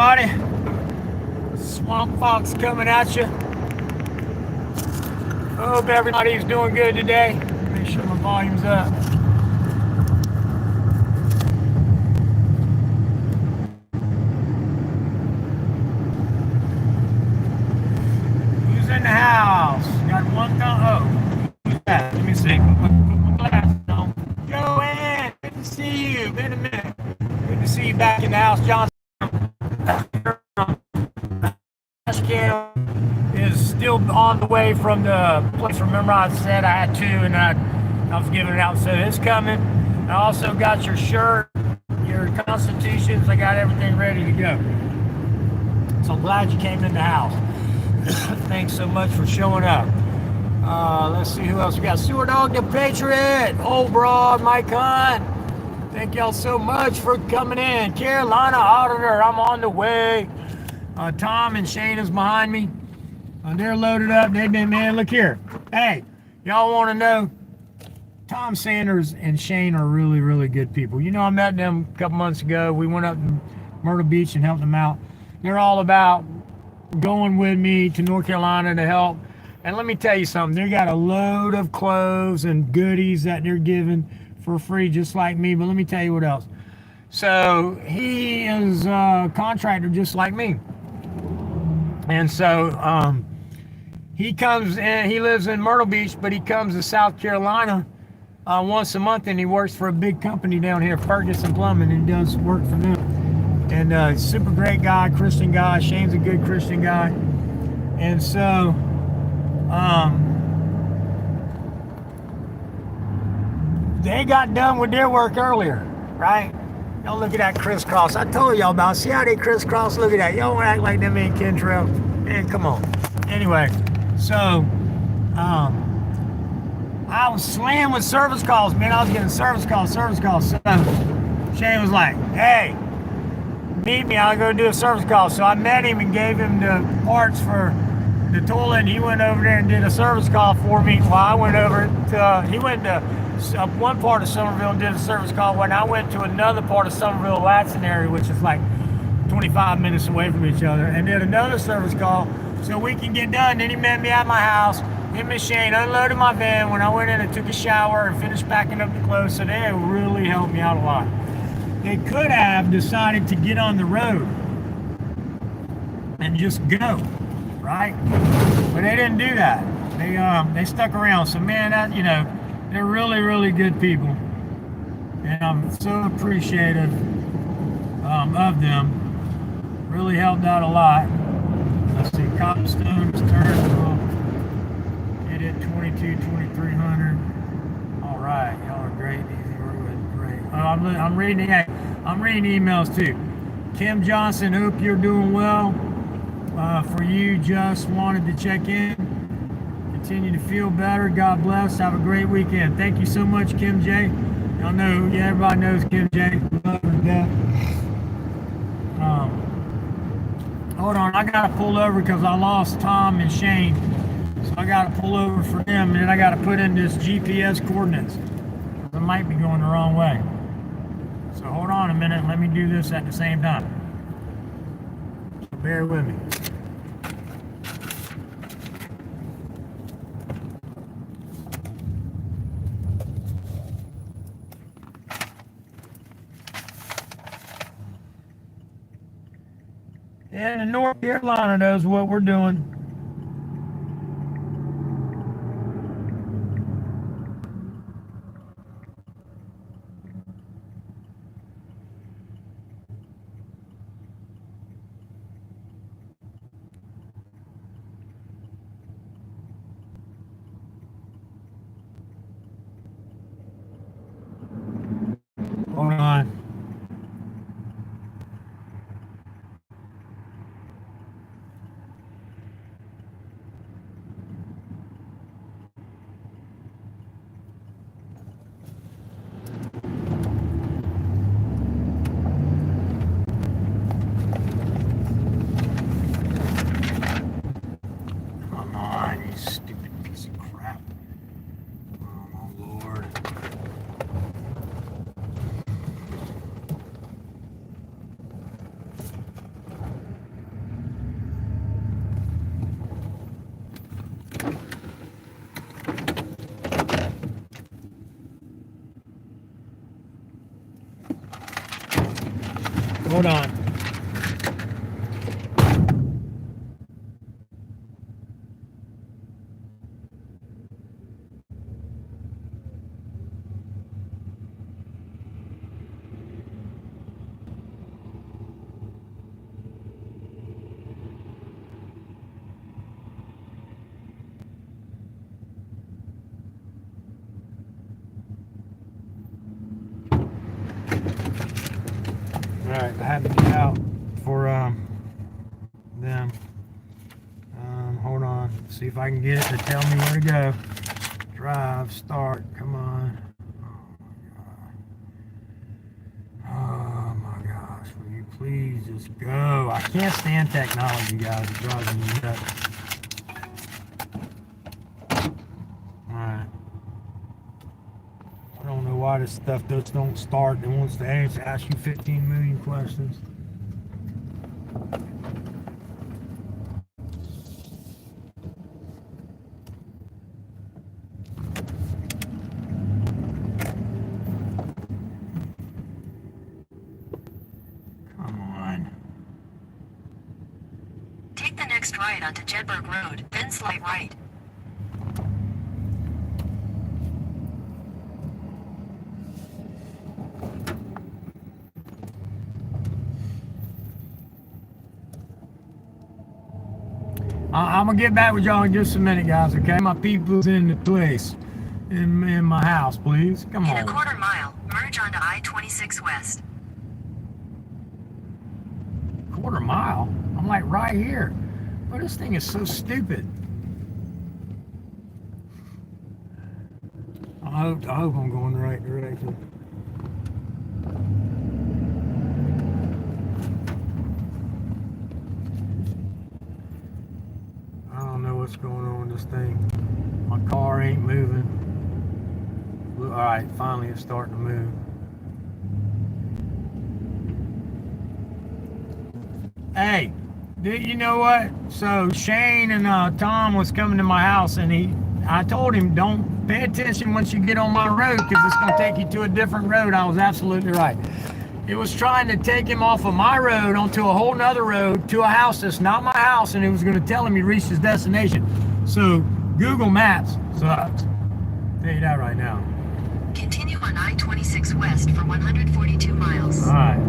everybody. Swamp Fox coming at you. Hope everybody's doing good today. Make sure my volume's up. Who's in the house? Got one thumb. Oh, who's that? Let me see. Put my glasses on. Joanne, good to see you. Been a minute. Good to see you back in the house, John. Cam is still on the way from the place. Remember, I said I had two, and I was giving it out. So it's coming. I also got your shirt, your constitutions. I got everything ready to go. So I'm glad you came in the house. Thanks so much for showing up. Let's see who else we got. Sewer Dog the Patriot, Old Broad, Mike Hunt. Thank y'all so much for coming in. Carolina Auditor, I'm on the way. Tom and Shane is behind me. They're loaded up. They've been, man, look here. Hey, y'all want to know? Tom Sanders and Shane are really, really good people. You know, I met them a couple months ago. We went up to Myrtle Beach and helped them out. They're all about going with me to North Carolina to help. And let me tell you something. They got a load of clothes and goodies that they're giving for free, just like me. But let me tell you what else. So he is a contractor just like me. And so he comes in, he lives in Myrtle Beach, but he comes to South Carolina once a month, and he works for a big company down here, Ferguson Plumbing, and he does work for them. And super great guy, Christian guy. Shane's a good Christian guy. And so they got done with their work earlier, right? Y'all look at that crisscross. I told y'all about. See how they crisscross? Look at that. Y'all want to act like them ain't Kentrail? Man, come on. Anyway, so I was slammed with service calls, man. I was getting service calls. So Shane was like, "Hey, meet me. I'll go do a service call." So I met him and gave him the parts for the toilet. He went over there and did a service call for me. While I went over to, he went to one part of Somerville and did a service call. When I went to another part of Somerville, Latson area, which is like 25 minutes away from each other, and did another service call so we can get done. Then he met me at my house. Him and Shane unloaded my van. When I went in and took a shower and finished packing up the clothes, so they really helped me out a lot. They could have decided to get on the road and just go, right? But they didn't do that. They stuck around. So man, that, you know, they're really, really good people, and I'm so appreciative of them. Really helped out a lot. Let's see, Copstones, Turnsville, hit it 2300. All right, y'all are great. Easy work with, great. I'm reading emails too. Kim Johnson, hope you're doing well. For you, just wanted to check in. Continue to feel better. God bless. Have a great weekend. Thank you so much, Kim J. Y'all know, yeah, everybody knows Kim J. Love her to death. Hold on, I gotta pull over because I lost Tom and Shane. So I gotta pull over for them, and then I gotta put in this GPS coordinates. I might be going the wrong way. So hold on a minute. Let me do this at the same time. So bear with me. And North Carolina knows what we're doing. Hold on. Hold on. Alright, I had to get out for them. Hold on. See if I can get it to tell me where to go. Drive, start, come on. Oh my gosh, will you please just go? I can't stand technology, guys. It drives me nuts. Alright. I don't know why this stuff just don't start. It wants to ask you 15 million questions. Take the next right onto Jedburgh Road, then slight right. I'm gonna get back with y'all in just a minute, guys, okay? My people's in the place. In my house, please. Come on. In a quarter mile, merge onto I-26 West. Quarter mile? I'm like right here. But this thing is so stupid. I hope I'm going the right direction. I don't know what's going on with this thing. My car ain't moving. Alright, finally it's starting to move. Hey, you know what? So Shane and Tom was coming to my house, and I told him, don't pay attention once you get on my road, because it's going to take you to a different road. I was absolutely right. It was trying to take him off of my road onto a whole nother road to a house that's not my house, and it was going to tell him he reached his destination. So Google Maps sucks. I'll tell you that right now. Continue on I-26 West for 142 miles. All right.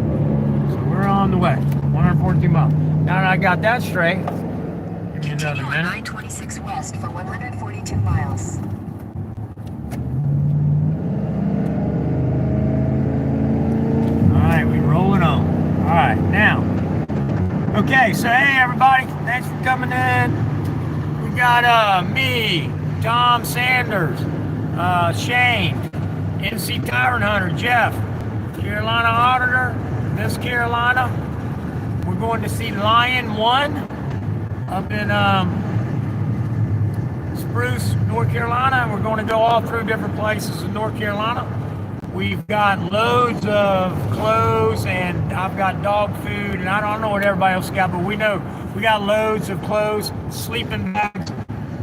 So we're on the way. 142 miles. Now that I got that straight, give me another Continue minute. on I-26 West for 142 miles. Alright, we rolling on. Alright, now. Okay, so hey everybody, thanks for coming in. We got me, Tom Sanders, Shane, NC Tyrant Hunter, Jeff, Carolina Auditor, Miss Carolina. We're going to see Lion 1 up in Spruce, North Carolina, and we're going to go all through different places in North Carolina. We've got loads of clothes, and I've got dog food, and I don't know what everybody else got, but we know we got loads of clothes, sleeping bags.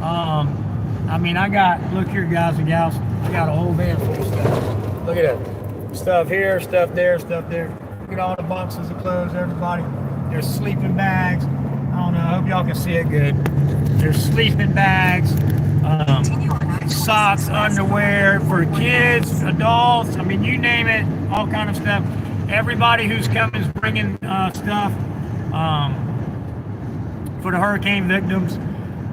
I mean, I got, look here, guys and gals, I got a whole van full of stuff. Look at that. Stuff here, stuff there, stuff there. Look at all the boxes of clothes, everybody. There's sleeping bags. I don't know, I hope y'all can see it good. There's sleeping bags, socks, underwear for kids, adults, I mean, you name it, all kind of stuff. Everybody who's coming is bringing stuff for the hurricane victims.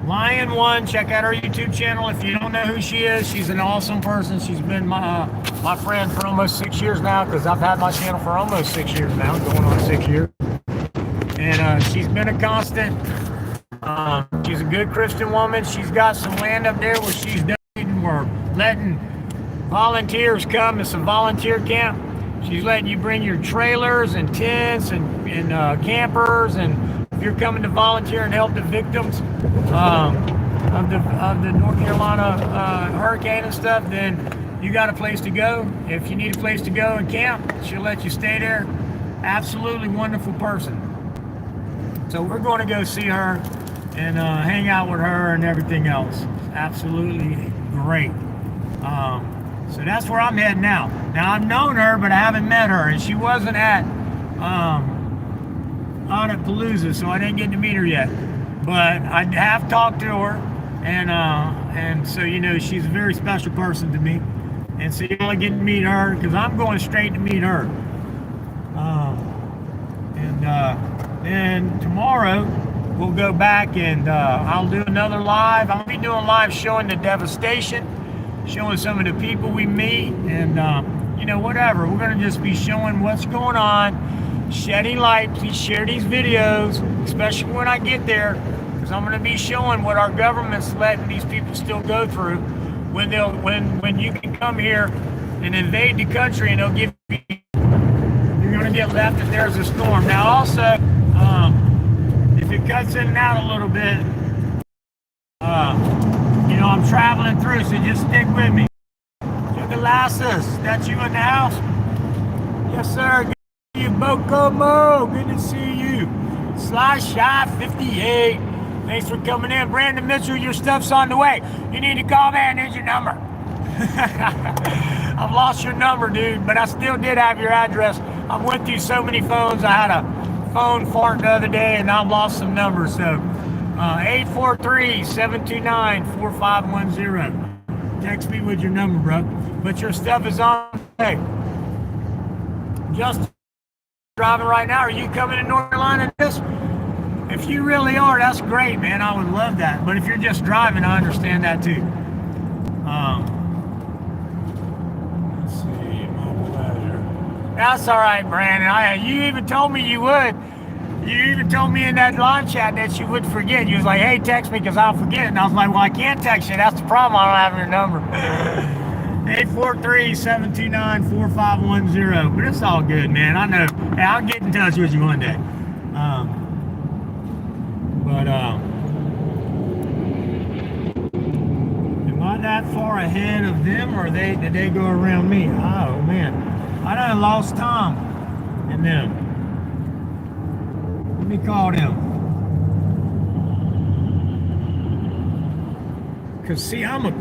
Lion 1, check out her YouTube channel. If you don't know who she is, she's an awesome person. She's been my friend for almost 6 years now, because I've had my channel for almost 6 years now, going on 6 years. And she's been a constant. She's a good Christian woman. She's got some land up there where she's donating. We're letting volunteers come. It's a volunteer camp. She's letting you bring your trailers and tents and campers, and if you're coming to volunteer and help the victims of the North Carolina hurricane and stuff, then you got a place to go. If you need a place to go and camp, she'll let you stay there. Absolutely wonderful person. So we're going to go see her and hang out with her and everything else. Absolutely great. So that's where I'm heading now. Now, I've known her, but I haven't met her, and she wasn't at at Palooza, so I didn't get to meet her yet. But I have talked to her, and so you know she's a very special person to me. And so y'all get to meet her because I'm going straight to meet her. And then tomorrow we'll go back and I'll do another live. I'll be doing live showing the devastation, showing some of the people we meet, and you know, whatever. We're gonna just be showing what's going on, shedding light. Please share these videos, especially when I get there, because I'm gonna be showing what our government's letting these people still go through. When you can come here and invade the country and they'll give you, you're gonna get left if there's a storm. Now also, if it cuts in and out a little bit, you know, I'm traveling through, so just stick with me. Galassis, that's you in the house? Yes, sir. Good to see you, Bocomo. Good to see you. Sly Shy 58. Thanks for coming in. Brandon Mitchell, your stuff's on the way. You need to call me. I need your number. I've lost your number, dude, but I still did have your address. I went through so many phones. I had a phone fart the other day, and I've lost some numbers. So 843-729-4510. Text me with your number, bro. But your stuff is on the way. Just driving right now. Are you coming to North Carolina this? If you really are, that's great, man. I would love that. But if you're just driving, I understand that too. Let's see, my pleasure. That's all right, Brandon. You even told me you would. You even told me in that line chat that you would forget. You was like, hey, text me because I'll forget. And I was like, well, I can't text you. That's the problem. I don't have your number. 843-729-4510. But it's all good, man. I know. Hey, I'll get in touch with you one day. Am I that far ahead of them, or did they go around me? Oh man, I done lost Tom and them. Let me call them. Cause see, I mean,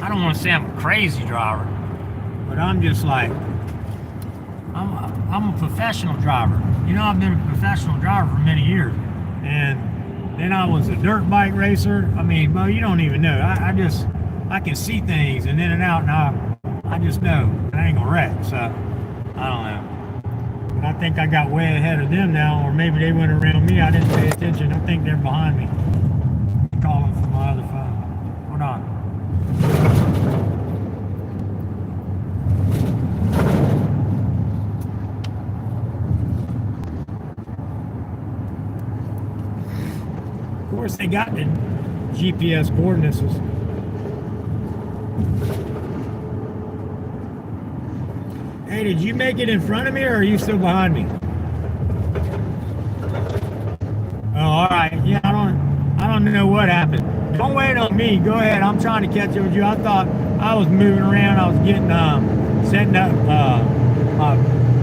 I don't want to say I'm a crazy driver, but I'm just like, I'm a professional driver. You know, I've been a professional driver for many years. And then I was a dirt bike racer. I mean, well, you don't even know. I can see things and in and out, and I just know I ain't gonna wreck. So, I don't know. But I think I got way ahead of them now, or maybe they went around me. I didn't pay attention. I think they're behind me. I'm calling from my other phone. Hold on. Of course, they got the GPS coordinates. Hey, did you make it in front of me, or are you still behind me? Oh, all right. Yeah, I don't know what happened. Don't wait on me. Go ahead. I'm trying to catch up with you. I thought I was moving around. I was getting setting up my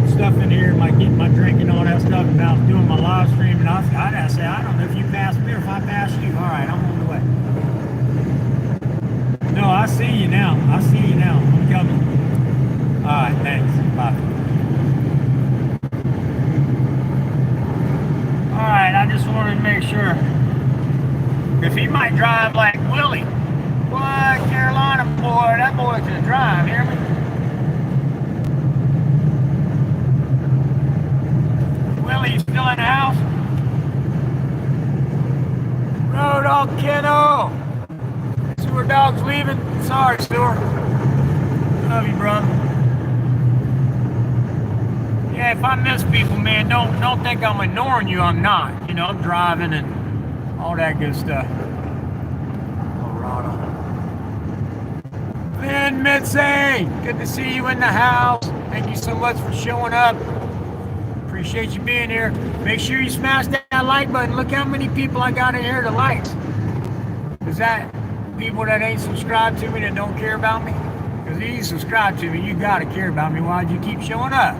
stuff in here, getting my drink and all that stuff, and I was doing my live stream, and I said, I don't know if you passed me or if I passed you. All right, I'm on the way. No, I see you now. I'm coming. All right, thanks. Bye. All right, I just wanted to make sure. If he might drive like Willie. Boy, Carolina boy, that boy can drive, hear me? Willie, you still in the house? Road dog kiddo. Sewer dog's leaving. Sorry, Sewer. Love you, brother. Yeah, if I miss people, man, don't think I'm ignoring you. I'm not. You know, I'm driving and all that good stuff. Colorado. Lynn Mitzi, good to see you in the house. Thank you so much for showing up. Appreciate you being here. Make sure you smash that like button. Look how many people I got in here to likes. Is that people that ain't subscribed to me that don't care about me? Because if you subscribe to me, you gotta care about me. Why'd you keep showing up?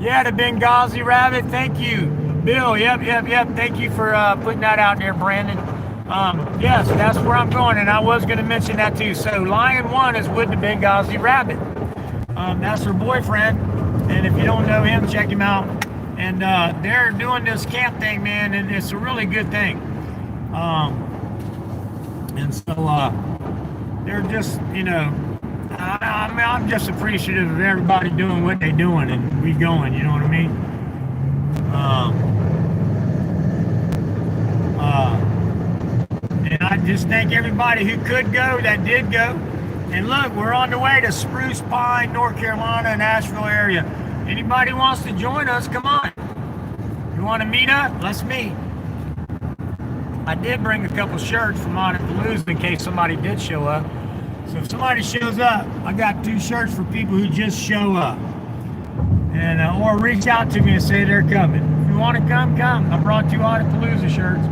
Yeah, the Benghazi Rabbit. Thank you, Bill. Yep. Thank you for putting that out there, Brandon. Yes, that's where I'm going, and I was going to mention that too. So Lion 1 is with the Benghazi Rabbit. That's her boyfriend. And if you don't know him, check him out. And they're doing this camp thing, man, and it's a really good thing. And so they're just, I'm just appreciative of everybody doing what they're doing and we going, you know what I mean? And I just thank everybody who could go, that did go. And look, we're on the way to Spruce Pine, North Carolina, and Asheville area. Anybody wants to join us, come on. You want to meet up? Let's meet. I did bring a couple shirts from Palooza in case somebody did show up. So if somebody shows up, I got 2 shirts for people who just show up. And or reach out to me and say they're coming. If you want to come, come. I brought 2 Palooza shirts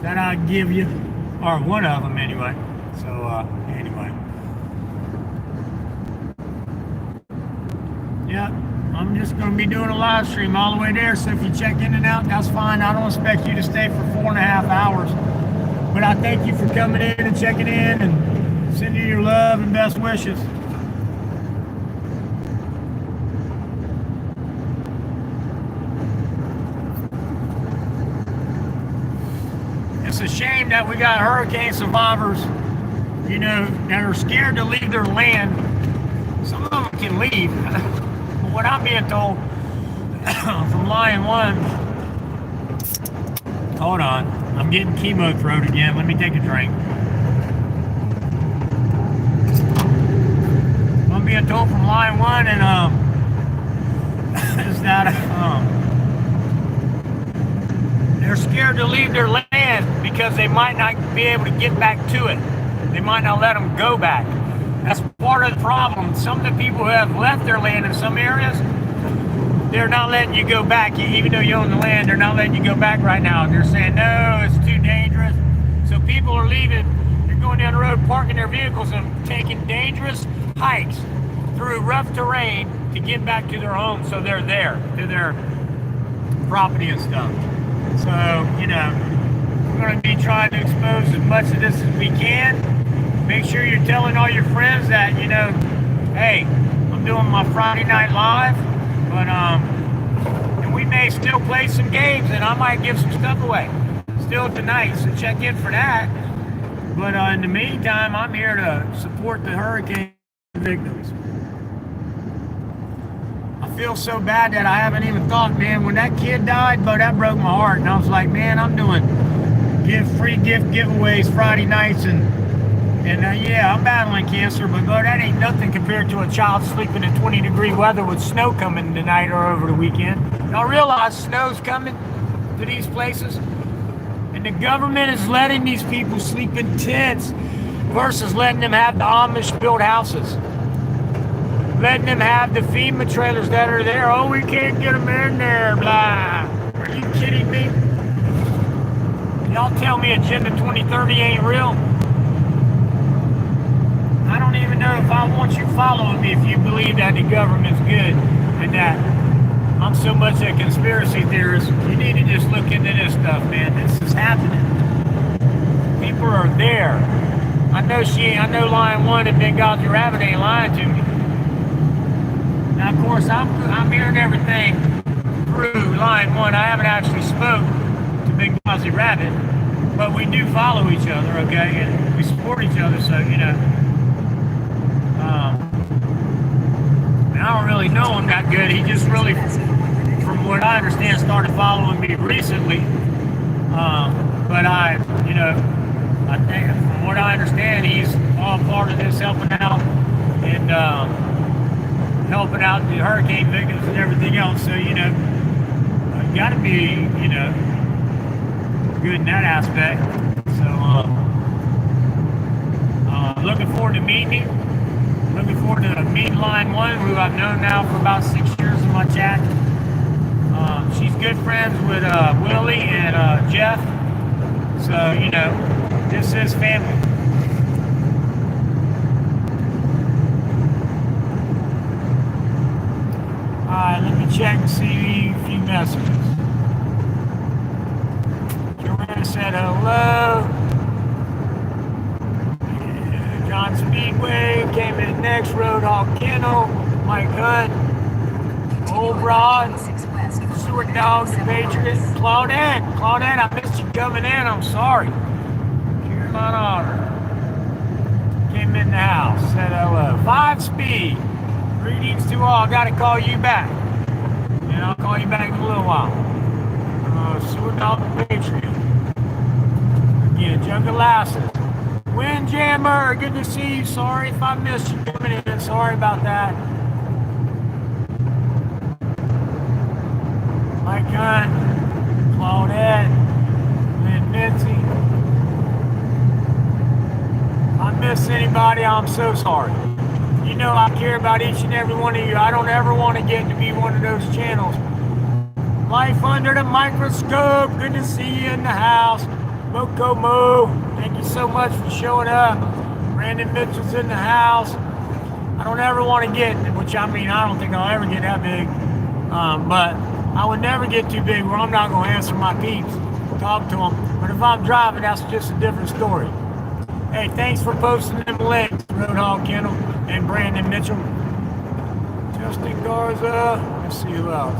that I'll give you. Or one of them anyway. So anyway. Yeah, I'm just going to be doing a live stream all the way there. So if you check in and out, that's fine. I don't expect you to stay for 4.5 hours. But I thank you for coming in and checking in and sending your love and best wishes. It's a shame that we got hurricane survivors, that are scared to leave their land. Some of them can leave. But what I'm being told from Lion 1, hold on, I'm getting chemo throat again. Let me take a drink. I'm being told from Lion 1 and is that they're scared to leave their land because they might not be able to get back to it. They might not let them go back. That's part of the problem. Some of the people who have left their land in some areas, they're not letting you go back. Even though you own the land, they're not letting you go back right now. They're saying, no, it's too dangerous. So people are leaving. They're going down the road, parking their vehicles and taking dangerous hikes through rough terrain to get back to their home. So they're there, to their property and stuff. So, we're going to be trying to expose as much of this as we can. Make sure you're telling all your friends that, hey, I'm doing my Friday night live, but, and we may still play some games and I might give some stuff away still tonight, so check in for that. But in the meantime, I'm here to support the hurricane victims. I feel so bad that I haven't even thought, man, when that kid died, but that broke my heart. And I was like, man, I'm doing free gift giveaways Friday nights, and yeah, I'm battling cancer, but that ain't nothing compared to a child sleeping in 20-degree weather with snow coming tonight or over the weekend. Y'all realize snow's coming to these places? And the government is letting these people sleep in tents versus letting them have the Amish-built houses. Letting them have the FEMA trailers that are there. Oh, we can't get them in there, blah. Are you kidding me? Y'all tell me Agenda 2030 ain't real? I don't even know if I want you following me if you believe that the government's good and that I'm so much a conspiracy theorist. You need to just look into this stuff, man. This is happening. People are there. I know Lion 1 and Benghazi Rabbit ain't lying to me. Now, of course, I'm hearing everything through Lion 1. I haven't actually spoke to Benghazi Rabbit, but we do follow each other, okay? And we support each other, so, I don't really know him that good. He just really, from what I understand, started following me recently. But I think from what I understand, he's all part of this helping out and helping out the hurricane victims and everything else. So, you got to be, good in that aspect. So, looking forward to meeting him. Looking forward to meeting Line 1, who I've known now for about 6 years in my chat. She's good friends with Willie and Jeff. So, this is family. Alright, let me check and see a few messages. Joanna said hello. John Speedway came in next. Roadhog Kennel, Mike Hunt, Old Rod, Stuart Dog, the Patriot, Claudette. Claudette, I missed you coming in. I'm sorry. Carolina Otter came in the house. Said hello. 5-speed. Greetings to all. I got to call you back. And I'll call you back in a little while. Stuart Dog, the Patriot. Again, Jungle Lasses. Windjammer, good to see you. Sorry if I missed you coming in. Sorry about that. Mike Hunt, Claudette, Lynn Mitzi. If I miss anybody, I'm so sorry. You know I care about each and every one of you. I don't ever want to get to be one of those channels. Life under the microscope. Good to see you in the house. Moco Mo, thank you so much for showing up. Brandon Mitchell's in the house. I don't ever want to get, which I mean, I don't think I'll ever get that big. But I would never get too big where I'm not going to answer my peeps, talk to them. But if I'm driving, that's just a different story. Hey, thanks for posting them links, Roadhog Kennel and Brandon Mitchell. Justin Garza. Let's see who else.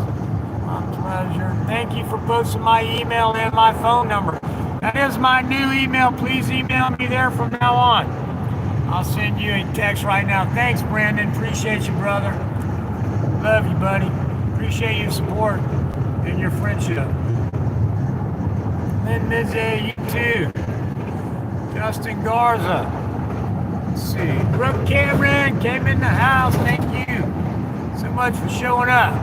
My pleasure. Thank you for posting my email and my phone number. That is my new email. Please email me there from now on. I'll send you a text right now. Thanks, Brandon. Appreciate you, brother. Love you, buddy. Appreciate your support and your friendship. Lynn Mizze, you too. Justin Garza. Let's see. Brooke Cameron came in the house. Thank you so much for showing up.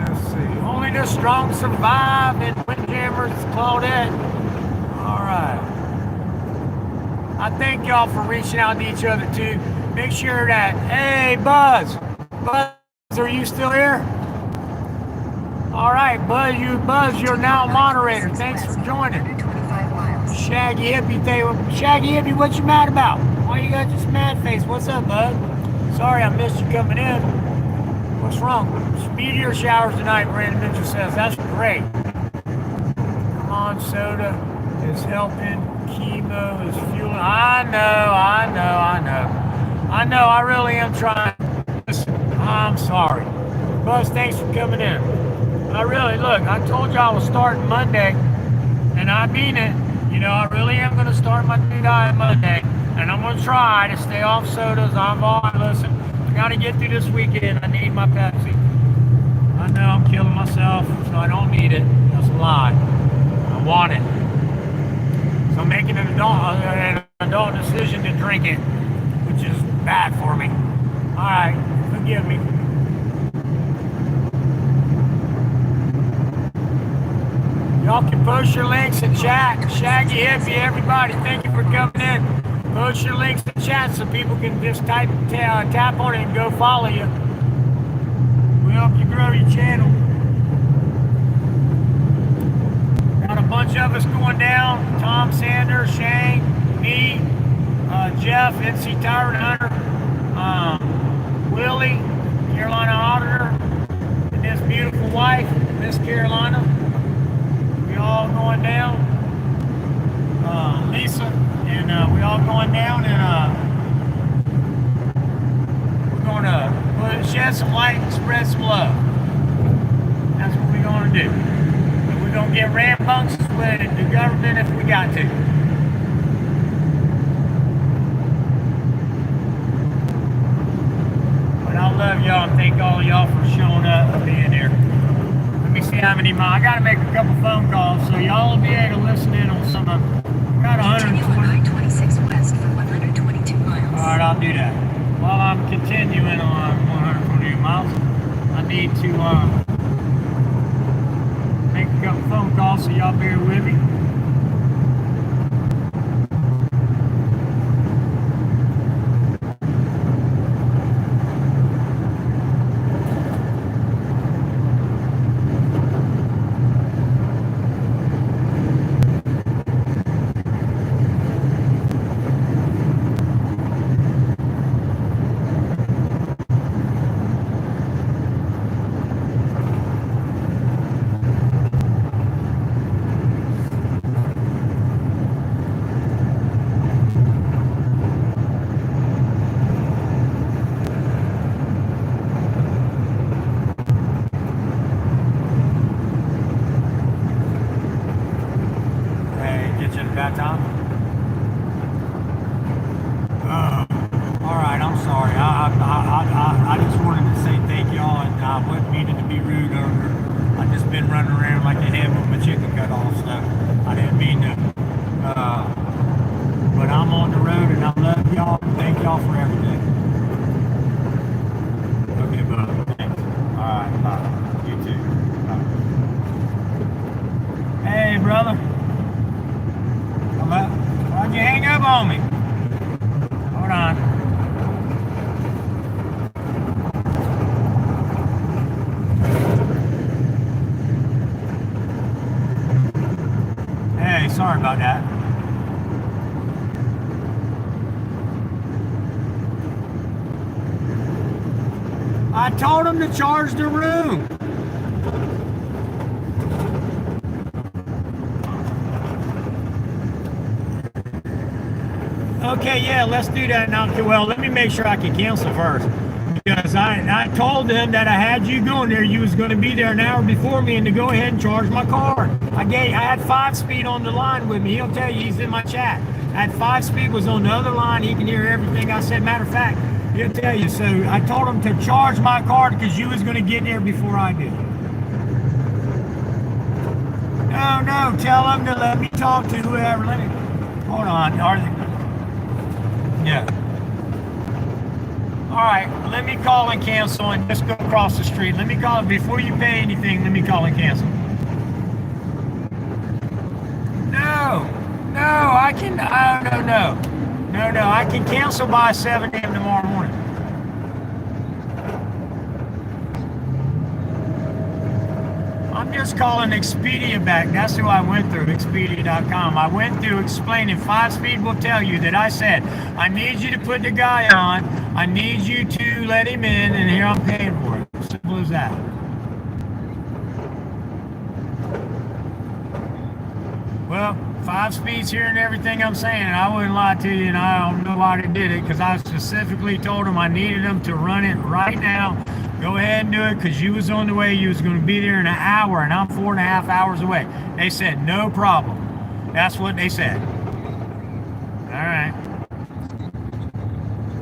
Let's see. Only the strong survive, and Windjammers, Claudette. All right. I thank y'all for reaching out to each other too. Make sure that, hey, Buzz, are you still here? All right, Buzz, you're now a moderator. Thanks for joining. Shaggy Hippie, what you mad about? Why you got this mad face? What's up, bud? Sorry I missed you coming in. What's wrong? Meteor showers tonight, Brandon Mitchell says. That's great. Come on, soda is helping. Chemo is fueling. I know. I really am trying. Listen, I'm sorry. Buzz, thanks for coming in. I told you I was starting Monday, and I mean it. You know, I really am going to start my new diet Monday, and I'm going to try to stay off sodas. Listen, I got to get through this weekend. I need my Pepsi. I know I'm killing myself, so I don't need it. That's a lie. I want it. So I'm making an adult decision to drink it, which is bad for me. All right, forgive me. Y'all can post your links in chat. Shaggy Hippie, everybody, thank you for coming in. Post your links in chat so people can just tap on it and go follow you. We help you grow your channel. Got a bunch of us going down. Tom Sanders, Shane, me, Jeff, NC Tyrant Hunter, Willie, Carolina Auditor, and his beautiful wife, Miss Carolina. We all going down. Lisa, and we all going down, and we're going to shed some light and spread some love. That's what we're going to do. And we're going to get rambunctious with the government if we got to. But I love y'all and thank all of y'all for showing up and being here. Let me see how many miles. I got to make a couple phone calls, so y'all will be able to listen in on some of them. Got 120. 26 west for 122 miles. All right, I'll do that. While I'm continuing on 122 miles, I need to make a couple phone calls, so y'all bear with me. my chicken cut off, so I didn't mean to. But I'm on the road and I love y'all. Thank y'all for everything. Okay, bud. Thanks. All right, bye. You too. Bye. Hey, brother. Why'd you hang up on me? Hold on. Hey, sorry about that. I told him to charge the room. Okay, yeah, let's do that now. Well, let me make sure I can cancel first. Because I told them that I had you going there. You was going to be there an hour before me and to go ahead and charge my car. I had 5-speed on the line with me. He'll tell you, he's in my chat. I had 5-speed was on the other line. He can hear everything I said. Matter of fact, he'll tell you. So I told him to charge my car because you was going to get there before I did. No, tell him to let me talk to whoever. Hold on. Yeah. All right, let me call and cancel and just go across the street. Let me call before you pay anything. Let me call and cancel. No, I can. No. I can cancel by 7 a.m. tomorrow morning. I'm just calling Expedia back. That's who I went through, Expedia.com. I went through explaining 5-speed will tell you that I said, I need you to put the guy on. I need you to let him in, and here I'm paying for it. Simple as that. Well, 5-speed's hearing everything I'm saying, and I wouldn't lie to you, and I don't know why they did it, because I specifically told them I needed them to run it right now. Go ahead and do it, because you was on the way. You was going to be there in an hour, and I'm 4.5 hours away. They said, no problem. That's what they said. All right.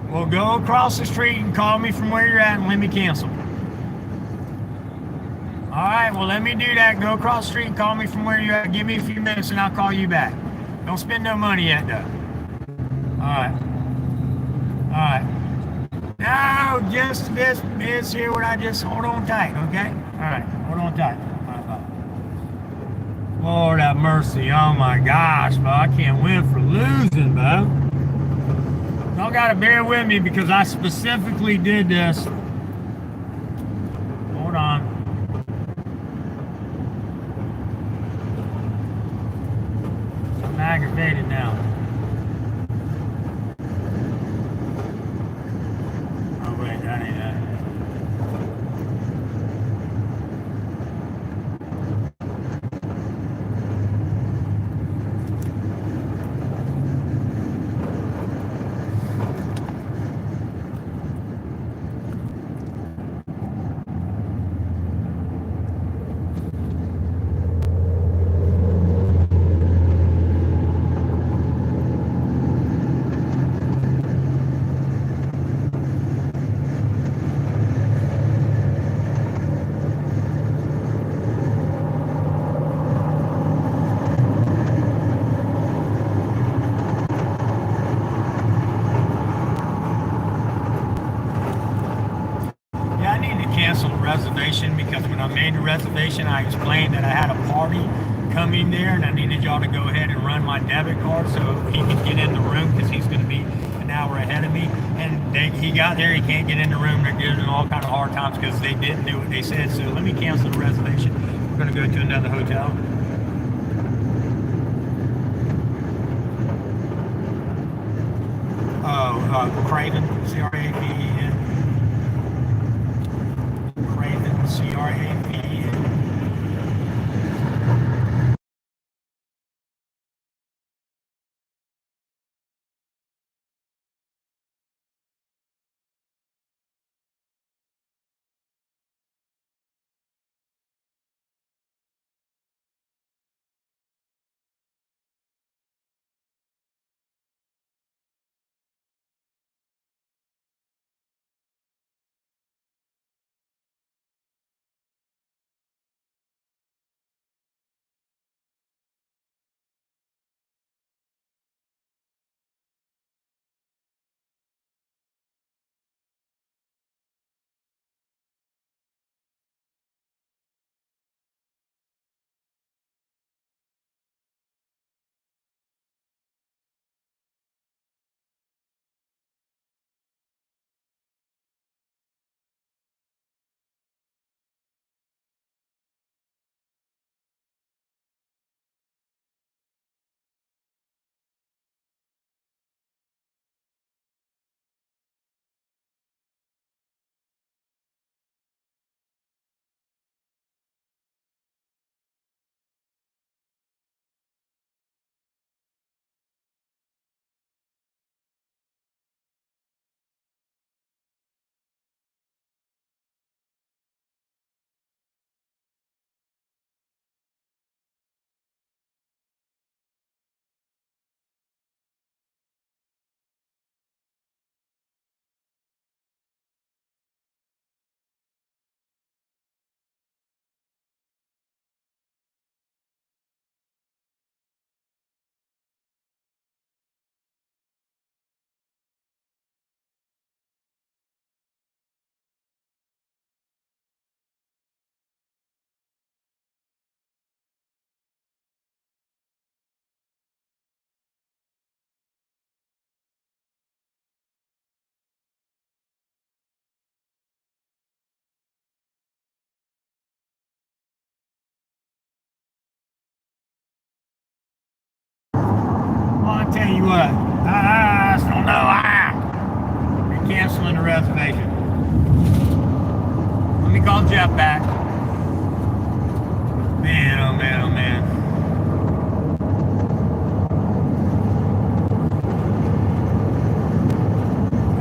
Well, go across the street and call me from where you're at and let me cancel. All right, well, let me do that. Go across the street and call me from where you're at. Give me a few minutes and I'll call you back. Don't spend no money yet, though. All right. No, just this here, what I just, hold on tight, okay? All right, hold on tight. All right, bye. Lord have mercy. Oh, my gosh, bro. I can't win for losing, bro. Y'all got to bear with me because I specifically did this. Hold on. I'm aggravated now. Oh, wait, that ain't that. Reservation because when I made the reservation I explained that I had a party coming there and I needed y'all to go ahead and run my debit card so he can get in the room because he's going to be an hour ahead of me, and he got there, he can't get in the room. They're giving him all kind of hard times because they didn't do what they said. So let me cancel the reservation. We're going to go to another hotel. Craven, C-R-A-V-E-N. Craven, C-R-A-V-E-N. You what? I don't know. You're canceling the reservation. Let me call Jeff back. Man, oh man, oh man.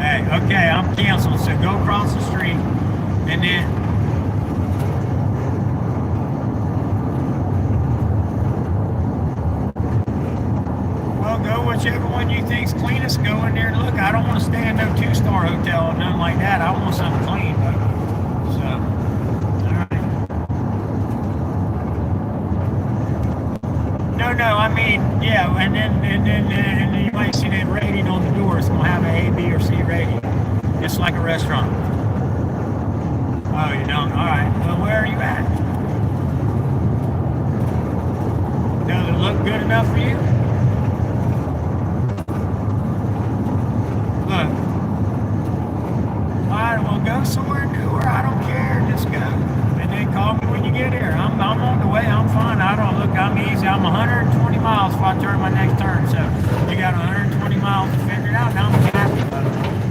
Hey, okay, I'm canceled. So go across the street and then. Well, go whichever one you think's cleanest. Go in there and look. I don't want to stay in no 2-star hotel or nothing like that. I want something clean, but so all right. No. I mean, yeah, and then you might see that rating on the door. It's gonna have an A, B, or C rating, just like a restaurant. Oh, you don't? All right. Well, where are you at? Does it look good enough for you? Look. Alright, we'll go somewhere newer. I don't care. Just go. And then call me when you get here. I'm on the way. I'm fine. I don't look. I'm easy. I'm 120 miles before I turn my next turn. So you got 120 miles to figure it out. Now I'm happy.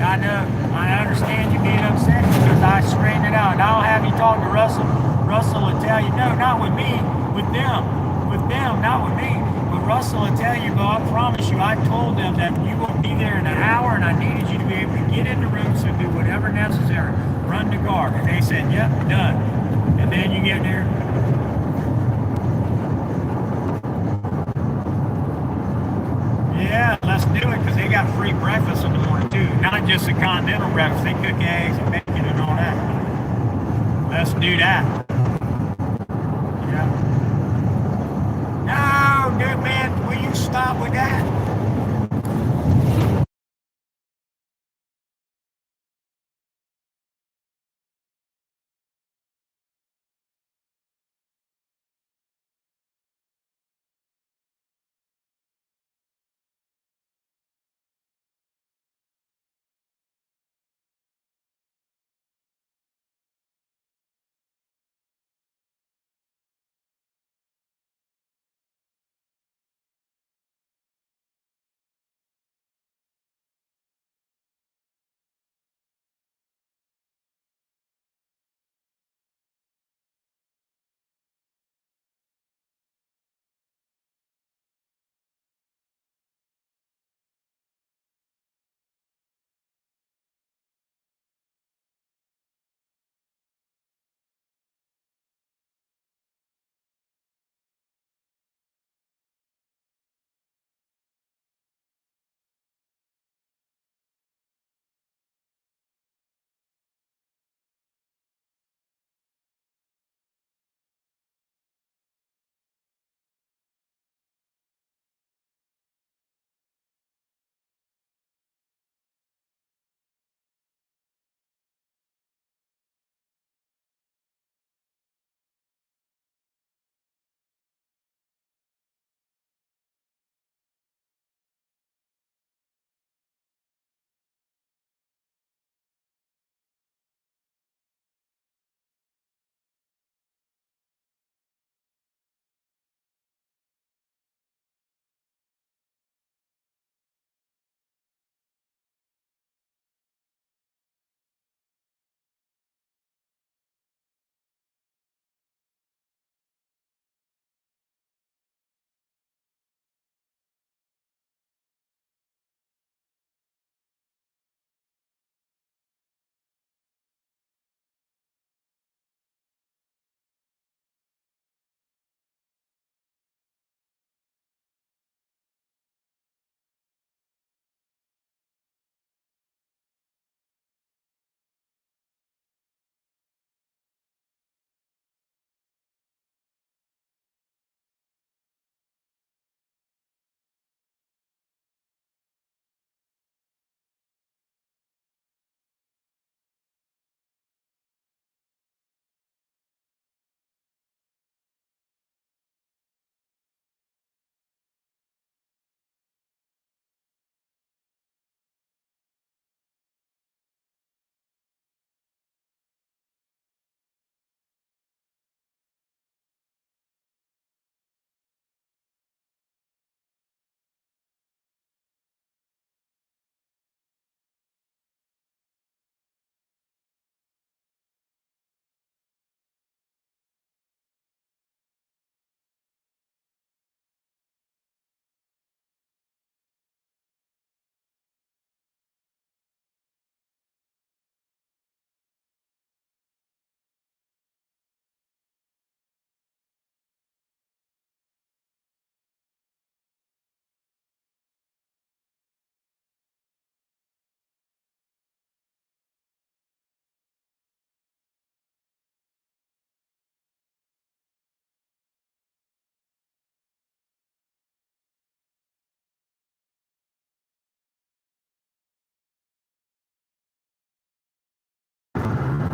I know. I understand you being upset because I straightened it out. And I'll have you talk to Russell. Russell will tell you, no, not with me, with them. With them, not with me. But Russell will tell you, but I promise you, I told them that you will be there in an hour and I needed you to be able to get in the room so do whatever necessary. Run the guard. And they said, yep, done. And then you get there. Yeah, let's do it because they got free breakfast in the morning too. Not just a continental breakfast. They cook eggs and bacon and all that. Let's do that. Yeah. No, dude, man, will you stop with that?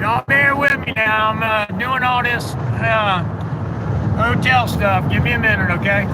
Y'all bear with me now. I'm doing all this hotel stuff. Give me a minute, okay?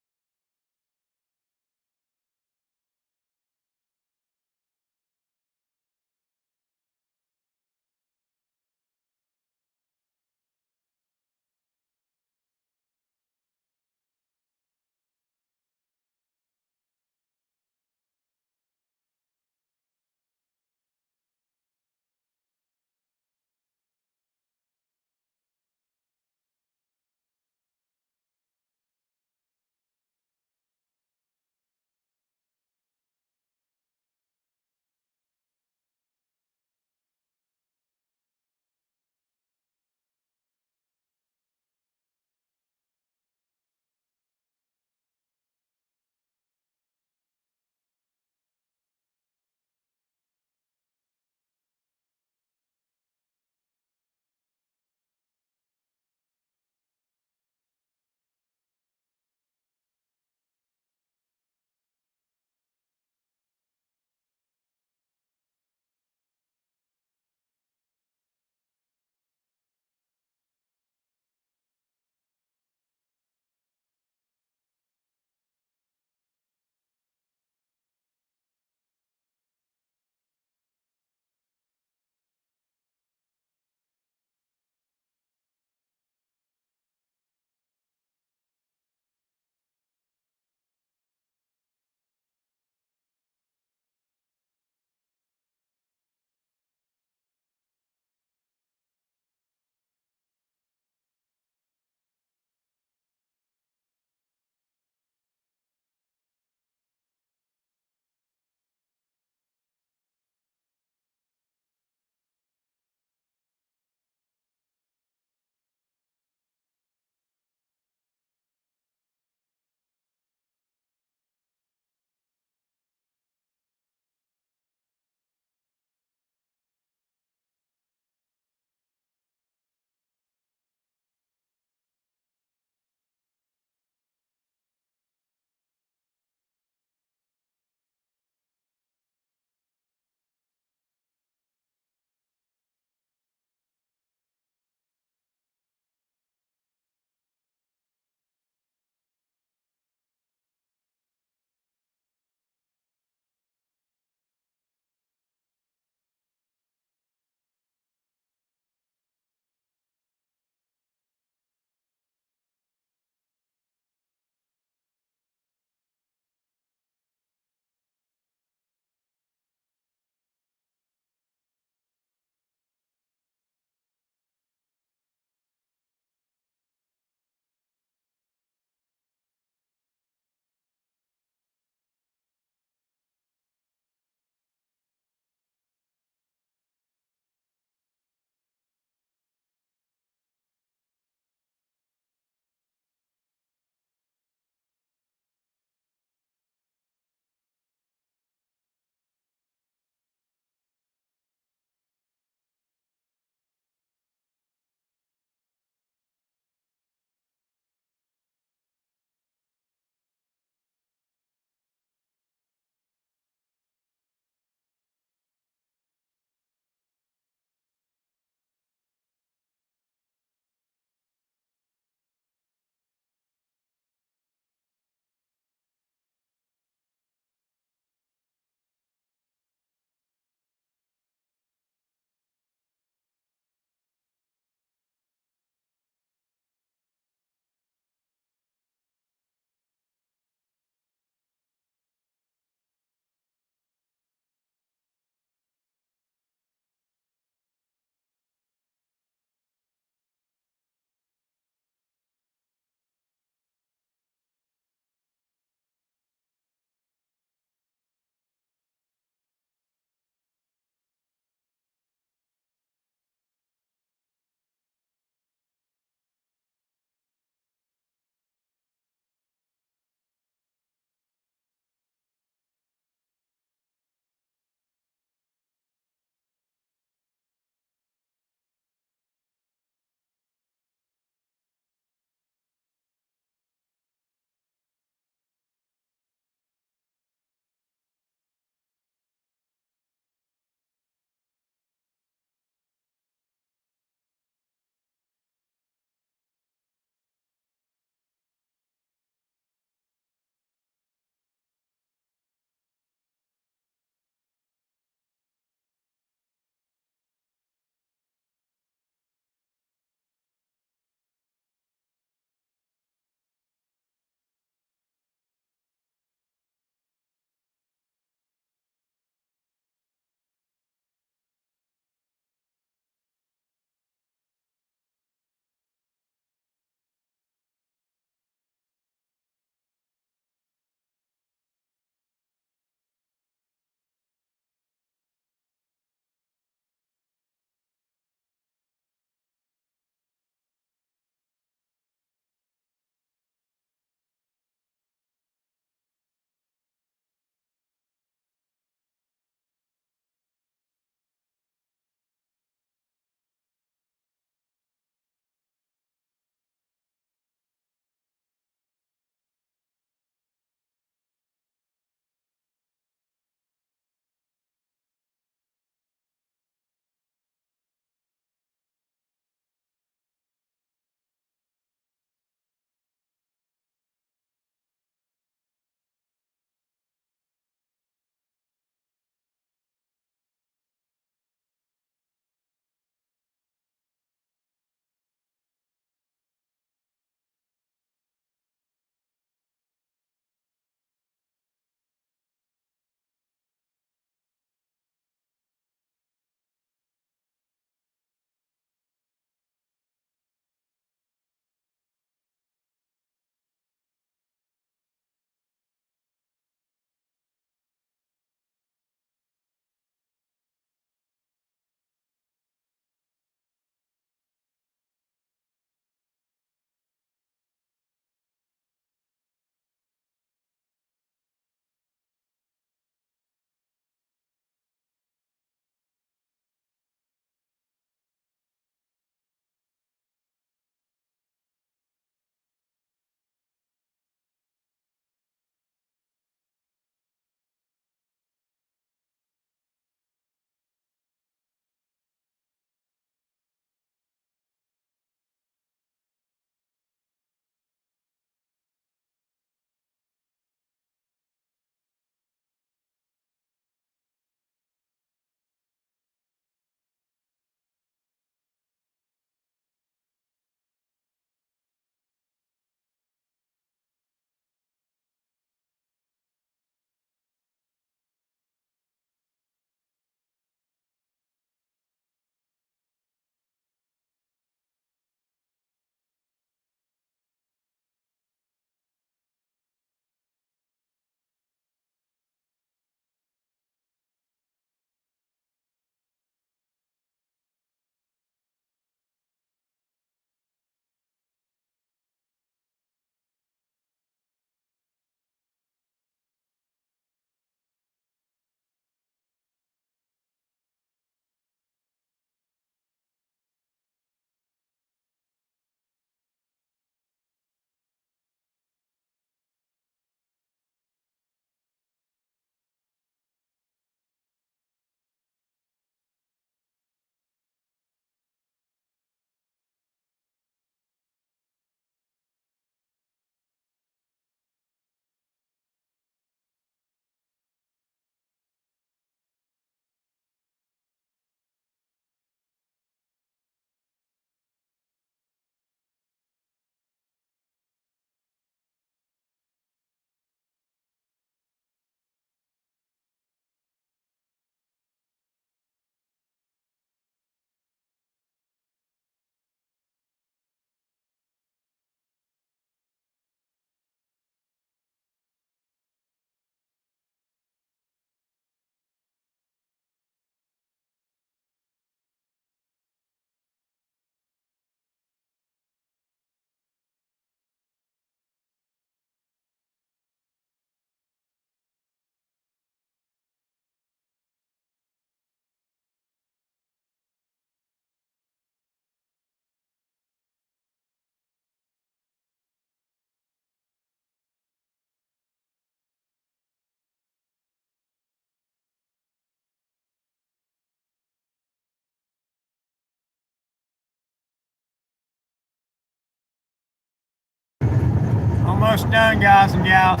Almost done, guys and gals.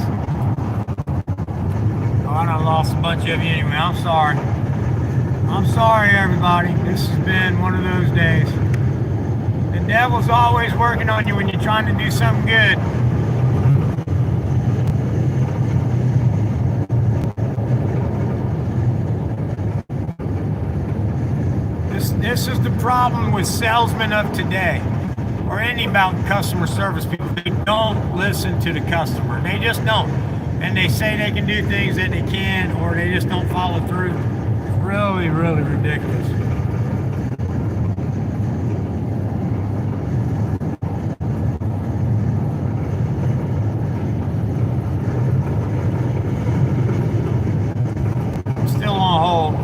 Oh, I done lost a bunch of you anyway. I'm sorry. I'm sorry, everybody. This has been one of those days. The devil's always working on you when you're trying to do something good. This is the problem with salesmen of today, or any about customer service people. They don't listen to the customer. They just don't. And they say they can do things that they can't, or they just don't follow through. It's really, really ridiculous. Still on hold.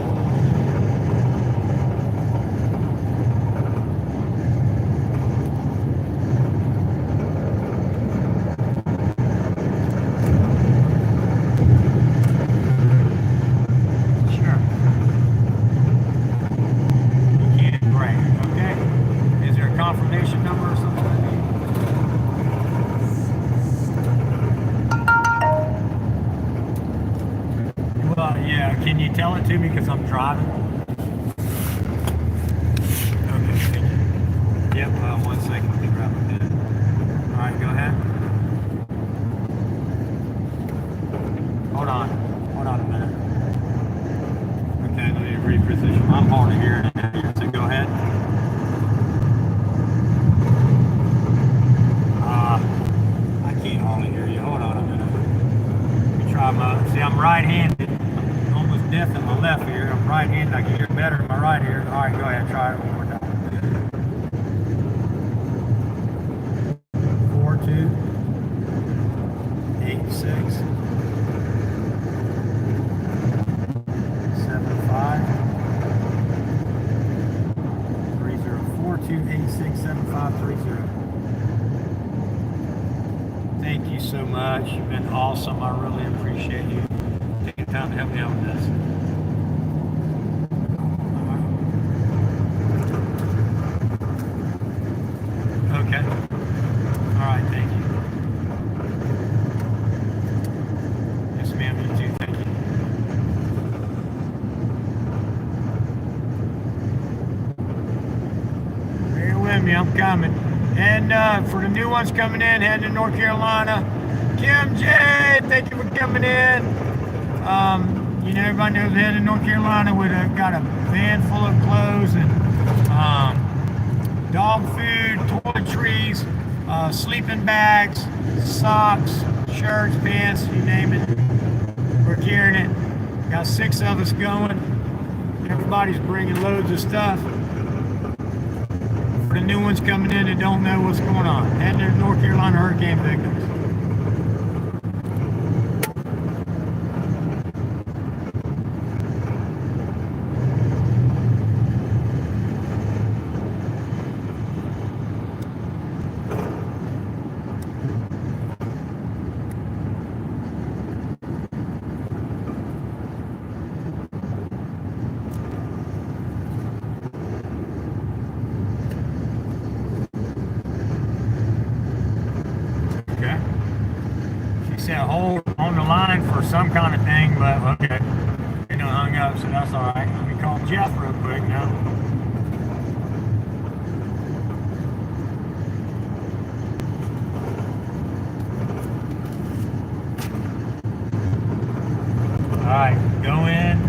Confirmation number or something like that? Well, yeah, can you tell it to me because I'm driving? Okay, thank you. Yep, 1 second, let me grab my pen. Alright, go ahead. Hold on a minute. Okay, let me reposition. I'm hard to hear it here, so go ahead. See, I'm right-handed. I'm almost deaf in my left ear. I'm right-handed. I can hear better in my right ear. All right, go ahead. Try it one more time. 42867530. Thank you so much. You've been awesome. I really appreciate you taking time to help me out with this. Okay. All right. Thank you. Yes, ma'am. You too. Thank you. Bear with me. I'm coming. And for the new ones coming in, heading to North Carolina, Kim J, thank you for coming in. You know, everybody knows heading to North Carolina with got a van full of clothes and dog food, toiletries, sleeping bags, socks, shirts, pants, you name it. We're carrying it. Got 6 of us going. Everybody's bringing loads of stuff. For the new ones coming in that don't know what's going on. Heading to North Carolina hurricane victims. Hold on the line for some kind of thing, but okay. You know, hung up, so that's all right. Let me call Jeff real quick now. All right, go in,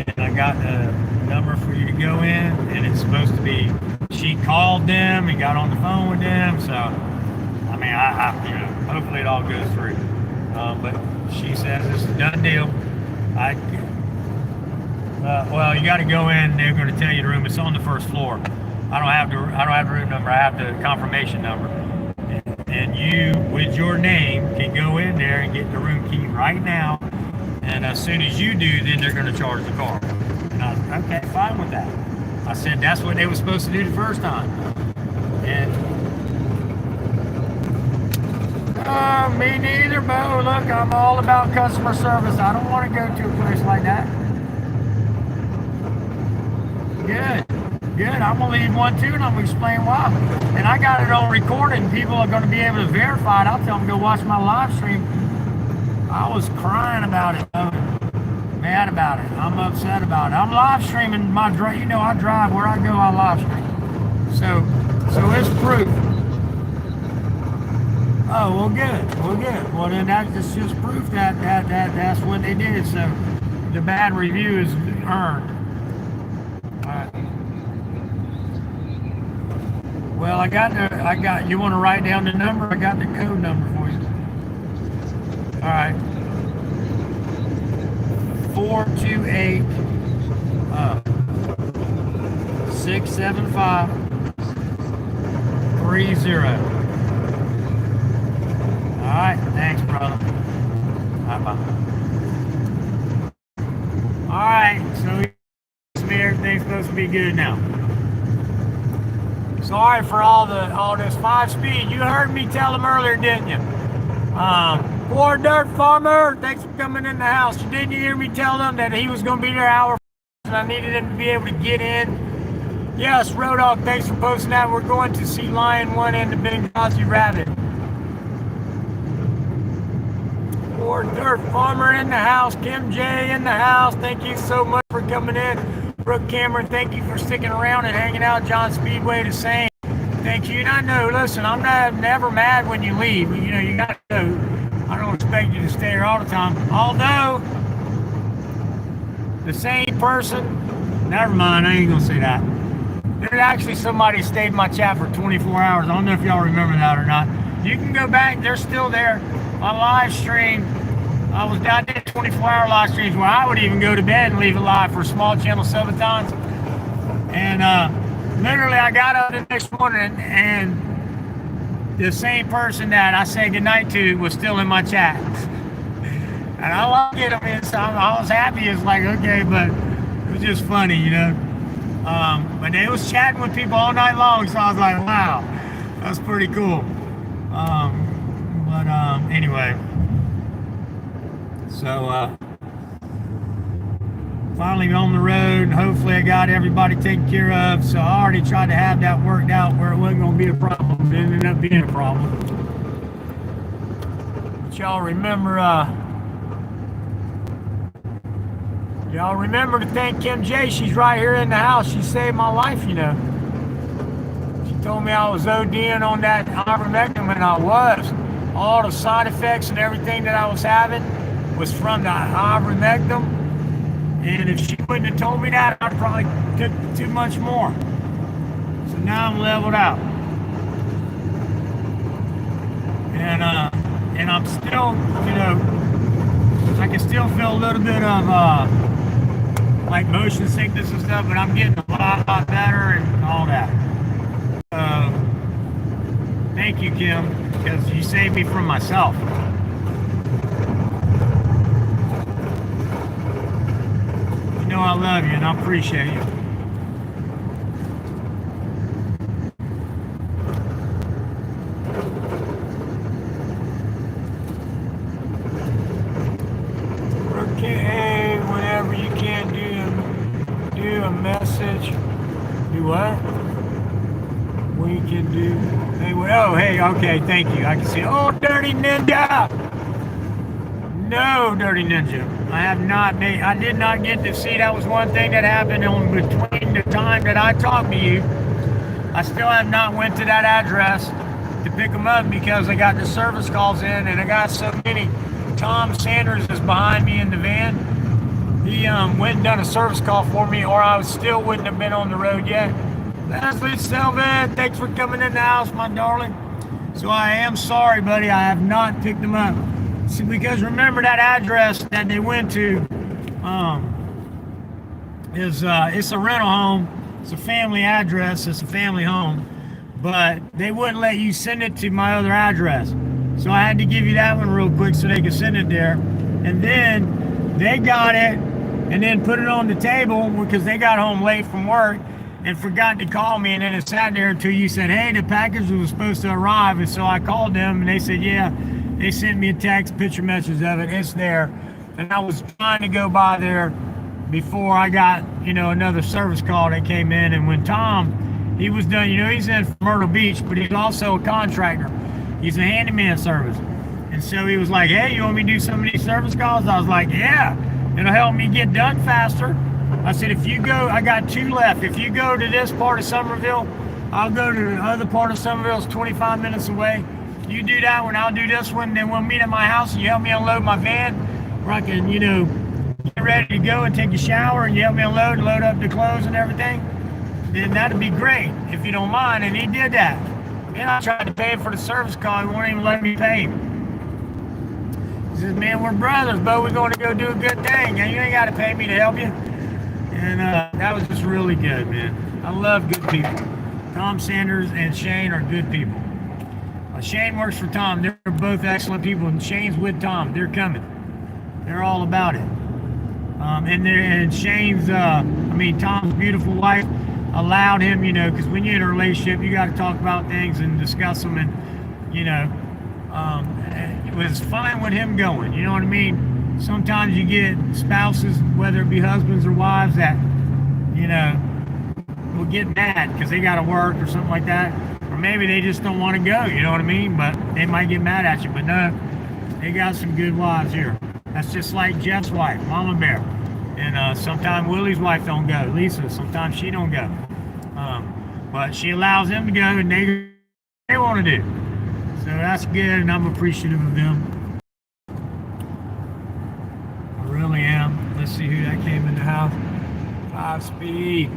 and I got the number for you to go in, and it's supposed to be. She called them and got on the phone with them, so I mean, I you know, hopefully it all goes through. But she says it's a done deal. Well, you got to go in. They're going to tell you the room. It's on the first floor. I don't have the room number. I have the confirmation number. And you, with your name, can go in there and get the room key right now. And as soon as you do, then they're going to charge the car. And I was okay, fine with that. I said that's what they were supposed to do the first time. And me neither, Bo. Look, I'm all about customer service. I don't want to go to a place like that. Good. Good. I'm gonna leave one too, and I'm gonna explain why. And I got it on recording. People are gonna be able to verify it. I'll tell them to go watch my live stream. I was crying about it, mad about it. I'm upset about it. I'm live streaming my drive. You know, I drive where I go. I live stream. So it's proof. Oh, well, good. Well, good. Well, then that's just proof that's what they did. So the bad review is earned. All right. Well, I got. You want to write down the number? I got the code number for you. All right. 428 675 30. All right, thanks, brother. Bye-bye. All right, so everything's supposed to be good now. Sorry for all this 5-speed. You heard me tell him earlier, didn't you? Poor dirt farmer, thanks for coming in the house. Didn't you hear me tell them that he was going to be there an hour and I needed him to be able to get in? Yes, Road Dog, thanks for posting that. We're going to see Lion 1 and the Benghazi Rabbit. Poor dirt farmer in the house. Kim J in the house. Thank you so much for coming in. Brooke Cameron, thank you for sticking around and hanging out. John Speedway the same. Thank you. And I know, listen, I'm never mad when you leave. You know, you got to go. I don't expect you to stay here all the time. Although, the same person, never mind, I ain't going to say that. There's actually somebody stayed in my chat for 24 hours. I don't know if y'all remember that or not. You can go back. They're still there. My live stream, I did 24-hour live streams where I would even go to bed and leave it live for small channel subathons. And literally, I got up the next morning and the same person that I said goodnight to was still in my chat. And I like it. I mean, so I was happy. It's like, okay, but it was just funny, you know. But they was chatting with people all night long, so I was like, wow, that's pretty cool. Anyway, so finally on the road, and hopefully I got everybody taken care of. So I already tried to have that worked out where it wasn't going to be a problem. It ended up being a problem. But y'all remember to thank Kim J. She's right here in the house. She saved my life, you know. She told me I was ODing on that ivermectin, and I was. All the side effects and everything that I was having was from the ivermectin. And if she wouldn't have told me that, I'd probably took too much more. So now I'm leveled out. And I'm still, you know, I can still feel a little bit of like motion sickness and stuff, but I'm getting a lot better and all that. Thank you, Kim, because you saved me from myself. You know I love you and I appreciate you. Okay, whenever you can do a message. Do what? We can do. Hey, oh, hey, okay, thank you. I can see. Oh, Dirty Ninja. No, Dirty Ninja. I did not get to see. That was one thing that happened in between the time that I talked to you. I still have not went to that address to pick them up because I got the service calls in and I got so many. Tom Sanders is behind me in the van. He went and done a service call for me, or I still wouldn't have been on the road yet. Leslie Selvin, thanks for coming in the house, my darling. So I am sorry, buddy. I have not picked them up. See, because remember that address that they went to it's a rental home. It's a family address. It's a family home. But they wouldn't let you send it to my other address. So I had to give you that one real quick so they could send it there. And then they got it and then put it on the table because they got home late from work and forgot to call me, and then it sat there until you said, hey, the package was supposed to arrive. And so I called them and they said, yeah. They sent me a text, picture message of it. It's there. And I was trying to go by there before I got, another service call that came in. And when Tom, he was done, he's in Myrtle Beach, but he's also a contractor. He's a handyman service. And so he was like, hey, you want me to do some of these service calls? I was like, yeah, it'll help me get done faster. I said, if you go, I got 2 left. If you go to this part of Somerville, I'll go to the other part of Somerville. It's 25 minutes away. You do that one, I'll do this one. Then we'll meet at my house and you help me unload my van where I can, get ready to go and take a shower and you help me unload and load up the clothes and everything. Then that'd be great if you don't mind. And he did that. Then I tried to pay him for the service call. He won't even let me pay him. He says, man, we're brothers, but we're going to go do a good thing. And you ain't got to pay me to help you. And that was just really good, man. I love good people. Tom Sanders and Shane are good people. Shane works for Tom. They're both excellent people. And Shane's with Tom. They're coming. They're all about it. And Shane's, Tom's beautiful wife allowed him, because when you're in a relationship, you got to talk about things and discuss them. And, it was fine with him going. You know what I mean? Sometimes you get spouses, whether it be husbands or wives, that, will get mad because they got to work or something like that. Or maybe they just don't want to go, you know what I mean? But they might get mad at you. But no, they got some good wives here. That's just like Jeff's wife, Mama Bear. And sometimes Willie's wife don't go. Lisa, sometimes she don't go. But she allows them to go and they want to do. So that's good, and I'm appreciative of them. I really am. Let's see who that came in the house. 5-Speed.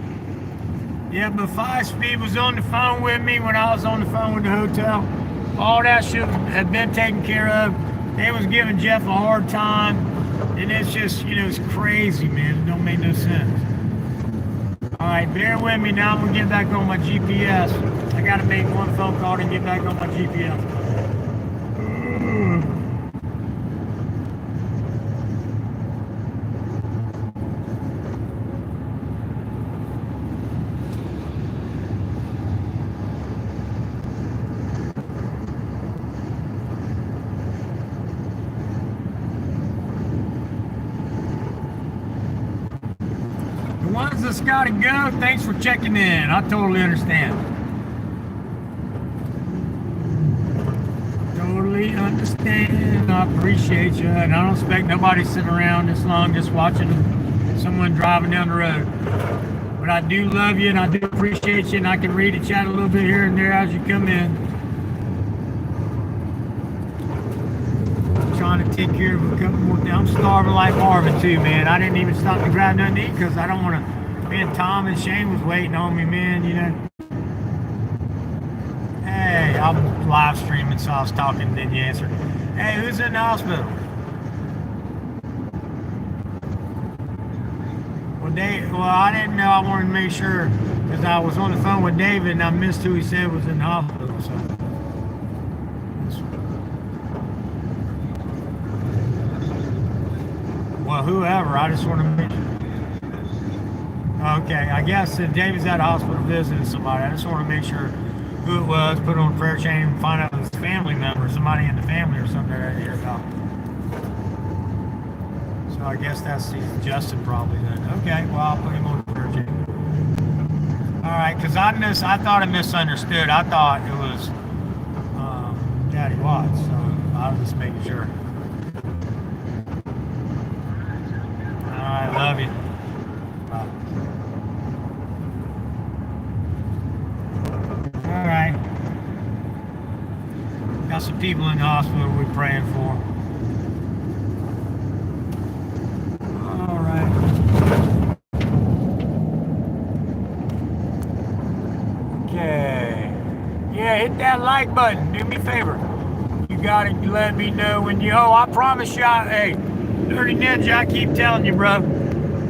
Yeah, but 5-Speed was on the phone with me when I was on the phone with the hotel. All that should have been taken care of. They was giving Jeff a hard time. And it's just, it's crazy, man. It don't make no sense. All right, bear with me now. I'm going to get back on my GPS. I got to make one phone call to get back on my GPS. That's gotta go. Thanks for checking in. I totally understand. Totally understand. I appreciate you. And I don't expect nobody sitting around this long just watching someone driving down the road. But I do love you and I do appreciate you, and I can read the chat a little bit here and there as you come in. I'm trying to take care of a couple more things. I'm starving like Marvin too, man. I didn't even stop to grab nothing to eat because I don't want to. Me and Tom and Shane was waiting on me, man, Hey, I'm live streaming, so I was talking, then you answered. Hey, who's in the hospital? Well, I didn't know. I wanted to make sure because I was on the phone with David and I missed who he said was in the hospital, so. Well, whoever, I just want to make sure. Okay, I guess if David's at the hospital visiting somebody, I just want to make sure who it was, put it on a prayer chain, and find out if it's a family member, somebody in the family or something that I didn't hear about. So I guess that's Justin probably then. Okay, well, I'll put him on the prayer chain. All right, because I thought I misunderstood. I thought it was Daddy Watts, so I was just making sure. All right, love you. Bye. All right. Got some people in the hospital we're praying for. All right. Okay. Yeah, hit that like button. Do me a favor. You gotta let me know when you. Oh, I promise you. Hey, Dirty Ninja, I keep telling you, bro,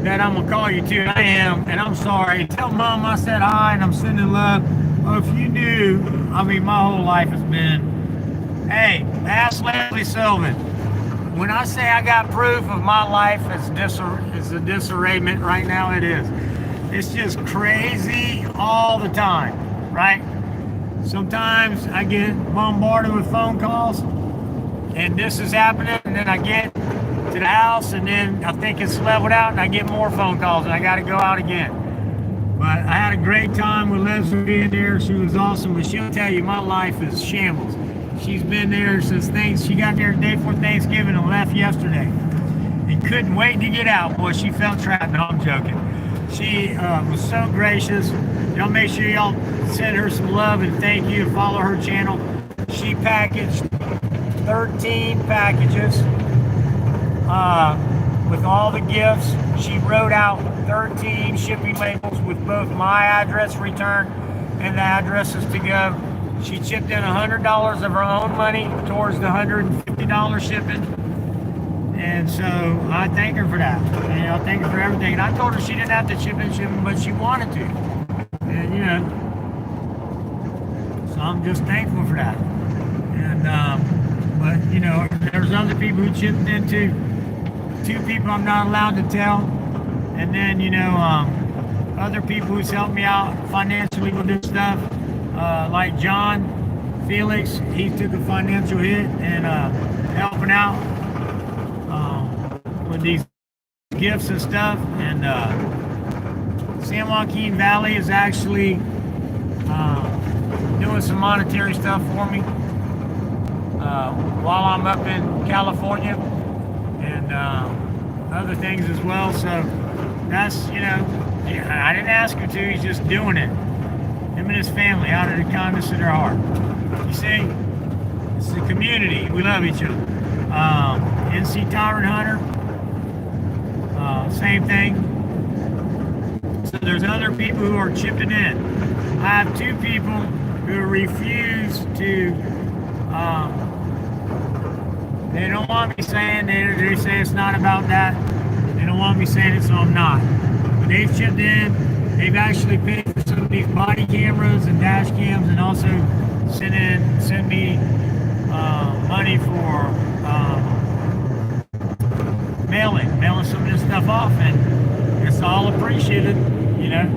that I'm gonna call you too. I am, and I'm sorry. Tell Mom I said hi, and I'm sending love. Well, if you knew, my whole life has been, hey, ask Leslie Sylvan. When I say I got proof of my life is a disarrayment right now, it is. It's just crazy all the time, right? Sometimes I get bombarded with phone calls, and this is happening, and then I get to the house, and then I think it's leveled out, and I get more phone calls, and I got to go out again. But I had a great time with Leslie being there. She was awesome, but she'll tell you my life is shambles. She's been there since she got there the day before Thanksgiving and left yesterday. And couldn't wait to get out. Boy, she felt trapped. No, I'm joking. She was so gracious. Y'all make sure y'all send her some love and thank you and follow her channel. She packaged 13 packages with all the gifts. She wrote out 13 shipping labels with both my address return and the addresses to go. She chipped in $100 of her own money towards the $150 shipping. And so I thank her for that. And I thank her for everything. And I told her she didn't have to chip in shipping, but she wanted to. And you know, so I'm just thankful for that. And but you know, there's other people who chipped in too. 2 people I'm not allowed to tell. And then you know, other people who's helped me out financially with this stuff, like John, Felix, he took a financial hit and helping out with these gifts and stuff. And San Joaquin Valley is actually doing some monetary stuff for me while I'm up in California, and other things as well. So that's, you know, I didn't ask him to, he's just doing it. Him and his family, out of the kindness of their heart. You see, it's a community. We love each other. NC Tyrant Hunter, same thing. So there's other people who are chipping in. I have 2 people who refuse to, they don't want me saying, they say it's not about that. They don't want me saying it, so I'm not. But they've chipped in. They've actually paid for some of these body cameras and dash cams, and also send me money for mailing some of this stuff off, and it's all appreciated. You know,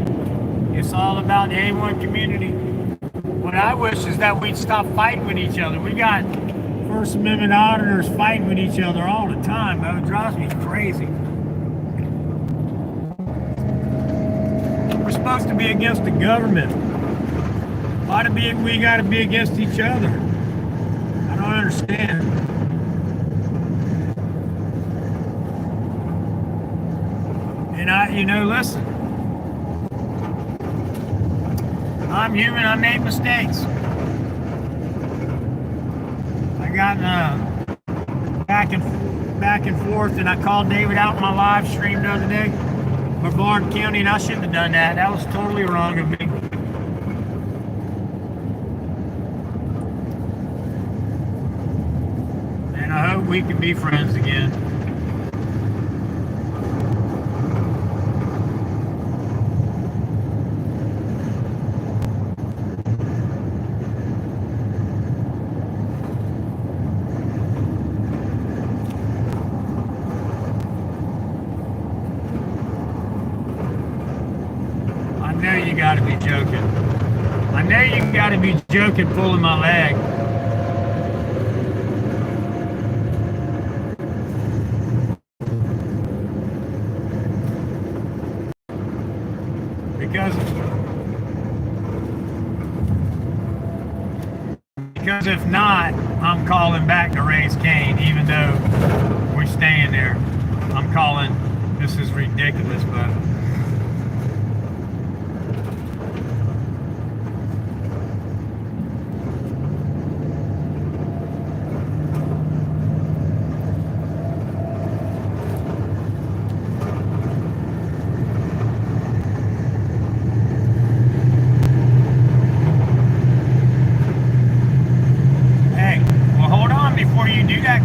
it's all about the A1 community. What I wish is that we'd stop fighting with each other. We got First Amendment auditors fighting with each other all the time. Though. It drives me crazy. We're supposed to be against the government. Why do we got to be against each other? I don't understand. And you know, listen. I'm human. I made mistakes. I got back and forth, and I called David out in my live stream the other day. Brevard County, and I shouldn't have done that. That was totally wrong of me. And I hope we can be friends again. I know you got to be joking. I know you got to be joking, pulling my leg. Because if not, I'm calling back to raise Cain, even though we're staying there. I'm calling, this is ridiculous, but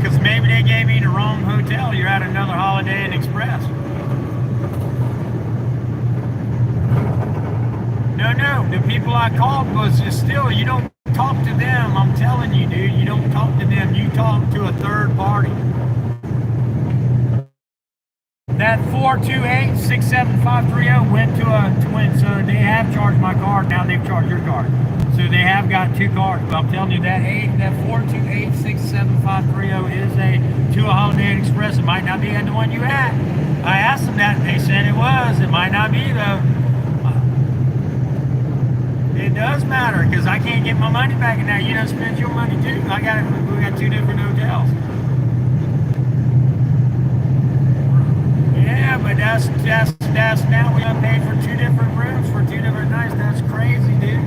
because maybe they gave me the wrong hotel. You're at another Holiday Inn Express. No, the people I called was just still, you don't talk to them. I'm telling you, dude, you don't talk to them. You talk to a third party. That 428-67530 went to a twin, so they have charged my card. Now they've charged your card. So they have got 2 cards. But I'm telling you, that 428-67530 1530 is to a Holiday Inn Express. It might not be the one you at. I asked them that, and they said it was. It might not be, though. It does matter, because I can't get my money back in that. You don't spend your money, too. We got two different hotels. Yeah, but that's now we got paid for two different rooms for two different nights. That's crazy, dude.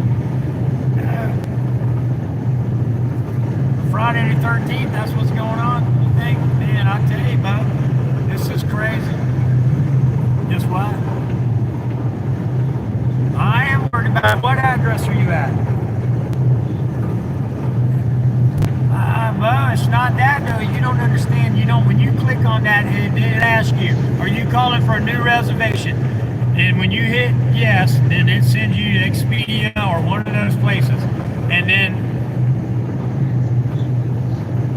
Friday the 13th, that's what's going on. You think? Man, I tell you, bud, this is crazy. Guess what? I am worried about what address are you at? Well, it's not that though. You don't understand. You don't. When you click on that, it asks you, "Are you calling for a new reservation?" And when you hit yes, then it sends you to Expedia or one of those places, and then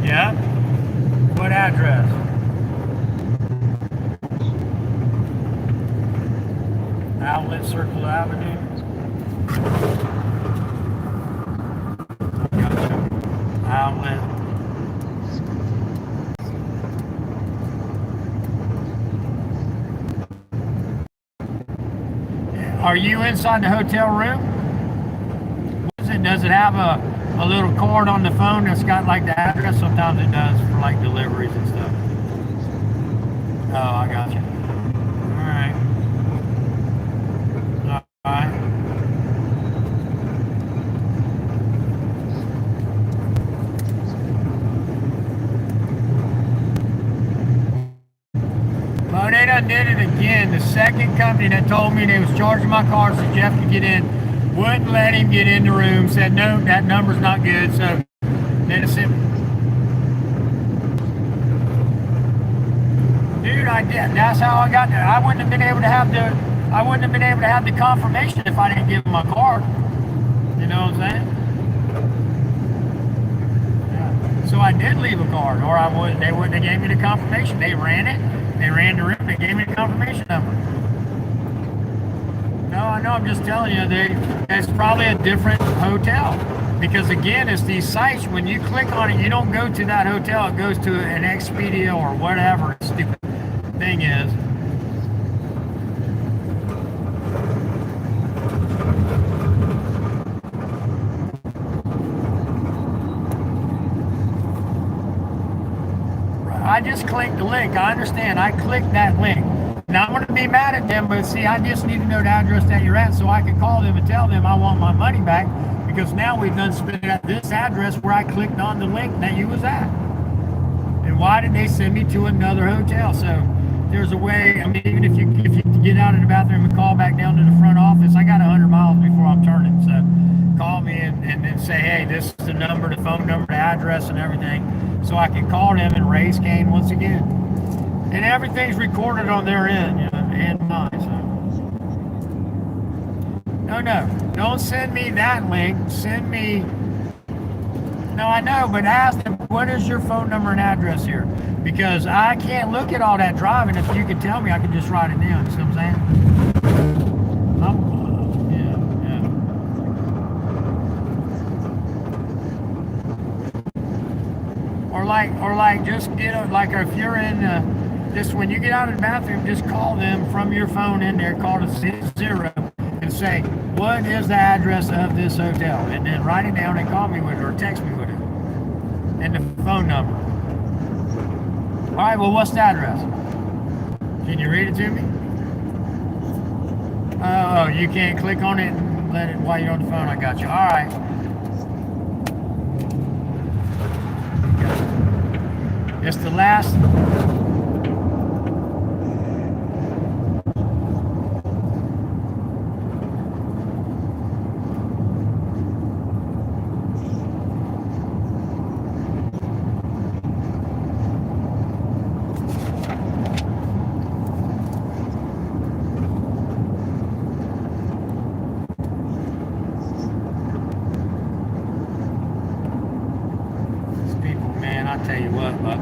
yeah, what address? Outlet Circle Avenue. Gotcha. Outlet. Are you inside the hotel room? Does it have a little cord on the phone that's got like the address? Sometimes it does for like deliveries and stuff. Oh, I got you. All right. All right. Well, they done did it again. The second company that told me they was charging my card so Jeff could get in wouldn't let him get in the room. Said no, that number's not good. So then it said, dude, I did. That's how I got there. I wouldn't have been able to have the confirmation if I didn't give him my card. You know what I'm saying? Yeah. So I did leave a card, or they wouldn't have gave me the confirmation. They ran it. They ran the room. They gave me the confirmation number. No, I know. I'm just telling you, it's probably a different hotel. Because again, it's these sites. When you click on it, you don't go to that hotel. It goes to an Expedia or whatever the stupid thing is. I just clicked the link. I understand. I clicked that link. Now I'm going to be mad at them, but see, I just need to know the address that you're at so I can call them and tell them I want my money back, because now we've done spent it at this address where I clicked on the link that you was at. And why did they send me to another hotel? So there's a way. I mean, even if you get out of the bathroom and call back down to the front office, I got 100 miles before I'm turning. So call me and then say, hey, this is the number, the phone number, the address, and everything, so I can call them and raise Cain once again. And everything's recorded on their end, you know, and mine. So. No, don't send me that link. Send me. No, I know, but ask them, what is your phone number and address here? Because I can't look at all that driving. If you could tell me, I could just write it down. You see what I'm saying? Or like just get if you're in just when you get out of the bathroom, just call them from your phone in there, call the 60 and say, what is the address of this hotel? And then write it down and call me with it or text me with it. And the phone number. All right, well, what's the address? Can you read it to me? Oh, you can't click on it and let it while you're on the phone. I got you. All right. It's the last. These people, man, I tell you what, but.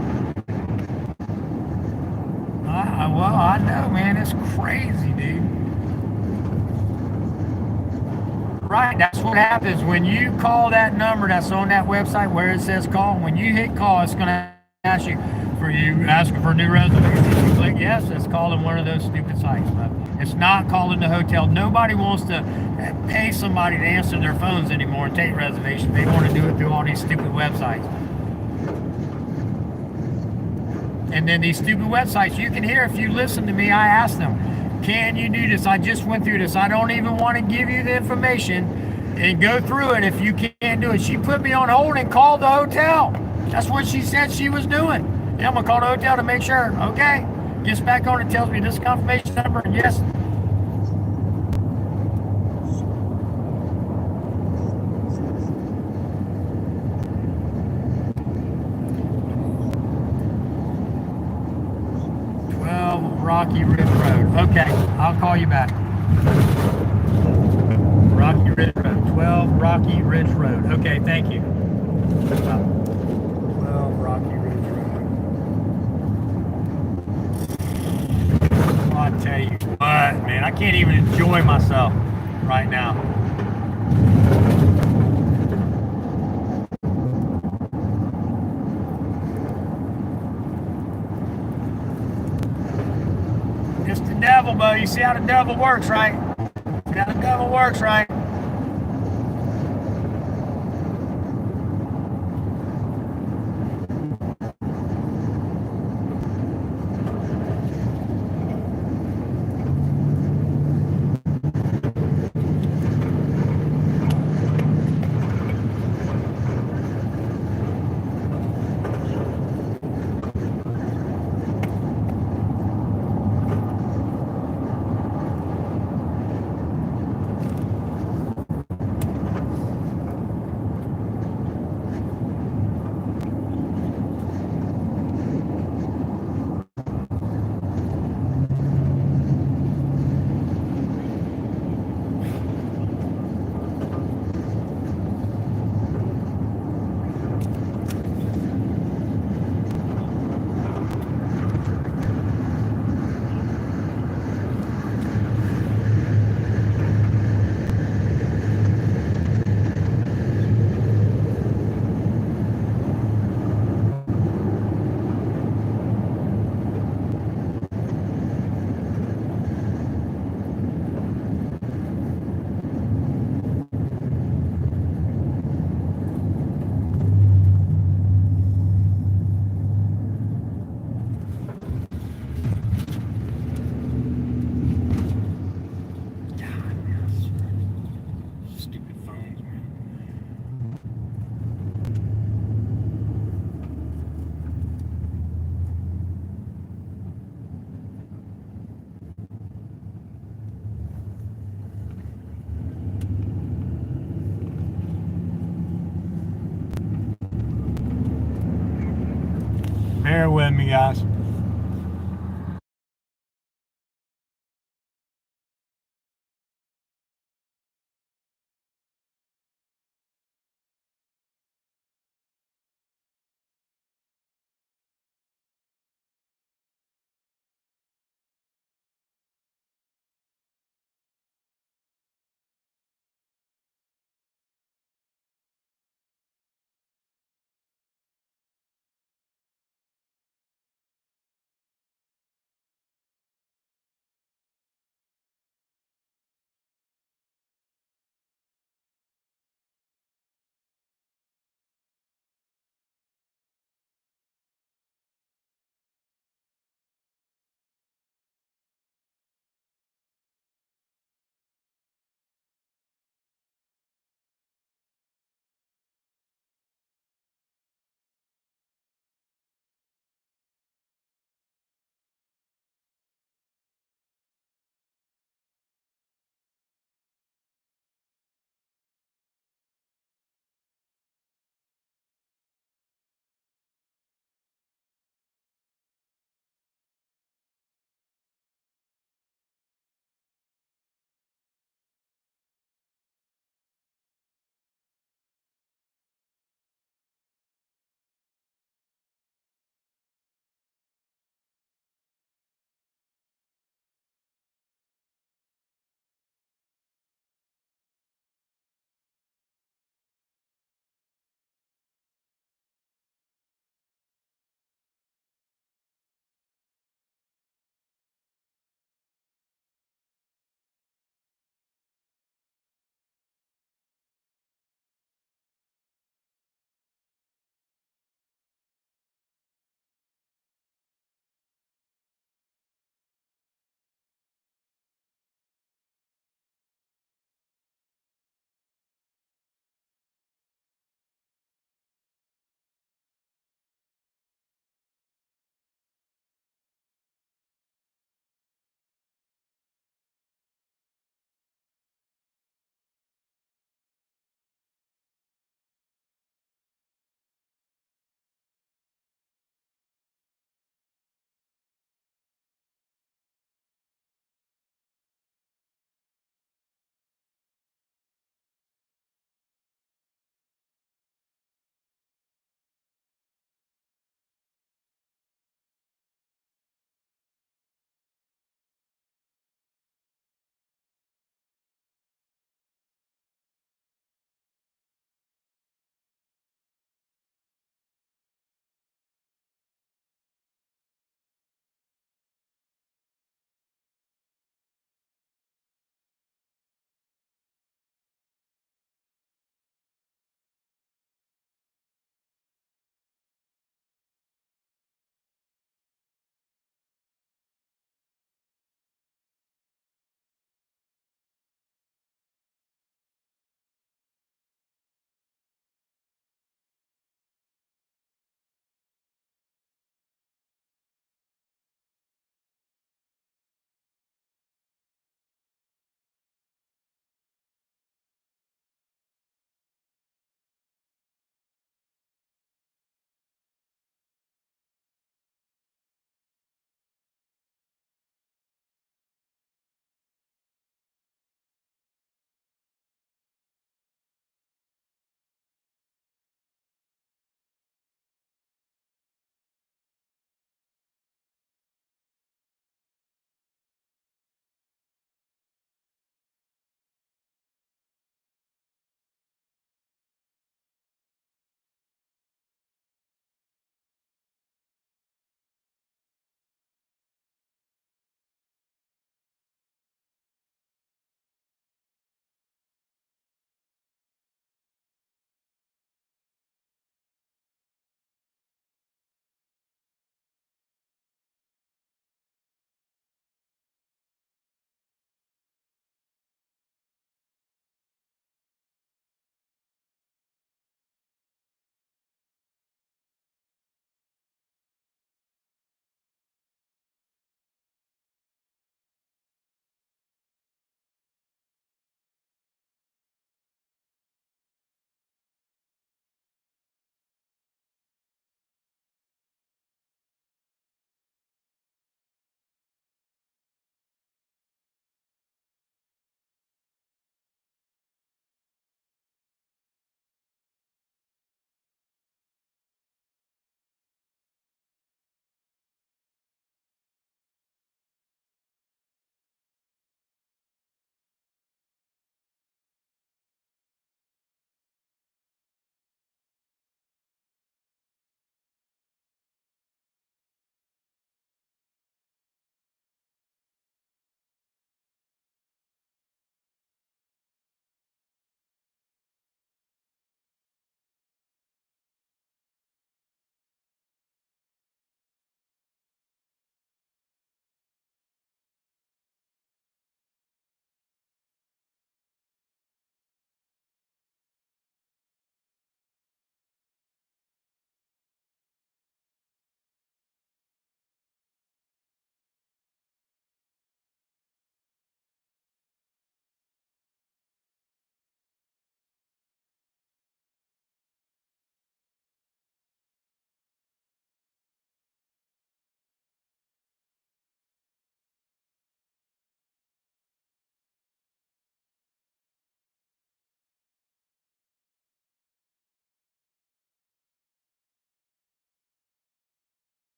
Well, I know, man. It's crazy, dude. Right, that's what happens when you call that number that's on that website where it says call. When you hit call, it's going to ask you asking for a new reservation. You click yes, it's calling one of those stupid sites. But it's not calling the hotel. Nobody wants to pay somebody to answer their phones anymore and take reservations. They want to do it through all these stupid websites. And then these stupid websites, you can hear if you listen to me, I asked them, can you do this? I just went through this. I don't even want to give you the information and go through it if you can't do it. She put me on hold and called the hotel. That's what she said she was doing. Yeah, I'm going to call the hotel to make sure. Okay. Gets back on and tells me this confirmation number. And yes. Rocky Ridge Road. Okay, I'll call you back. Rocky Ridge Road. 12 Rocky Ridge Road. Okay, thank you. 12 Rocky Ridge Road. Well, I tell you what, man, I can't even enjoy myself right now. It's the devil, Bo. You see how the devil works, right? See how the devil works, right? Bear with me, guys.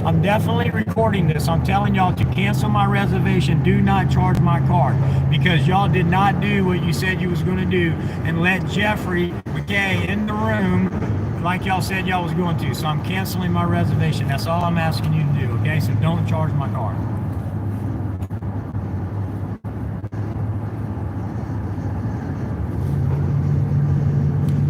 I'm definitely recording this. I'm telling y'all to cancel my reservation. Do not charge my card because y'all did not do what you said you was going to do and let Jeffrey McKay in the room like y'all said y'all was going to. So I'm canceling my reservation. That's all I'm asking you to do, okay? So don't charge my card.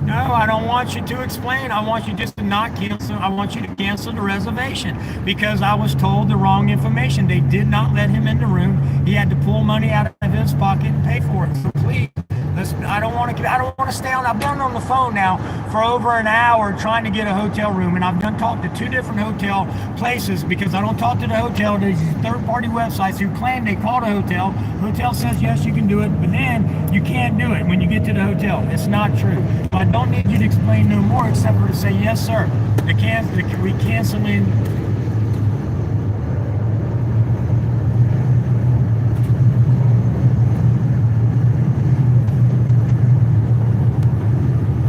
No, I don't want you to explain. I want you just to not cancel. I want you to cancel the reservation because I was told the wrong information. They did not let him in the room. He had to pull money out of his pocket and pay for it. So please, listen, I don't want to stay on. I've been on the phone now for over an hour trying to get a hotel room, and I've talked to 2 different hotel places because I don't talk to the hotel. There's these third-party websites who claim they called a hotel. Hotel says yes, you can do it, but then you can't do it when you get to the hotel. It's not true. I don't need you to explain no more except for to say yes, sir. We canceling.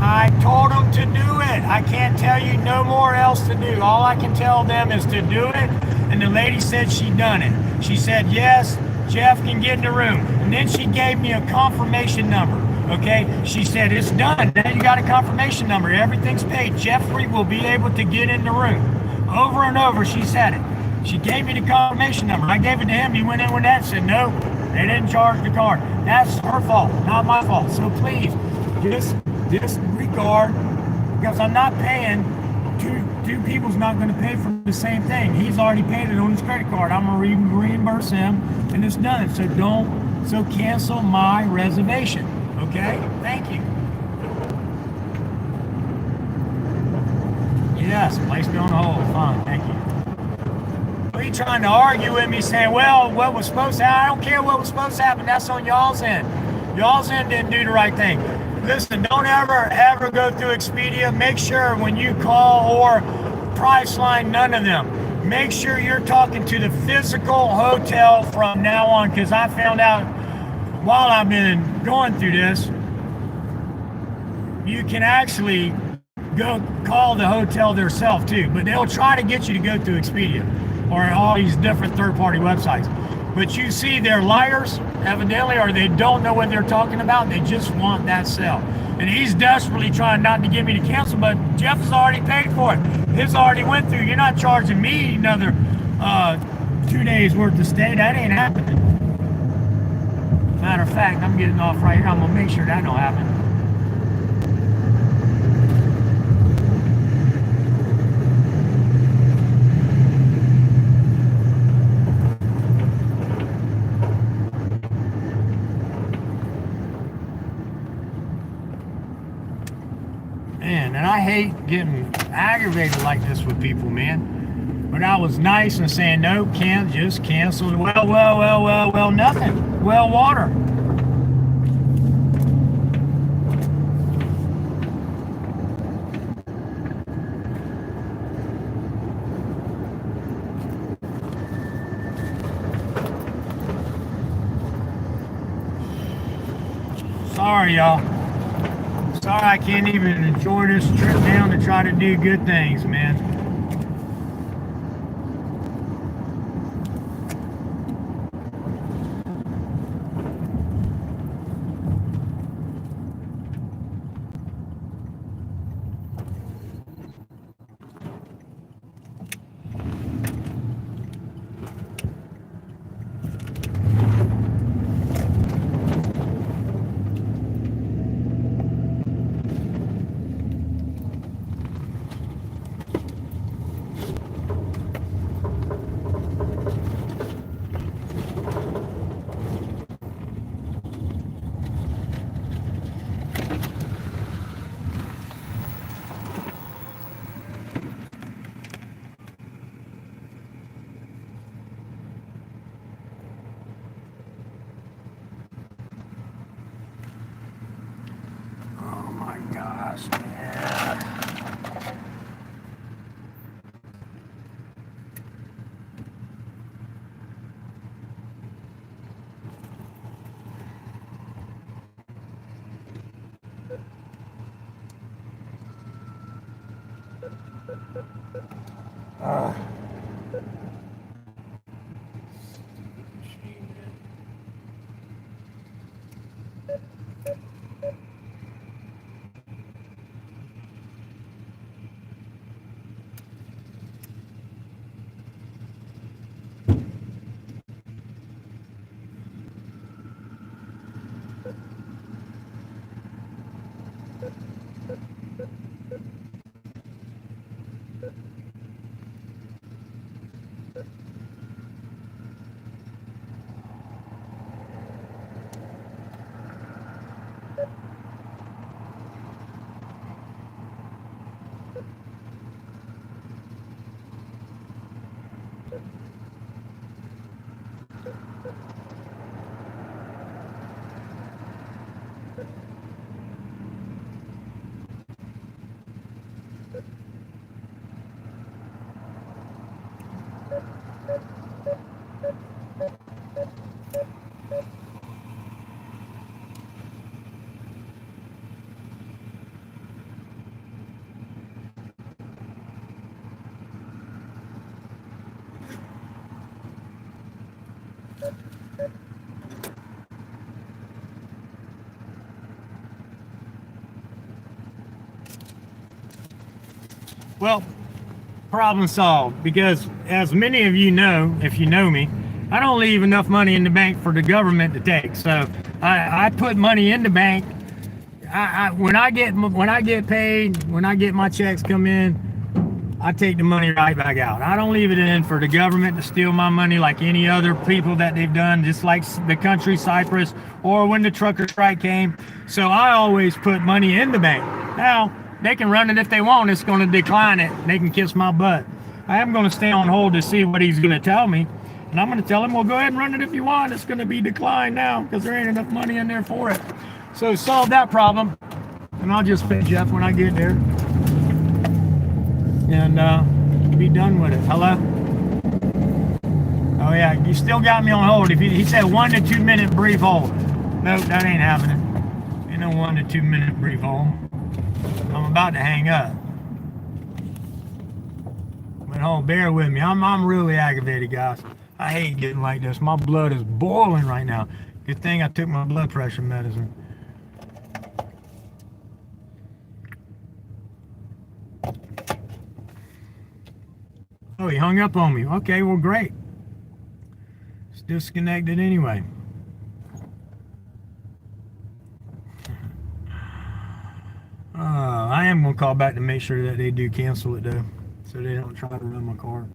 I told them to do it. I can't tell you no more else to do. All I can tell them is to do it. And the lady said she done it. She said, yes, Jeff can get in the room. And then she gave me a confirmation number. Okay, she said it's done. Now you got a confirmation number. Everything's paid. Jeffrey will be able to get in the room. Over and over, she said it. She gave me the confirmation number. I gave it to him. He went in with that and said, no, they didn't charge the card. That's her fault, not my fault. So please, disregard, because I'm not paying. Two people's not going to pay for the same thing. He's already paid it on his credit card. I'm going to reimburse him, and it's done. So cancel my reservation. Okay? Thank you. Yes, place me on hold. Fine, thank you. Are you trying to argue with me saying, well, what was supposed to happen? I don't care what was supposed to happen. That's on y'all's end. Y'all's end didn't do the right thing. Listen, don't ever go through Expedia. Make sure when you call or Priceline, none of them. Make sure you're talking to the physical hotel from now on, because I found out while I've been going through this, you can actually go call the hotel themselves too, but they'll try to get you to go through Expedia or all these different third-party websites. But you see, they're liars, evidently, or they don't know what they're talking about. They just want that sale. And he's desperately trying not to get me to cancel, but Jeff has already paid for it. His already went through. You're not charging me another 2 days worth of stay. That ain't happening. Matter of fact, I'm getting off right here. I'm going to make sure that don't happen. Man, and I hate getting aggravated like this with people, man. But I was nice and saying, no, can't, just cancel. Well, nothing. Well, water. Sorry, y'all. Sorry I can't even enjoy this trip down to try to do good things, man. Gosh, man. Well, problem solved, because as many of you know, if you know me, I don't leave enough money in the bank for the government to take. So I put money in the bank. When I get paid, when I get my checks come in, I take the money right back out. I don't leave it in for the government to steal my money like any other people that they've done, just like the country Cyprus or when the trucker strike came. So I always put money in the bank. Now, they can run it if they want. It's going to decline it. They can kiss my butt. I am going to stay on hold to see what he's going to tell me. And I'm going to tell him, well, go ahead and run it if you want. It's going to be declined now because there ain't enough money in there for it. So solve that problem. And I'll just pay Jeff when I get there. And be done with it. Hello? Oh yeah, you still got me on hold. If he said 1 to 2 minute brief hold. Nope, that ain't happening. Ain't no 1 to 2 minute brief hold. I'm about to hang up. But hold, bear with me. I'm really aggravated, guys. I hate getting like this. My blood is boiling right now. Good thing I took my blood pressure medicine. Oh, he hung up on me. Okay, well, great. It's disconnected anyway. I am going to call back to make sure that they do cancel it, though, so they don't try to run my car.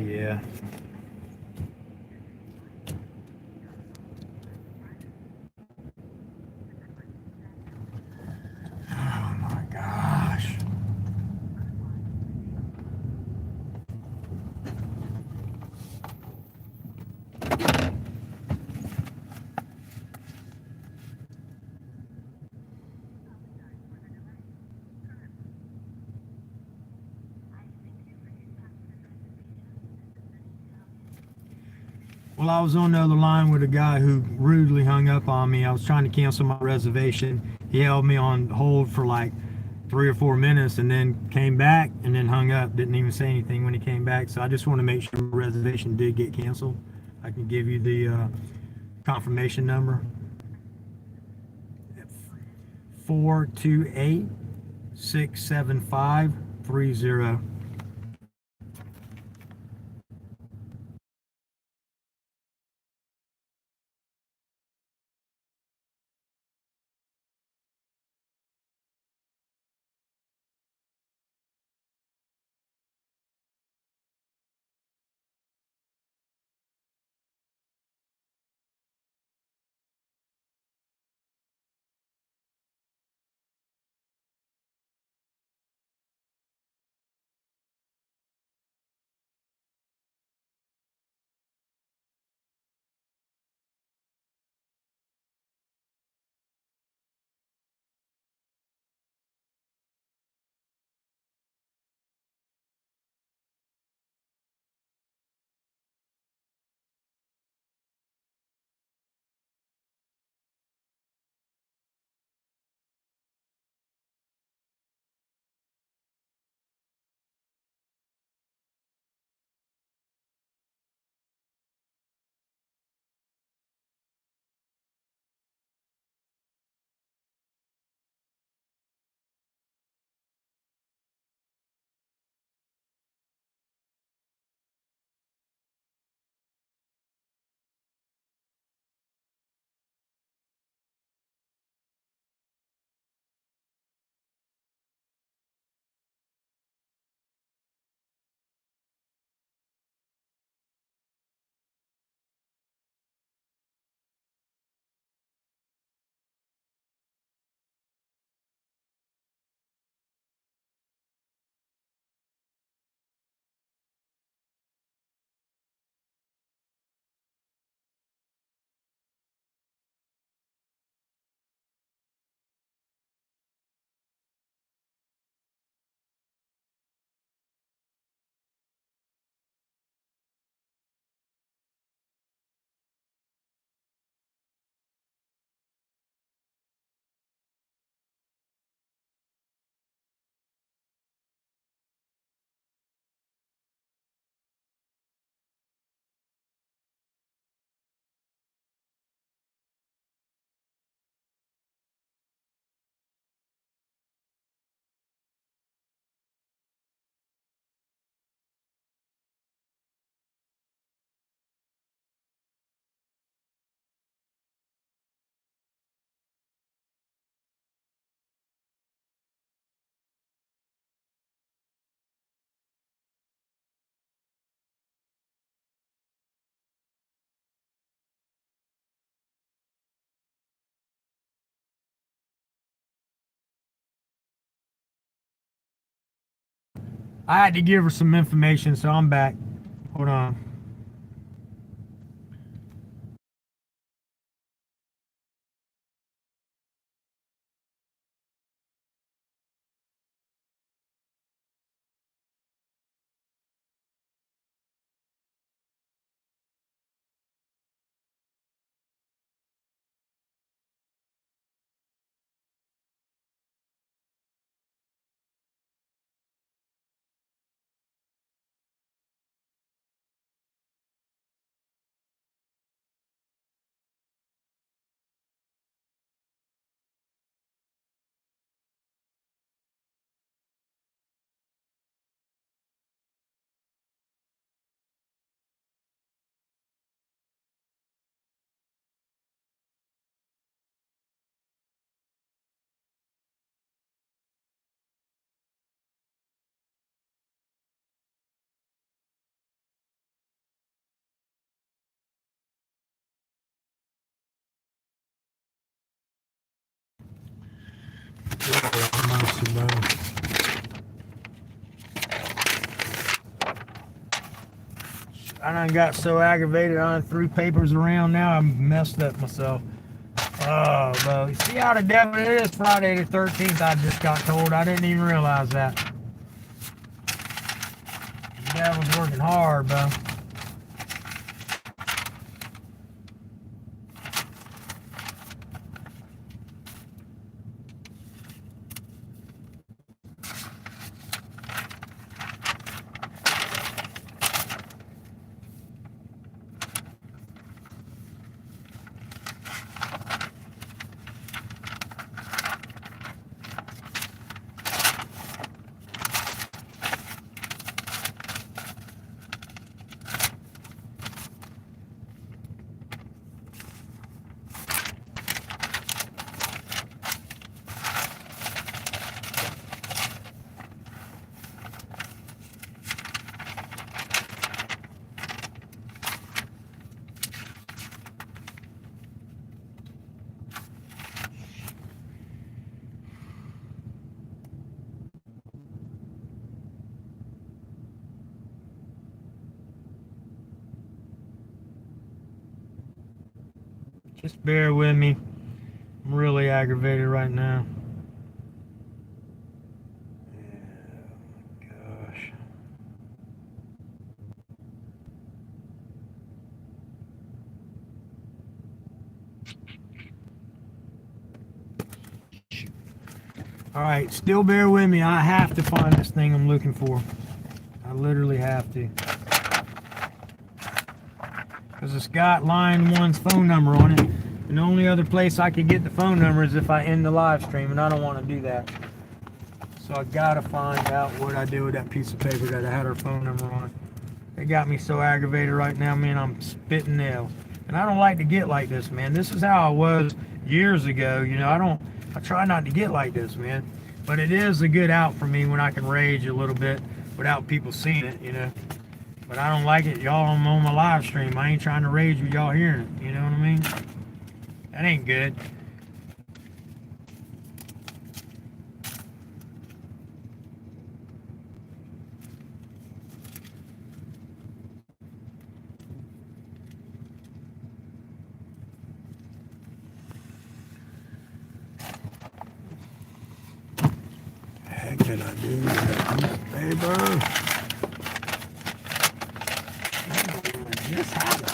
Yeah. Oh my gosh. Well, I was on the other line with a guy who rudely hung up on me. I was trying to cancel my reservation. He held me on hold for like 3 or 4 minutes and then came back and then hung up. Didn't even say anything when he came back. So I just want to make sure my reservation did get canceled. I can give you the confirmation number. 428-675-30. I had to give her some information, so I'm back. Hold on. I done got so aggravated. I done threw papers around. Now I'm messed up myself. Oh, bro. You see how the devil it is? Friday the 13th, I just got told. I didn't even realize that. The devil's working hard, bro. Just bear with me. I'm really aggravated right now. Gosh. All right, still bear with me. I have to find this thing I'm looking for. I literally have to. Because it's got line one's phone number on it. And the only other place I could get the phone number is if I end the live stream, and I don't want to do that. So I gotta find out what I do with that piece of paper that I had her phone number on. It got me so aggravated right now, man. I'm spitting nails. And I don't like to get like this, man. This is how I was years ago. You know, I try not to get like this, man. But it is a good out for me when I can rage a little bit without people seeing it, you know. But I don't like it, y'all. I'm on my live stream. I ain't trying to rage with y'all hearing it. You know what I mean? That ain't good. Heck can I do that, paper? Just have it.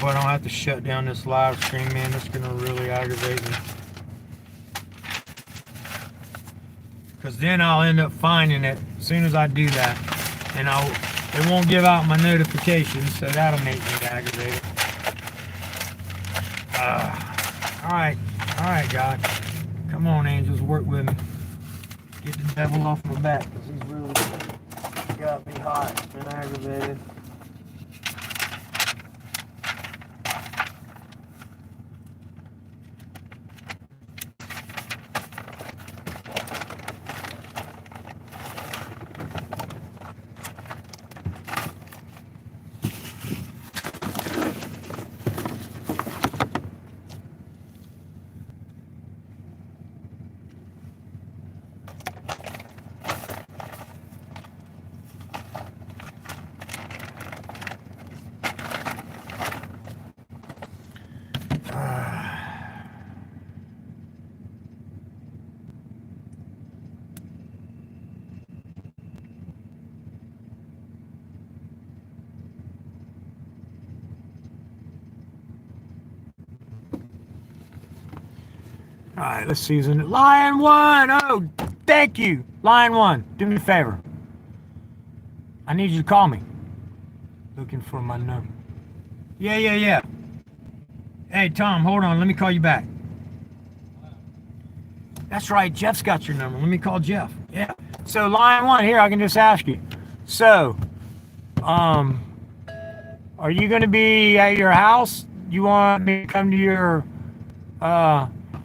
I don't have to shut down this live stream, man. That's gonna really aggravate me. Because then I'll end up finding it as soon as I do that, and it won't give out my notifications, so that'll make me aggravated. All right, God, come on, angels, work with me. Get the devil off my back, because he's really got me hot and aggravated. All right, let's season Lion 1. Oh, thank you, Lion 1. Do me a favor. I need you to call me. Looking for my number. Yeah. Hey, Tom, hold on. Let me call you back. That's right. Jeff's got your number. Let me call Jeff. Yeah. So, Lion 1, here, I can just ask you. So, are you going to be at your house? You want me to come to your,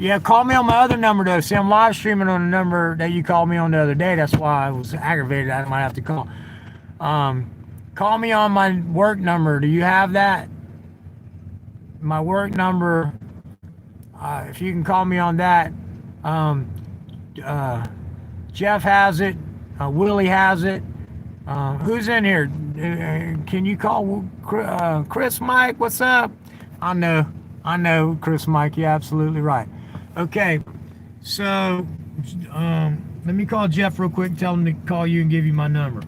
yeah, call me on my other number, though. See, I'm live streaming on the number that you called me on the other day. That's why I was aggravated. I might have to call. Call me on my work number. Do you have that? My work number, if you can call me on that. Jeff has it. Willie has it. Who's in here? Can you call Chris Mike? What's up? I know, Chris Mike. You're absolutely right. Okay, so let me call Jeff real quick. Tell him to call you and give you my number.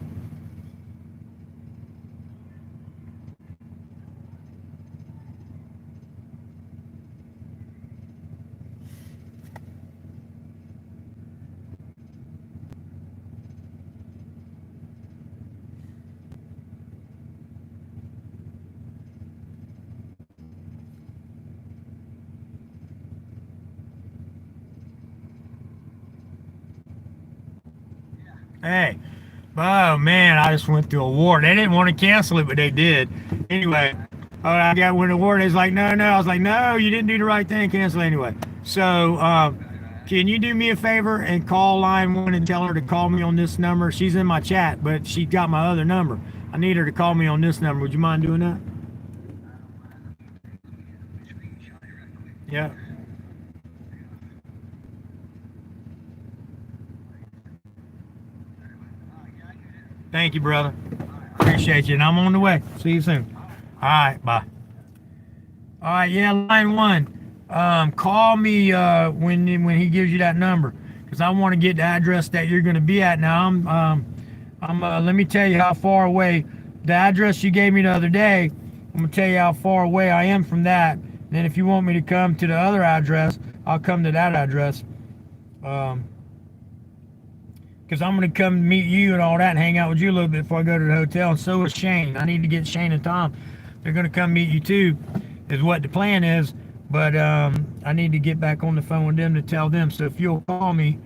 Hey, oh man, I just went through a war. They didn't want to cancel it, but they did. Anyway, I got went to war. They was like, no. I was like, no, you didn't do the right thing. Cancel it anyway. So, can you do me a favor and call line 1 and tell her to call me on this number? She's in my chat, but she got my other number. I need her to call me on this number. Would you mind doing that? Yeah. Thank you, brother. Appreciate you. And I'm on the way. See you soon. All right, bye. All right, yeah, line 1. Call me when he gives you that number, because I want to get the address that you're going to be at. Now, let me tell you how far away. The address you gave me the other day, I'm going to tell you how far away I am from that. And then if you want me to come to the other address, I'll come to that address. Because I'm going to come meet you and all that and hang out with you a little bit before I go to the hotel. And so is Shane. I need to get Shane and Tom. They're going to come meet you too, is what the plan is. But I need to get back on the phone with them to tell them. So if you'll call me,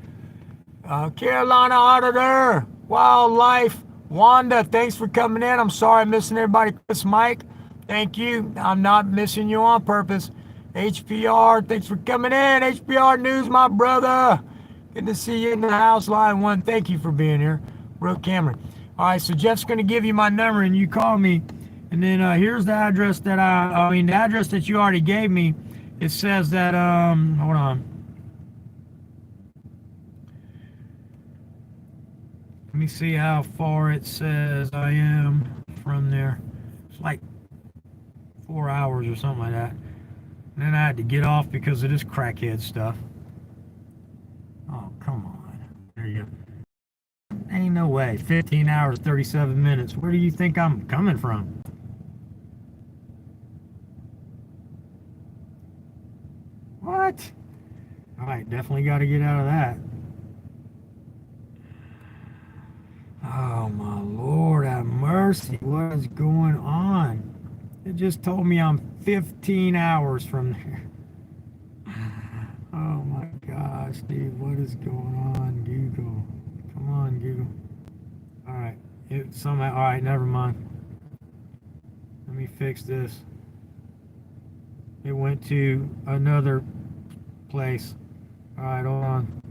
Carolina Auditor, Wildlife, Wanda, thanks for coming in. I'm sorry I'm missing everybody. Chris Mike, thank you. I'm not missing you on purpose. HPR, thanks for coming in. HPR News, my brother. Good to see you in the house. Line 1, thank you for being here. Brooke Cameron. All right, so Jeff's going to give you my number and you call me. And then here's the address that the address that you already gave me. It says that, hold on. Let me see how far it says I am from there. It's like 4 hours or something like that. And then I had to get off because of this crackhead stuff. Oh, come on. There you go. Ain't no way. 15 hours, 37 minutes. Where do you think I'm coming from? right, definitely got to get out of that. Oh my Lord, have mercy. What is going on? It just told me I'm 15 hours from there. Oh my gosh, dude, what is going on, Google? Come on, Google. All right, somehow. All right, never mind. Let me fix this. It went to another place. All right, hold on.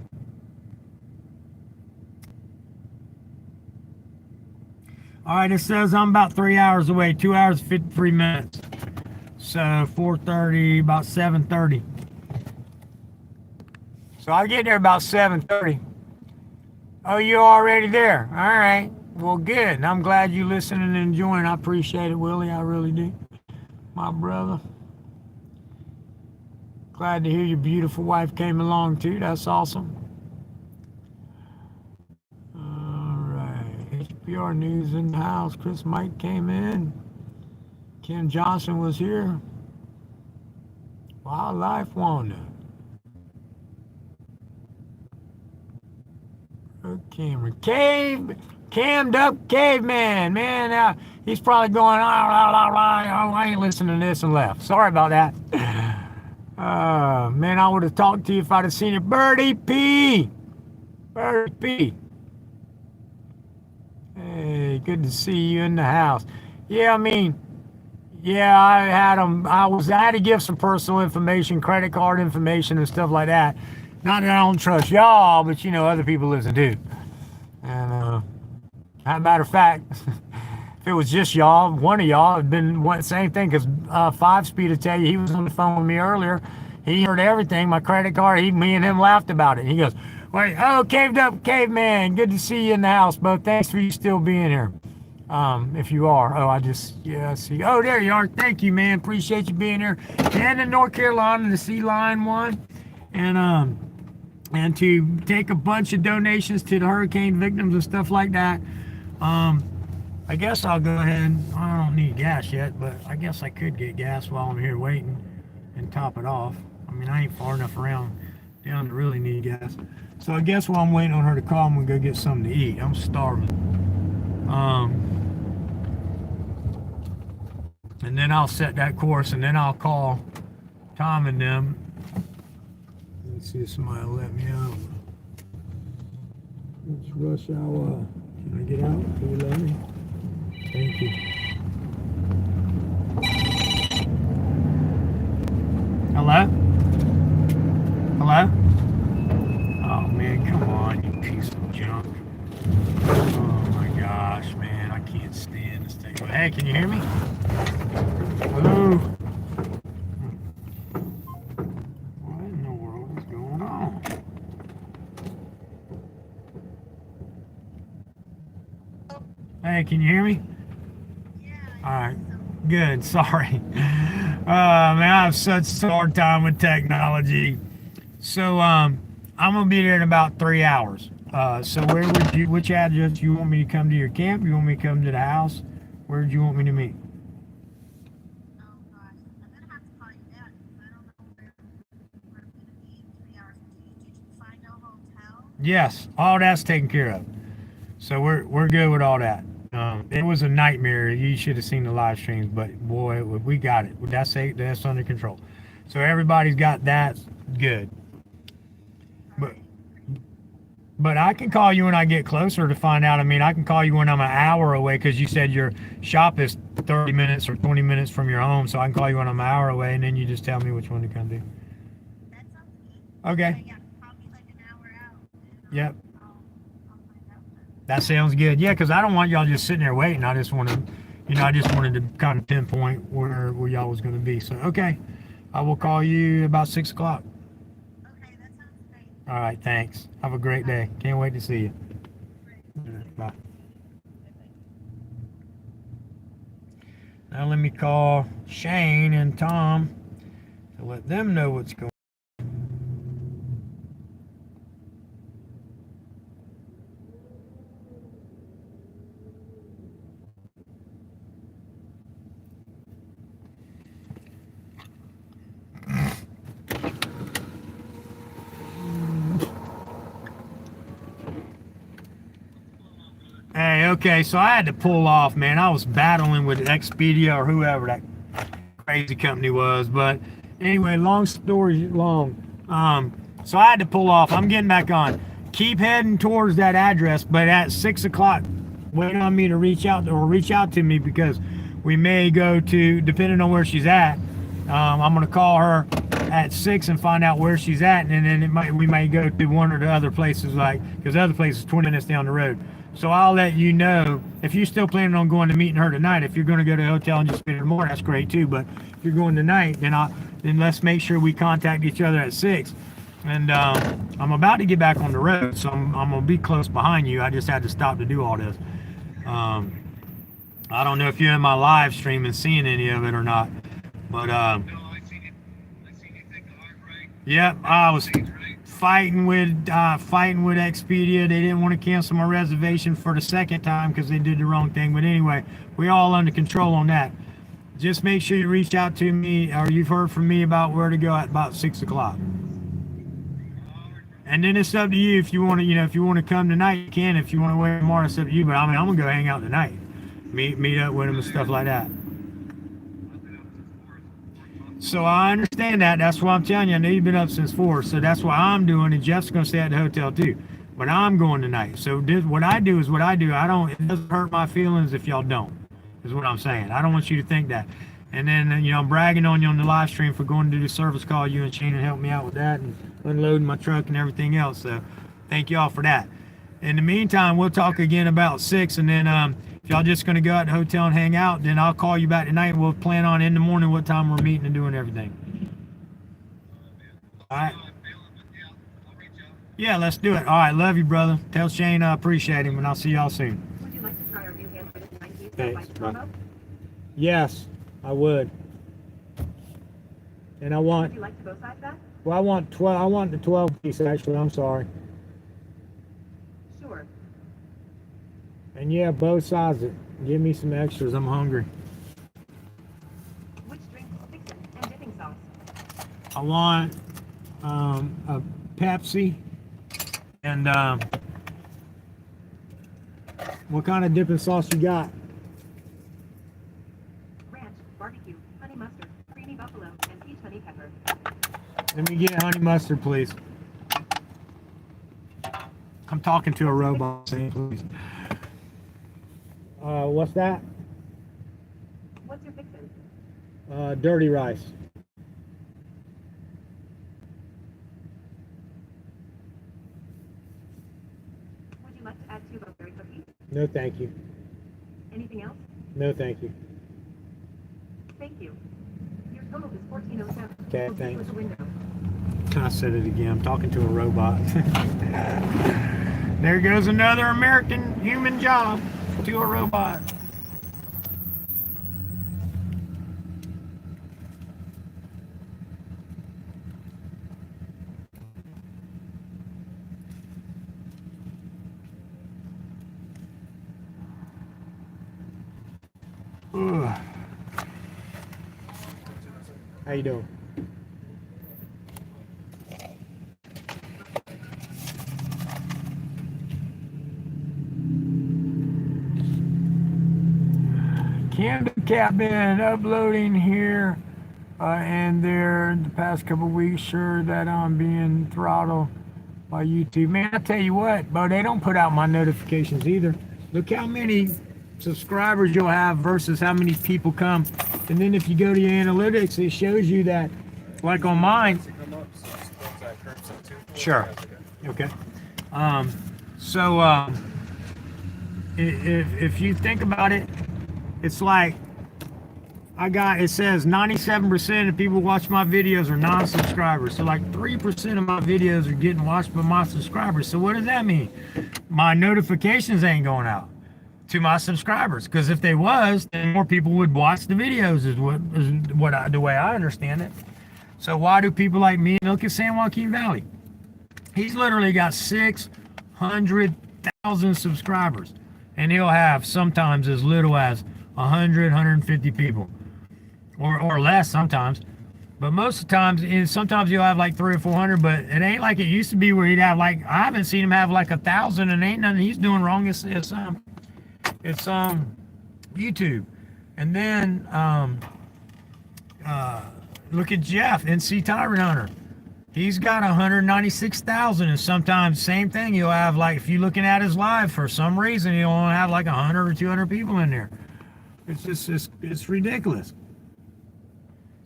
All right, it says I'm about 3 hours away, 2 hours, 53 minutes. So 4:30, about 7:30. So I get there about 7:30. Oh, you're already there. All right. Well, good. I'm glad you listening and enjoying. I appreciate it, Willie. I really do. My brother. Glad to hear your beautiful wife came along too. That's awesome. All right. HPR News in the house. Chris Mike came in. Ken Johnson was here. Wildlife Wanda. Cameron. Cammed up caveman. Man, he's probably going, I ain't listening to this and left. Sorry about that. Man, I would have talked to you if I'd have seen you. Birdie P. Birdie P. Hey, good to see you in the house. Yeah, I mean, yeah, I had them. I had to give some personal information, credit card information, and stuff like that. Not that I don't trust y'all, but you know, other people listen too. And as a matter of fact, if it was just y'all, one of y'all had been same thing. Because 5-Speed will tell you, he was on the phone with me earlier. He heard everything. My credit card. Me and him laughed about it. He goes, "Wait, caved up caveman. Good to see you in the house, bud. Thanks for you still being here." If you are. I see. Oh, there you are. Thank you, man. Appreciate you being here. And in North Carolina, the Sea Lion one. And to take a bunch of donations to the hurricane victims and stuff like that. I guess I'll go ahead. I don't need gas yet, but I guess I could get gas while I'm here waiting and top it off. I mean, I ain't far enough around down to really need gas. So I guess while I'm waiting on her to call, I'm gonna go get something to eat. I'm starving. And then I'll set that course, and then I'll call Tom and them. Let's see if somebody will let me out. It's rush hour. Can I get out? Can you let me? Thank you. Hello? Hello? Oh man, come on, you piece of junk. Oh my gosh, man, I can't stand this thing. Hey, can you hear me? Hello? What in the world is going on? Hey, can you hear me? All right, good. Sorry. Man, I have such a hard time with technology. So, I'm gonna be there in about 3 hours. So which address you want me to come to your camp? You want me to come to the house? Where do you want me to meet? Oh gosh, I'm gonna have to call you back because I don't know where we're gonna be in 3 hours. Did you find a hotel? Yes, all that's taken care of. So we're good with all that. It was a nightmare. You should have seen the live streams, but boy, we got it. That's under control. So everybody's got that good. But I can call you when I get closer to find out. I mean, I can call you when I'm an hour away because you said your shop is 30 minutes or 20 minutes from your home. So I can call you when I'm an hour away, and then you just tell me which one to come do. That sounds good. Okay. Yeah, probably like an hour out. Yep. I'll find out then. That sounds good. Yeah, because I don't want y'all just sitting there waiting. I just wanted to kind of pinpoint where y'all was going to be. So, okay. I will call you about 6 o'clock. Okay, that sounds great. All right. Thanks. Have a great day. Can't wait to see you. Bye. Now let me call Shane and Tom to let them know what's going on. Hey, okay, so I had to pull off, man. I was battling with Expedia or whoever that crazy company was. But anyway, long story long. So I had to pull off. I'm getting back on. Keep heading towards that address, but at 6 o'clock, wait on me to reach out to me because we may go to, depending on where she's at. I'm gonna call her at 6 and find out where she's at, and then we might go to one or the other places, like, because the other place is 20 minutes down the road. So I'll let you know if you're still planning on going to meeting her tonight. If you're going to go to a hotel and just spend the morning, that's great too. But if you're going tonight, then let's make sure we contact each other at 6. And I'm about to get back on the road, so I'm gonna be close behind you. I just had to stop to do all this. I don't know if you're in my live stream and seeing any of it or not, but yep, I was fighting with Expedia. They didn't want to cancel my reservation for the second time because they did the wrong thing. But anyway, we all under control on that. Just make sure you reach out to me, or you've heard from me about where to go at about 6 o'clock. And then it's up to you if you want to, if you want to come tonight, you can. If you want to wait tomorrow, it's up to you. But I mean, I'm gonna go hang out tonight, meet up with them and stuff like that. So I understand that. That's why I'm telling you. I know you've been up since 4, so that's what I'm doing. And Jeff's gonna stay at the hotel too. But I'm going tonight. So what I do is what I do. It doesn't hurt my feelings if y'all don't. Is what I'm saying. I don't want you to think that. And then I'm bragging on you on the live stream for going to do the service call. You and Shannon helped me out with that and unloading my truck and everything else. So thank y'all for that. In the meantime, we'll talk again about 6, and then if y'all just gonna go out to the hotel and hang out, then I'll call you back tonight and we'll plan on in the morning what time we're meeting and doing everything. All right. Yeah, let's do it. All right, love you, brother. Tell Shane I appreciate him, and I'll see y'all soon. Would you like to try our new hand-fitted 90s Thanks, bye. combo? Yes, I would. And I want, Would you like to bow size that? well, I want the 12 piece actually. I'm sorry. Sure. And yeah, both sides it. Give me some extras. I'm hungry. Which drinks, fixin', and dipping sauce? I want a Pepsi and what kind of dipping sauce you got? Ranch, barbecue, honey mustard, creamy buffalo, and peach honey pepper. Let me get honey mustard, please. I'm talking to a robot, saying please. What's that? What's your fixin'? Dirty rice. Would you like to add 2 blueberry cookies? No, thank you. Anything else? No, thank you. Thank you. Your total is $14.07. Okay, We'll see you thanks. at the window. I said it again. I'm talking to a robot. There goes another American human job to a robot. Ugh. How you doing? Camden Cat been uploading here and there the past couple weeks. Sure that I'm being throttled by YouTube. Man, I tell you what, but they don't put out my notifications either. Look how many subscribers you'll have versus how many people come. And then if you go to your analytics, it shows you that, like on mine. Sure. Okay. If you think about it, it's like it says 97% of people watch my videos are non-subscribers. So like 3% of my videos are getting watched by my subscribers. So what does that mean? My notifications ain't going out to my subscribers, because if they was, then more people would watch the videos the way I understand it. So why do people like me look at San Joaquin Valley? He's literally got 600,000 subscribers, and he'll have sometimes as little as 100, 150 people, or less sometimes. But most of the times, and sometimes you'll have like 300 or 400, but it ain't like it used to be where he'd have like, I haven't seen him have like 1,000, and ain't nothing he's doing wrong. It's It's YouTube. And then look at Jeff, NC Tyrant Hunter. He's got 196,000, and sometimes same thing. He'll have, like, if you're looking at his live, for some reason he'll only have like 100 or 200 people in there. It's just it's ridiculous.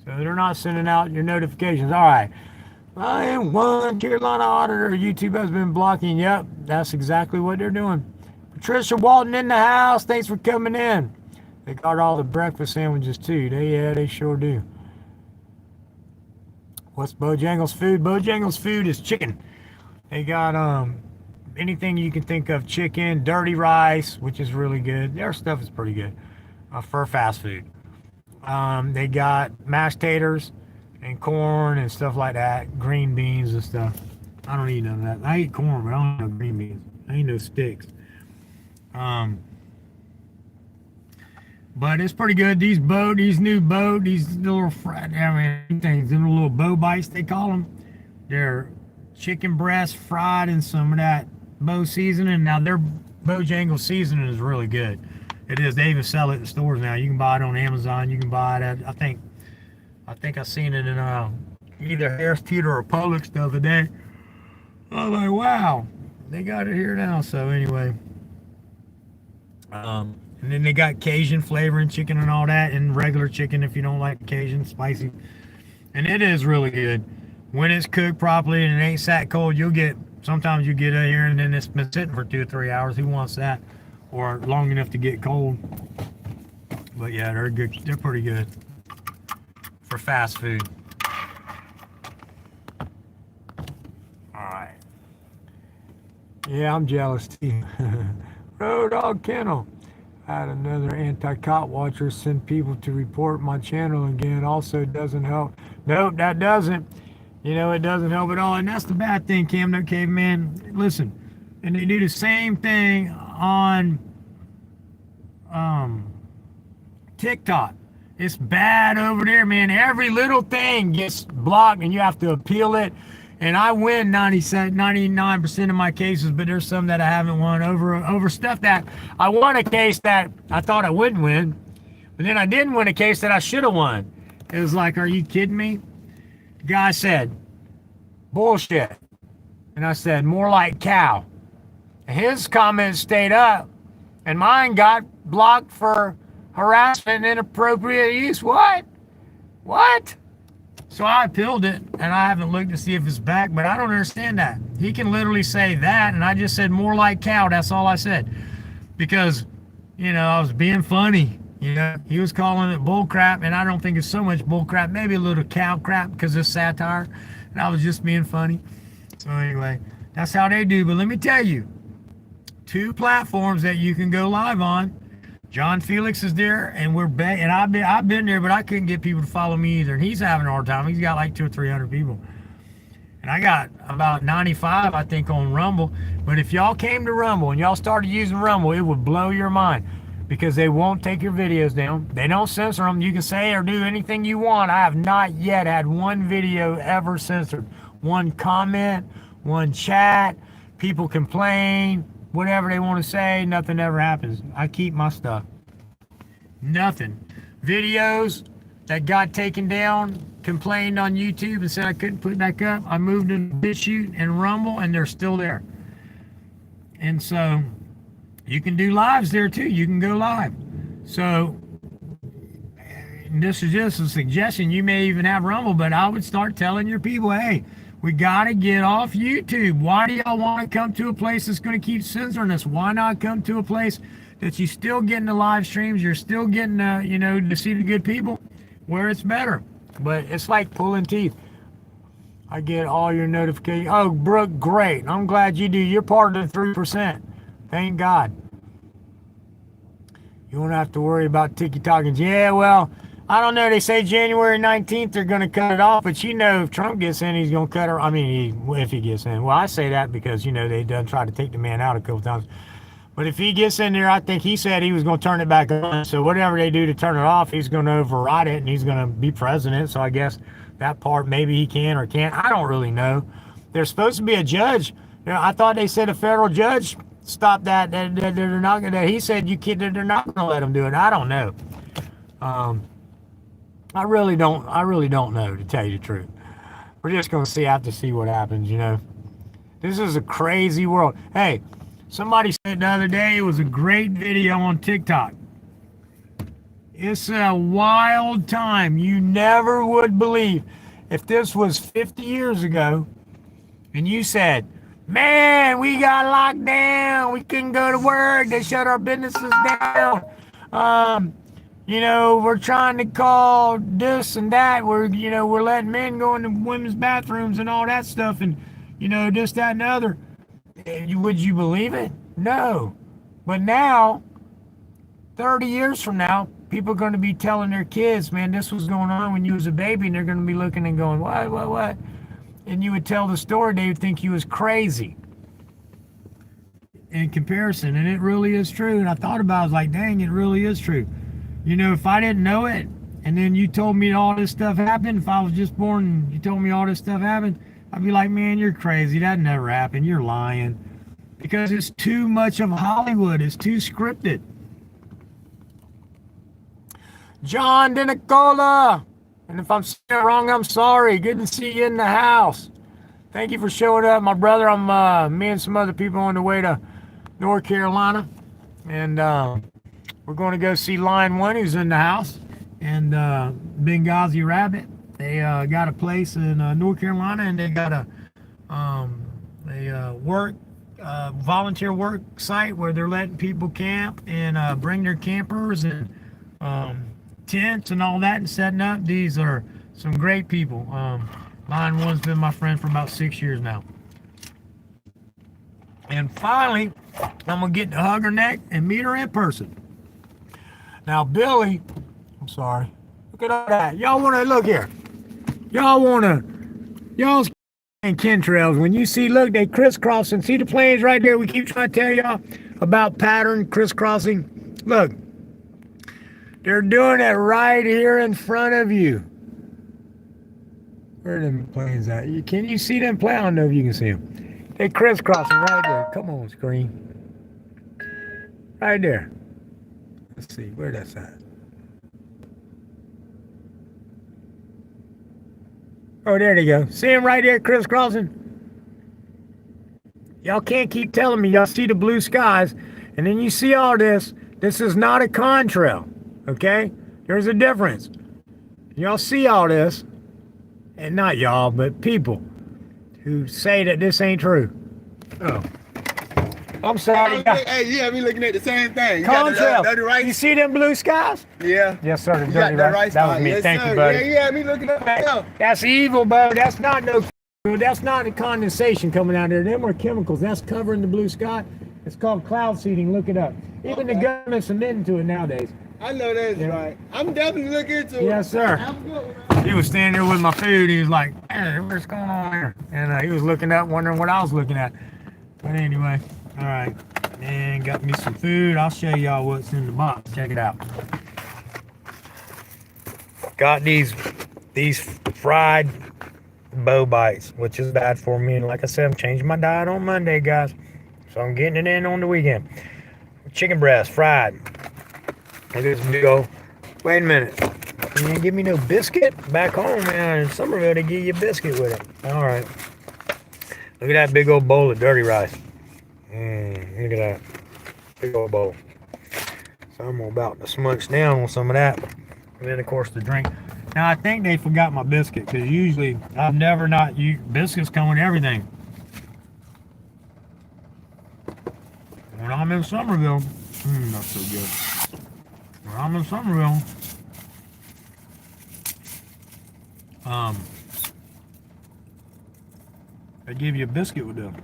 So they're not sending out your notifications. All right, I am one Carolina auditor. YouTube has been blocking. Yep, that's exactly what they're doing. Patricia Walton in the house. Thanks for coming in. They got all the breakfast sandwiches too. They sure do. What's Bojangles' food? Bojangles' food is chicken. They got anything you can think of: chicken, dirty rice, which is really good. Their stuff is pretty good for fast food. They got mashed taters and corn and stuff like that, green beans and stuff. I don't eat none of that. I eat corn, but I don't eat no green beans. I eat no sticks. But it's pretty good. These new boat, these little things, them little bow bites they call them. They're chicken breast fried in some of that bow seasoning. Now their Bojangles seasoning is really good. It is. They even sell it in stores now. You can buy it on Amazon. You can buy it at, I think I seen it in either Harris Teeter or Publix the other day. I was like, wow, they got it here now. So anyway, and then they got Cajun flavoring chicken and all that, and regular chicken if you don't like Cajun spicy. And it is really good when it's cooked properly and it ain't sat cold. Sometimes you get it here and then it's been sitting for 2 or 3 hours. Who wants that? Or long enough to get cold. But yeah, they're good. They're pretty good for fast food. All right. Yeah, I'm jealous too. Road Dog Kennel. I had another anti-cop watcher send people to report my channel again. Also doesn't help. Nope, that doesn't. You know, it doesn't help at all. And that's the bad thing, Camden Caveman. Listen, and they do the same thing on TikTok. It's bad over there, man. Every little thing gets blocked and you have to appeal it. And I win 99% of my cases, but there's some that I haven't won over stuff that I won a case that I thought I wouldn't win, but then I didn't win a case that I should have won. It was like, are you kidding me? The guy said, bullshit. And I said, more like cow. And his comments stayed up, and mine got blocked for harassment and inappropriate use. What? So I appealed it, and I haven't looked to see if it's back, but I don't understand that. He can literally say that, and I just said more like cow. That's all I said. Because, you know, I was being funny. You know, he was calling it bull crap, and I don't think it's so much bull crap. Maybe a little cow crap because it's satire, and I was just being funny. So anyway, that's how they do. But let me tell you, 2 platforms that you can go live on. John Felix is there, and and I've been there, but I couldn't get people to follow me either. And he's having a hard time. He's got like 200 or 300 people, and I got about 95, I think, on Rumble. But if y'all came to Rumble and y'all started using Rumble, it would blow your mind because they won't take your videos down. They don't censor them. You can say or do anything you want. I have not yet had one video ever censored. One comment, one chat. People complain. Whatever they want to say, nothing ever happens. I keep my stuff. Nothing. Videos that got taken down, complained on YouTube and said I couldn't put it back up. I moved them to BitChute and Rumble, and they're still there. And so you can do lives there too. You can go live. So this is just a suggestion. You may even have Rumble, but I would start telling your people, hey, we got to get off YouTube. Why do y'all want to come to a place that's going to keep censoring us? Why not come to a place that you still getting the live streams, you're still getting, to see the good people where it's better? But it's like pulling teeth. I get all your notifications. Oh, Brooke, great. I'm glad you do. You're part of the 3%. Thank God. You won't have to worry about TikTok. Yeah, well, I don't know. They say January 19th they're going to cut it off, but if Trump gets in, he's going to cut her. I mean, if he gets in. Well, I say that because, they done try to take the man out a couple times. But if he gets in there, I think he said he was going to turn it back on. So whatever they do to turn it off, he's going to override it, and he's going to be president. So I guess that part maybe he can or can't. I don't really know. There's supposed to be a judge. I thought they said a federal judge stop that. That they're not gonna. He said you can't. They're not gonna let them do it. I don't know. I really don't. I really don't know, to tell you the truth. We're just gonna have to see what happens. This is a crazy world. Hey, somebody said the other day it was a great video on TikTok. It's a wild time. You never would believe if this was 50 years ago and you said, man, we got locked down. We couldn't go to work. They shut our businesses down. We're trying to call this and that. We're letting men go into women's bathrooms and all that stuff. And, this, that, and the other. Would you believe it? No. But now, 30 years from now, people are going to be telling their kids, man, this was going on when you was a baby, and they're going to be looking and going, what? And you would tell the story, they would think you was crazy in comparison. And it really is true. And I thought about it, I was like, dang, it really is true. If I didn't know it, and then you told me all this stuff happened, if I was just born and you told me all this stuff happened, I'd be like, man, you're crazy. That never happened. You're lying. Because it's too much of Hollywood. It's too scripted. John DeNicola. And if I'm saying it wrong, I'm sorry. Good to see you in the house. Thank you for showing up, my brother. Me and some other people on the way to North Carolina. And we're going to go see Line 1, who's in the house. And Benghazi Rabbit. They got a place in North Carolina, and they got a volunteer work site where they're letting people camp and bring their campers and tents and all that and setting up. These are some great people. Line 1's been my friend for about 6 years now. And finally, I'm going to get to hug her neck and meet her in person. Now, Billy, I'm sorry. Look at all that. Y'all want to look here. Y'all's and chemtrails. When you see, look, they crisscrossing. See the planes right there? We keep trying to tell y'all about pattern crisscrossing. Look. They're doing it right here in front of you. Where are them planes at? Can you see them play? I don't know if you can see them. They crisscrossing right there. Come on, screen. Right there. Let's see where that's at. Oh, there they go. See them right there crisscrossing? Y'all can't keep telling me y'all see the blue skies, and then you see all this. This is not a contrail. Okay? There's a difference. Y'all see all this, and not y'all, but people who say that this ain't true. Oh. I'm sorry. Hey, you have me looking at the same thing. Contrail. You see them blue skies? Yeah. Yes, sir. The dirty rice. That was me. Yes, Thank sir. you, buddy. Yeah, you had me looking at that. That's evil, bud. That's not that's not the condensation coming out there. Them are chemicals. That's covering the blue sky. It's called cloud seeding. Look it up. Even the government's admitting to it nowadays. I know that's right. I'm definitely looking into it. Yes, sir. He was standing there with my food. He was like, hey, what's going on here? And he was looking up, wondering what I was looking at. But anyway, all right. And got me some food. I'll show y'all what's in the box. Check it out. Got these fried bow bites, which is bad for me. And like I said, I'm changing my diet on Monday, guys. So I'm getting it in on the weekend. Chicken breast, fried. Look at this big old. Wait a minute. You didn't give me no biscuit? Back home, man, in Somerville, they give you a biscuit with it. All right. Look at that big old bowl of dirty rice. Look at that. Big old bowl. So I'm about to smudge down on some of that. And then, of course, the drink. Now, I think they forgot my biscuit, because usually I've never not used biscuits come with everything. When I'm in Somerville, not so good. When I'm in Somerville, they give you a biscuit with them.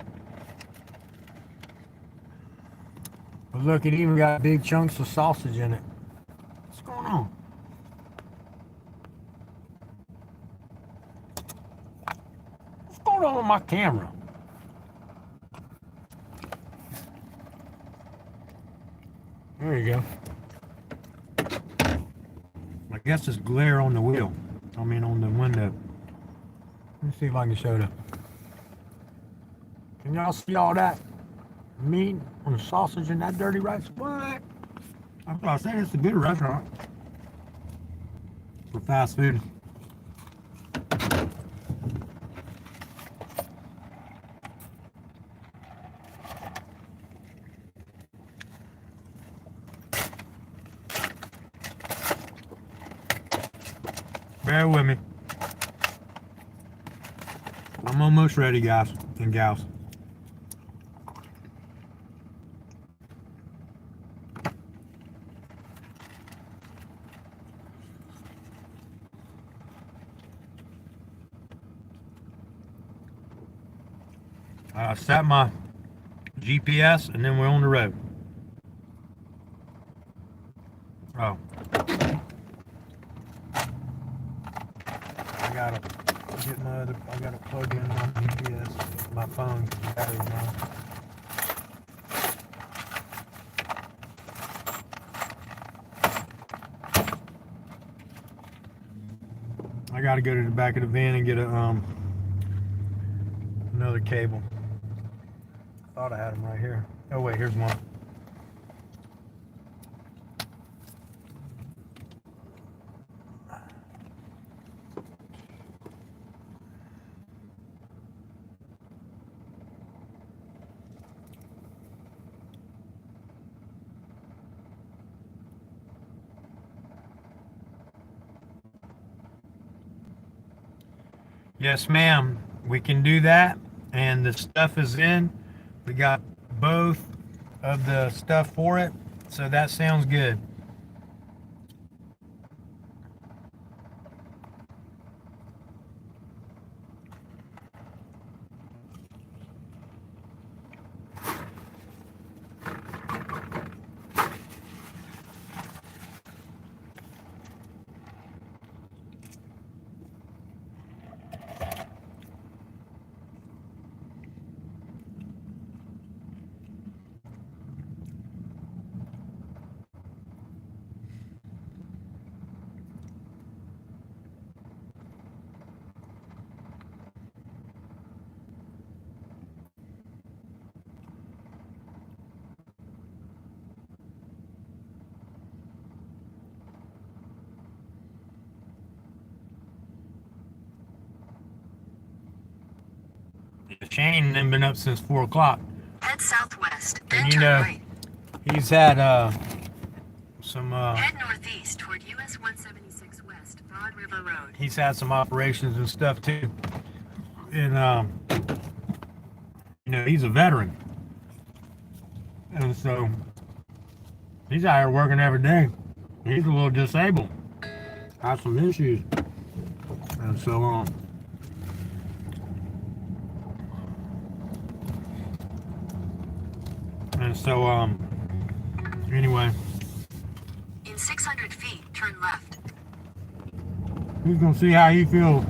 But look, it even got big chunks of sausage in it. What's going on? What's going on with my camera? There you go. I guess it's glare on the wheel. I mean, on the window. Let me see if I can show that. Can y'all see all that? meat and sausage and that dirty rice. What? That's what I said. It's a good restaurant for fast food. Bear with me. I'm almost ready, guys and gals. I set my GPS and then we're on the road. Oh. I gotta get I gotta plug in my GPS, my phone, because the battery's low. I gotta go to the back of the van and get another cable. Thought I had them right here. Oh wait, here's one. Yes, ma'am. We can do that, and the stuff is in. We got both of the stuff for it, so that sounds good. Shane and them been up since 4 o'clock. Head southwest, then And you turn know, right. he's had some Head northeast toward US 176 West, Broad River Road. he's had some operations and stuff too. And you know, he's a veteran. And so he's out here working every day. He's a little disabled. Has some issues. And so anyway, In 600 feet, turn left. he's gonna see how he feels.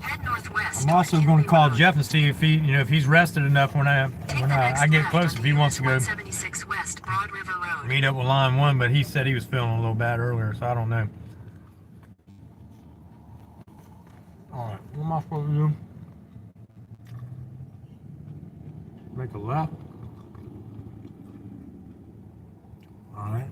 Head northwest. I'm also toward going to Kennedy call Road. Jeff and see if he, you know, if he's rested enough when I Take the next get left close. onto If he wants to go US 176 West, Broad River Road. meet up with line 1, but he said he was feeling a little bad earlier, so I don't know. All right, what am I supposed to do? Make a left. All right.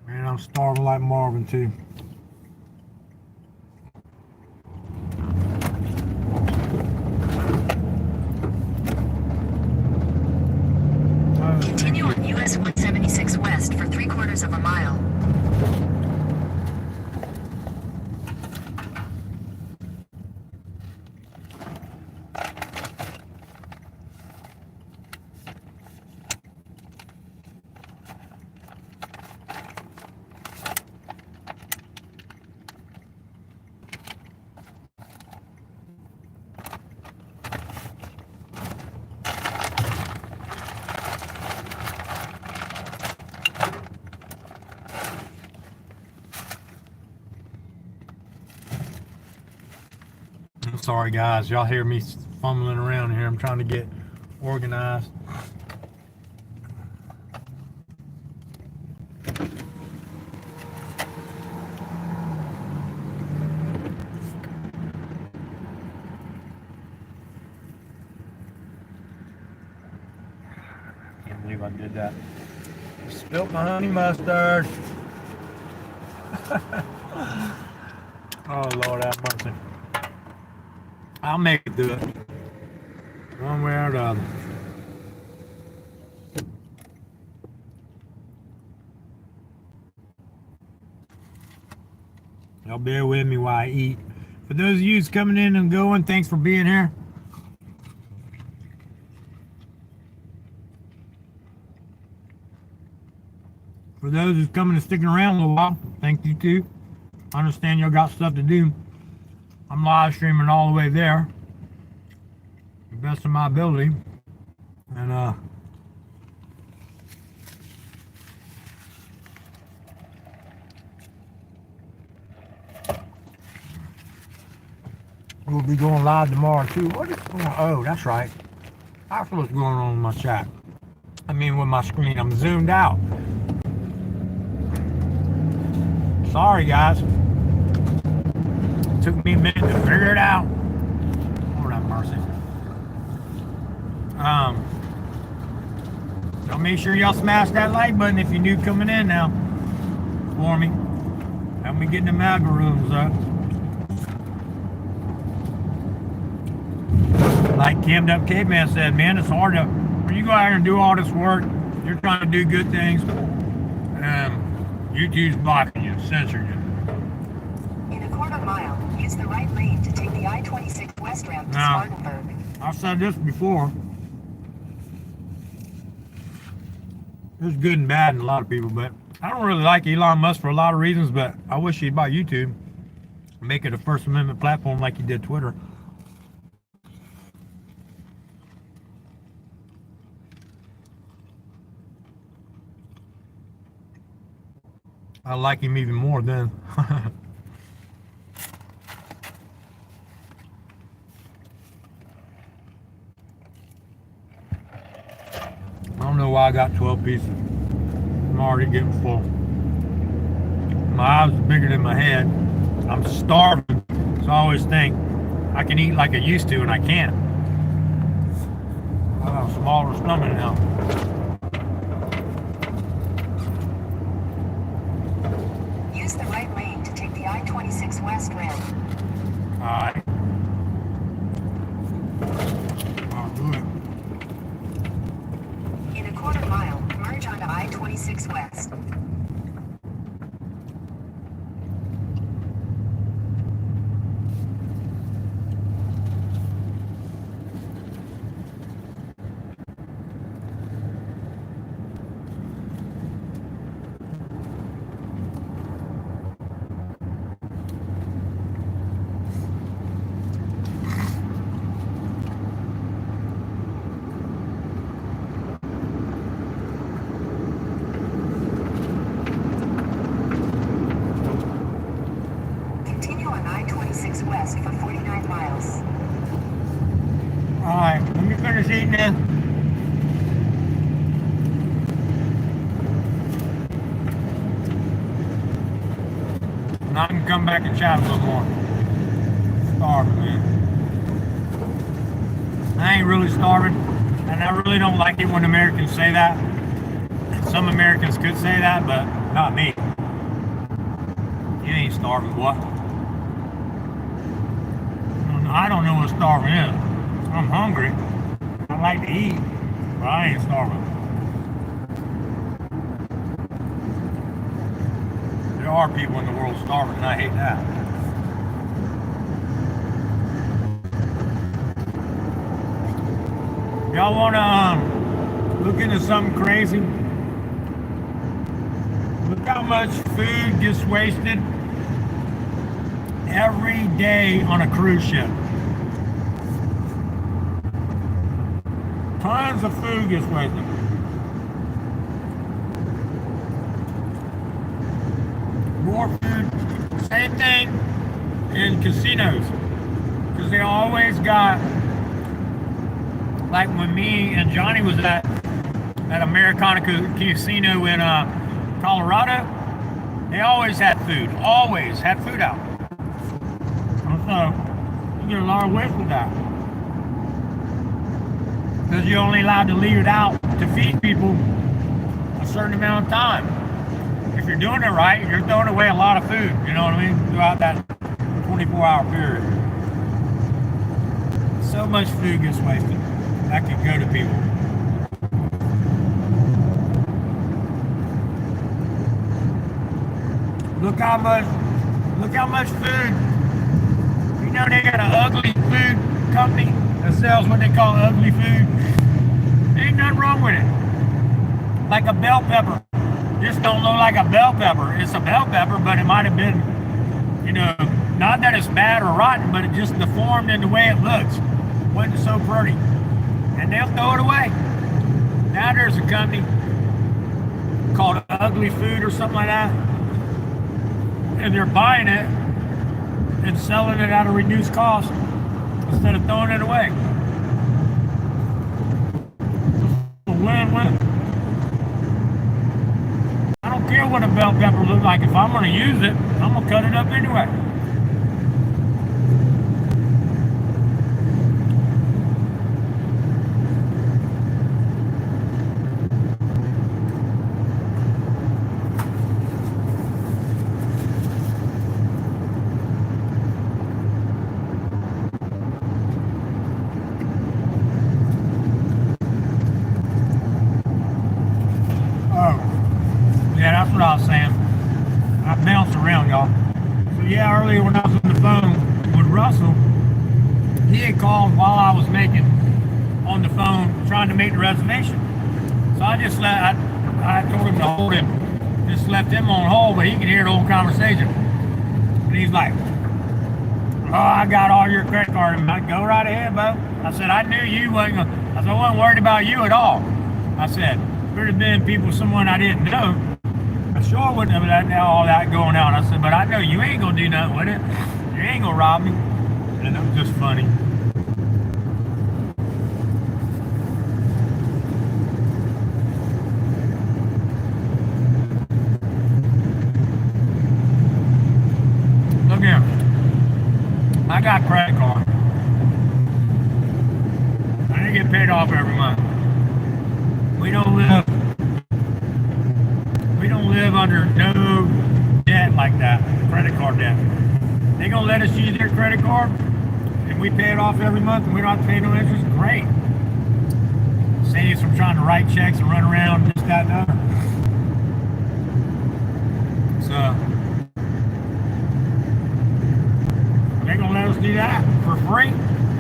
Man, I'm starving like Marvin too. Continue on US 176 West for 3/4 of a mile. I'm sorry, guys. Y'all hear me fumbling around here. I'm trying to get organized. I did that. Spilt my honey mustard. Oh, Lord have mercy. I'll make it do it. One way or the other. Y'all bear with me while I eat. For those of you who's coming in and going, thanks for being here. For those who's coming and sticking around a little while, thank you too. I understand y'all got stuff to do. I'm live streaming all the way there, the best of my ability, and we'll be going live tomorrow too. What is going on? Oh, that's right. That's what's going on with my chat. I mean, with my screen, I'm zoomed out. Sorry, guys. It took me a minute to figure it out. Lord have mercy. So make sure y'all smash that like button if you're new coming in now. For me. Help me get the algorithms up. Like Cammed Up Caveman said, man, it's hard to, when you go out here and do all this work, you're trying to do good things, YouTube's blocking you, censoring you. In a quarter mile, use the right lane to take the I-26 west ramp to Now, Spartanburg. I've said this before. There's good and bad in a lot of people, but I don't really like Elon Musk for a lot of reasons, but I wish he'd buy YouTube, make it a First Amendment platform like he did Twitter. I like him even more then. I don't know why I got 12 pieces. I'm already getting full. My eyes are bigger than my head. I'm starving, so I always think I can eat like I used to, and I can't. I got a smaller stomach now. Use the right lane to take the I-26 west ramp. Alright. I'll do it. In a quarter mile, merge onto I-26 west. West for 49 miles. Alright, let me finish eating this. And I can come back and chat a little more. Starving, man. I ain't really starving, and I really don't like it when Americans say that. Some Americans could say that, but not me. You ain't starving, boy. I don't know what starving is. I'm hungry. I like to eat, but I ain't starving. There are people in the world starving, and I hate that. Y'all want to look into something crazy? Look how much food gets wasted every day on a cruise ship. Tons of food gets wasted. More food. Same thing in casinos. Because they always got, like when me and Johnny was at Americana Casino in Colorado, they always had food. Always had food out. So, you get a lot of waste with that. because you're only allowed to leave it out to feed people a certain amount of time. If you're doing it right, you're throwing away a lot of food, you know what I mean, throughout that 24-hour period. So much food gets wasted. That could go to people. Look how much food. You know they got an ugly food company that sells what they call ugly food. Ain't nothing wrong with it. Like a bell pepper. This don't look like a bell pepper. It's a bell pepper, but it might have been, you know, not that it's bad or rotten, but it just deformed in the way it looks. Wasn't so pretty. And they'll throw it away. Now there's a company called Ugly Food or something like that. And they're buying it and selling it at a reduced cost instead of throwing it away. It's a win-win. I don't care what a bell pepper looks like. If I'm going to use it, I'm going to cut it up anyway. Yeah, that's what I was saying. I bounced around, y'all. So yeah, earlier when I was on the phone with Russell, he had called while I was on the phone trying to make the reservation. So I just I told him to hold him, just left him on hold, but he could hear the whole conversation. And he's like, "Oh, I got all your credit card." And I go right ahead, Bo. I said, I knew you wasn't gonna, I said, I wasn't worried about you at all. I said, if it had been someone I didn't know, I sure wouldn't have had all that going on. I said, but I know you ain't gonna do nothing with it. You ain't gonna rob me. And it was just funny. Look here. I got credit card. I didn't get paid off every month. We don't live under no debt like that, credit card debt. They gonna let us use their credit card and we pay it off every month and we don't have to pay no interest. Great. Saves from trying to write checks and run around this, that, and the other. So they gonna let us do that for free?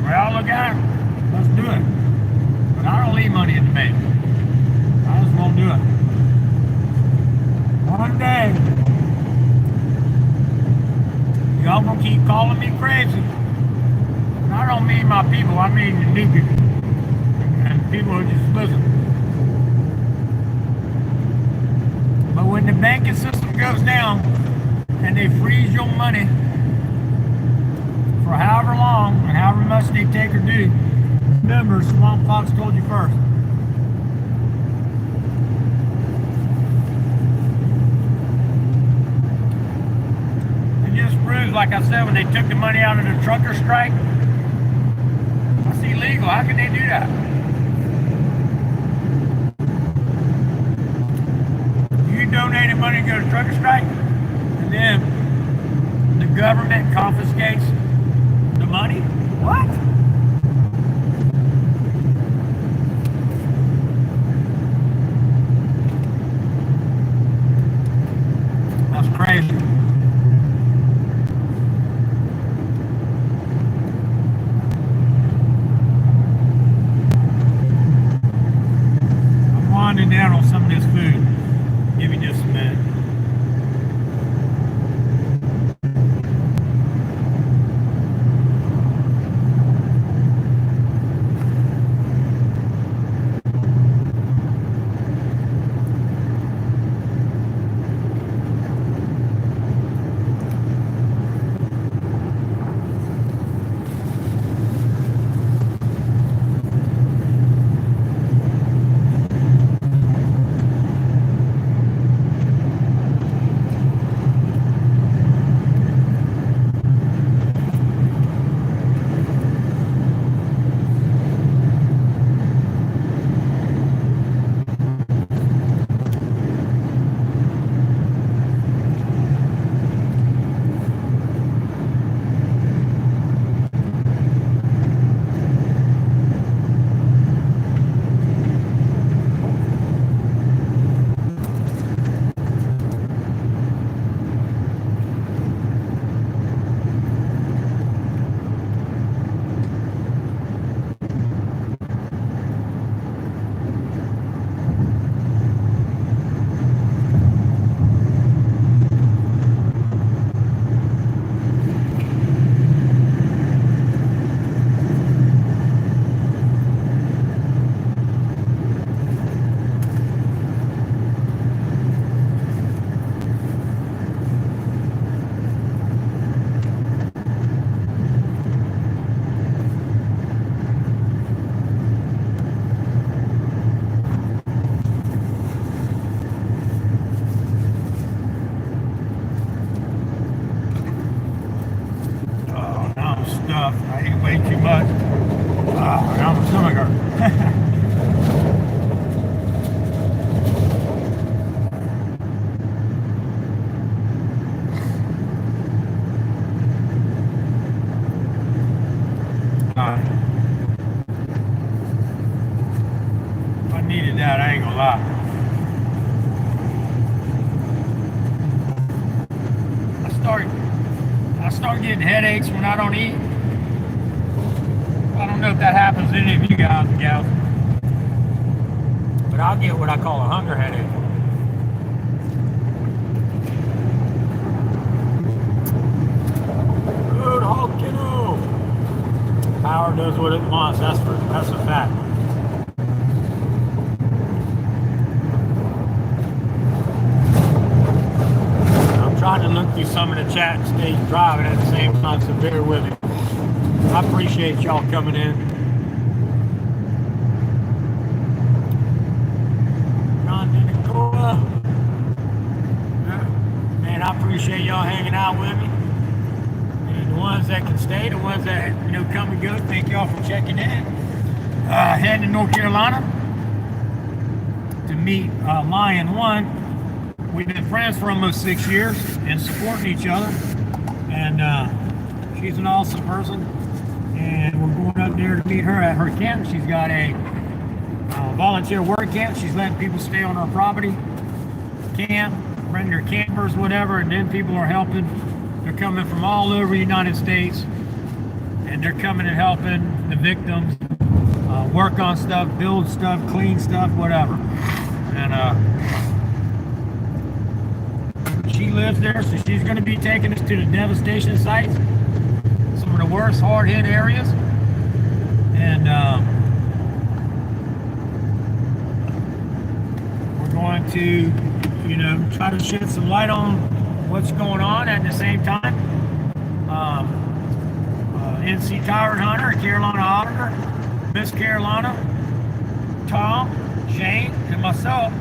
Well, look at it. Let's do it. But I don't leave money in the bank. I just won't do it. One day, y'all gonna keep calling me crazy. And I don't mean my people, I mean the new people. And people who just listen. But when the banking system goes down and they freeze your money for however long and however much they take or do, remember, Swamp Fox told you first. Like I said, when they took the money out of the trucker strike, that's illegal. How can they do that? You donated money to go to trucker strike, and then the government confiscates the money? What? That's crazy. Down on some of this food. Give me just a minute. ate way too much. Now my stomach hurts. I needed that, I ain't gonna lie. I start getting headaches when I don't eat. I don't know if that happens to any of you guys and gals, but I'll get what I call a hunger headache. Good hog, kiddo. Power does what it wants. That's a fact. I'm trying to look through some of the chat and stay driving at the same time, so bear with me. I appreciate y'all coming in. Man, I appreciate y'all hanging out with me. And the ones that can stay, the ones that come and go, thank y'all for checking in. Heading to North Carolina to meet Lion One. We've been friends for almost 6 years and supporting each other. And she's an awesome person. And we're going up there to meet her at her camp. She's got a volunteer work camp. She's letting people stay on her property, camp, bring their campers, whatever, and then people are helping. They're coming from all over the United States, and they're coming and helping the victims work on stuff, build stuff, clean stuff, whatever. And she lives there, so she's going to be taking us to the devastation sites, some of the worst hard-hit areas, and we're going to, try to shed some light on what's going on at the same time. NC Tyrant Hunter, Carolina Auditor, Miss Carolina, Tom, Shane, and myself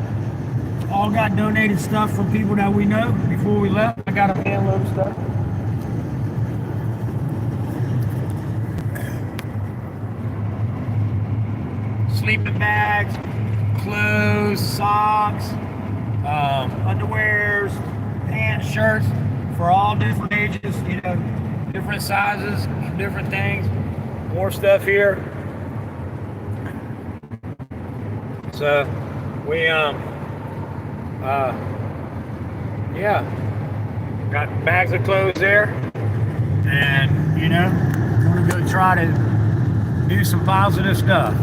all got donated stuff from people that we know before we left. I got a handload of stuff. Sleeping bags, clothes, socks, underwears, pants, shirts for all different ages, different sizes, different things. More stuff here. So we got bags of clothes there, and we're gonna go try to do some positive stuff.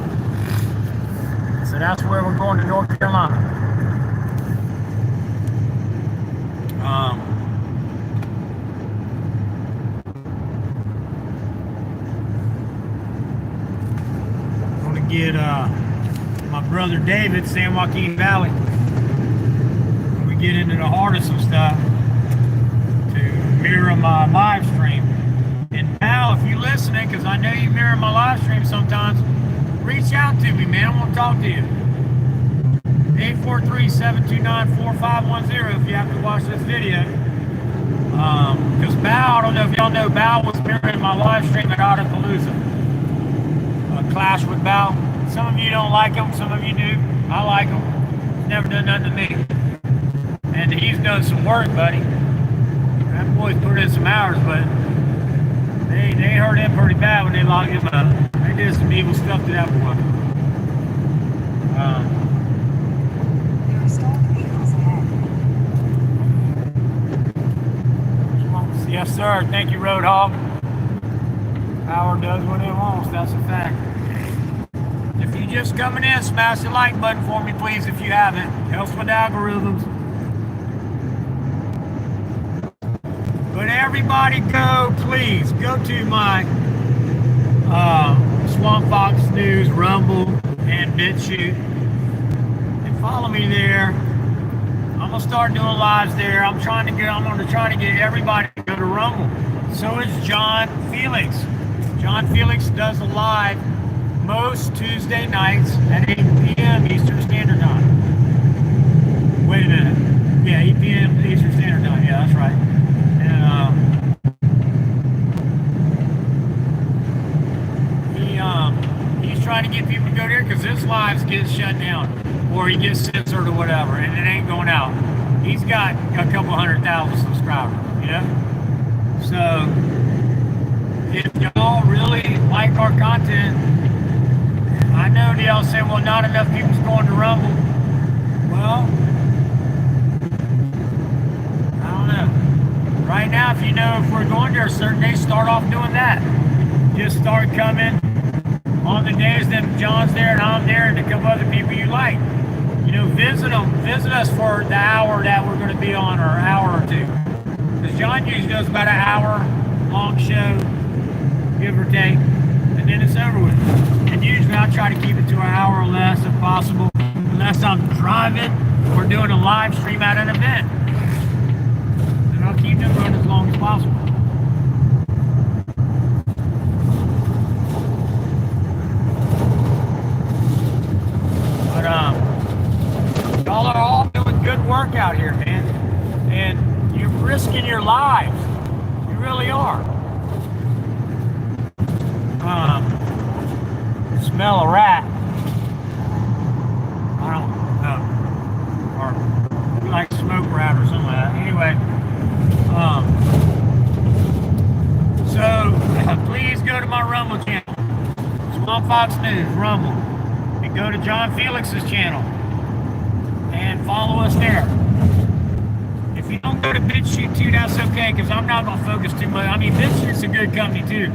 So that's where we're going, to North Carolina. I'm going to get my brother David, San Joaquin Valley. We get into the heart of some stuff to mirror my live stream. And Al, if you're listening, because I know you mirror my live stream sometimes, reach out to me, man. I want to talk to you. 843-729-4510 if you have to watch this video. Because Bao, I don't know if y'all know, Bao was mirroring my live stream at Autopalooza. Clash with Bao. Some of you don't like him, some of you do. I like him. He's never done nothing to me. And he's done some work, buddy. That boy's put in some hours, but they hurt him pretty bad when they locked him up. They did some evil stuff to that boy. There are stolen vehicles ahead. Yes, sir. Thank you, Roadhog. Power does what it wants. That's a fact. If you're just coming in, smash the like button for me, please, if you haven't. Helps with the algorithms. But everybody please go to my Swamp Fox News, Rumble, and BitChute, and follow me there. I'm gonna start doing lives there. I'm gonna try to get everybody to go to Rumble. So is John Felix. John Felix does a live most Tuesday nights at 8 p.m. Eastern Standard Time. Wait a minute. Yeah, 8 p.m. Eastern Standard Time. Yeah, that's right. And because his lives get shut down or he gets censored or whatever, and it ain't going out. He's got a couple 100,000 subscribers, you know? So, if y'all really like our content, I know y'all say, well, not enough people's going to Rumble. Well, I don't know. Right now, if you know if we're going there a certain day, start off doing that. Just start coming on the days that John's there and I'm there and a couple other people you like. You know, visit us for the hour that we're going to be on, or an hour or two. Because John usually does about an hour long show, give or take, and then it's over with. And usually I try to keep it to an hour or less if possible, unless I'm driving or doing a live stream at an event. And I'll keep them running as long as possible. But y'all are all doing good work out here, man. And you're risking your lives. You really are. Smell a rat. I don't know. Or like smoke rat or something like that. Anyway, so please go to my Rumble channel. Swamp Fox News, Rumble. And go to John Felix's channel. And follow us there. If you don't go to BitChute too, that's okay, because I'm not going to focus too much. I mean, BitChute's a good company too.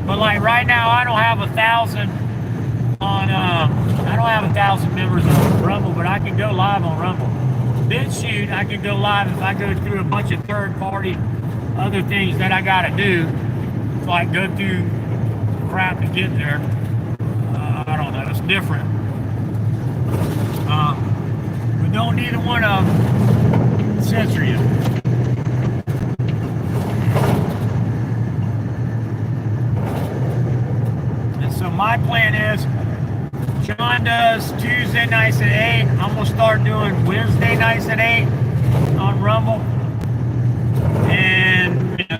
But like right now, I don't have 1,000 on, I don't have 1,000 members on Rumble, but I can go live on Rumble. BitChute, I can go live if I go through a bunch of third-party other things that I got to do. Like go through crap to get there. I don't know, it's different. But don't neither one of them censor you. And so my plan is, John does Tuesday nights at 8. I'm going to start doing Wednesday nights at 8 on Rumble. And you know,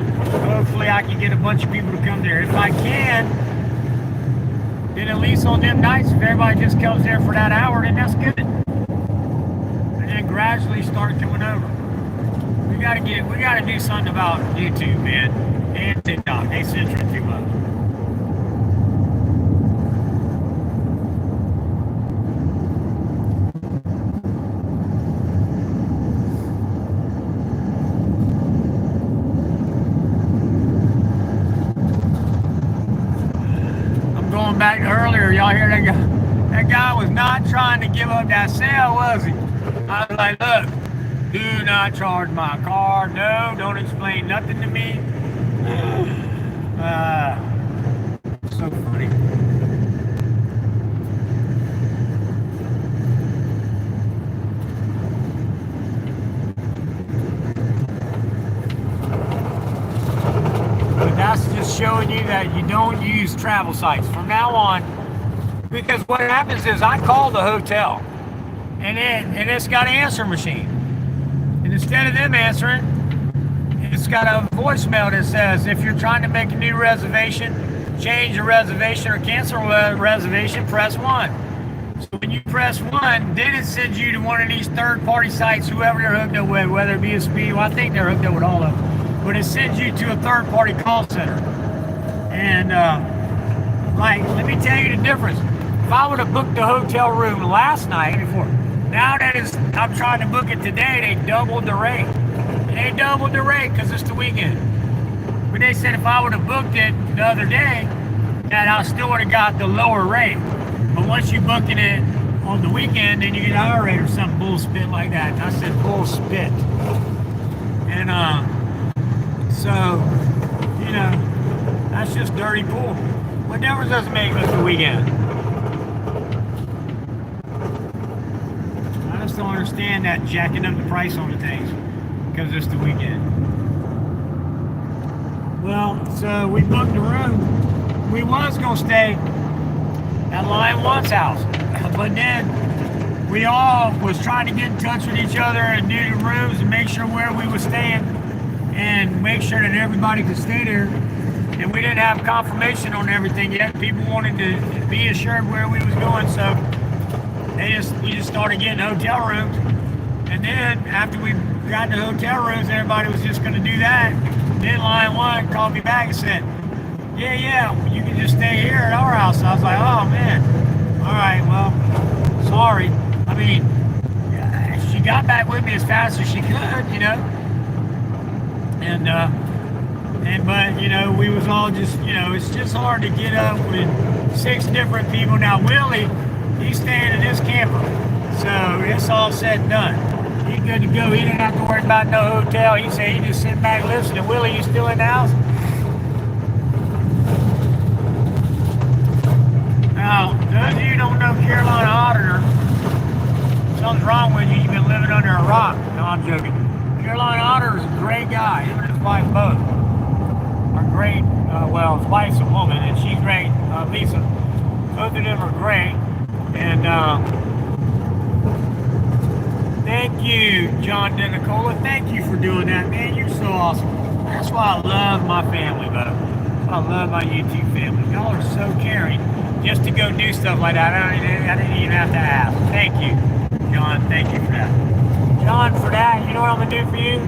hopefully I can get a bunch of people to come there. If I can, then at least on them nights, if everybody just comes there for that hour, then that's good. And then gradually start coming over. We gotta do something about YouTube, man, and TikTok. They censor it too much. I'm going back to earlier. Y'all hear that guy? That guy was not trying to give up that sale, was he? I was like, look. Do not charge my car. No, don't explain nothing to me. So funny. But that's just showing you that you don't use travel sites from now on. Because what happens is I call the hotel and it's got an answer machine. And instead of them answering, it's got a voicemail that says, if you're trying to make a new reservation, change your reservation or cancel a reservation, press 1. So when you press 1, then it sends you to one of these third-party sites, whoever you're hooked up with, whether it be a speed, well, I think they're hooked up with all of them. But it sends you to a third-party call center. And, like, let me tell you the difference. If I would have booked the hotel room last night before, now that I'm trying to book it today, they doubled the rate. They doubled the rate because it's the weekend. But they said if I would have booked it the other day, that I still would have got the lower rate. But once you book it on the weekend, then you get a higher rate or some bull spit like that. And I said bull spit. And so, you know, that's just dirty pool. What difference does it make if it's the weekend? I just don't understand that jacking up the price on the things because it's the weekend. Well, so we booked the room. We was gonna stay at Lion One's house, but then we all was trying to get in touch with each other and do the rooms and make sure where we were staying and make sure that everybody could stay there. and we didn't have confirmation on everything yet. People wanted to be assured where we was going, so we just started getting hotel rooms. And then after we got the hotel rooms, everybody was just going to do that. Then Line 1 called me back and said, yeah, you can just stay here at our house. I was like, oh man, all right, well, sorry. I mean, she got back with me as fast as she could, you know. But you know, we was all just, you know, it's just hard to get up with 6 different people. Now Willie, he's staying in his camper, so it's all said and done. He's good to go. He didn't have to worry about no hotel. He said he just sit back listening. Willie, you still in the house? Now, those of you who don't know Carolina Auditor, something's wrong with you. You've been living under a rock. No, I'm joking. Carolina Auditor is a great guy. Him and his wife both are great. Well, his wife's a woman, and she's great. Lisa. Both of them are great. And thank you, John DeNicola. Thank you for doing that, man. You're so awesome. That's why I love my family, bro. I love my YouTube family. Y'all are so caring. Just to go do stuff like that, I didn't even have to ask. Thank you, John. Thank you for that. John, for that, you know what I'm going to do for you?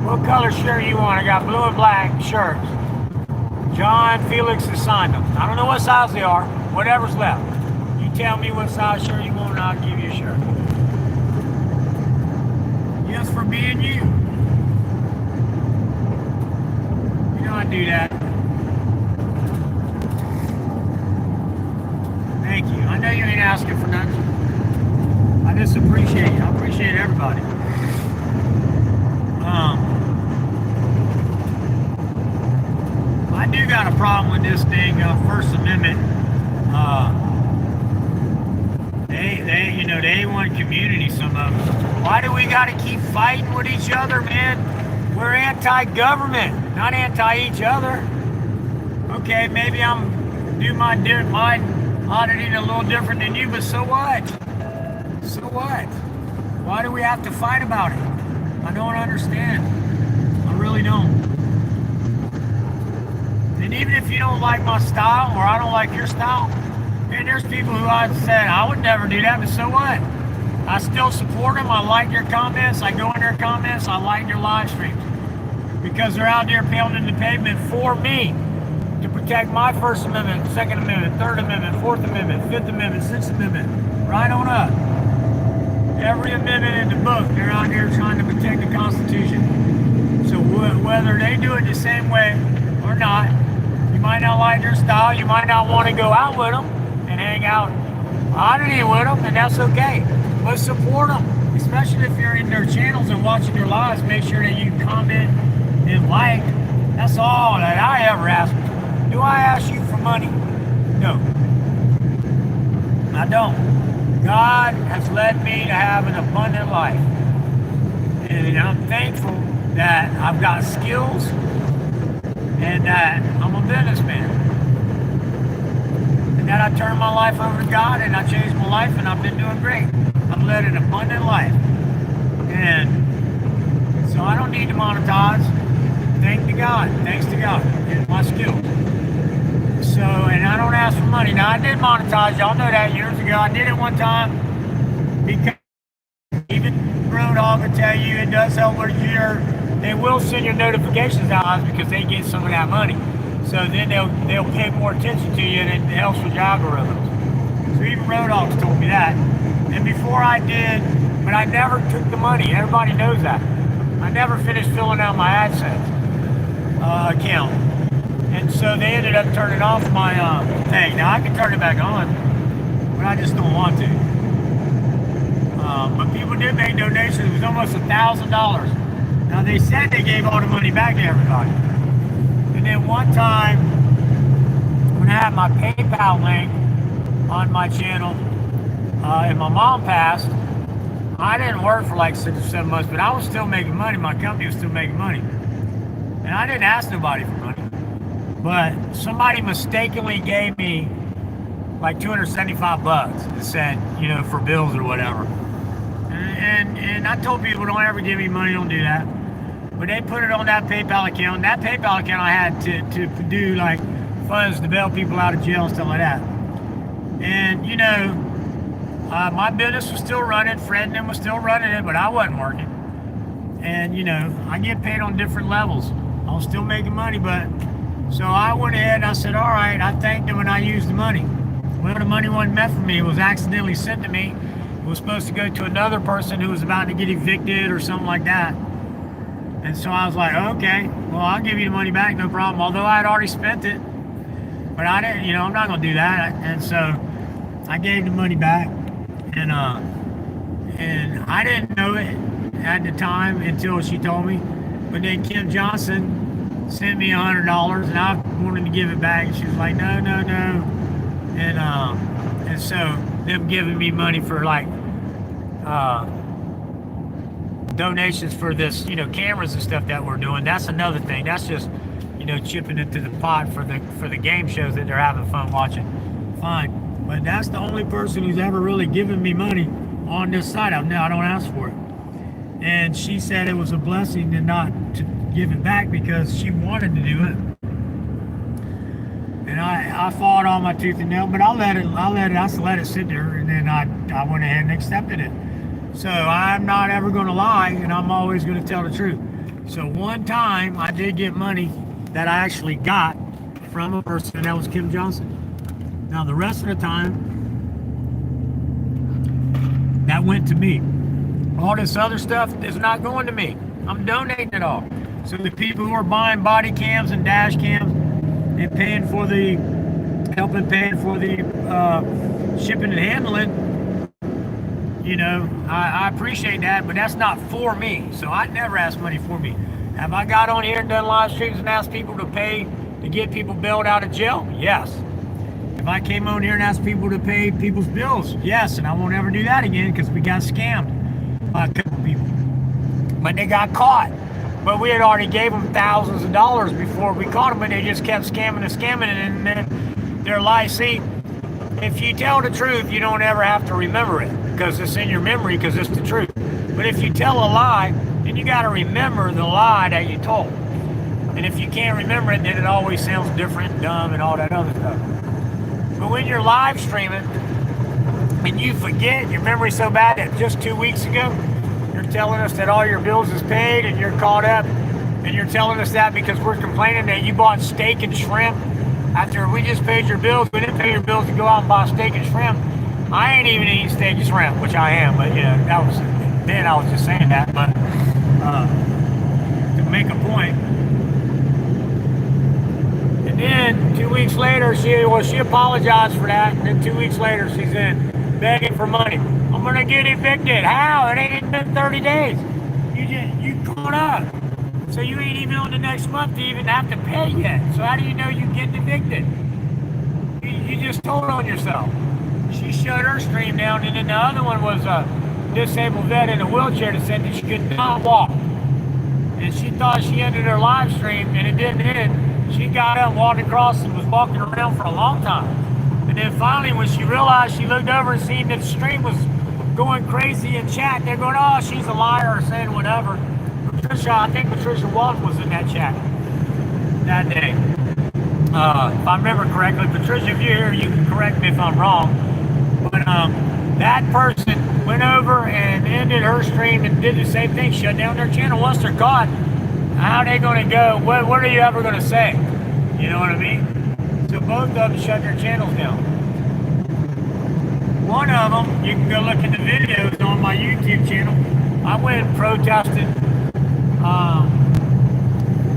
What color shirt you want? I got blue and black shirts. John Felix has signed them. I don't know what size they are. Whatever's left. You tell me what size shirt you want and I'll give you a shirt. Just for being you. You know I do that. Thank you. I know you ain't asking for nothing. I just appreciate you. I appreciate everybody. I do got a problem with this thing, First Amendment. The A1 community, some of them. Why do we got to keep fighting with each other, man? We're anti-government, not anti-each other. Okay, maybe I'm do my auditing a little different than you, but so what? So what? Why do we have to fight about it? I don't understand. I really don't. And even if you don't like my style, or I don't like your style, and there's people who I said I would never do that, but so what? I still support them. I like their comments. I go in their comments. I like their live streams because they're out there pounding the pavement for me to protect my First Amendment, Second Amendment, Third Amendment, Fourth Amendment, Fifth Amendment, Sixth Amendment, right on up. Every amendment in the book, they're out there trying to protect the Constitution. So whether they do it the same way or not, you might not like their style. You might not want to go out with them and hang out oddity with them, and that's okay. But support them, especially if you're in their channels and watching their lives. Make sure that you comment and like. That's all that I ever ask. Do I ask you for money? No, I don't. God has led me to have an abundant life. And I'm thankful that I've got skills and that I'm a businessman. And that I turned my life over to God and I changed my life and I've been doing great. I've led an abundant life. And so I don't need to monetize. Thanks to God. It's my skills. So, and I don't ask for money. Now, I did monetize. Y'all know that years ago. I did it one time because even Roadhog will tell you it does help with they will send your notifications out because they get some of that money. So then they'll pay more attention to you and it helps with your algorithms. So even Roadhog's told me that. And before I did, but I never took the money. Everybody knows that. I never finished filling out my AdSense account. And so they ended up turning off my thing. Now I can turn it back on, but I just don't want to. But people did make donations. It was almost $1,000. Now they said they gave all the money back to everybody. And then one time, when I had my PayPal link on my channel, and my mom passed, I didn't work for like 6 or 7 months, but I was still making money. My company was still making money. And I didn't ask nobody for money. But somebody mistakenly gave me like $275 and said, for bills or whatever. And I told people, don't ever give me money, don't do that. but they put it on that PayPal account. That PayPal account I had to do like funds to bail people out of jail and stuff like that. And you know, my business was still running. Fred and them was still running it, but I wasn't working. And you know, I get paid on different levels. I was still making money, but so I went ahead and I said, all right, I thanked them and I used the money. Well, the money wasn't meant for me. It was accidentally sent to me. It was supposed to go to another person who was about to get evicted or something like that. And so I was like, okay, well, I'll give you the money back, no problem. Although I had already spent it, but I didn't, you know, I'm not going to do that. And so I gave the money back, and I didn't know it at the time until she told me. But then Kim Johnson sent me $100, and I wanted to give it back, and she was like, no, no, no. And so them giving me money for like donations for this, you know, cameras and stuff that we're doing. That's another thing. That's just, you know, chipping into the pot for the game shows that they're having fun watching. Fine, but that's the only person who's ever really given me money on this side. Now I don't ask for it, and she said it was a blessing to not to give it back because she wanted to do it. And I fought all my tooth and nail, but I let it sit there, and then I went ahead and accepted it. So I'm not ever going to lie, and I'm always going to tell the truth. So one time I did get money that I actually got from a person, and that was Kim Johnson. Now the rest of the time, that went to me. All this other stuff is not going to me. I'm donating it all. So the people who are buying body cams and dash cams and paying for the shipping and handling, you know, I appreciate that, but that's not for me. So I never ask money for me. Have I got on here and done live streams and asked people to pay to get people bailed out of jail? Yes. If I came on here and asked people to pay people's bills, yes, and I won't ever do that again because we got scammed by a couple people. But they got caught. But we had already gave them thousands of dollars before we caught them, and they just kept scamming and scamming, and then their lies. See, if you tell the truth, you don't ever have to remember it because it's in your memory because it's the truth. But if you tell a lie, then you got to remember the lie that you told. And if you can't remember it, then it always sounds different, dumb, and all that other stuff. But when you're live streaming and you forget, your memory's so bad that just 2 weeks ago, you're telling us that all your bills is paid and you're caught up, and you're telling us that because we're complaining that you bought steak and shrimp after we just paid your bills. We didn't pay your bills to go out and buy steak and shrimp. I ain't even eating steak and shrimp, which I am, but you know, that was then I was just saying that, but to make a point. And then 2 weeks later, she apologized for that, and then 2 weeks later she's in begging for money. I'm gonna get evicted. How? It ain't even been 30 days. You caught up. So you ain't even on the next month to even have to pay yet. So how do you know you get evicted? You just told on yourself. She shut her stream down, and then the other one was a disabled vet in a wheelchair that said that she could not walk. And she thought she ended her live stream, and it didn't end. She got up, walked across, and was walking around for a long time. And then finally, when she realized, she looked over and seen that the stream was going crazy in chat. They're going, oh, she's a liar, or saying whatever. Patricia, I think Patricia Walton was in that chat that day. If I remember correctly, Patricia, if you're here, you can correct me if I'm wrong. But that person went over and ended her stream and did the same thing, shut down their channel. Once they're caught, how are they going to go? What are you ever going to say? You know what I mean? So both of them shut their channels down. One of them, you can go look at the videos on my YouTube channel. I went and protested,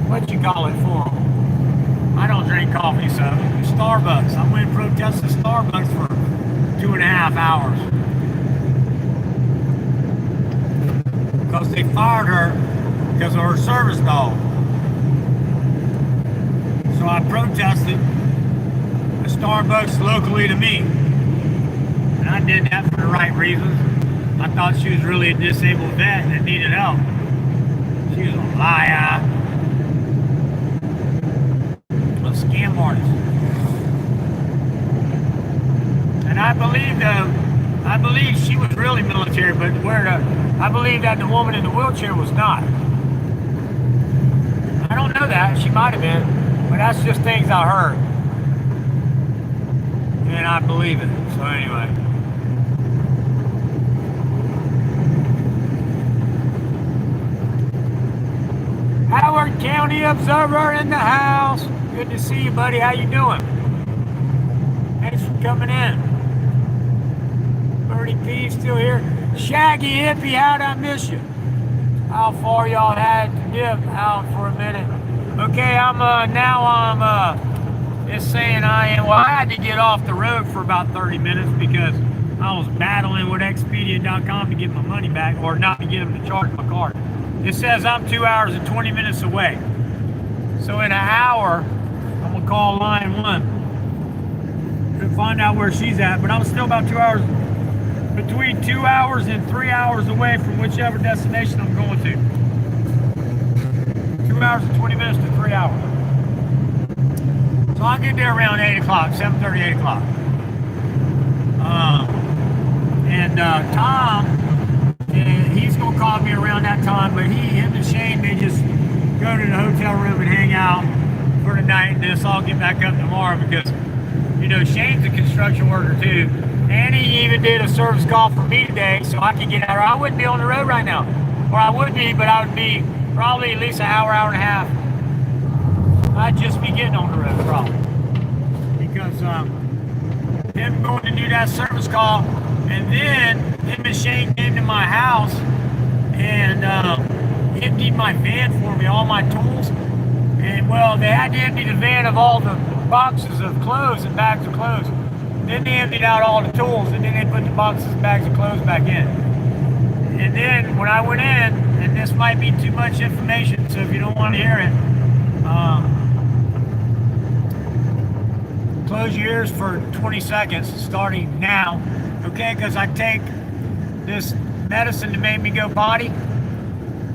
what you call it for? I don't drink coffee, so Starbucks. I went and protested Starbucks for 2.5 hours. Because they fired her because of her service dog. So I protested a Starbucks locally to me. And I did that for the right reasons. I thought she was really a disabled vet that needed help. She was a liar. A scam artist. And I believe she was really military, but I believe that the woman in the wheelchair was not. I don't know that. She might have been. But that's just things I heard. And I believe it. So anyway. Howard County Observer in the house. Good to see you, buddy. How you doing? Thanks for coming in. Birdie P still here. Shaggy Hippie, how'd I miss you? How far y'all had to dip out for a minute? Okay, I'm just saying I am. Well, I had to get off the road for about 30 minutes because I was battling with Expedia.com to get my money back, or not to get them to charge my card. It says I'm 2 hours and 20 minutes away. So in an hour, I'm gonna call line 1 to find out where she's at. But I'm still about 2 hours, between 2 hours and 3 hours away from whichever destination I'm going to. 2 hours and 20 minutes to 3 hours. So I'll get there around 8 o'clock, 7:30, 8 o'clock. Tom, he's going to call me around that time, but him and Shane, they just go to the hotel room and hang out for the night, and then I'll get back up tomorrow because, you know, Shane's a construction worker too, and he even did a service call for me today so I can get out. I wouldn't be on the road right now, or I would be, but I would be probably at least an hour, hour and a half. I'd just be getting on the road probably because him going to do that service call, and then him and Shane came to my house and emptied my van for me, all my tools. And well, they had to empty the van of all the boxes of clothes and bags of clothes. Then they emptied out all the tools, and then they put the boxes and bags of clothes back in. And then when I went in, and this might be too much information, so if you don't want to hear it, close your ears for 20 seconds starting now, okay? Because I take this medicine to make me go potty.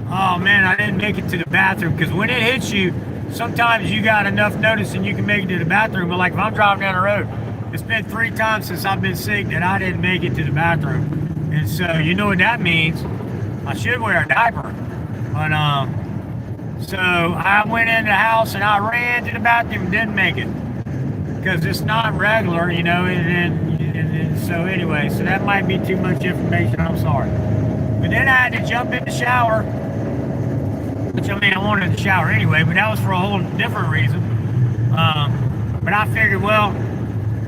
Oh man, I didn't make it to the bathroom because when it hits you, sometimes you got enough notice and you can make it to the bathroom. But like if I'm driving down the road, it's been 3 times since I've been sick that I didn't make it to the bathroom. And so you know what that means. I should wear a diaper. But so I went in the house and I ran to the bathroom and didn't make it. Because it's not regular, you know, and so anyway, so that might be too much information, I'm sorry. But then I had to jump in the shower, which I mean, I wanted to shower anyway, but that was for a whole different reason. But I figured, well,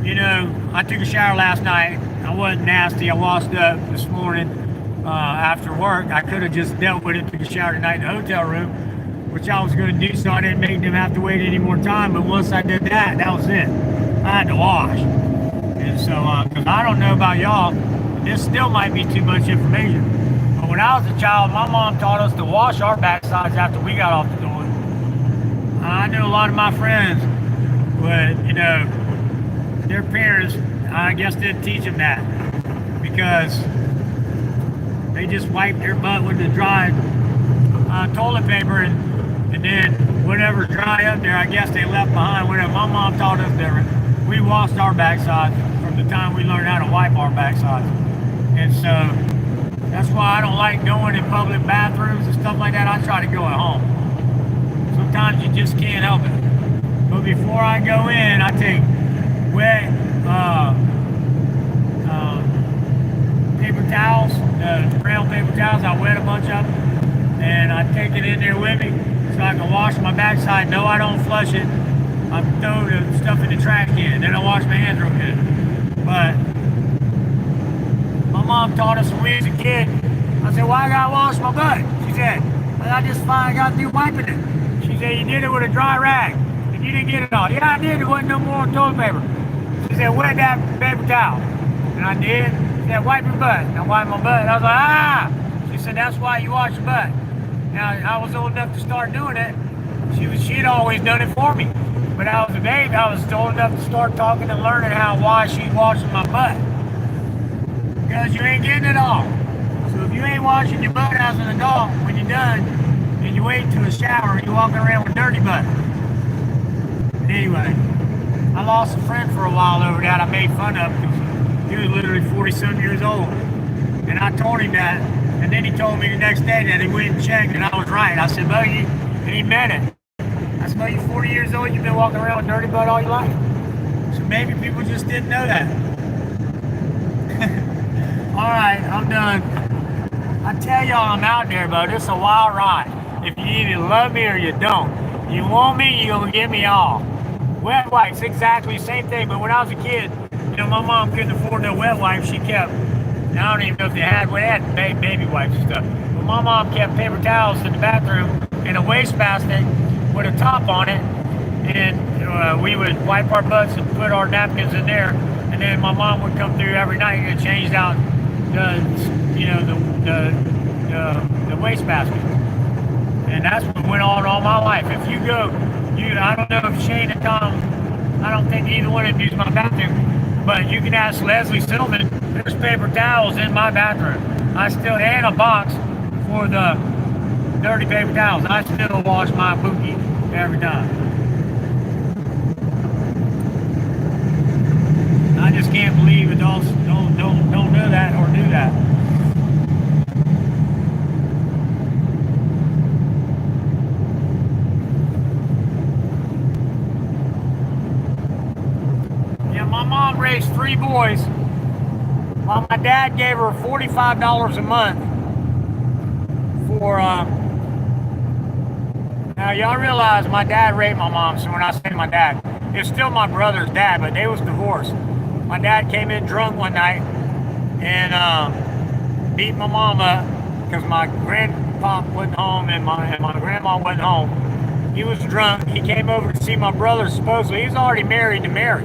you know, I took a shower last night, I wasn't nasty, I washed up this morning after work. I could have just dealt with it, took a shower tonight in the hotel room, which I was going to do so I didn't make them have to wait any more time. But once I did that, that was it. I had to wash. And so, because I don't know about y'all, this still might be too much information. But when I was a child, my mom taught us to wash our backsides after we got off the toilet. I knew a lot of my friends, but, you know, their parents, I guess, didn't teach them that. Because they just wiped their butt with the dry toilet paper and then whatever's dry up there, I guess they left behind. Whatever. My mom taught us different. We washed our backsides from the time we learned how to wipe our backsides. And so that's why I don't like going in public bathrooms and stuff like that. I try to go at home. Sometimes you just can't help it. But before I go in, I take wet paper towels, brown paper towels. I wet a bunch of them. And I take it in there with me so I can wash my backside. No, I don't flush it. I throw the stuff in the trash can. Then I wash my hands real good. But my mom taught us when we was a kid. I said, why I gotta wash my butt? She said, well, I just finally got through wiping it. She said, you did it with a dry rag. And you didn't get it all. Yeah, I did. There wasn't no more toilet paper. She said, wet that paper towel. And I did. She said, wipe your butt. And I wiped my butt. And I was like, ah! She said, that's why you wash your butt. Now, I was old enough to start doing it. She'd always done it for me. But I was a baby. I was old enough to start talking and learning why she's washing my butt. Because you ain't getting it all. So if you ain't washing your butt as an adult, when you're done, and you wait to a shower, and you're walking around with dirty butt. But anyway, I lost a friend for a while over that I made fun of because he was literally 40-some years old. And I told him that. And then he told me the next day that he went and checked and I was right. I said, well, and he meant it. Well, you're 40 years old, you've been walking around with dirty butt all your life. So maybe people just didn't know that. Alright, I'm done. I tell y'all I'm out there, but it's a wild ride. If you either love me or you don't. You want me, you're gonna get me all. Wet wipes, exactly the same thing. But when I was a kid, you know, my mom couldn't afford no wet wipes. She kept, I don't even know if they had baby wipes and stuff. But my mom kept paper towels in the bathroom in a wastebasket with a top on it, and we would wipe our butts and put our napkins in there. And then my mom would come through every night and change out the wastebasket. And that's what went on all my life. If you go, I don't know if Shane and Tom, I don't think either one of them use my bathroom, but you can ask Leslie Silman, there's paper towels in my bathroom. I still, and a box for the dirty paper towels. I still wash my bookie every time. I just can't believe adults don't know that or do that. My mom raised 3 boys while my dad gave her $45 a month for, now y'all realize my dad raped my mom, so when I say my dad, it's still my brother's dad, but they was divorced. My dad came in drunk one night and beat my mom up because my grandpa wasn't home and my grandma wasn't home. He was drunk. He came over to see my brother, supposedly. He was already married to Mary.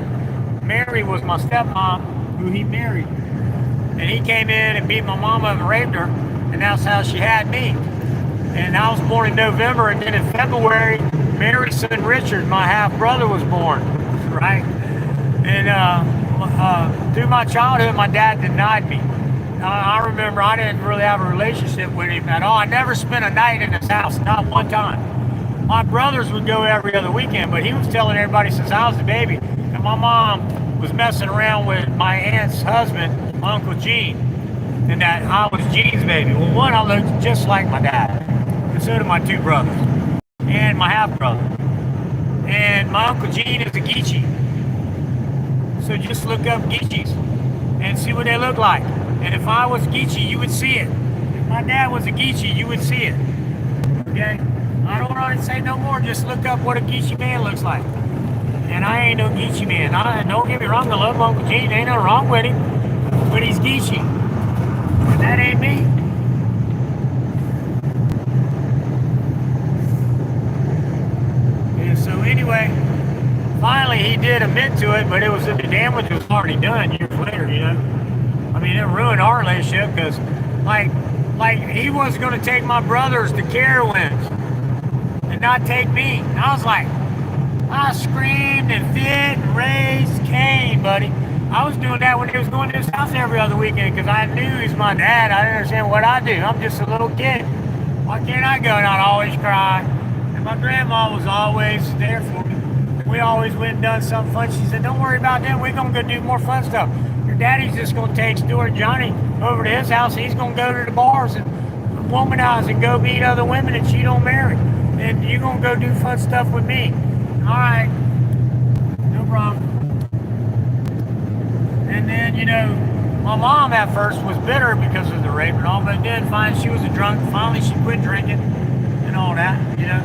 Mary was my stepmom, who he married. And he came in and beat my mama and raped her, and that's how she had me. And I was born in November, and then in February, Mary's son Richard, my half-brother, was born, right? And through my childhood, my dad denied me. I remember I didn't really have a relationship with him at all. I never spent a night in his house, not one time. My brothers would go every other weekend, but he was telling everybody since I was a baby. And my mom was messing around with my aunt's husband, my Uncle Gene, and that I was Gene's baby. Well, one, I looked just like my dad, and so did my 2 brothers, and my half-brother. And my Uncle Gene is a Geechee. So just look up Geechees and see what they look like. And if I was Geechee, you would see it. If my dad was a Geechee, you would see it. Okay? I don't want to say no more, just look up what a Geechee man looks like. And I ain't no Geechee man. Don't get me wrong, I love Uncle Gene. Ain't nothing wrong with him. But he's Geechee. And that ain't me. And so anyway, finally he did admit to it, but it was the damage was already done years later, you know. I mean, it ruined our relationship because, like he was going to take my brothers to Carowinds and not take me. And I was like, I screamed and fit and raised Cain, buddy. I was doing that when he was going to his house every other weekend because I knew he's my dad. I didn't understand what I do. I'm just a little kid. Why can't I go and I'd always cry? And my grandma was always there for me. We always went and done something fun. She said, don't worry about that. We're going to go do more fun stuff. Your daddy's just going to take Stuart and Johnny over to his house. He's going to go to the bars and womanize and go meet other women and cheat on Mary. And you're going to go do fun stuff with me. All right, no problem. And then, you know, my mom at first was bitter because of the rape and all, but then finally she was a drunk. Finally she quit drinking and all that, you know.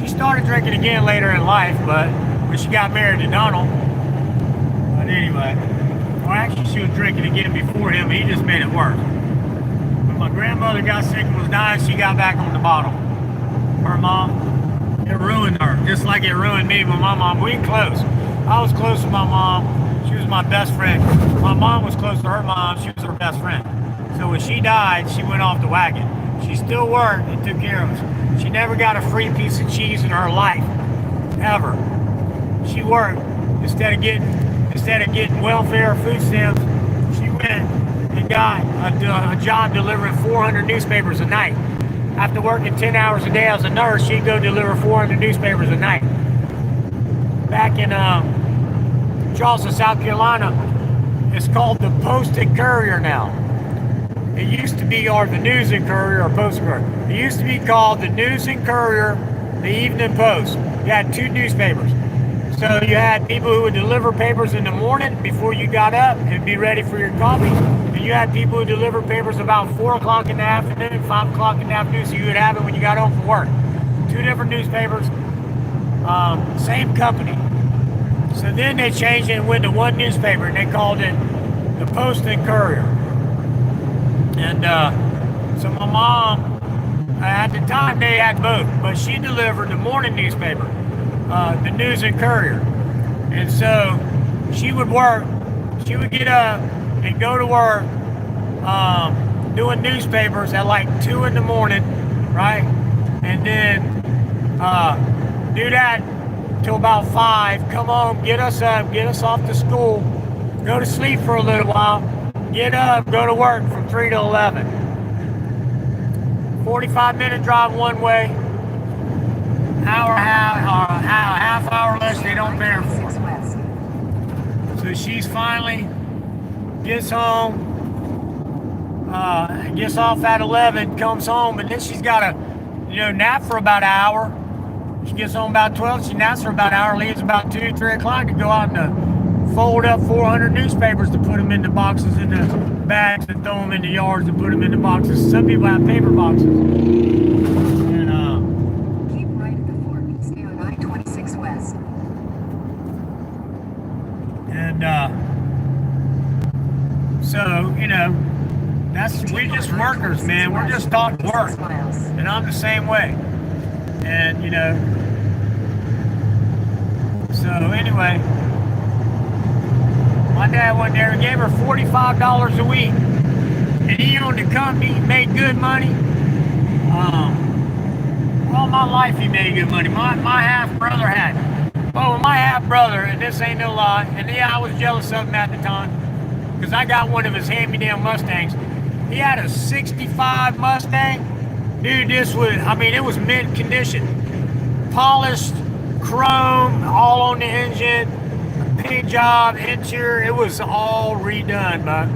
She started drinking again later in life, but when she got married to Donald. But anyway, well, actually she was drinking again before him, but he just made it worse. When my grandmother got sick and was dying, she got back on the bottle. Her mom. It ruined her, just like it ruined me with my mom. We close. I was close to my mom. She was my best friend. My mom was close to her mom. She was her best friend. So when she died, she went off the wagon. She still worked and took care of us. She never got a free piece of cheese in her life, ever. She worked instead of getting welfare or food stamps. She went and got a job delivering 400 newspapers a night. After working 10 hours a day as a nurse, she'd go deliver 400 newspapers a night. Back in Charleston, South Carolina, it's called the Post and Courier now. It used to be, or the News and Courier or Post and Courier. It used to be called the News and Courier the Evening Post. You had 2 newspapers. So you had people who would deliver papers in the morning before you got up and be ready for your coffee. And you had people who deliver papers about 4 o'clock in the afternoon, 5 o'clock in the afternoon, so you would have it when you got home from work. 2 different newspapers, same company. So then they changed it and went to 1 newspaper, and they called it the Post and Courier. And so my mom, at the time they had both, but she delivered the morning newspaper, the News and Courier. And so she would work, she would get up and go to work doing newspapers at like 2 in the morning, right? And then do that till about 5, come home, get us up, get us off to school, go to sleep for a little while, get up, go to work from 3 to 11. 45-minute drive one way, half hour less they don't pay her for. So she's finally gets home, gets off at 11, comes home, and then she's got to, nap for about an hour. She gets home about 12, she naps for about an hour, leaves about 2, 3 o'clock to go out and fold up 400 newspapers to put them into boxes in the bags and throw them in the yards and put them into boxes. Some people have paper boxes. And, keep right at the fork, stay on I-26 West. And so, we're just workers, man. We're just taught to work. And I'm the same way. And, so anyway, my dad went there and gave her $45 a week. And he owned a company, he made good money. All my life he made good money. My half-brother had it. Oh, my half-brother, and this ain't no lie, and yeah, I was jealous of him at the time, because I got one of his hand-me-down Mustangs. He had a 65 Mustang. Dude, it was mint condition. Polished, chrome, all on the engine, paint job, interior, it was all redone, bud.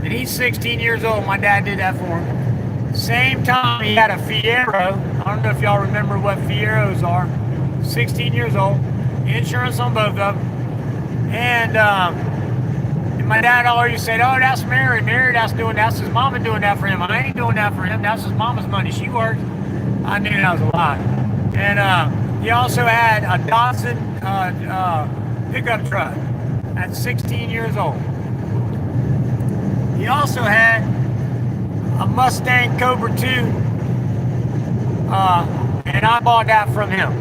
And he's 16 years old, my dad did that for him. Same time, he had a Fiero. I don't know if y'all remember what Fieros are. 16 years old. Insurance on both of them. And my dad always said, oh, that's Mary. That's his mama doing that for him. I ain't doing that for him. That's his mama's money. She works. I knew that was a lie. And he also had a Datsun pickup truck at 16 years old. He also had a Mustang Cobra 2, and I bought that from him.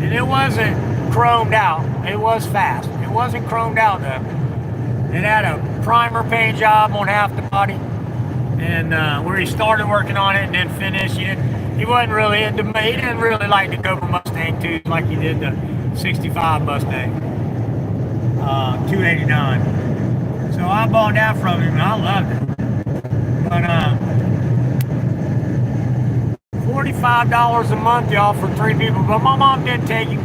And it wasn't chromed out. It was fast. It wasn't chromed out though. It had a primer paint job on half the body, and where he started working on it and then finished. He wasn't really he didn't really like the Cobra Mustang 2 like he did the 65 Mustang 289. So I bought that from him and I loved it. But $45 a month, y'all, for 3 people. But my mom didn't take it.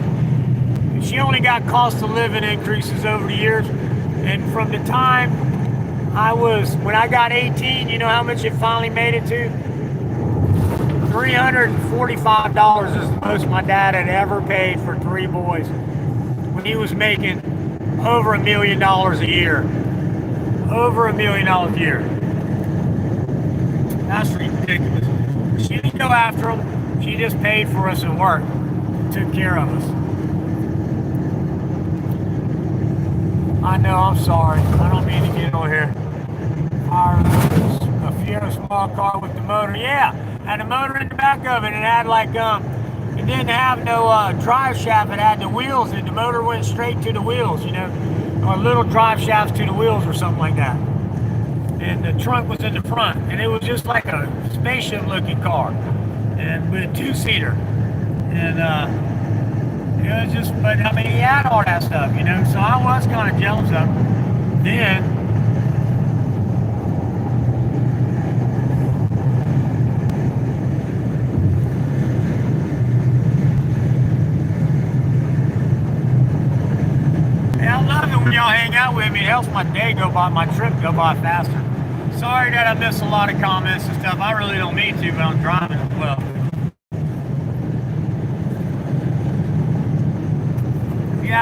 She only got cost of living increases over the years. And from the time when I got 18, you know how much it finally made it to? $345 is the most my dad had ever paid for 3 boys. When he was making over $1 million a year. Over $1 million a year. That's ridiculous. She didn't go after them. She just paid for us and worked. Took care of us. I know, I'm sorry. I don't mean to get on here. A Fiero small car with the motor. Yeah, had a motor in the back of it. It had like, it didn't have no drive shaft. It had the wheels, and the motor went straight to the wheels, or little drive shafts to the wheels or something like that. And the trunk was in the front, and it was just like a spaceship-looking car, and with a 2-seater. And it was just, but I mean, he had all that stuff, So I was kind of jealous of him. Then, yeah, I love it when y'all hang out with me. It helps my day go by, my trip go by faster. Sorry that I missed a lot of comments and stuff. I really don't mean to, but I'm driving as well.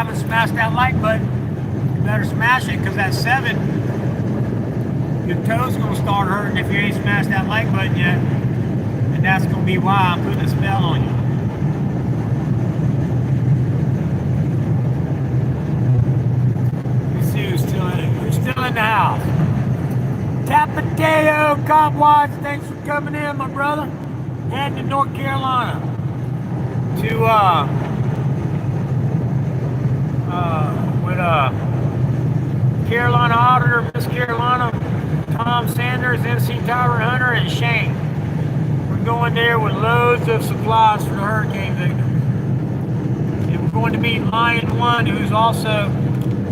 haven't smashed that like button, you better smash it, because at 7, your toes gonna start hurting if you ain't smashed that like button yet. And that's gonna be why I'm putting a spell on you. Let's see who's still in it. Who's still in the house? Tapateo Cobwatch, thanks for coming in, my brother. Heading to North Carolina to with Carolina Auditor, Miss Carolina, Tom Sanders, MC Tyrant Hunter, and Shane. We're going there with loads of supplies for the hurricane victims. And we're going to meet Lion One, who's also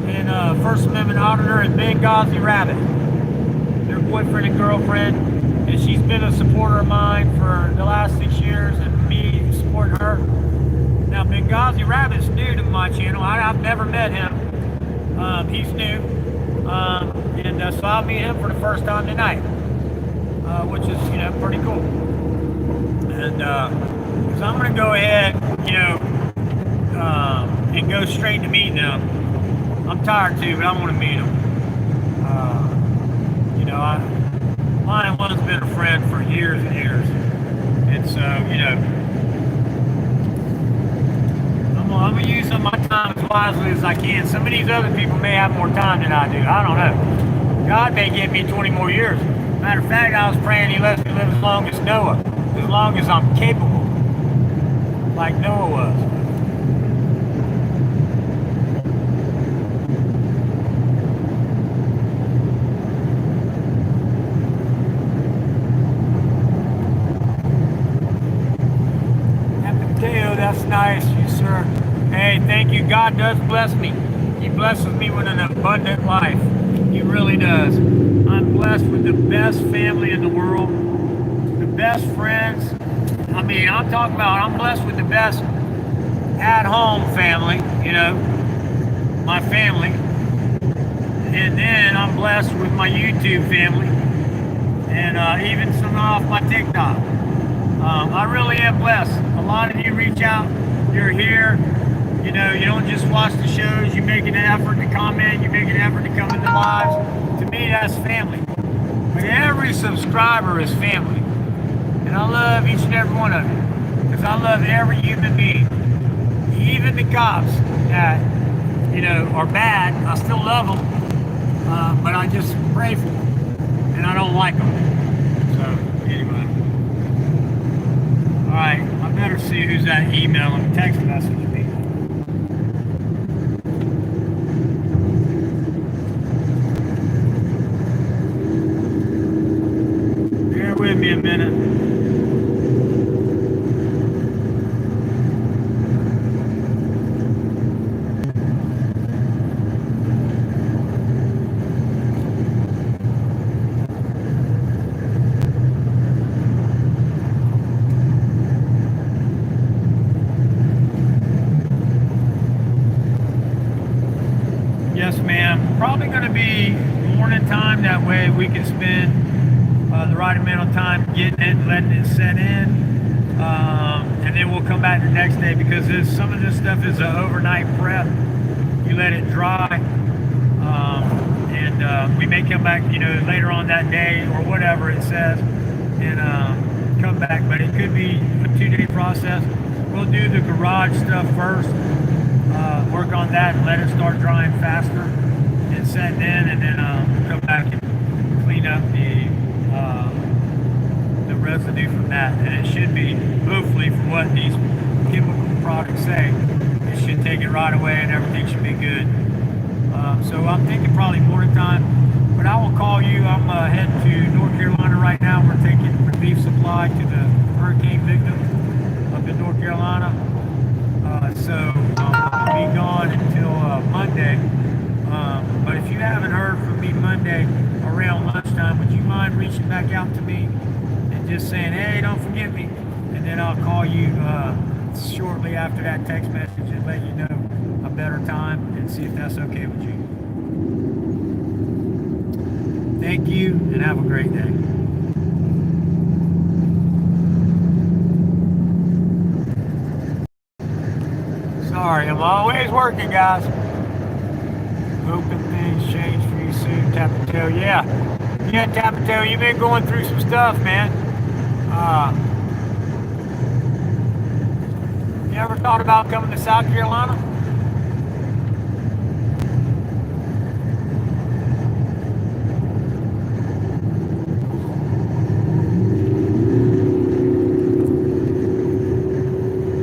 an First Amendment Auditor, and Benghazi Rabbit, their boyfriend and girlfriend. And she's been a supporter of mine for the last 6 years, and me supporting her. Now, Benghazi Rabbit's new to my channel. I've never met him. He's new. So I'll meet him for the first time tonight, which is, pretty cool. And so I'm going to go ahead, and go straight to meeting him. I'm tired too, but I want to meet him. Lion One's been a friend for years and years. And so, I'm going to use some of my time as wisely as I can. Some of these other people may have more time than I do. I don't know. God may give me 20 more years. Matter of fact, I was praying he lets me live as long as Noah. As long as I'm capable. Like Noah was. That's nice, you sir. Hey, thank you. God does bless me. He blesses me with an abundant life. He really does. I'm blessed with the best family in the world, the best friends. I mean, I'm talking about, I'm blessed with the best at-home family, my family. And then I'm blessed with my YouTube family, and even some off my TikTok. I really am blessed. A lot of you reach out, you're here, you don't just watch the shows, you make an effort to comment, you make an effort to come into lives. To me, that's family. But every subscriber is family. And I love each and every one of you, because I love every human being. Even the cops that, are bad, I still love them, but I just pray for them, and I don't like them. So, anyway. All right, I better see who's that email and text message me. Bear with me a minute. Yes, ma'am. Probably going to be morning time. That way we can spend the right amount of time getting it, letting it set in. And then we'll come back the next day, because some of this stuff is an overnight prep. You let it dry. And we may come back, later on that day or whatever it says, and come back. But it could be a 2-day process. We'll do the garage stuff first. Work on that and let it start drying faster and setting in, and then come back and clean up the residue from that. And it should be, hopefully, for what these chemical products say, it should take it right away and everything should be good. So I'm thinking probably morning time, but I will call you. I'm heading to North Carolina right now. We're taking relief supply to the hurricane victims up in North Carolina. So I'll be gone until Monday. But if you haven't heard from me Monday around lunchtime, would you mind reaching back out to me and just saying, hey, don't forget me? And then I'll call you shortly after that text message and let you know a better time and see if that's okay with you. Thank you, and have a great day. Sorry. sorry. I'm always working, guys. Hoping things change for you soon, Tapateo. Yeah. Yeah, Tapateo, you've been going through some stuff, man. You ever thought about coming to South Carolina?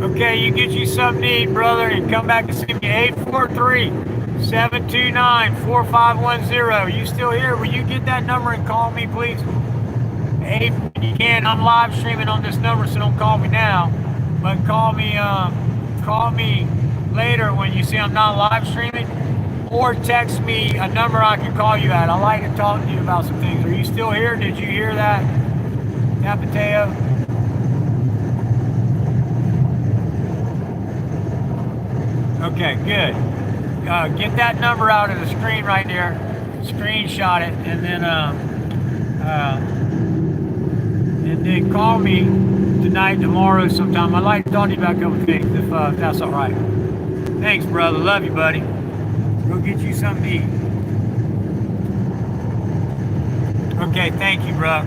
Okay, you get you something to eat, brother, and come back and see me. 843-729-4510. You still here? Will you get that number and call me, please? You can. I'm live streaming on this number, so don't call me now. But call me later when you see I'm not live streaming, or text me a number I can call you at. I like to talk to you about some things. Are you still here? Did you hear that, Tapateo? Okay, good. Get that number out of the screen right there. Screenshot it, and then call me tonight, tomorrow, sometime. I'd like to talk to you about a couple things, if that's all right. Thanks, brother. Love you, buddy. Go get you something to eat. Okay, thank you, bro.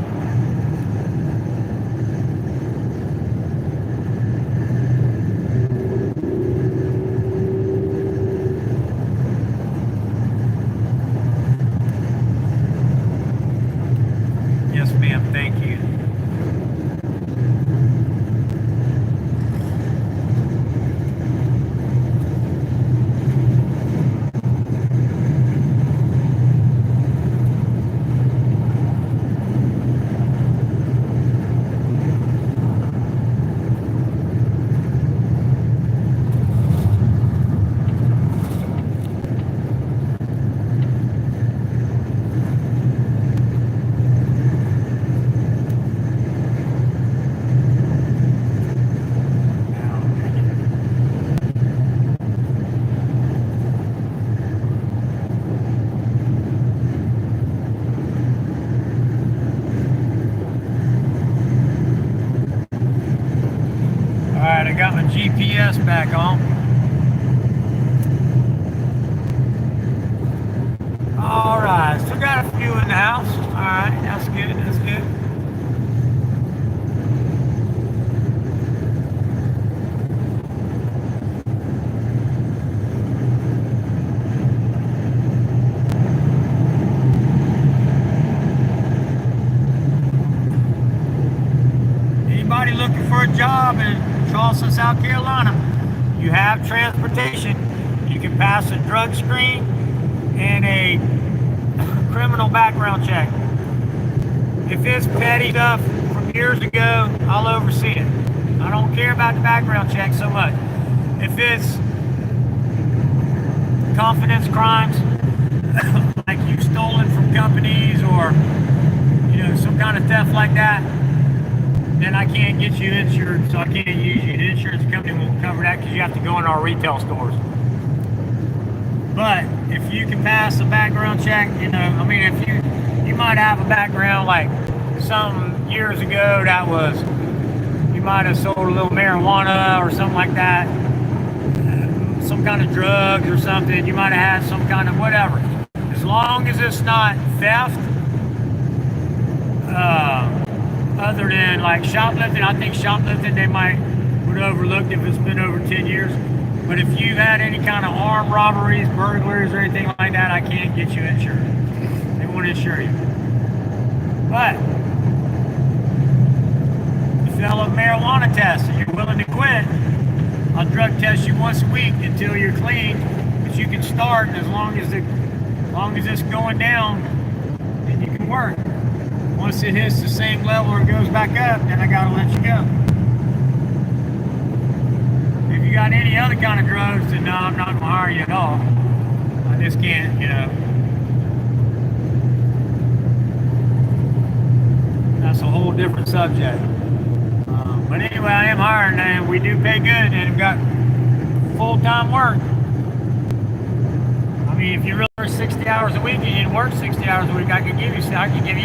Yes, ma'am. Thank you. Got my GPS back on. All right, still got a few in the house. All right, that's good. That's good. Anybody looking for a job in Charleston, South Carolina, you have transportation. You can pass a drug screen and a criminal background check. If it's petty stuff from years ago, I'll oversee it. I don't care about the background check so much. If it's confidence crimes, like you've stolen from companies or some kind of theft like that, then I can't get you insured, so I can't use you. The insurance company won't cover that because you have to go in our retail stores. But if you can pass a background check, if you might have a background like some years ago that was, you might have sold a little marijuana or something like that, some kind of drugs or something, you might have had some kind of whatever. As long as it's not theft, other than like shoplifting, I think shoplifting they would overlook if it's been over 10 years. But if you've had any kind of armed robberies, burglaries, or anything like that, I can't get you insured. They won't insure you. But if you fail a marijuana test and you're willing to quit, I'll drug test you once a week until you're clean. But you can start, and as long as it's going down, then you can work. Once it hits the same level or goes back up, then I gotta let you go. If you got any other kind of drugs, then no, I'm not gonna hire you at all. I just can't, That's a whole different subject. But anyway, I am hiring, and we do pay good, and I've got full-time work. I mean, if you really work 60 hours a week and you didn't work 60 hours a week, I could give you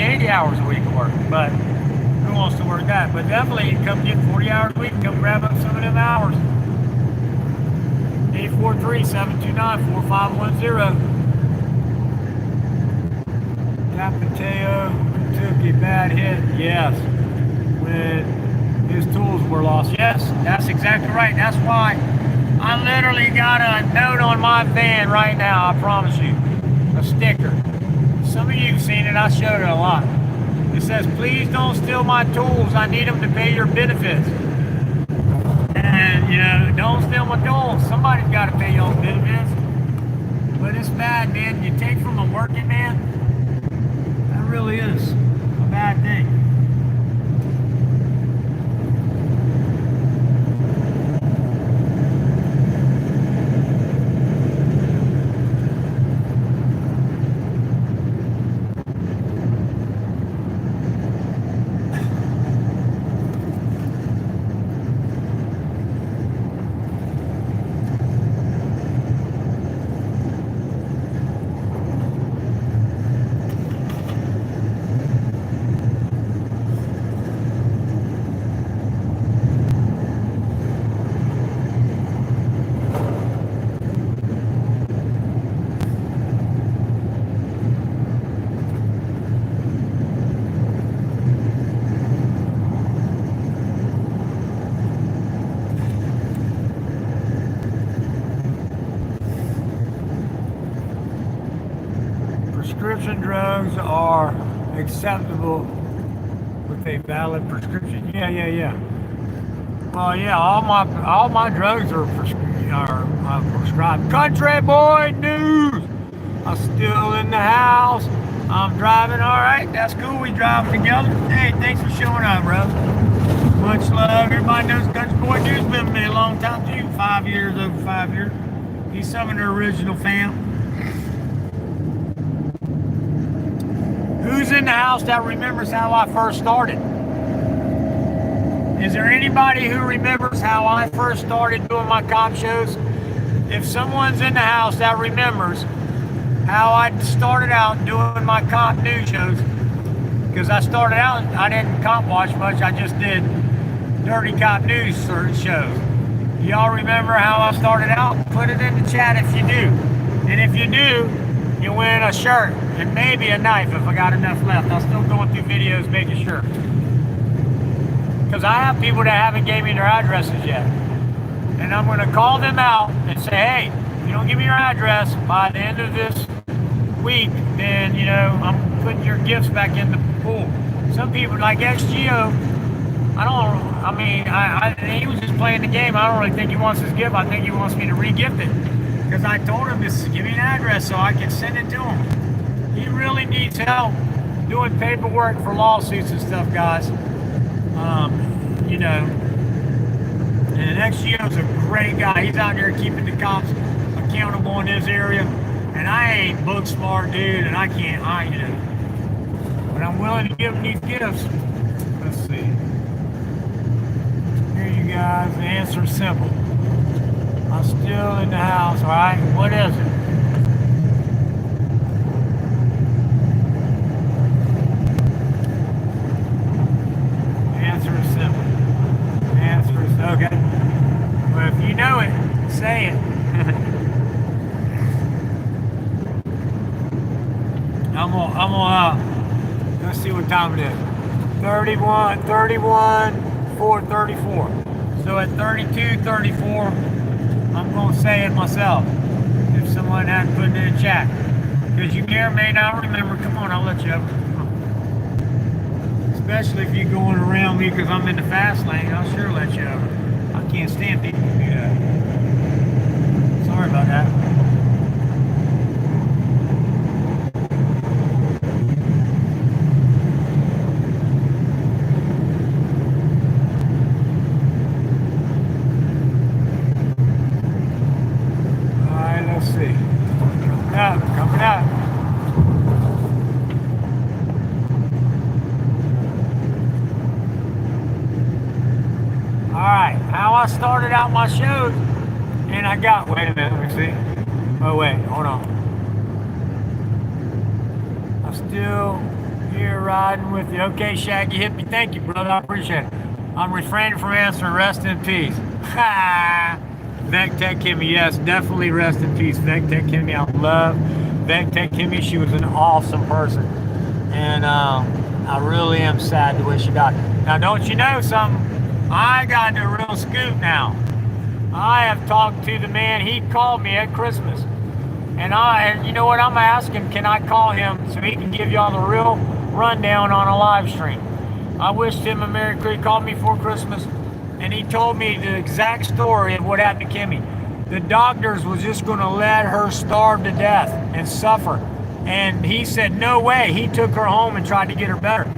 80 hours a week of work. But who wants to work that? But definitely, you come get 40 hours a week and come grab up some of them hours. 843-729-4510. Tapateo took a bad hit. Yes. When his tools were lost. Yes, that's exactly right. That's why I literally got a note on my van right now, I promise you. A sticker. Some of you have seen it, I showed it a lot. It says, please don't steal my tools. I need them to pay your benefits. And, you know, don't steal my tools. Somebody's got to pay your benefits. But it's bad, man. You take from a working man, that really is a bad thing. Prescription drugs are acceptable with a valid prescription. Yeah. Well, yeah, all my drugs are prescribed. Country boy news. I'm still in the house. I'm driving. All right, that's cool. We drive together. Hey, thanks for showing up, bro. Much love. Everybody knows Country Boy News been with me a long time too. 5 years, over 5 years. He's some of the original fam. Who's in the house that remembers how I first started? Is there anybody who remembers how I first started doing my cop shows? If someone's in the house that remembers how I started out doing my cop news shows, because I started out, I didn't cop watch much, I just did dirty cop news shows. Y'all remember how I started out? Put it in the chat if you do. And if you do, you win a shirt and maybe a knife if I got enough left. I'm still going through videos making sure. Because I have people that haven't gave me their addresses yet. And I'm going to call them out and say, hey, if you don't give me your address by the end of this week, then, you know, I'm putting your gifts back in the pool. Some people like XGO, he was just playing the game. I don't really think he wants his gift. I think he wants me to re-gift it. Because I told him to give me an address so I can send it to him. He really needs help doing paperwork for lawsuits and stuff, guys. You know, and XGO's a great guy. He's out there keeping the cops accountable in his area. And I ain't book smart, dude, and I can't, but I'm willing to give him these gifts. Let's see. Here you guys, the answer's simple. I'm still in the house, all right? What is it? The answer is simple. The answer is okay. Well, if you know it, say it. I'm gonna let's see what time it is. 4:34. So at 32:34. I'm going to say it myself if someone hadn't put it in the chat. Because you may or may not remember. Come on, I'll let you over. Especially if you're going around me because I'm in the fast lane, I'll sure let you over. I can't stand people who do that. Sorry about that. Coming up. All right, how I started out my shows, and I got, wait a minute, let me see. Oh wait, hold on. I'm still here riding with you. Okay, Shaggy Hippie, thank you, brother, I appreciate it. I'm refraining from answering, rest in peace. Ha! VecTech Kimmy, yes, definitely rest in peace, VecTech Kimmy. I love VecTech Kimmy. She was an awesome person. And I really am sad the way she died. Now, don't you know something? I got the real scoop now. I have talked to the man. He called me at Christmas. And you know what? I'm gonna ask him, can I call him so he can give y'all the real rundown on a live stream? I wished him a Merry Christmas. He called me for Christmas, and he told me the exact story of what happened to Kimmy. The doctors was just gonna let her starve to death and suffer. And he said, no way. He took her home and tried to get her better.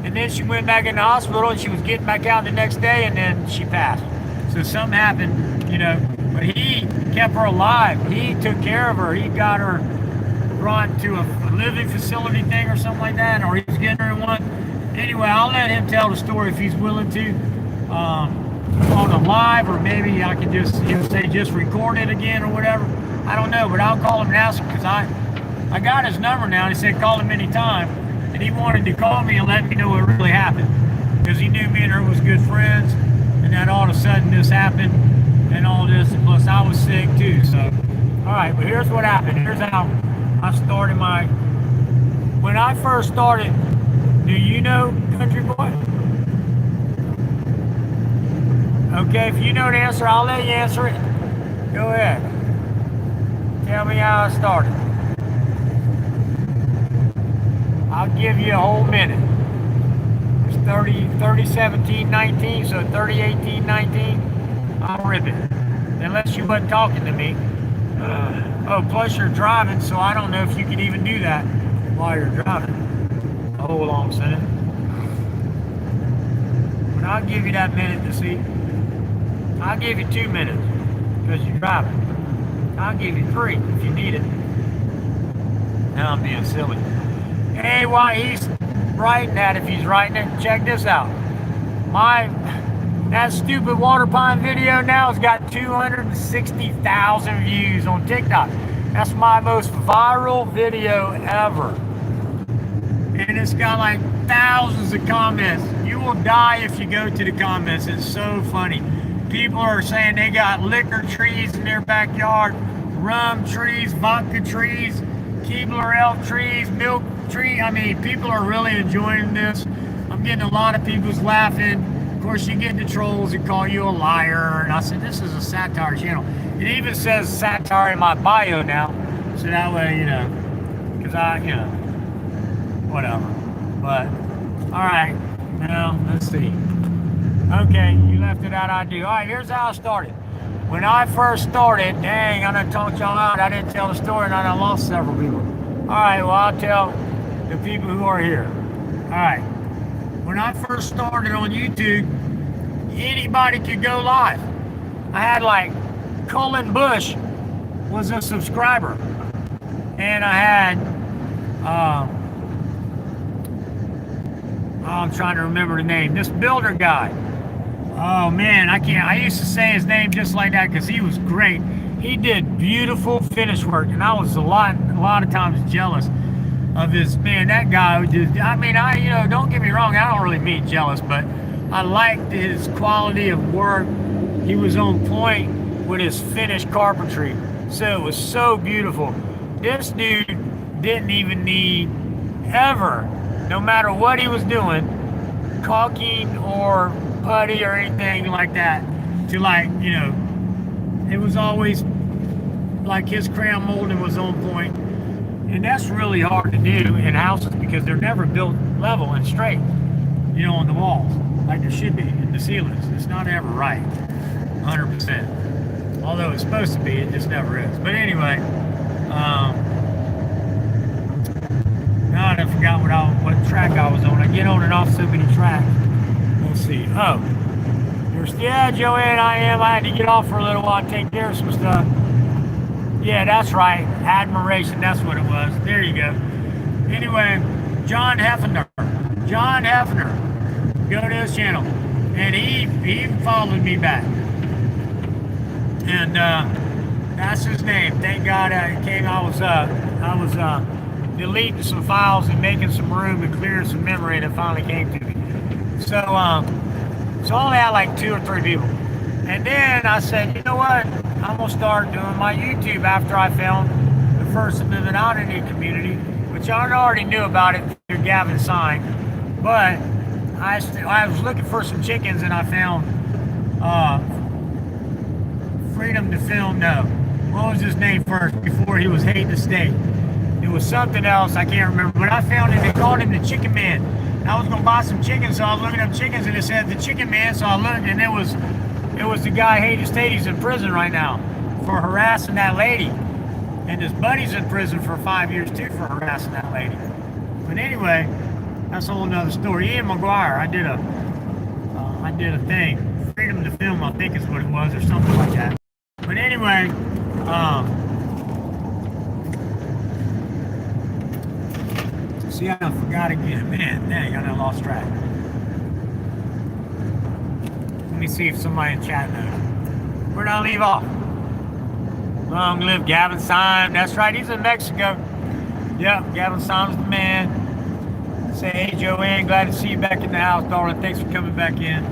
And then she went back in the hospital, and she was getting back out the next day, and then she passed. So something happened, you know, but he kept her alive. He took care of her. He got her brought to a living facility thing or something like that, or he's getting her in one. Anyway, I'll let him tell the story if he's willing to on a live, or maybe I can just record it again or whatever. I don't know, but I'll call him and ask him, because I got his number now, and he said call him anytime, and he wanted to call me and let me know what really happened, because he knew me and her was good friends, and then all of a sudden this happened, and all this, and plus I was sick too. So, all right, but here's what happened. Here's how I started when I first started. Do you know Country Boy? Okay, if you know the answer, I'll let you answer it. Go ahead. Tell me how I started. I'll give you a whole minute. It's 30, 17, 19, so 30, 18, 19. I'll rip it. Unless you wasn't talking to me. Plus you're driving, so I don't know if you can even do that while you're driving. Hold on, son. But I'll give you that minute to see. I'll give you 2 minutes because you're driving. I'll give you 3 if you need it. Now I'm being silly. Hey, while he's writing that, if he's writing it, check this out. That stupid water pond video now has got 260,000 views on TikTok. That's my most viral video ever. And it's got like thousands of comments. You will die if you go to the comments. It's so funny. People are saying they got liquor trees in their backyard, rum trees, vodka trees, Keebler elf trees, milk tree. I mean, people are really enjoying this. I'm getting a lot of people's laughing. Of course, you get the trolls who call you a liar. And I said, this is a satire channel. It even says satire in my bio now. So that way, you know, because whatever. But, all right. Now, let's see. Okay, you left it out, I do. All right, here's how I started. When I first started, dang, I done talked y'all out. I didn't tell the story, and I done lost several people. All right, well, I'll tell the people who are here. All right. When I first started on YouTube, anybody could go live. I had like Cullen Bush was a subscriber, and I had I'm trying to remember the name. This builder guy. Oh man, I can't. I used to say his name just like that because he was great. He did beautiful finish work, and I was a lot of times jealous of his, man, that guy who did. I mean, don't get me wrong, I don't really mean jealous, but I liked his quality of work. He was on point with his finished carpentry, so it was so beautiful. This dude didn't even need ever, no matter what he was doing, caulking or putty or anything like that, to it was always like his crown molding was on point. And that's really hard to do in houses because they're never built level and straight, on the walls, like there should be, in the ceilings. It's not ever right, 100%. Although it's supposed to be, it just never is. But anyway, now I forgot what track I was on. I get on and off so many tracks. Let's see. Oh, yeah, Joanne, I am. I had to get off for a little while and take care of some stuff. Yeah, that's right. Admiration, that's what it was. There you go. Anyway, John Heffner. Go to his channel. And he followed me back. And that's his name. Thank God it came. I was deleting some files and making some room and clearing some memory, and it finally came to me. So I only had like 2 or 3 people. And then I said, you know what? I'm going to start doing my YouTube after I found the First Amendment Oddity community, which I already knew about it through Gavin Sign. But I was looking for some chickens and I found Freedom to Film. No. What was his name first before he was hating the state? It was something else. I can't remember. But I found it. They called him the Chicken Man. I was going to buy some chickens, so I was looking up chickens and it said the Chicken Man. So I looked and it was the guy hating the state. He's in prison right now for harassing that lady. And his buddy's in prison for 5 years too for harassing that lady. But anyway, that's a whole nother story. Ian McGuire, I did a thing. Freedom to Film, I think is what it was, or something like that. But anyway, see, I forgot again. Man, dang, I done lost track. Let me see if somebody in chat knows. Where'd I leave off? Long live Gavin Sign. That's right, he's in Mexico. Yep, Gavin Sign's the man. Say, hey, Joanne, glad to see you back in the house, darling. Thanks for coming back in.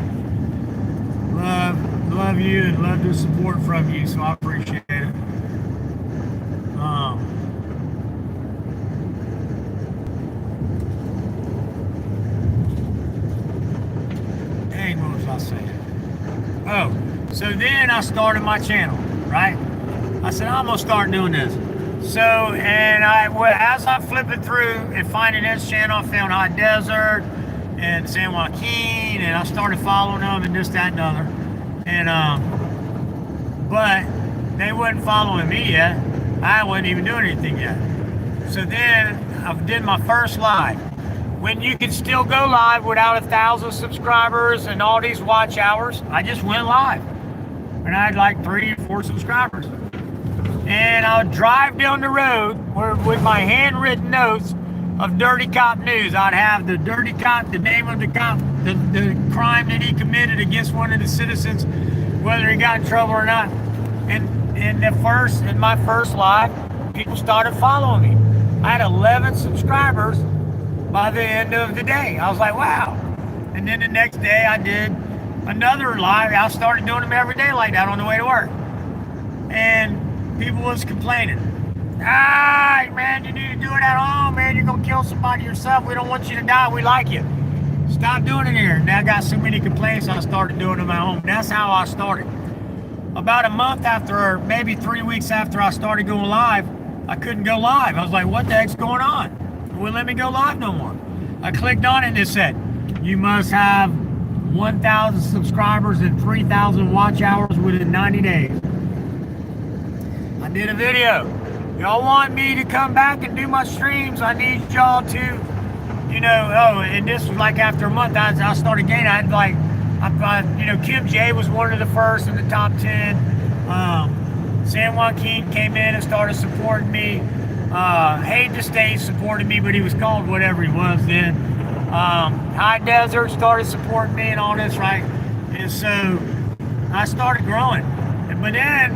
Love you and love the support from you, so I appreciate it. Dang, what was I saying? Oh, so then I started my channel, right? I said, I'm gonna start doing this. So, and as I flipping through and finding this channel, I found Hot Desert and San Joaquin, and I started following them and this, that, and other. And but they wasn't following me yet. I wasn't even doing anything yet. So then I did my first live. When you can still go live without 1,000 subscribers and all these watch hours, I just went live. And I had like 3 or 4 subscribers. And I would drive down the road with my handwritten notes of Dirty Cop News. I'd have the Dirty Cop, the name of the cop, the crime that he committed against one of the citizens, whether he got in trouble or not. And in my first live, people started following me. I had 11 subscribers by the end of the day. I was like, wow. And then the next day I did another live. I started doing them every day like that on the way to work. And people was complaining. Ah, man, you need to do it at home, man. You're going to kill somebody yourself. We don't want you to die. We like you. Stop doing it here. And I got so many complaints, I started doing them at home. That's how I started. About a month after, or maybe 3 weeks after I started going live, I couldn't go live. I was like, what the heck's going on? It wouldn't let me go live no more. I clicked on it and it said, you must have 1,000 subscribers and 3,000 watch hours within 90 days. I did a video. Y'all want me to come back and do my streams? I need y'all to, and this was like after a month, I started gaining. I had like, Kim J was one of the first in the top 10. San Joaquin came in and started supporting me. Hate the State supported me, but he was called whatever he was then. High Desert started supporting me and all this, right? And so I started growing. But then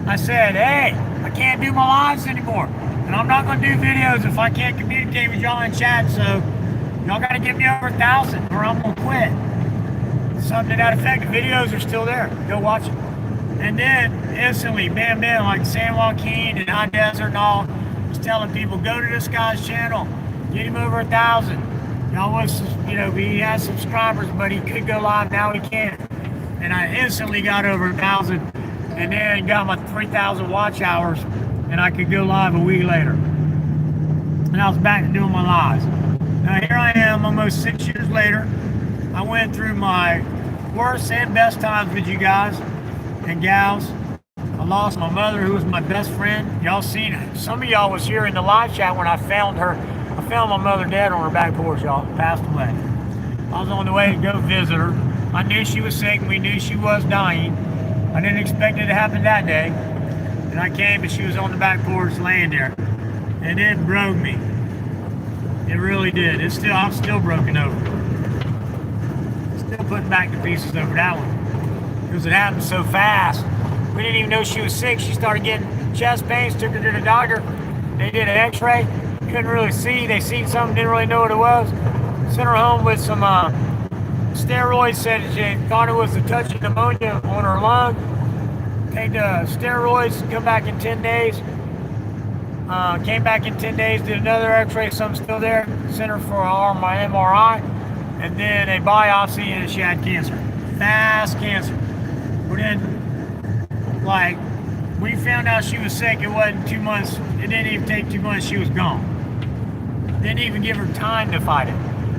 I said, hey, I can't do my lives anymore. And I'm not going to do videos if I can't communicate with y'all in chat. So y'all got to get me over 1,000 or I'm going to quit. Something to that effect. The videos are still there. Go watch it. And then instantly, bam, bam, like San Joaquin and High Desert and all, was telling people, go to this guy's channel. Get him over 1,000. Y'all was, he has subscribers, but he could go live. Now he can't. And I instantly got over 1,000. And then got my 3,000 watch hours, and I could go live a week later. And I was back to doing my lives. Now here I am, almost 6 years later. I went through my worst and best times with you guys and gals. I lost my mother, who was my best friend. Y'all seen it. Some of y'all was here in the live chat when I found her. I found my mother dead on her back porch, y'all. Passed away. I was on the way to go visit her. I knew she was sick, and we knew she was dying. I didn't expect it to happen that day. And I came and she was on the back porch laying there. And it broke me. It really did. I'm still broken over. Still putting back the pieces over that one. Because it happened so fast. We didn't even know she was sick. She started getting chest pains, took her to the doctor. They did an x-ray. Couldn't really see. They seen something, didn't really know what it was. Sent her home with some steroids, said she thought it was a touch of pneumonia on her lung. Take the steroids, come back in 10 days. Came back in 10 days, did another x-ray, something still there, sent her for my MRI, and then a biopsy, and she had cancer. Fast cancer. But then, like, we found out she was sick, it wasn't 2 months, it didn't even take 2 months, she was gone. Didn't even give her time to fight it.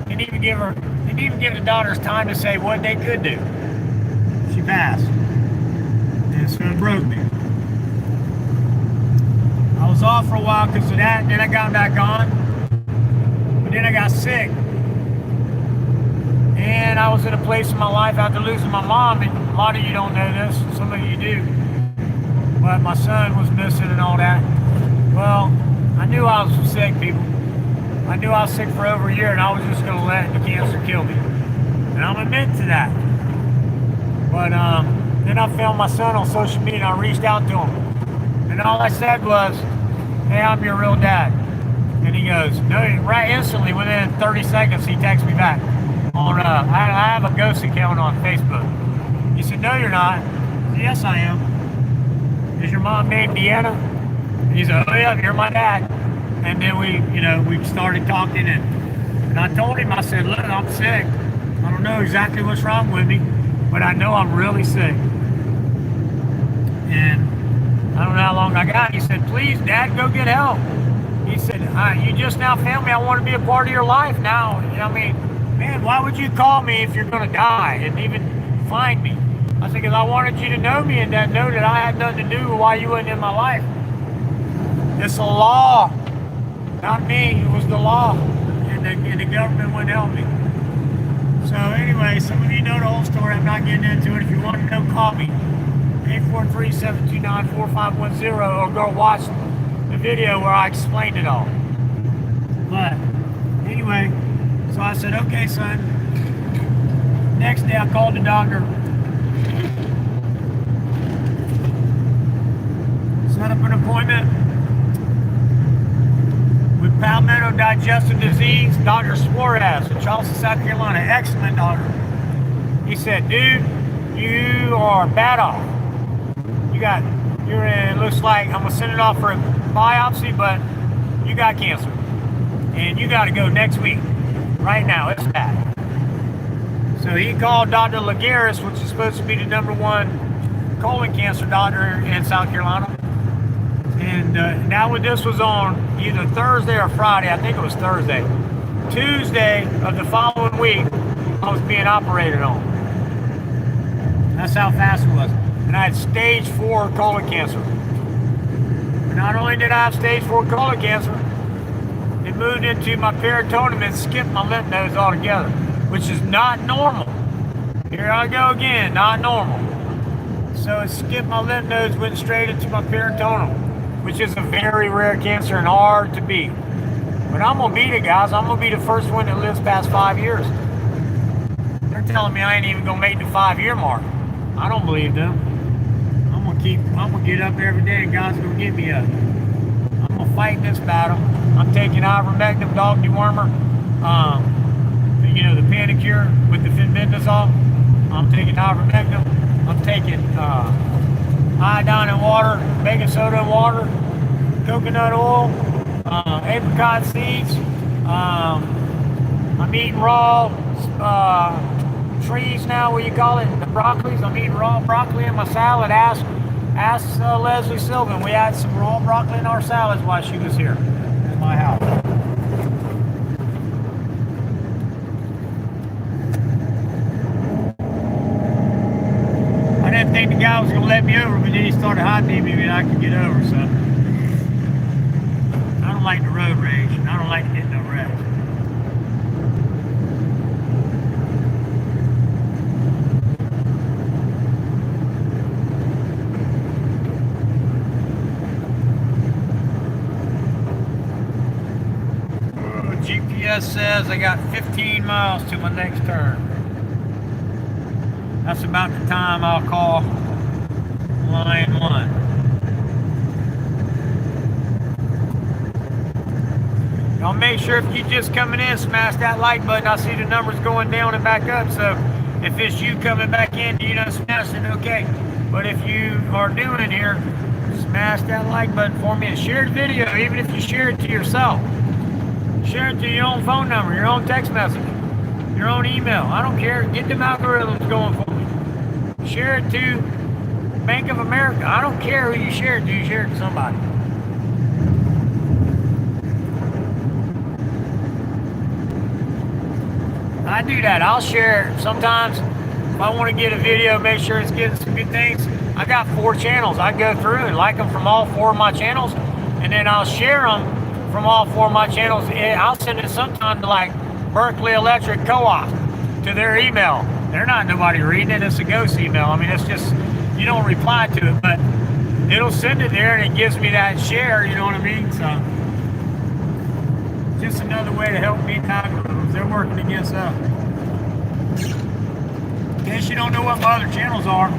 Didn't even give the doctors time to say what they could do. She passed. And so it broke me. I was off for a while because of that, and then I got back on. But then I got sick. And I was in a place in my life after losing my mom, and a lot of you don't know this, some of you do. But my son was missing and all that. Well, I knew I was sick, people. I knew I was sick for over a year, and I was just going to let the cancer kill me. And I'm admitting to that. But then I found my son on social media, and I reached out to him. And all I said was, hey, I'm your real dad. And he goes, no, right instantly, within 30 seconds, he texts me back. I have a ghost account on Facebook. He said, no, you're not. I said, yes, I am. Is your mom named Deanna? And he said, oh, yeah, you're my dad. And then we started talking, and I told him, I said, look, I'm sick. I don't know exactly what's wrong with me, but I know I'm really sick. And I don't know how long I got. He said, please, Dad, go get help. He said, you just now found me. I want to be a part of your life now. I mean, man, why would you call me if you're going to die and even find me? I said, because I wanted you to know me and know that I had nothing to do with why you wasn't in my life. It's a law. Not me, it was the law, and the government wouldn't help me. So anyway, some of you know the whole story. I'm not getting into it. If you want to know, call me. 843-729-4510, or go watch the video where I explained it all. But anyway, so I said, okay, son. Next day I called the doctor. Set up an appointment with palmetto digestive disease, Dr. Suarez in Charleston, South Carolina. Excellent doctor. He said, dude, you are bad off. It looks like I'm gonna send it off for a biopsy, but you got cancer. And you gotta go next week. Right now, it's bad. So he called Dr. Lagares, which is supposed to be the #1 colon cancer doctor in South Carolina. And now when this was on either Thursday or Friday, I think it was Thursday, Tuesday of the following week, I was being operated on. That's how fast it was. And I had stage 4 colon cancer. And not only did I have stage 4 colon cancer, it moved into my peritoneum and skipped my lymph nodes altogether, which is not normal. Here I go again, not normal. So it skipped my lymph nodes, went straight into my peritoneum, which is a very rare cancer and hard to beat. But I'm gonna beat it, guys. I'm gonna be the first one that lives past 5 years. They're telling me I ain't even gonna make the 5-year mark. I don't believe them. I'm gonna get up every day and God's gonna get me up. I'm gonna fight this battle. I'm taking ivermectin, dog dewormer, the Panicure with the fenbendazole. I'm taking ivermectin. I'm taking iodine in water, baking soda in water, coconut oil, apricot seeds. I'm eating raw trees now, what you call it, the broccolis. I'm eating raw broccoli in my salad. Ask Leslie Sylvan. We had some raw broccoli in our salads while she was here in my house. I didn't think the guy was going to let me over, but then he started hot-teaming me and I could get over, so. I don't like the road rage. I don't like hitting no wrecks. GPS says I got 15 miles to my next turn. That's about the time I'll call line 1. Y'all make sure if you just coming in, smash that like button. I see the numbers going down and back up, so If it's you coming back in, you know, smash it, okay. But if you are new in here, smash that like button for me and share the video, even if you share it to yourself. Share it to your own phone number, your own text message, your own email. I don't care. Get them algorithms going for me. Share it to Bank of America. I don't care who you share it to. You share it to somebody. I do that. I'll share it. Sometimes if I want to get a video, make sure it's getting some good things. I got 4 channels. I go through and like them from all 4 of my channels, and then I'll share them from all 4 of my channels. I'll send it sometime to like Berkeley Electric Co-op to their email. They're not nobody reading it. It's a ghost email. I mean, it's just, you don't reply to it, but it'll send it there and it gives me that share, you know what I mean? So just another way to help me algorithms. They're working against us. In case you don't know what my other channels are,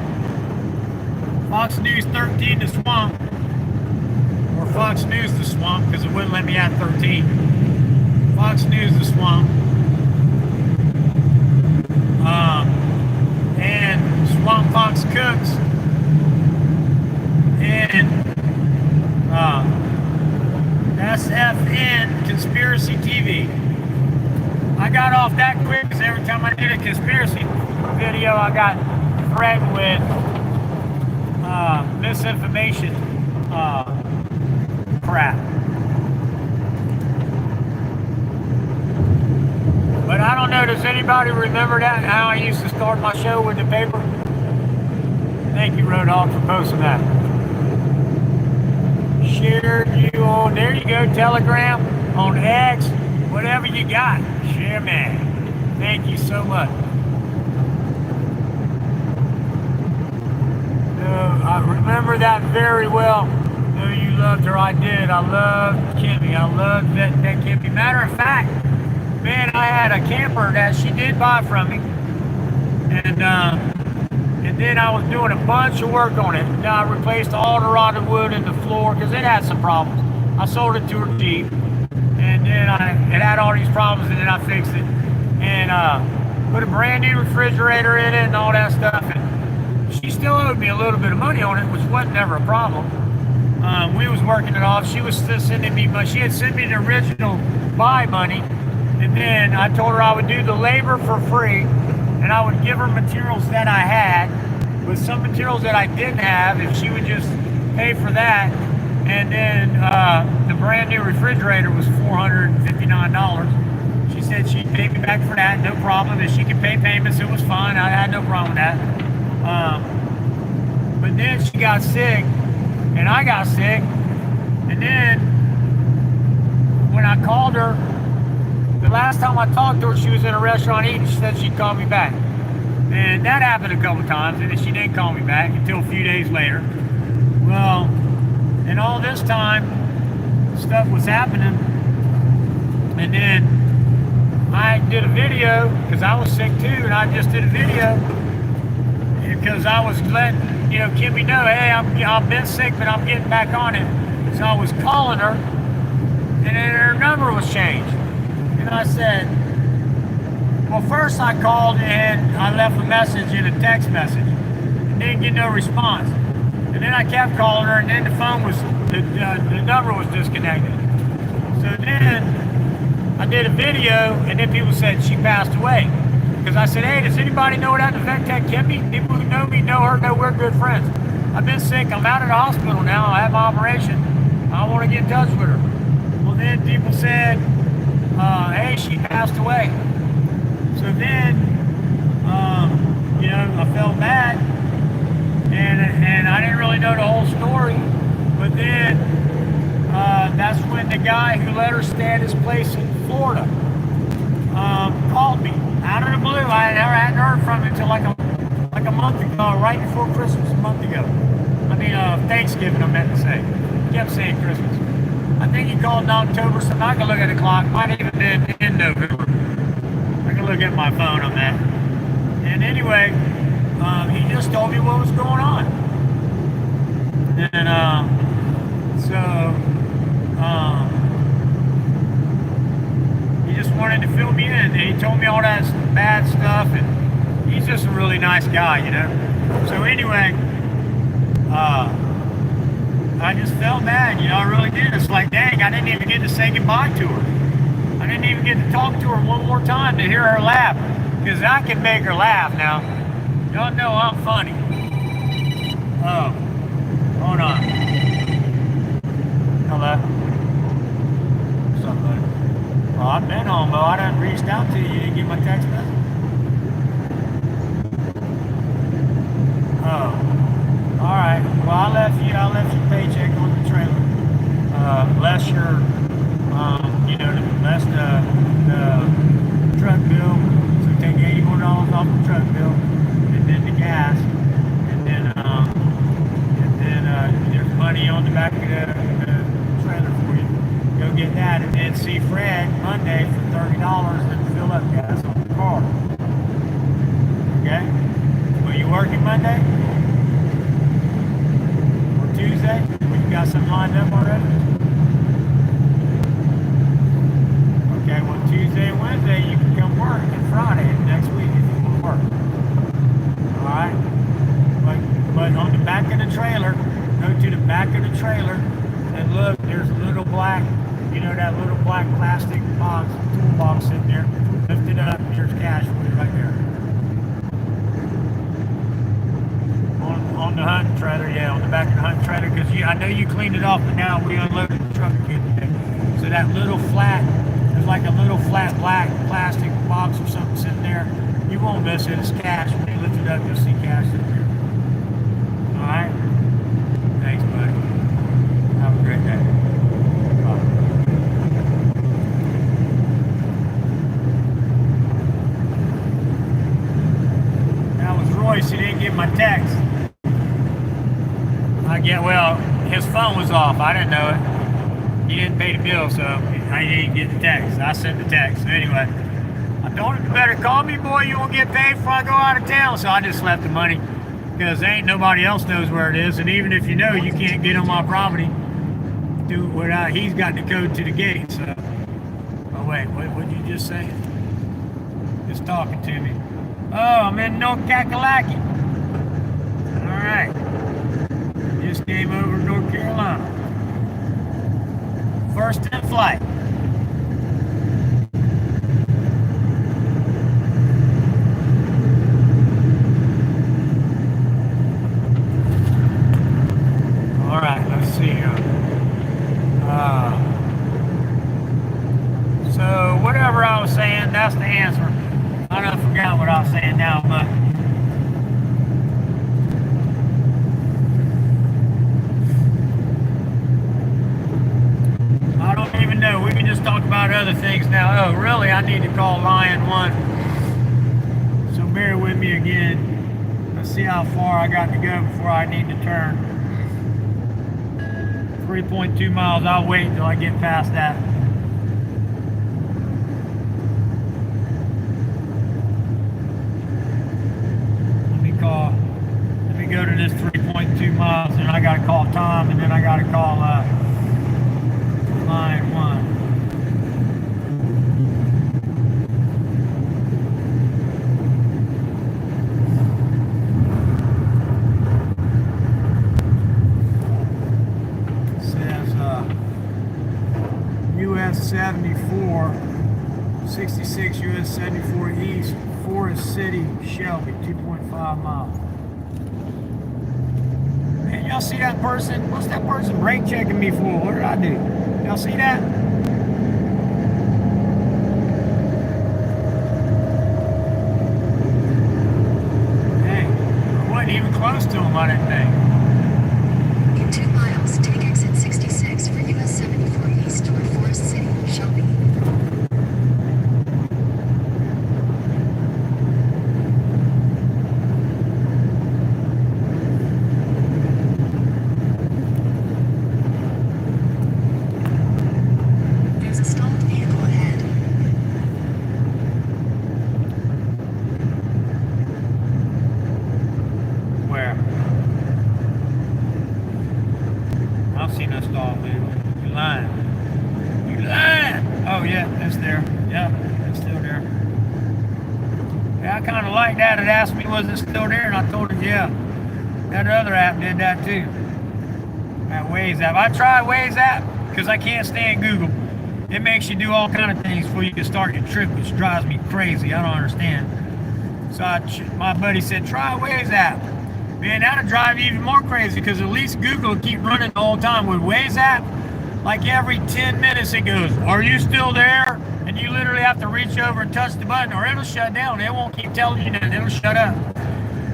Fox News 13 The Swamp, or Fox News The Swamp, because it wouldn't let me add 13. Fox News The Swamp, and Swamp Fox Cooks, and SFN Conspiracy TV. I got off that quick because every time I did a conspiracy video, I got threatened with misinformation crap. But I don't know, does anybody remember that? How I used to start my show with the paper? Thank you, Road Hog, for posting that. Share you on, there you go, Telegram, on X, whatever you got. Share, man. Thank you so much. I remember that very well. No, you loved her. I did. I loved Kimmy. I loved that Kimmy. Matter of fact, man, I had a camper that she did buy from me, and then I was doing a bunch of work on it. Now I replaced all the rotted wood in the floor because it had some problems. I sold it to her Jeep, and then it had all these problems, and then I fixed it, and put a brand new refrigerator in it and all that stuff. And she still owed me a little bit of money on it, which wasn't never a problem. We was working it off. She was still sending me money. She had sent me the original buy money, and then I told her I would do the labor for free, and I would give her materials that I had, with some materials that I didn't have, if she would just pay for that. And then the brand new refrigerator was $459. She said she'd pay me back for that, no problem. If she could pay payments, it was fine. I had no problem with that. But then she got sick, and I got sick, and then when I called her, the last time I talked to her, she was in a restaurant eating. She said she'd call me back. And that happened a couple times, and then she didn't call me back until a few days later. Well, and all this time, stuff was happening. And then I did a video, because I was sick too, and I just did a video because I was letting, you know, Kimmy know, hey, I've been sick, but I'm getting back on it. So I was calling her, and then her number was changed. And I said, well, first I called and I left a message in a text message and didn't get no response. And then I kept calling her, and then the phone was, the number was disconnected. So then I did a video, and then people said she passed away. Because I said, hey, does anybody know that Vet Tech Kimmy? People who know me know her, know we're good friends. I've been sick. I'm out of the hospital now. I have my operation. I want to get in touch with her. Well, then people said, hey, she passed away. So then, you know, I felt bad, and I didn't really know the whole story. But then, that's when the guy who let her stay at his place in Florida called me out of the blue. I hadn't heard from him until like a month ago, right before Christmas, a month ago. I mean, Thanksgiving, I meant to say. I kept saying Christmas. I think he called in October, so I can look at the clock. Might have even been in November. I can look at my phone on that. And anyway, he just told me what was going on. And he just wanted to fill me in. And he told me all that bad stuff. And he he's just a really nice guy, you know. So anyway, I just felt bad, you know, I really did. It's like, dang, I didn't even get to say goodbye to her. I didn't even get to talk to her one more time to hear her laugh, because I can make her laugh now. Y'all know I'm funny. Oh, hold on. Hello? What's up, buddy? Well, I've been home, though. I done reached out to you. You didn't get my text message? Oh. Alright. Well, I left you paycheck on the trailer. Less your, you know, less the truck bill. So take $81 off the truck bill. And then the gas. And then there's money on the back of the trailer for you. Go get that, and then see Fred Monday for $30 and fill up gas on the car. Okay? Well, you working Monday? Or Tuesday? Well, you got something lined up already? Okay, well, Tuesday and Wednesday you can come work, and Friday next week if you want to work. Alright? But on the back of the trailer, go to the back of the trailer and look, there's a little black, you know, that little black plastic box, toolbox in there. Lift it up, there's cash for you right there. On the hunting trailer, yeah, on the back of the hunting trailer, because I know you cleaned it off, but now we unloaded the truck again today. So that little flat, there's like a little flat black plastic box or something sitting there. You won't miss it, it's cash. When you lift it up, you'll see cash in there. Alright? Thanks, buddy. Have a great day. Bye. That was Royce. He didn't get my text. Well, his phone was off. I didn't know it. He didn't pay the bill, so I didn't get the text. I sent the text. So anyway, I told him, you better call me, boy. You won't get paid before I go out of town. So I just left the money, because ain't nobody else knows where it is. And even if you know, you can't get on my property. Do it without, he's got the code to the gate. So, oh wait, what did you just say? Just talking to me. Oh, I'm in North Kakalaki. All right. Just came over to North Carolina. First in flight. All right, let's see here. So whatever I was saying, that's the answer. I done forgot what I was saying now, but I don't even know. We can just talk about other things now. Oh, really? I need to call Lion 1. So bear with me again. Let's see how far I got to go before I need to turn. 3.2 miles. I'll wait until I get past that. Let me go to this 3.2 miles, and I got to call Tom, and then I got to call Line 1. It says US 74, 66 US 74 East, Forest City, Shelby, 2.5 miles. Man, y'all see that person? What's that person brake checking me for? What did I do? Y'all see that? Hey, I wasn't even close to him, I didn't think. In 2 miles, take exit 66 for US 74 East toward Forest City, Shelby. There's a stalled vehicle ahead. Where? I don't see no stall vehicle. You lying. You lying. Oh yeah, it's there. Yeah, it's still there. Yeah, I kind of like that. It asked me, was it still there? And I told it, yeah. That other app did that too. That Waze app. I tried Waze app because I can't stand Google. It makes you do all kind of things before you can start your trip, which drives me crazy. I don't understand. So my buddy said, try Waze app. Man, that'll drive you even more crazy because at least Google will keep running the whole time. With Waze app, like every 10 minutes it goes, are you still there? And you literally have to reach over and touch the button or it'll shut down. It won't keep telling you that. It'll shut up.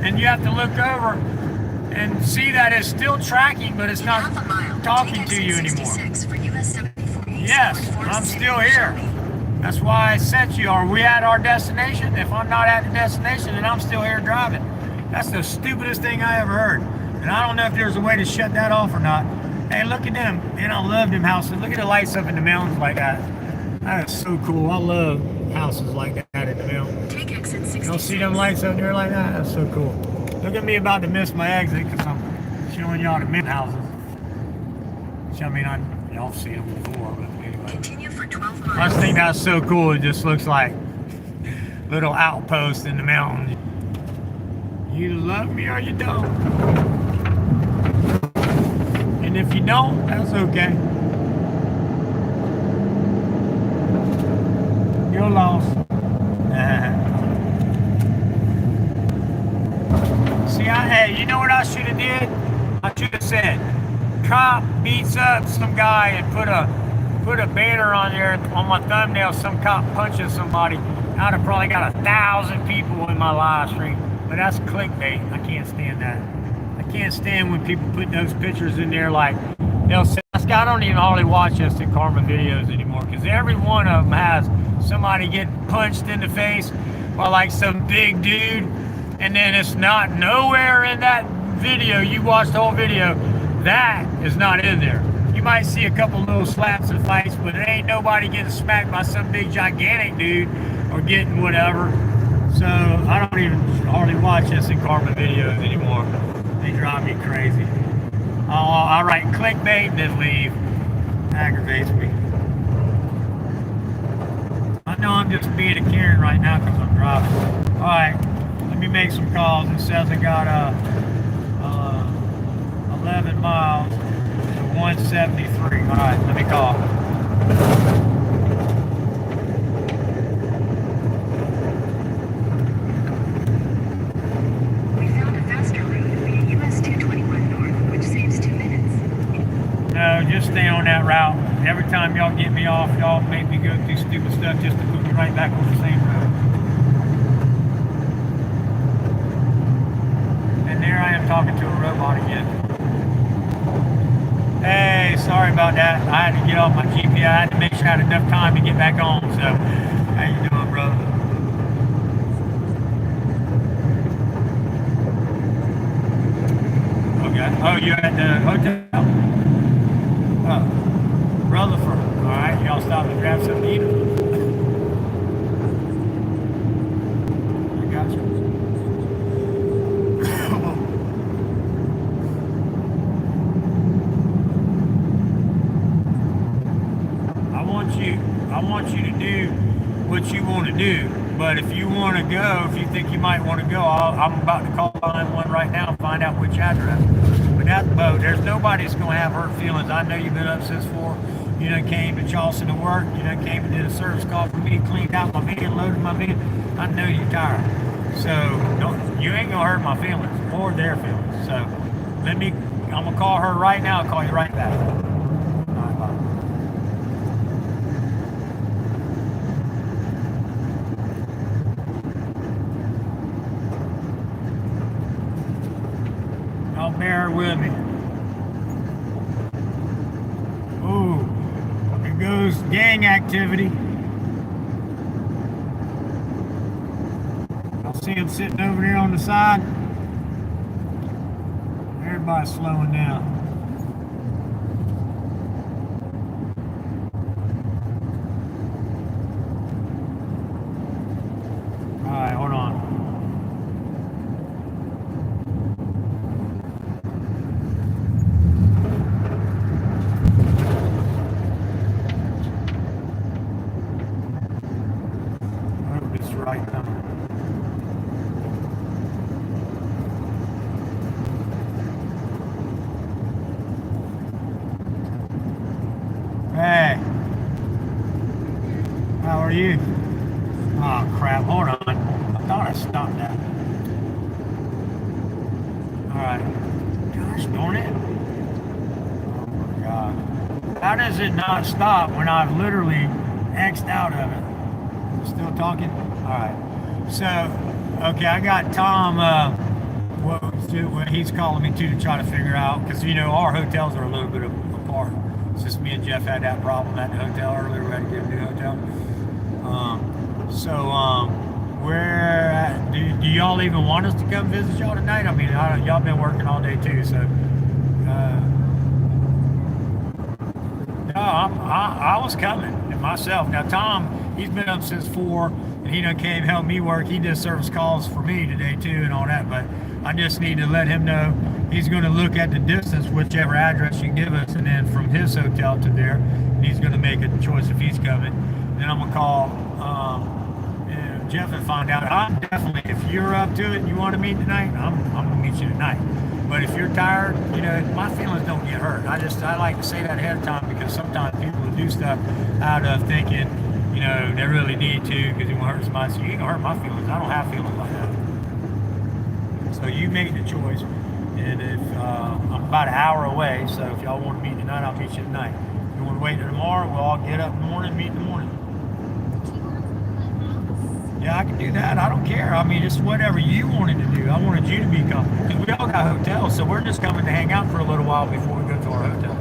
And you have to look over and see that it's still tracking, but it's not talking to you anymore. Yes, I'm still here. That's why I sent you. Are we at our destination? If I'm not at the destination, then I'm still here driving. That's the stupidest thing I ever heard. And I don't know if there's a way to shut that off or not. Hey, look at them. Man, I love them houses. Look at the lights up in the mountains like that. That is so cool. I love houses like that in the mountains. Take exit 66. Don't see them lights up there like that? That's so cool. Look at me about to miss my exit because I'm showing y'all the mint houses. Which, I mean, y'all see them before, but anyway. Continue for 12 miles. I just think that's so cool. It just looks like little outposts in the mountains. You love me or you don't. And if you don't, that's okay. You're lost. See, hey, you know what I should have did? I should have said, cop beats up some guy and put a banner on there on my thumbnail. Some cop punches somebody. I'd have probably got 1,000 people in my live stream. But that's clickbait. I can't stand that. I can't stand when people put those pictures in there like they'll say, I don't even hardly watch Instant Karma videos anymore because every one of them has somebody getting punched in the face by like some big dude, and then it's not nowhere in that video. You watch the whole video, that is not in there. You might see a couple little slaps and fights, but it ain't nobody getting smacked by some big gigantic dude or getting whatever. So I don't even hardly watch Instant Karma videos anymore. They drive me crazy. I write clickbait and then leave. Aggravates me. I know I'm just being a Karen right now because I'm driving. Alright, let me make some calls. It says I got 11 miles to 173. Alright, let me call. No, just stay on that route. Every time y'all get me off, y'all make me go through stupid stuff just to put me right back on the same road. And there I am talking to a robot again. Hey, sorry about that. I had to get off my GPS. I had to make sure I had enough time to get back on. So, how you doing, brother? Okay. Oh, you're at the hotel? Rutherford. Alright, y'all stop and grab something to eat. I got you. I want you to do what you want to do. But if you want to go, if you think you might want to go, I'm about to call 911 right now and find out which address. But that boat, there's nobody that's going to have hurt feelings. I know you've been up since 4. You done came to Charleston to work. You done came and did a service call for me, cleaned out my van, loaded my van. I know you're tired. So you ain't going to hurt my feelings or their feelings. So I'm going to call her right now. I'll call you right back. All right, bye. Y'all bear with me. Ooh. Goes gang activity. I see him sitting over there on the side. Everybody's slowing down. Alright, hold on. Right number. you? Oh crap, hold on. I thought I stopped that. Alright. Gosh darn it. Oh my god. How does it not stop when I've literally X'd out of it? Still talking? Alright. So, okay, I got Tom, what he's calling me to try to figure out, because you know our hotels are a little bit apart. It's just me and Jeff had that problem at the hotel earlier. We had to get a new hotel. Where do y'all even want us to come visit y'all tonight? I mean, y'all been working all day too, so. No, I was coming myself. Now Tom, he's been up since 4, and he done came help me work. He did service calls for me today too, and all that. But I just need to let him know he's going to look at the distance, whichever address you give us, and then from his hotel to there, he's going to make a choice if he's coming. Then I'm going to call Jeff and find out. I'm definitely, if you're up to it and you want to meet tonight, I'm going to meet you tonight. But if you're tired, you know, my feelings don't get hurt. I like to say that ahead of time, because sometimes people will do stuff out of thinking, you know, they really need to because they want to hurt somebody. So you ain't gonna hurt my feelings. I don't have feelings like that. So you make the choice. And if I'm about an hour away, so if y'all want to meet tonight, I'll meet you tonight. If you want to wait till tomorrow, we'll all get up in the morning, meet in the morning. Yeah, I can do that. I don't care. I mean, it's whatever you wanted to do. I wanted you to be comfortable, because we all got hotels, so we're just coming to hang out for a little while before we go to our hotel.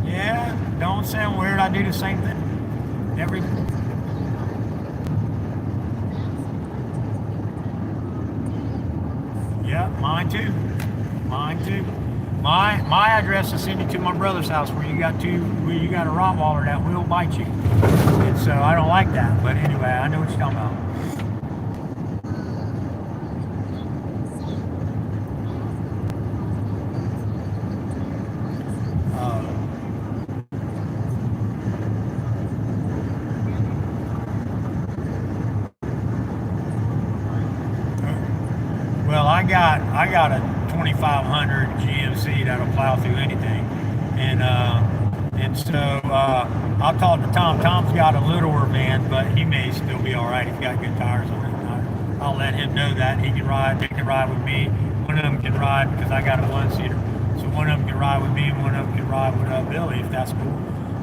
Yeah, don't sound weird. I do the same thing. Yeah, mine too. Mine too. My address is sending to my brother's house, where you got a Rottweiler that will bite you, and so I don't like that. But anyway, I know what you're talking about. Well, I got a 2500 GMC that'll plow through anything, and so I'll talk to Tom. Tom's got a littler van, but he may still be all right. He's got good tires on it. I'll let him know that he can ride. They can ride with me. One of them can ride, because I got a 1-seater. So one of them can ride with me, and one of them can ride with Billy, if that's cool.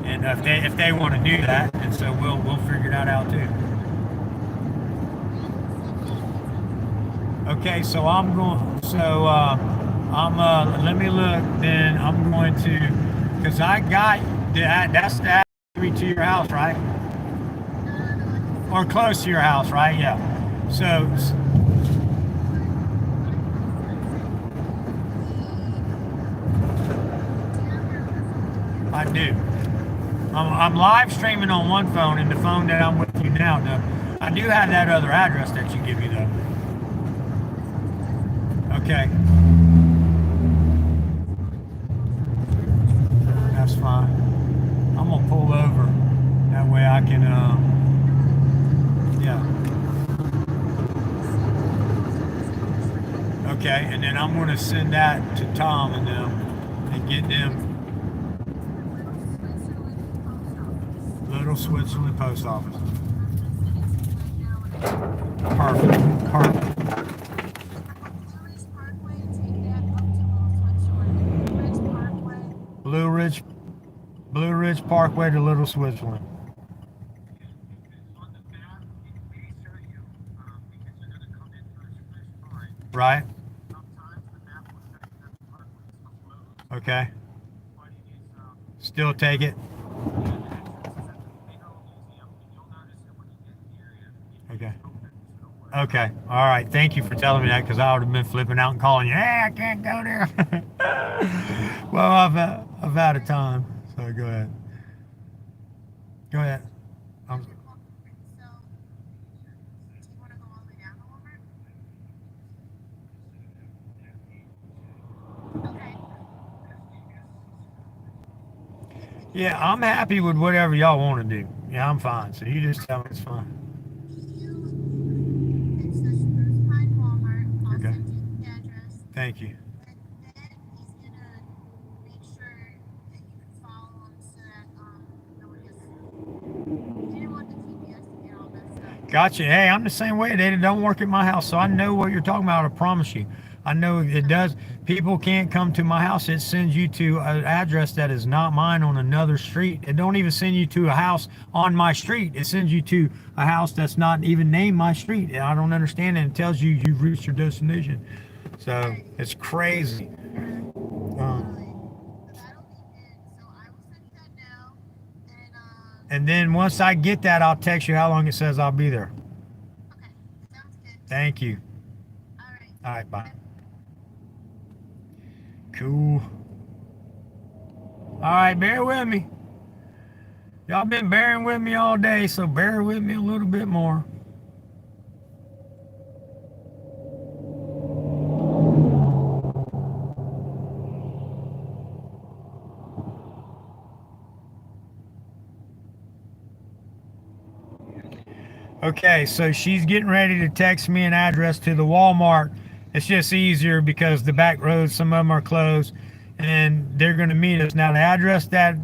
And if they want to do that, and so we'll figure that out too. Okay, so I'm going. So let me look. Then I'm going to, because I got that's the address to your house, right? Or close to your house, right? Yeah. So I do. I'm live streaming on one phone, and the phone that I'm with you now. No, I do have that other address that you give me though. Okay. That's fine. I'm gonna pull over. That way I can, yeah. Okay, and then I'm gonna send that to Tom and them, and get them. Little Switzerland Post Office. Perfect. Blue Ridge Parkway to Little Switzerland. Right. Okay. Still take it. Okay. Okay. All right. Thank you for telling me that, because I would have been flipping out and calling you. Hey, I can't go there. Well, I've out of time. So go ahead. Go ahead. So, do you want to go all the way down a little bit? Okay. Yeah, I'm happy with whatever y'all want to do. Yeah, I'm fine. So you just tell me it's fine. It's the Spruce Pine Walmart. I'll Okay. send you the address. Thank you. And then he's Gotcha. Hey, I'm the same way. They don't work at my house, so I know what you're talking about. I promise you. I know it does. People can't come to my house. It sends you to an address that is not mine on another street. It don't even send you to a house on my street. It sends you to a house that's not even named my street. And I don't understand it. It tells you you've reached your destination. So it's crazy. That'll be it. So I will send you that now. And And then once I get that, I'll text you how long it says I'll be there. okay, sounds good. Thank you. All right. All right, bye. Cool. All right, bear with me. Y'all been bearing with me all day, so bear with me a little bit more. Okay, so she's getting ready to text me an address to the Walmart. It's just easier because the back roads, some of them are closed, and they're going to meet us. Now, the address that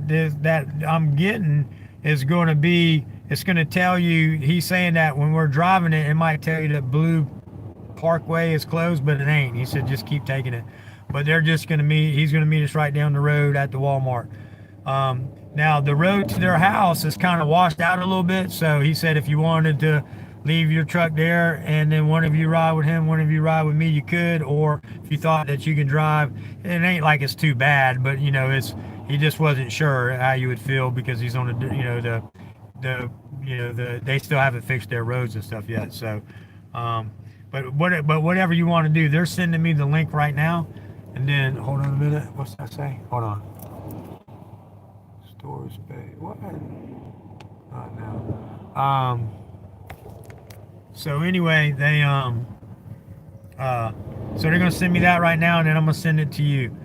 I'm getting is going to be, it's going to tell you, he's saying that when we're driving it, it might tell you that Blue Parkway is closed, but it ain't. He said just keep taking it. But they're just going to meet, he's going to meet us right down the road at the Walmart. Now the road to their house is kind of washed out a little bit, so he said if you wanted to leave your truck there and then one of you ride with him, one of you ride with me, you could, or if you thought that you can drive, it ain't like it's too bad, but you know, it's, he just wasn't sure how you would feel because he's on the, you know, they still haven't fixed their roads and stuff yet. So, but whatever you want to do, they're sending me the link right now, and then hold on a minute. What's that say? Hold on. Storage bay. What? Not now. So anyway, they so they're gonna send me that right now, and then I'm gonna send it to you.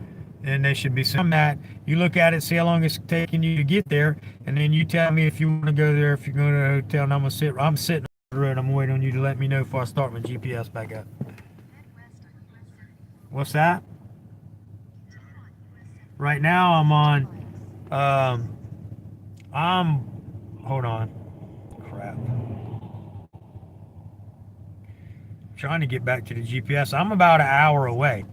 And they should be sending that. You look at it, see how long it's taking you to get there, and then you tell me if you want to go there. If you're going to the hotel, and I'm sitting on the road. I'm waiting on you to let me know before I start my GPS back up. What's that? Right now I'm on. Hold on. Crap. Trying to get back to the GPS. I'm about an hour away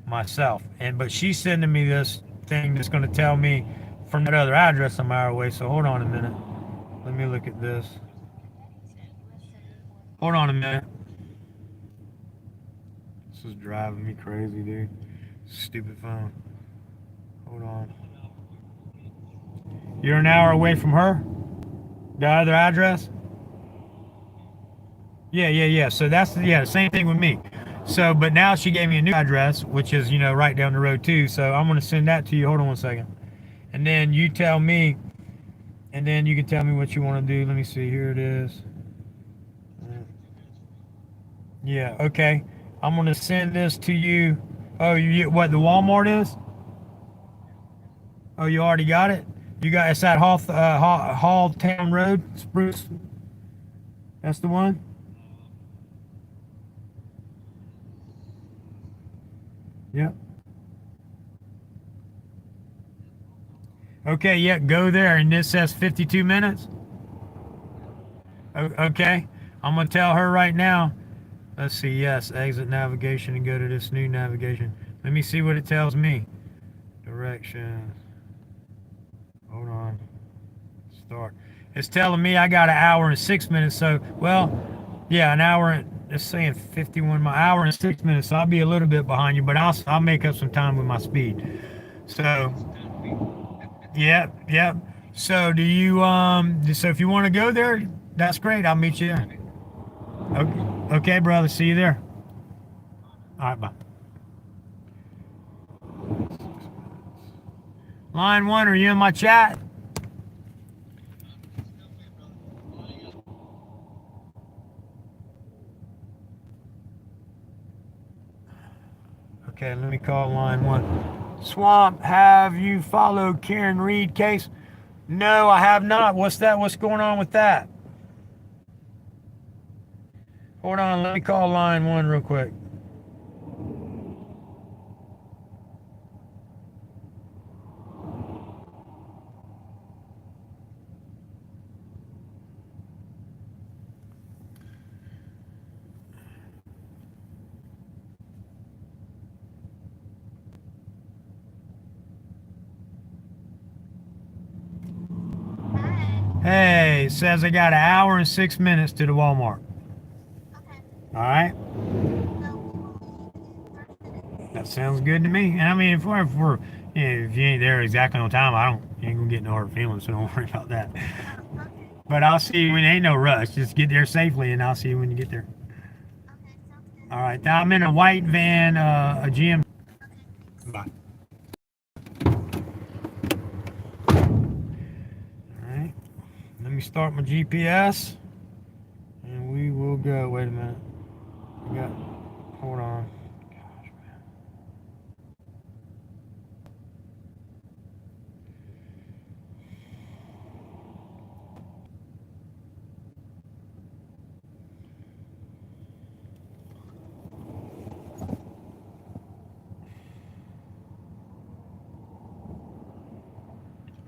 myself, but she's sending me this thing that's going to tell me from that other address I'm an hour away. So hold on a minute. Let me look at this. Hold on a minute. This is driving me crazy, dude. Stupid phone. Hold on. You're an hour away from her? The other address? Yeah. So that's, the same thing with me. So, but now she gave me a new address, which is, you know, right down the road too. So I'm going to send that to you. Hold on one second. And then you tell me, and then you can tell me what you want to do. Let me see. Here it is. Yeah, okay. I'm going to send this to you. Oh, what, the Walmart is? Oh, you already got it? You got, it's at Hall Town Road, Spruce. That's the one? Yep. Okay, yeah, go there, and this says 52 minutes. Okay, I'm gonna tell her right now. Let's see, yes, exit navigation and go to this new navigation. Let me see what it tells me. Directions. Hold on. Start. It's telling me I got an hour and 6 minutes, so, well, yeah, an hour and, it's saying 51 hour and 6 minutes, so I'll be a little bit behind you, but I'll make up some time with my speed. So, yep. So do you, so if you want to go there, that's great. I'll meet you there. Okay, brother. See you there. All right, bye. Line 1, are you in my chat? Okay, let me call line 1. Swamp, have you followed Karen Reed case? No, I have not. What's that? What's going on with that? Hold on, let me call line 1 real quick. Okay, it says I got 1 hour and 6 minutes to the Walmart. Okay. All right, So we will leave in 30 minutes. that sounds good to me. And I mean, if if you ain't there exactly on time, you ain't gonna get no hard feelings, so don't worry about that. Oh, okay. But I'll see you when ain't no rush. Just get there safely, and I'll see you when you get there. Okay, sounds good. All right, now I'm in a white van, a GM. Okay, thanks. Bye. All right, let me start my GPS, and we will go. Wait a minute. Hold on. Gosh, man.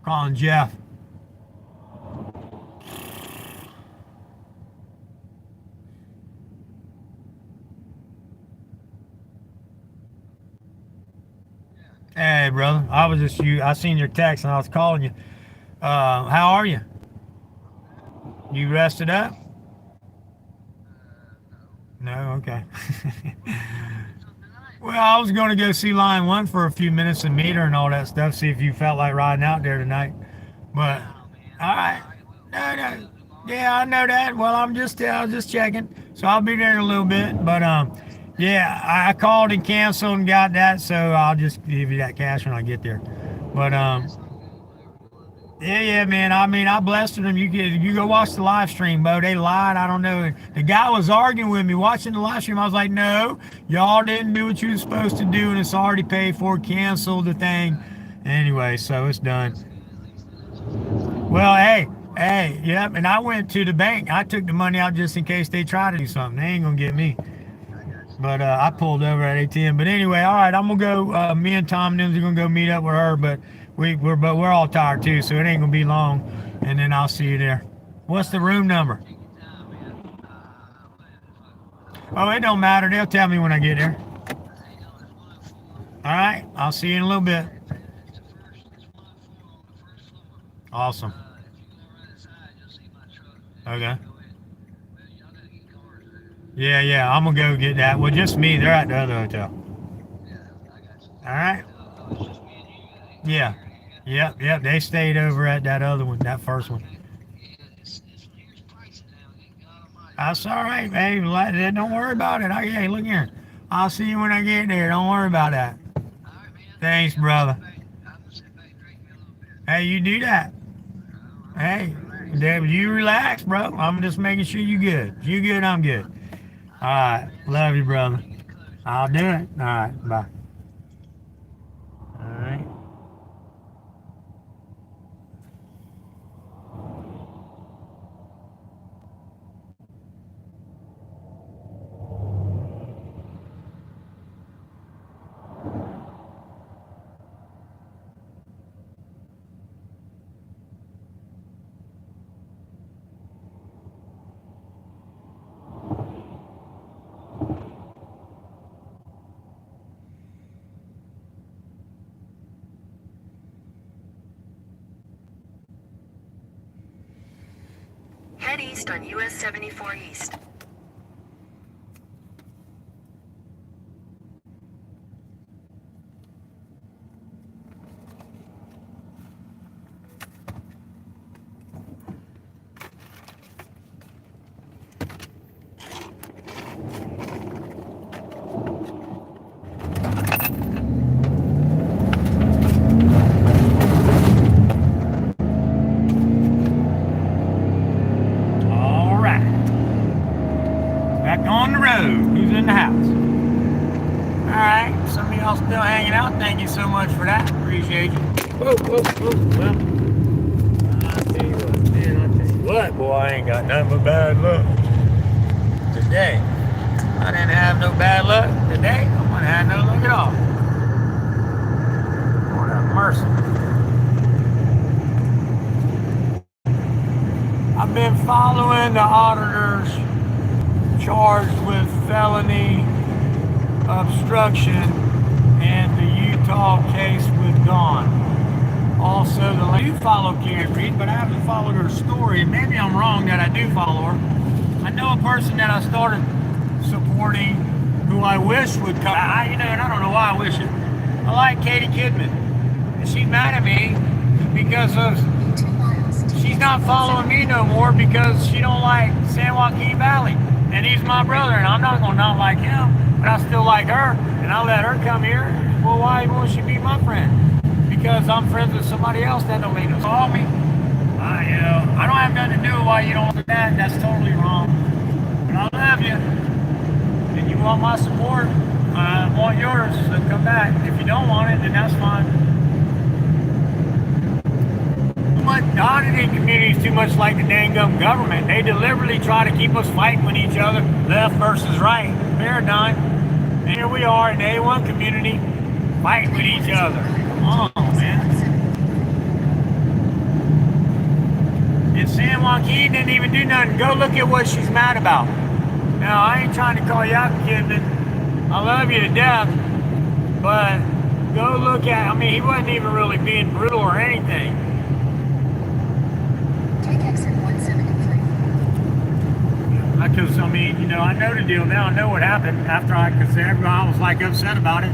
Calling Jeff. Hey, brother. I seen your text and I was calling you. How are you? You rested up? No, okay. Well, I was going to go see Line 1 for a few minutes and meet her and all that stuff, see if you felt like riding out there tonight. But, all right. No. Yeah, I know that. Well, I was just checking. So I'll be there in a little bit. But, yeah, I called and canceled and got that, so I'll just give you that cash when I get there. But, yeah, man. I mean, I blessed them. You go watch the live stream, Bo. They lied. I don't know. The guy was arguing with me watching the live stream. I was like, no, y'all didn't do what you were supposed to do, and it's already paid for. Cancel the thing. Anyway, so it's done. Well, hey, yep. And I went to the bank. I took the money out just in case they try to do something. They ain't gonna get me. But I pulled over at ATM. But anyway, all right, I'm gonna go. Me and Tom Nims are gonna go meet up with her, but we're all tired too, so it ain't gonna be long. And then I'll see you there. What's the room number? Oh, it don't matter. They'll tell me when I get there. All right, I'll see you in a little bit. Awesome. Okay. Yeah, I'm gonna go get that. Well, just me. They're at the other hotel. All right. Yeah. Yep. They stayed over at that other one, that first one. That's all right, babe. Don't worry about it. Hey, look here. I'll see you when I get there. Don't worry about that. Thanks, brother. Hey, you do that. Hey, you relax, bro. I'm just making sure you good. You good, I'm good. All right. Love you, brother. I'll do it. All right. Bye. All right. Head east on US 74 East. On the road. Who's in the house? Alright, some of y'all still hanging out. Thank you so much for that. Appreciate you. Whoa. Well, I'll tell you what, man, boy, I ain't got nothing but bad luck today. I didn't have no bad luck today. I'm gonna have no luck at all. Lord have mercy. I've been following the auditors charged with felony obstruction and the Utah case with Dawn. Also, I do follow Karen Reed, but I haven't followed her story. And maybe I'm wrong that I do follow her. I know a person that I started supporting who I wish would come. And I don't know why I wish it. I like Katie Kidman. And she's mad at me because of she's not following me no more because she don't like San Joaquin Valley. And he's my brother, and I'm not gonna not like him, but I still like her, and I let her come here. Well, why won't she be my friend? Because I'm friends with somebody else that don't make no call me. I don't have nothing to do with why you don't want that. That's totally wrong. But I love you, and you want my support. I want yours, so come back. If you don't want it, then that's fine. The auditing community is too much like the dang gum government. They deliberately try to keep us fighting with each other, left versus right paradigm. And here we are in the A1 community fighting with each other. Come on, man. And San Joaquin didn't even do nothing. Go look at what she's mad about. Now, I ain't trying to call you out, kid, but I love you to death. But go look at, he wasn't even really being brutal or anything. Because, I know the deal now. I know what happened because everyone was like upset about it.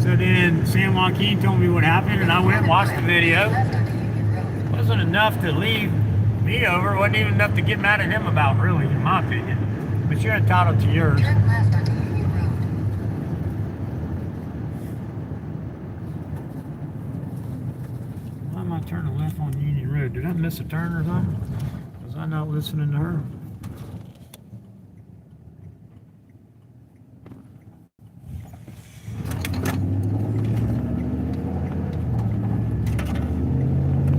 So then San Joaquin told me what happened, and I went and watched the video. It wasn't enough to leave me over. It wasn't even enough to get mad at him about, really, in my opinion. But you're entitled to yours. Turn left onto Union Road. Why am I turning left on Union Road? Did I miss a turn or something? Was I not listening to her?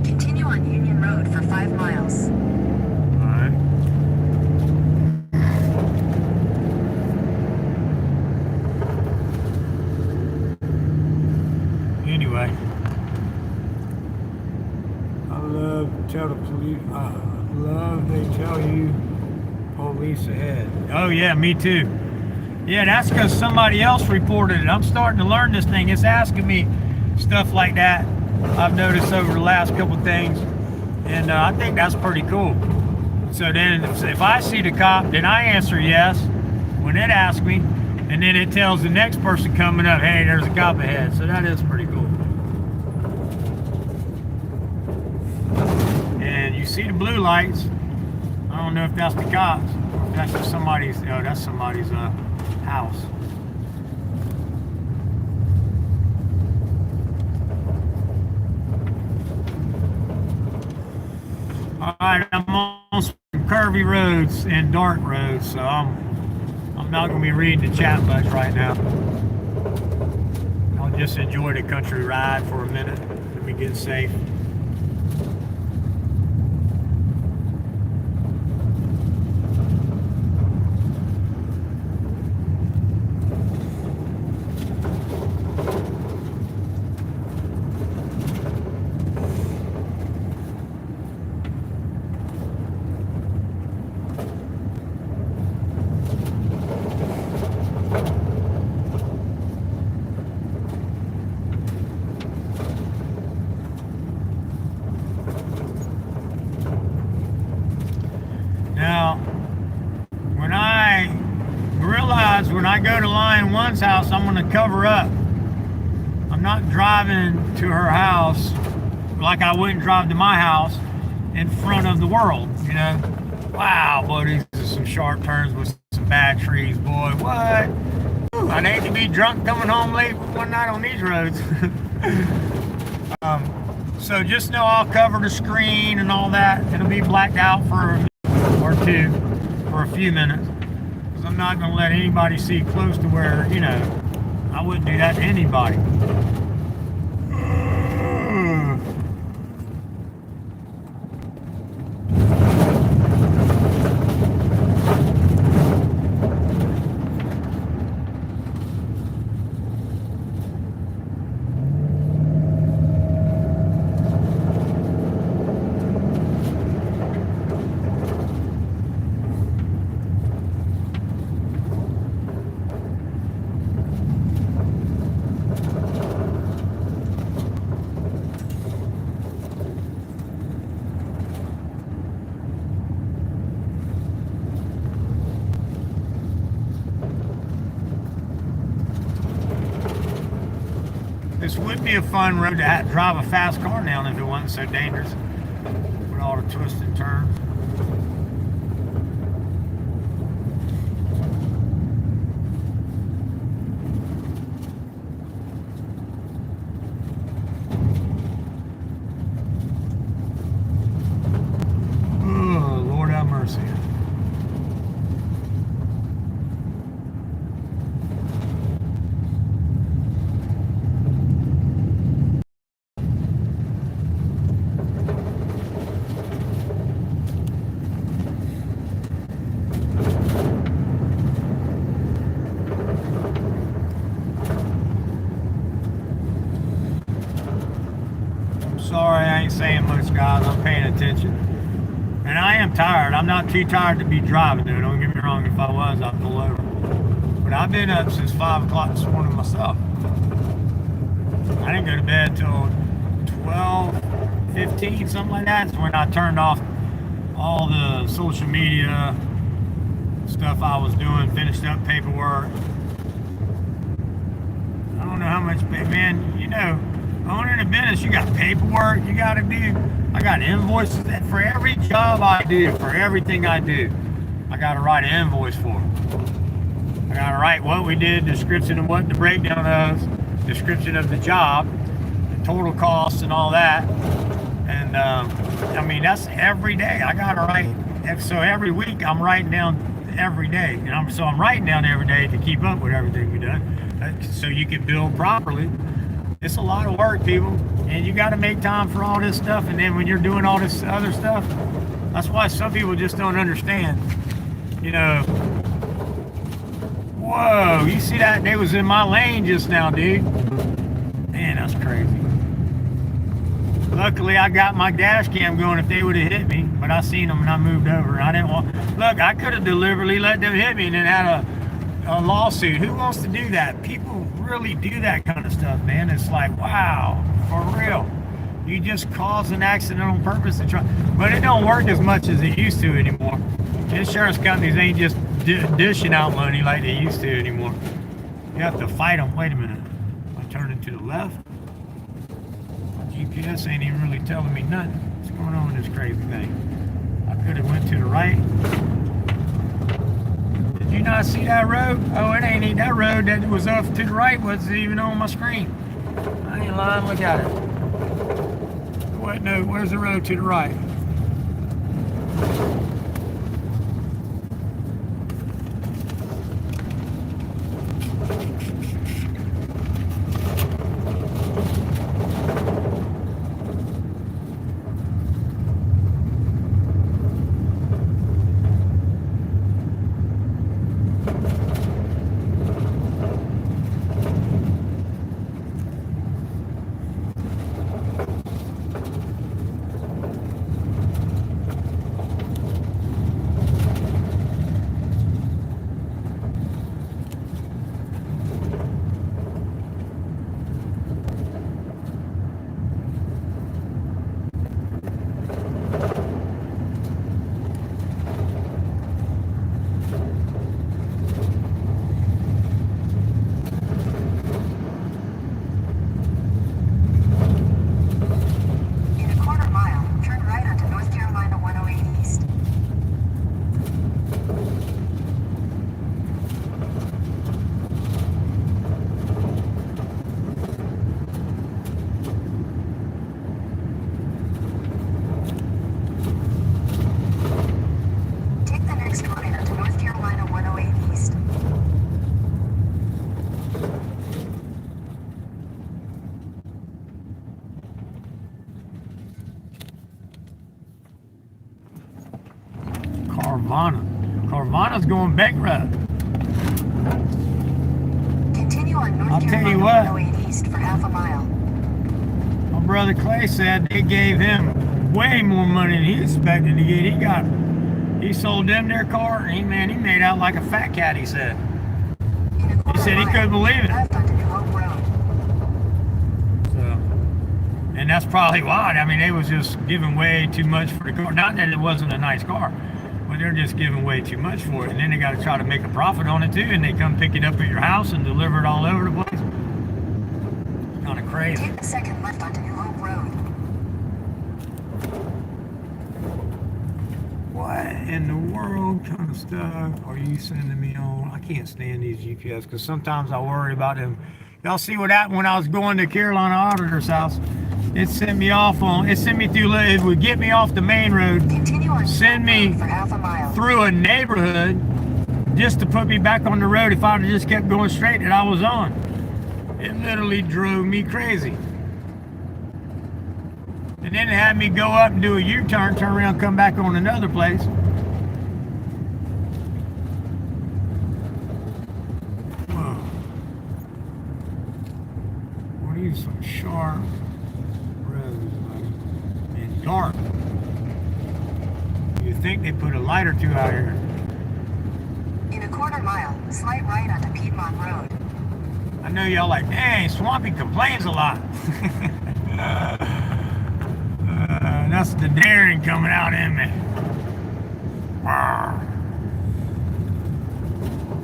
Continue on Union Road for 5 miles. Alright. Anyway, they tell you police ahead. Oh yeah, me too. Yeah, that's because somebody else reported it. I'm starting to learn this thing. It's asking me stuff like that. I've noticed over the last couple of things, and I think that's pretty cool. So then if I see the cop, then I answer yes when it asks me, and then it tells the next person coming up, hey, there's a cop ahead. So that is pretty cool. And you see the blue lights. I don't know if that's the cops or if that's just somebody's, that's somebody's house. Alright, I'm on some curvy roads and dark roads, so I'm not going to be reading the chat much right now. I'll just enjoy the country ride for a minute. Let me get safe. Now, when I go to Line 1's house, I'm going to cover up. I'm not driving to her house like I wouldn't drive to my house in front of the world, Wow, boy, these are some sharp turns with some bad trees, boy. What? Ooh, I'd hate to be drunk coming home late one night on these roads. So just know I'll cover the screen and all that. It'll be blacked out for a minute or two, for a few minutes. Because I'm not going to let anybody see close to where, I wouldn't do that to anybody. This would be a fun road to drive a fast car down if it wasn't so dangerous with all the twists and turns. Oh, Lord have mercy. Sorry, I ain't saying much, guys. I'm paying attention. And I am tired. I'm not too tired to be driving, though. Don't get me wrong. If I was, I'd pull over. But I've been up since 5 o'clock this morning myself. I didn't go to bed till 12:15, something like that. It's when I turned off all the social media stuff I was doing, finished up paperwork. I don't know how much, man, you know, owning a business, you got paperwork you got to do. I got invoices that for every job I do, for everything I do, I got to write an invoice for. I got to write what we did, description of what the breakdown of, description of the job, the total costs and all that. And I mean, that's every day. I got to write. So every week I'm writing down every day. And I'm writing down every day to keep up with everything we done, so you can build properly. It's a lot of work, people, and you got to make time for all this stuff. And then when you're doing all this other stuff, that's why some people just don't understand. You know, whoa, you see that? They was in my lane just now, dude. Man, that's crazy. Luckily, I got my dash cam going if they would have hit me, but I seen them and I moved over. I didn't want. Look, I could have deliberately let them hit me and then had a lawsuit. Who wants to do that? People really do that kind of stuff, man. It's like, wow, for real. You just cause an accident on purpose to try, but it don't work as much as it used to anymore. Insurance companies ain't just dishing out money like they used to anymore. You have to fight them. Wait a minute. I turned it to the left. My GPS ain't even really telling me nothing. What's going on with this crazy thing? I could have went to the right. Did you not see that road? Oh, it ain't even that road that was off to the right wasn't even on my screen. I ain't lying, look at it. What, no, where's the road to the right? Carvana's going bankrupt. Continue on North I'll tell you Carolina what. 108 East for half a mile. My brother Clay said they gave him way more money than he expected to get. He sold them their car, and he made out like a fat cat, he said. He said he couldn't believe it. Left onto New Hope Road. So, and that's probably why. I mean, they was just giving way too much for the car. Not that it wasn't a nice car, but they're just giving way too much for it. And then they got to try to make a profit on it too, and they come pick it up at your house and deliver it all over the place. Kind of crazy. Take the second left onto New Hope Road. What in the world kind of stuff are you sending me on? I can't stand these GPS because sometimes I worry about them. Y'all see what happened when I was going to Carolina Auditor's house? It sent me off on, it sent me through, it would get me off the main road, Continue on send me for half a mile. through a neighborhood just to put me back on the road if I'd have just kept going straight that I was on. It literally drove me crazy. And then it had me go up and do a U-turn, turn around, come back on another place. Whoa. What are you, some sharp roads, buddy? And dark. You'd think they put a light or two out here. In a quarter mile, slight right onto Piedmont Road. I know y'all like, dang, Swampy complains a lot. That's the daring coming out in me.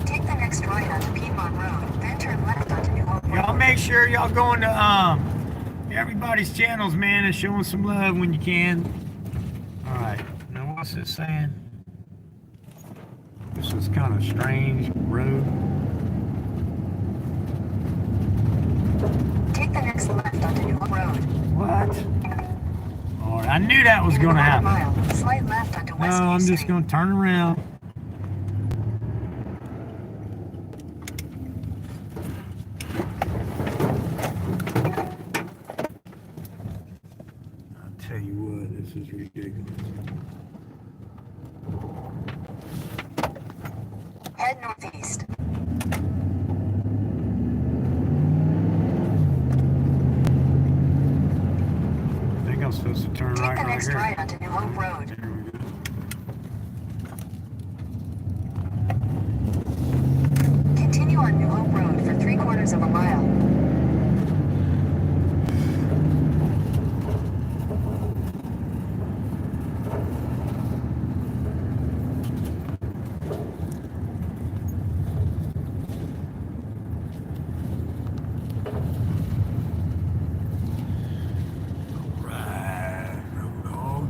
Take the next right onto Piedmont Road, then turn left onto New Hope Road. Y'all make sure y'all going to everybody's channels, man, and showing some love when you can. All right, now what's it saying? This is kind of strange road. Take the next left onto New Hope Road. What? Oh, I knew that was going to happen. Mile, slight left onto No, West I'm Street. just going to turn around. I'll tell you what, this is ridiculous. Head northeast. I think I'm supposed to turn Take right the next here. right onto New Hope Road. There we go. Continue on New Hope Road for 3/4 of a mile.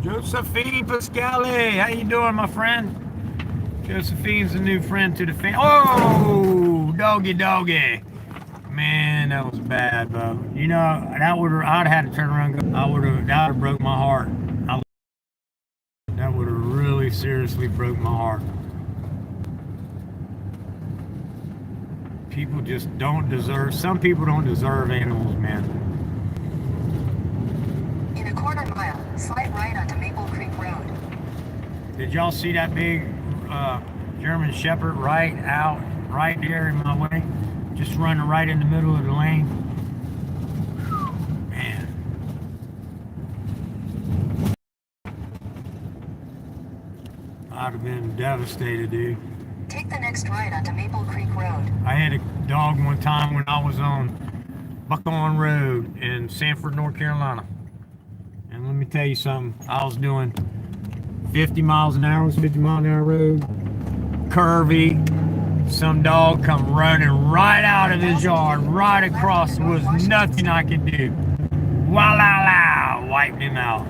Josephine Pascali, how you doing, my friend? Josephine's a new friend to the family. Oh, doggy. Man, that was bad, bro. You know, I'd had to turn around and go. That would have broke my heart. That would have really seriously broke my heart. People just don't deserve, some people don't deserve animals, man. In a quarter mile, slight right onto Maple Creek Road. Did y'all see that big German Shepherd right there in my way? Just running right in the middle of the lane. Man. I'd have been devastated, dude. Take the next right onto Maple Creek Road. I had a dog one time when I was on Buckhorn Road in Sanford, North Carolina. And let me tell you something. I was doing 50 miles an hour, 50 mile an hour road. Curvy. Some dog come running right out of his yard, right across. There was nothing I could do. Wow, wiped him out.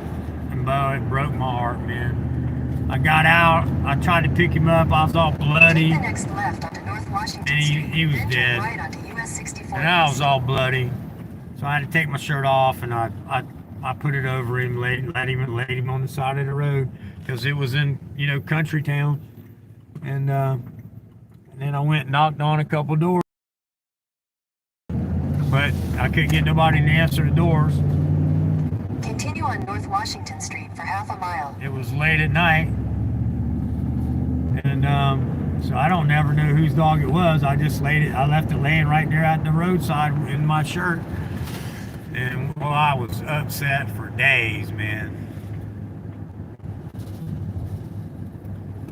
And boy, it broke my heart, man. I got out. I tried to pick him up. I was all bloody. Take the next left onto North Washington And Street. he was then turn dead. right onto US 64 And I was East. all bloody. So I had to take my shirt off and I put it over him, laid him on the side of the road because it was in, country town. And then I went and knocked on a couple doors. But I couldn't get nobody to answer the doors. Continue on North Washington Street for half a mile. It was late at night. And so I don't never know whose dog it was. I left it laying right there at the roadside in my shirt. And well, I was upset for days, man.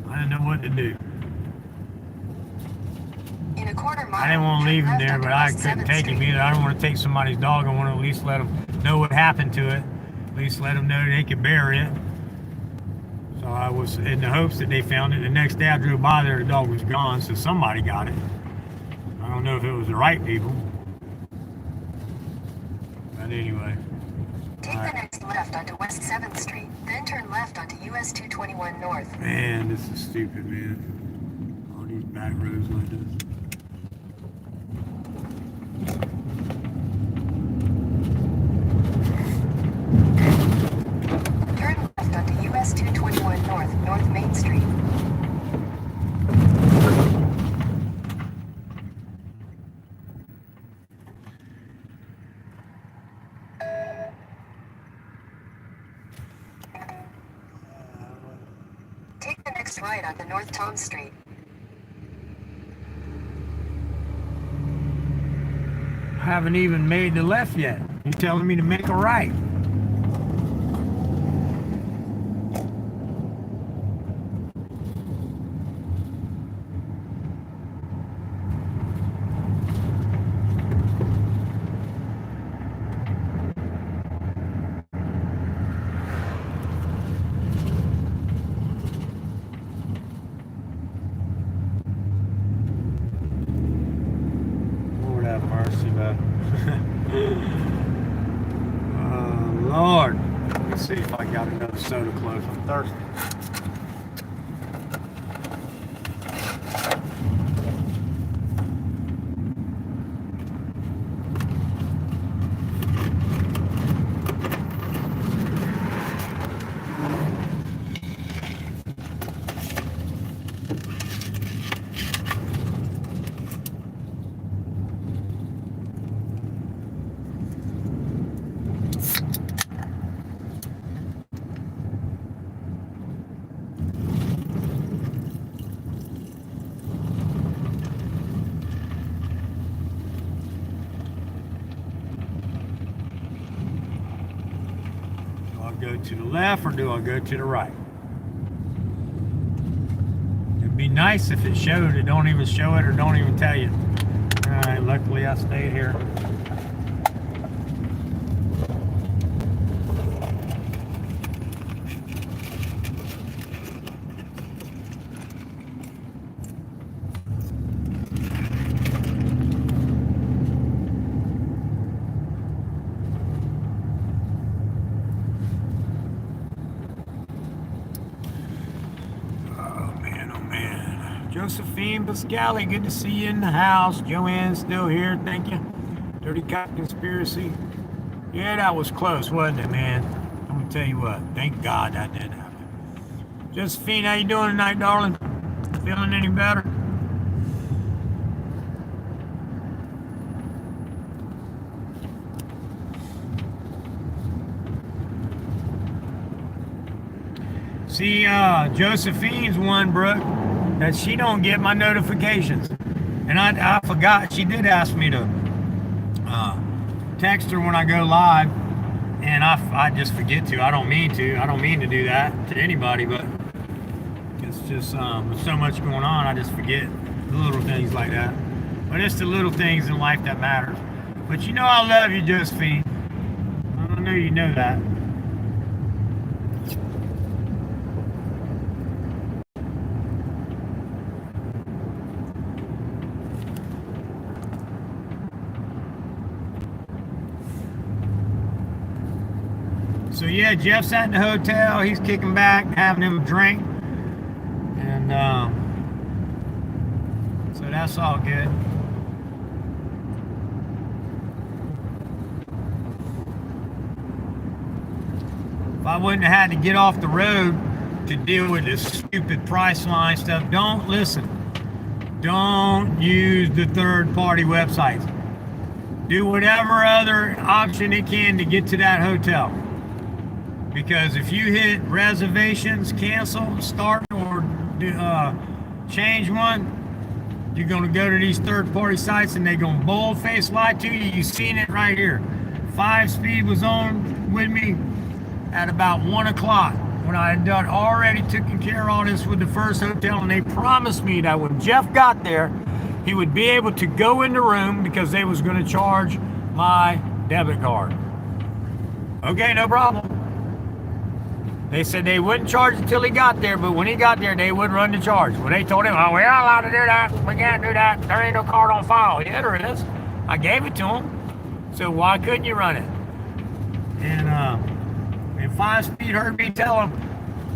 I didn't know what to do. In a quarter mile, I didn't want to leave him left there, onto but I West couldn't 7th take him Street. either. I don't want to take somebody's dog. I want to at least let them know what happened to it. At least let them know they could bury it. So I was in the hopes that they found it. The next day I drove by there, the dog was gone, so somebody got it. I don't know if it was the right people. But anyway. Take the next left onto West 7th Street, then turn left onto US 221 North. Man, this is stupid, man. All these back roads like this. Turn left onto US 221 North, North Main Street. Take the next right onto North Tom Street. Haven't even made the left yet. You're telling me to make a right. Lord have mercy, man. Oh, Lord. Let me see if I got another soda close. I'm thirsty. Go to the left or do I go to the right? It'd be nice if it showed. It don't even show it or don't even tell you. Alright, luckily I stayed here. Josephine Pascali, good to see you in the house. Joanne's still here, thank you. Dirty Cop Conspiracy. Yeah, that was close, wasn't it, man? I'm gonna tell you what, thank God that didn't happen. Josephine, how you doing tonight, darling? Feeling any better? See, Josephine's one, Brooke, that she don't get my notifications. And I forgot, she did ask me to text her when I go live, and I just forget to. I don't mean to do that to anybody, but it's just with so much going on, I just forget the little things like that. But it's the little things in life that matters. But you know I love you, Josephine. I know you know that. So yeah, Jeff's at the hotel. He's kicking back, having him a drink, and so that's all good. If I wouldn't have had to get off the road to deal with this stupid price line stuff, don't listen. Don't use the third-party websites. Do whatever other option it can to get to that hotel. Because if you hit reservations, cancel, start, or change one, you're going to go to these third-party sites and they're going to bold-face lie to you. You've seen it right here. 5-speed was on with me at about 1 o'clock when I had done already taken care of all this with the first hotel, and they promised me that when Jeff got there, he would be able to go in the room because they was going to charge my debit card. Okay, no problem. They said they wouldn't charge until he got there, but when he got there, they would run the charge. When they told him, oh, we're not allowed to do that, we can't do that, there ain't no card on file. Yeah, there is. I gave it to him. So why couldn't you run it? And 5-Speed heard me tell him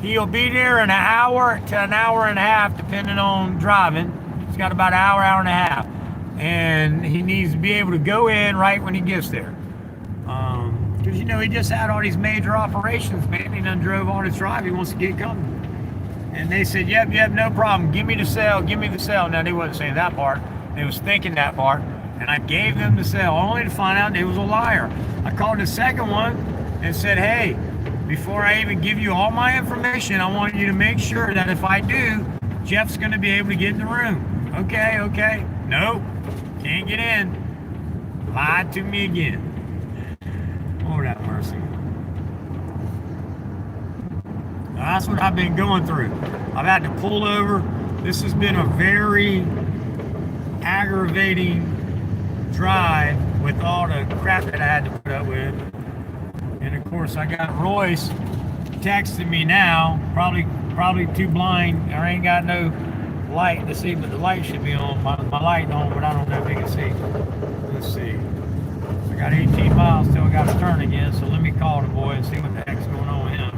he'll be there in an hour to an hour and a half, depending on driving. He's got about an hour, hour and a half. And he needs to be able to go in right when he gets there. Because, you know, he just had all these major operations, man. He done drove all this drive. He wants to get coming. And they said, yep, no problem. Give me the cell, give me the cell. Now, they wasn't saying that part. They was thinking that part. And I gave them the cell, only to find out they was a liar. I called the second one and said, hey, before I even give you all my information, I want you to make sure that if I do, Jeff's going to be able to get in the room. Okay. Nope, can't get in. Lied to me again. Lord have mercy. Now, that's what I've been going through. I've had to pull over. This has been a very aggravating drive with all the crap that I had to put up with. And of course, I got Royce texting me now, probably too blind. I ain't got no light to see, but the light should be on. My light on, but I don't know if you can see. Let's see. I got 18 miles till I got to turn again, so let me call the boy and see what the heck's going on with him.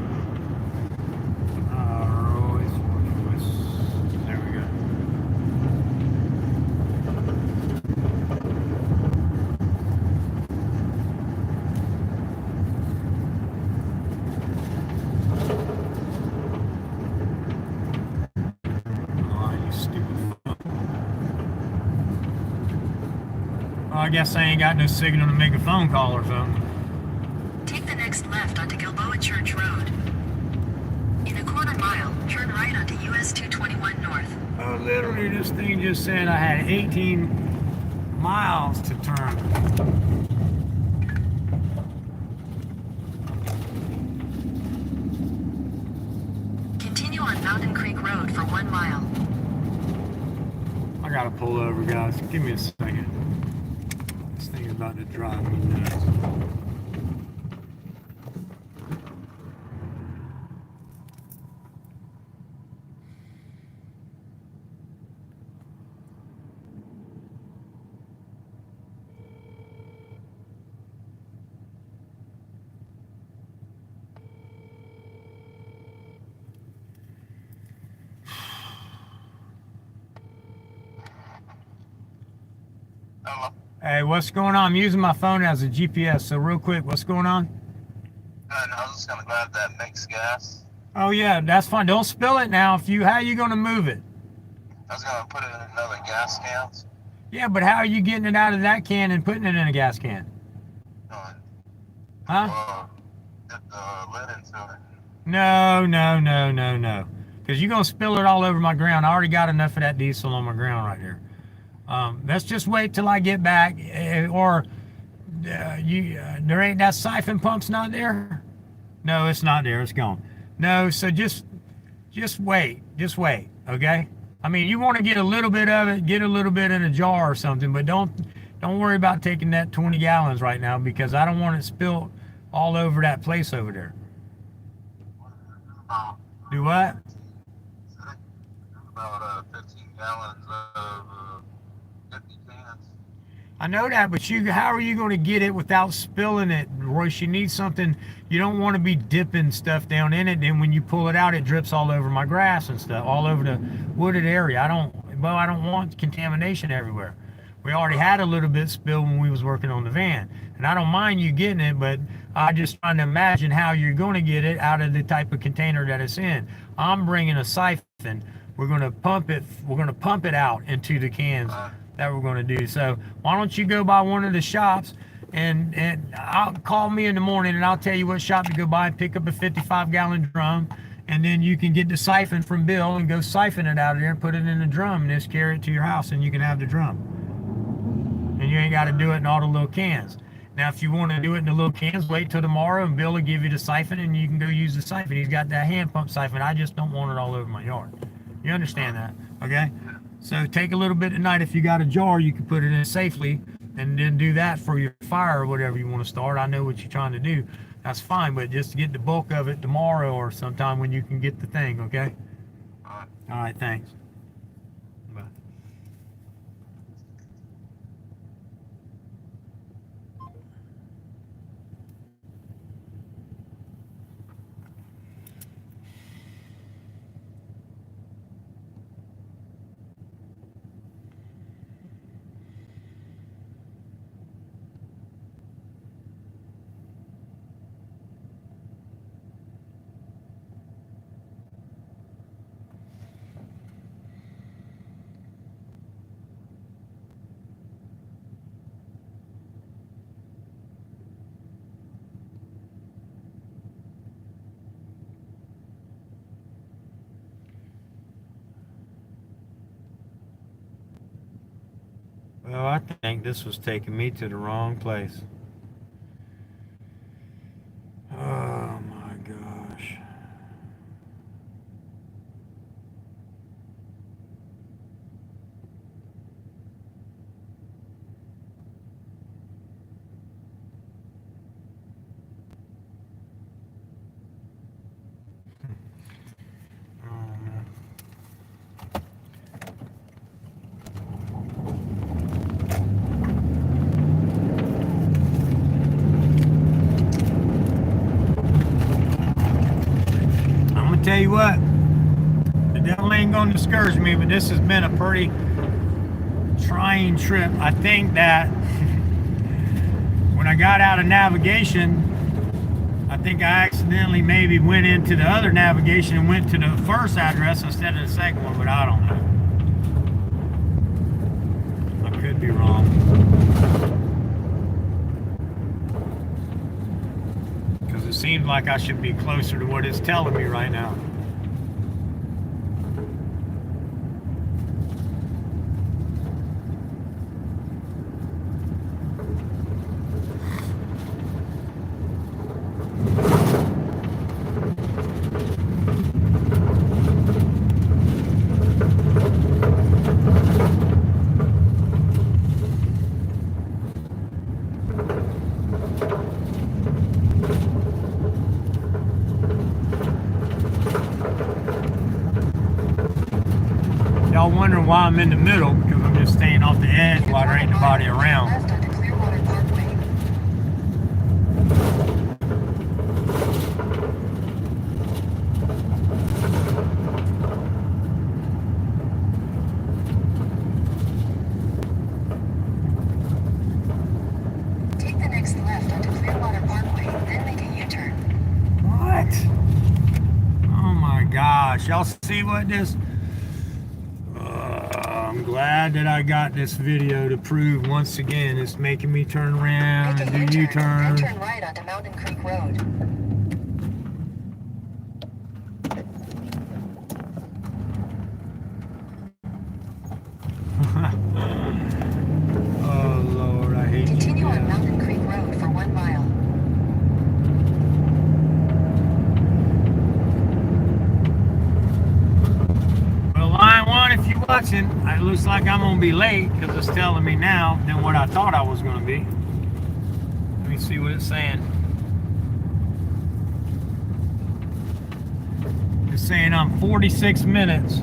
Royce. There we go. I guess I ain't got no signal to make a phone call or something. Take the next left onto Gilboa Church Road. In a quarter mile, turn right onto US 221 North. Oh, literally, this thing just said I had 18 miles to turn. Continue on Mountain Creek Road for 1 mile. I gotta pull over, guys. Give me a second. This thing is about to drive me nuts. Hello. Hey, what's going on? I'm using my phone as a GPS, so real quick, what's going on? I was just gonna grab that mixed gas. Oh yeah, that's fine. Don't spill it now. How are you gonna move it? I was gonna put it in another gas can. Yeah, but how are you getting it out of that can and putting it in a gas can? Huh? Get the lid into it. No. Because you're gonna spill it all over my ground. I already got enough of that diesel on my ground right here. Let's just wait till I get back, or there ain't that siphon pump's not there. No, it's not there. It's gone. No, so just wait. Just wait. Okay. I mean, you want to get a little bit of it, get a little bit in a jar or something, but don't worry about taking that 20 gallons right now because I don't want it spilled all over that place over there. Do what? About 15 gallons of 50 cans. I know that, but how are you going to get it without spilling it, Royce? You need something. You don't want to be dipping stuff down in it. Then when you pull it out, it drips all over my grass and stuff, all over the wooded area. I don't want contamination everywhere. We already had a little bit spilled when we was working on the van, and I don't mind you getting it, but I just trying to imagine how you're going to get it out of the type of container that it's in. I'm bringing a siphon. We're going to pump it. We're going to pump it out into the cans that we're going to do. So why don't you go by one of the shops and I'll call me in the morning and I'll tell you what shop to go by and pick up a 55-gallon drum, and then you can get the siphon from Bill and go siphon it out of there and put it in the drum and just carry it to your house and you can have the drum. And you ain't got to do it in all the little cans. Now, if you want to do it in the little cans, wait till tomorrow and Bill will give you the siphon and you can go use the siphon. He's got that hand pump siphon. I just don't want it all over my yard. You understand that, okay? So take a little bit tonight. If you got a jar, you can put it in safely and then do that for your fire or whatever you want to start. I know what you're trying to do. That's fine, but just get the bulk of it tomorrow or sometime when you can get the thing, okay? All right, thanks. Bye. Well, I think this was taking me to the wrong place. Oh my gosh. Oh, man. I'm gonna tell you what, the devil ain't gonna discourage me, but this has been a pretty trying trip. I think that when I got out of navigation, I think I accidentally maybe went into the other navigation and went to the first address instead of the second one, but I don't know. I could be wrong. Because it seems like I should be closer to what it's telling me right now. Y'all wondering why I'm in the middle, because I'm just staying off the edge while there ain't nobody around. Left onto Clearwater Parkway. Take the next left onto Clearwater Parkway, then make a U-turn. What? Oh my gosh. Y'all see what this... I'm glad that I got this video to prove once again it's making me turn around Make a and do U-turn, then U-turn. turn right onto Mountain Creek Road. Oh Lord, I hate Continue on you. Mountain Creek Road for 1 mile. Well, Line 1, if you're watching, it looks like I'm going to be late because it's telling me now than what I thought I was going to be. Let me see what it's saying. It's saying I'm 46 minutes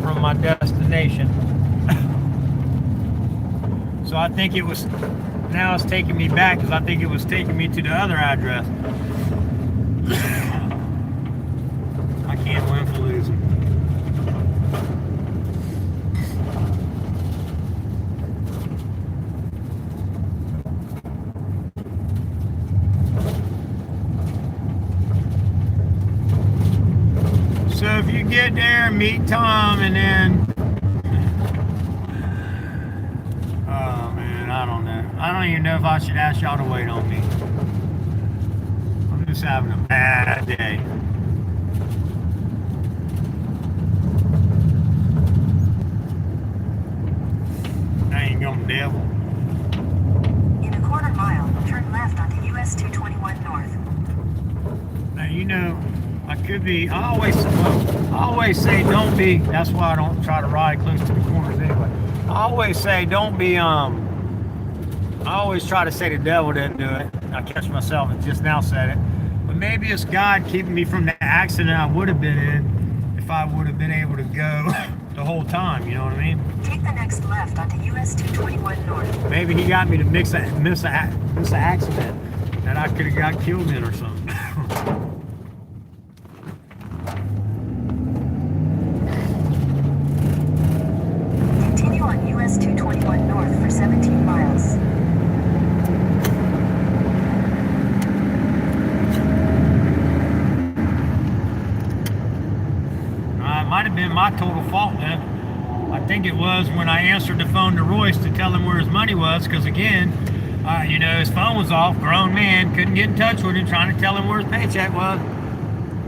from my destination. So I think it was, now it's taking me back because I think it was taking me to the other address. I can't win for losing. So if you get there, meet Tom, and then, oh man, I don't know. I don't even know if I should ask y'all to wait on me. I'm just having a bad day. Dang gum devil. In a quarter mile, turn left onto US 221 North. Now, you know, I could be, I always say don't be, that's why I don't try to ride close to the corners anyway. I always say don't be, I always try to say the devil didn't do it. I catch myself and just now said it. But maybe it's God keeping me from the accident I would have been in if I would have been able to go the whole time, you know what I mean? Take the next left onto US 221 North. Maybe he got me to miss an accident that I could have got killed in or something. Continue on US 221 North for 17 miles. It might have been my total fault then. I think it was when I answered the phone to Royce to tell him where his money was, because again, you know, his phone was off, grown man, couldn't get in touch with him, trying to tell him where his paycheck was.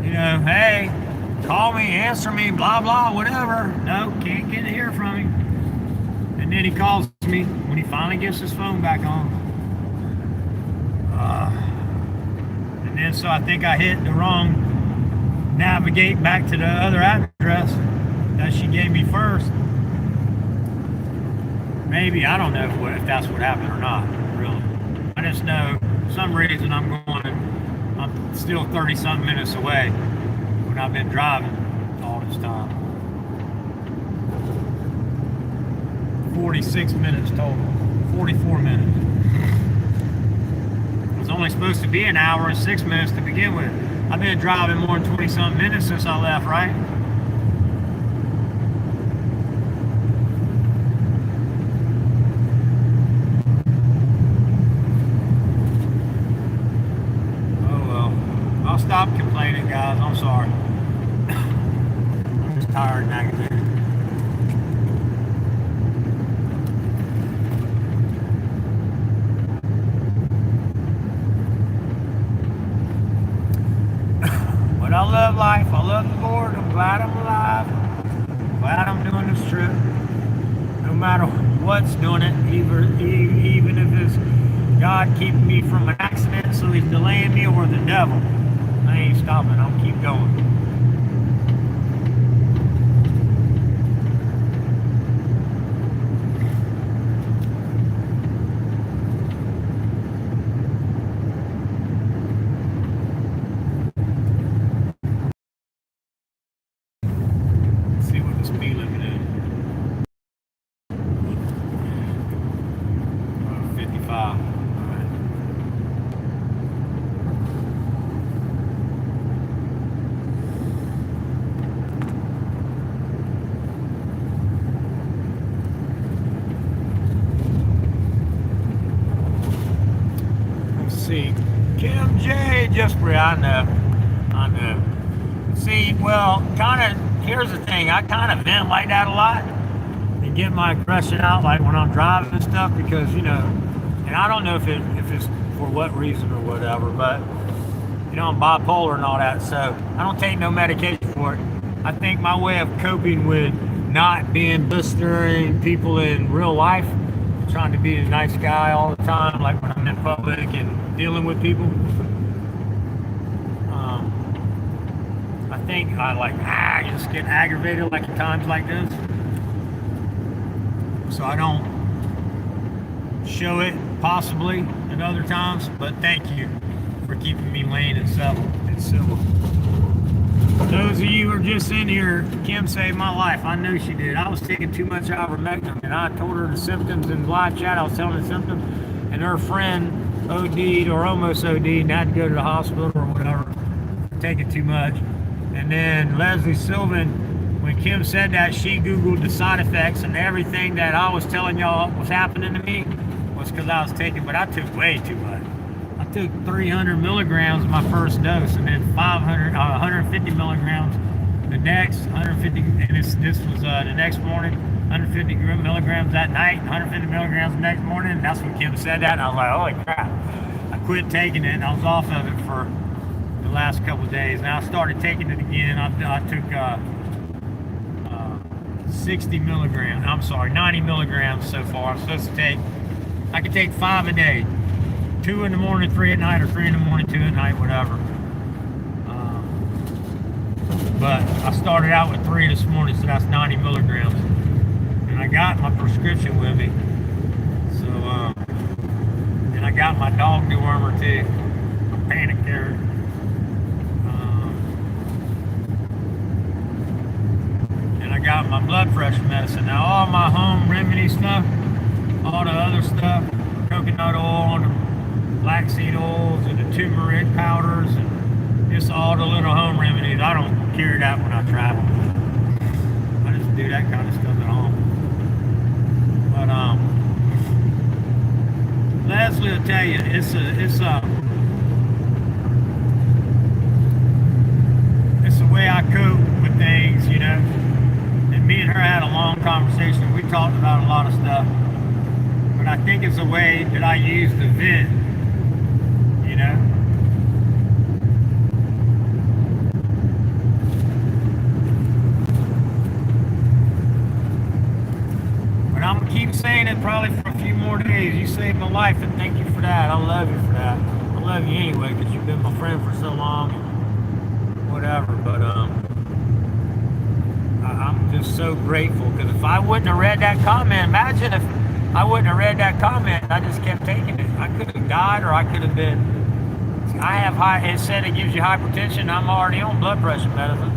You know, hey, call me, answer me, blah, blah, whatever. No, can't get to hear from him. And then he calls me when he finally gets his phone back on. And then so I think I hit the wrong navigate back to the other address that she gave me first. Maybe, I don't know if that's what happened or not, really. I just know for some reason I'm still 30-something minutes away when I've been driving all this time. 46 minutes total. 44 minutes. It was only supposed to be an hour and 6 minutes to begin with. I've been driving more than 20-something minutes since I left, right? Oh well. I'll stop complaining, guys. I'm sorry. I'm just tired and aggravated. But I love life. I love the Lord. I'm glad I'm alive. I'm glad I'm doing this trip. No matter what's doing it, even if it's God keeping me from an accident, so He's delaying me, or the devil, I ain't stopping. I'll keep going. See what the speed limit is. 55. Let's see. Kim J. Jeffrey, I know. See, well, here's the thing. I kind of vent like that a lot and get my aggression out, like when I'm driving and stuff, because, and I don't know if it's for what reason or whatever, but, I'm bipolar and all that, so I don't take no medication for it. I think my way of coping with not being blistering people in real life, trying to be a nice guy all the time, like when I'm in public and dealing with people, I think I just get aggravated like at times like this. So I don't show it possibly at other times, but thank you for keeping me lane and civil. Those of you who are just in here, Kim saved my life. I know she did. I was taking too much ivermectin, and I told her the symptoms in live chat. I was telling her the symptoms, and her friend OD'd or almost OD'd and had to go to the hospital or whatever, taking too much. And then Leslie Sylvan, when Kim said that, she Googled the side effects, and everything that I was telling y'all was happening to me was because I was taking, but I took way too much. I took 300 milligrams my first dose, and then 150 milligrams the next, 150, and this was the next morning, 150 milligrams that night, 150 milligrams the next morning, and that's when Kim said that, and I was like, holy crap. I quit taking it, and I was off of it for the last couple of days. Now I started taking it again. I took 60 milligrams, 90 milligrams so far. I'm supposed to take, I can take 5 a day, 2 in the morning, 3 at night, or 3 in the morning, 2 at night, whatever. But I started out with 3 this morning, so that's 90 milligrams. And I got my prescription with me. So, and I got my dog dewormer too, my panic carrot. And I got my blood pressure medicine. Now all my home remedy stuff, all the other stuff, coconut oil and the black seed oils and the turmeric powders and just all the little home remedies. I don't carry that when I travel. I just do that kind of stuff at home. But Leslie will tell you, it's the way I cope with things, And me and her had a long conversation. We talked about a lot of stuff. But I think it's a way that I use to vent, But I'm gonna keep keep saying it probably for a few more days. You saved my life, and thank you for that. I love you for that. I love you anyway because you've been my friend for so long, and whatever. But I'm just so grateful because if I wouldn't have read that comment, imagine if I wouldn't have read that comment. I just kept taking it. I could have died, or I could have been. I have high. It said it gives you hypertension. I'm already on blood pressure medicine.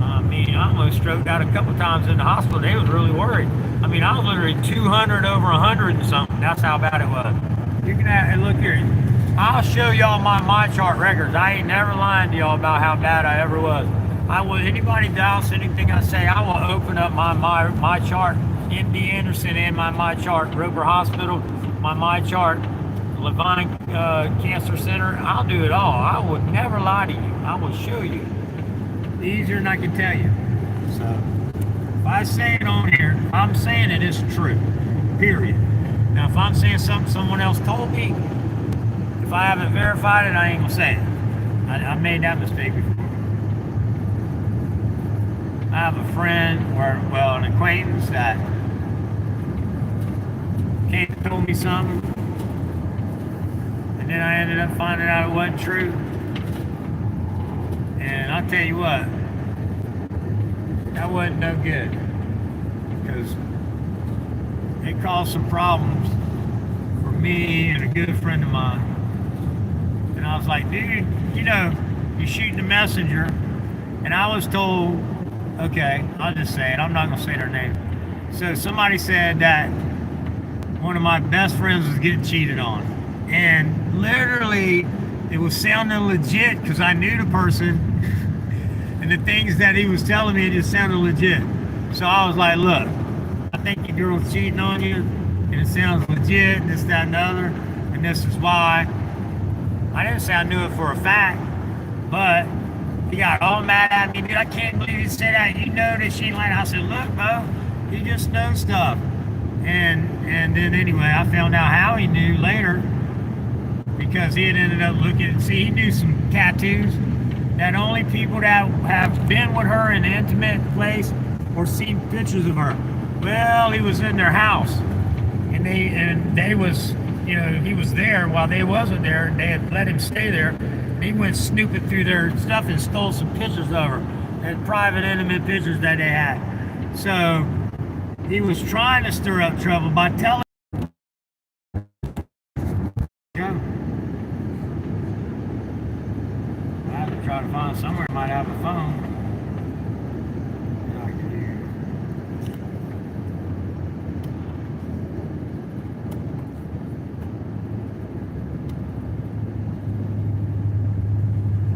I mean, I almost stroked out a couple times in the hospital. They was really worried. I mean, I was literally 200 over 100 and something. That's how bad it was. You can have, and look here. I'll show y'all my chart records. I ain't never lying to y'all about how bad I ever was. I will. Anybody doubts anything I say, I will open up my chart. MD Anderson and my chart. Roper Hospital, my chart. Levine Cancer Center. I'll do it all. I would never lie to you. I will show you. Easier than I can tell you. So if I say it on here, I'm saying it is true. Period. Now if I'm saying something someone else told me, if I haven't verified it, I ain't gonna say it. I made that mistake before. I have a friend, or well, an acquaintance that came and told me something, and then I ended up finding out it wasn't true. And I'll tell you what, that wasn't no good, because it caused some problems for me and a good friend of mine. And I was like, dude, you know, you're shooting the messenger. And I was told, okay, I'll just say it, I'm not gonna say their name. So somebody said that one of my best friends was getting cheated on. And literally, it was sounding legit because I knew the person, and the things that he was telling me, it just sounded legit. So I was like, look, I think your girl's cheating on you, and it sounds legit, and this, that, and the other, and this is why. I didn't say I knew it for a fact, but he got all mad at me. Dude, I can't believe you said that. You know that she ain't lying. I said, look, bro, he just knows stuff. And then anyway, I found out how he knew later, because he had ended up looking, see, he knew some tattoos that only people that have been with her in an intimate place or seen pictures of her. Well, he was in their house, and they was, you know, he was there while they wasn't there, and they had let him stay there. And he went snooping through their stuff and stole some pictures of her, and private, intimate pictures that they had. So he was trying to stir up trouble by telling. Try to find somewhere might have a phone.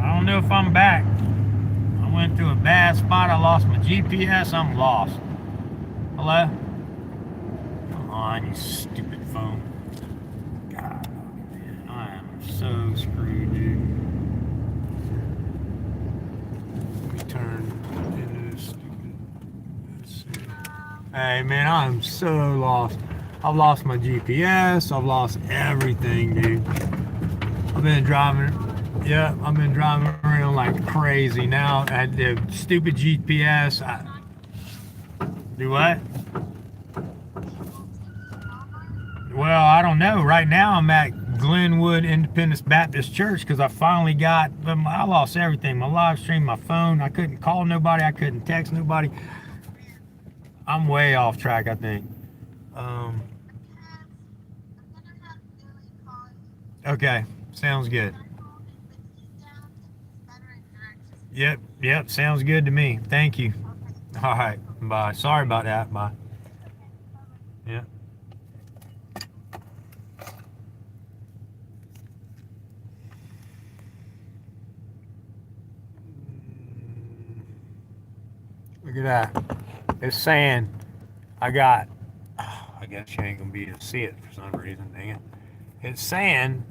I don't know if I'm back. I went to a bad spot. I lost my GPS. I'm lost. Hello? Come on, you stupid phone. God, man, I am so screwed, dude. Hey man, I'm so lost. I've lost my GPS. I've lost everything, dude. I've been driving around like crazy now. I had the stupid GPS. Do what? Well, I don't know. Right now I'm at Glenwood Independence Baptist Church because I finally got, I lost everything. My live stream, my phone. I couldn't call nobody. I couldn't text nobody. I'm way off track, I think. Okay, sounds good. Yep, sounds good to me. Thank you. All right, bye. Sorry about that. Bye. Yeah. Look at that. It's saying I got, I guess you ain't gonna be able to see it for some reason, dang it. It's saying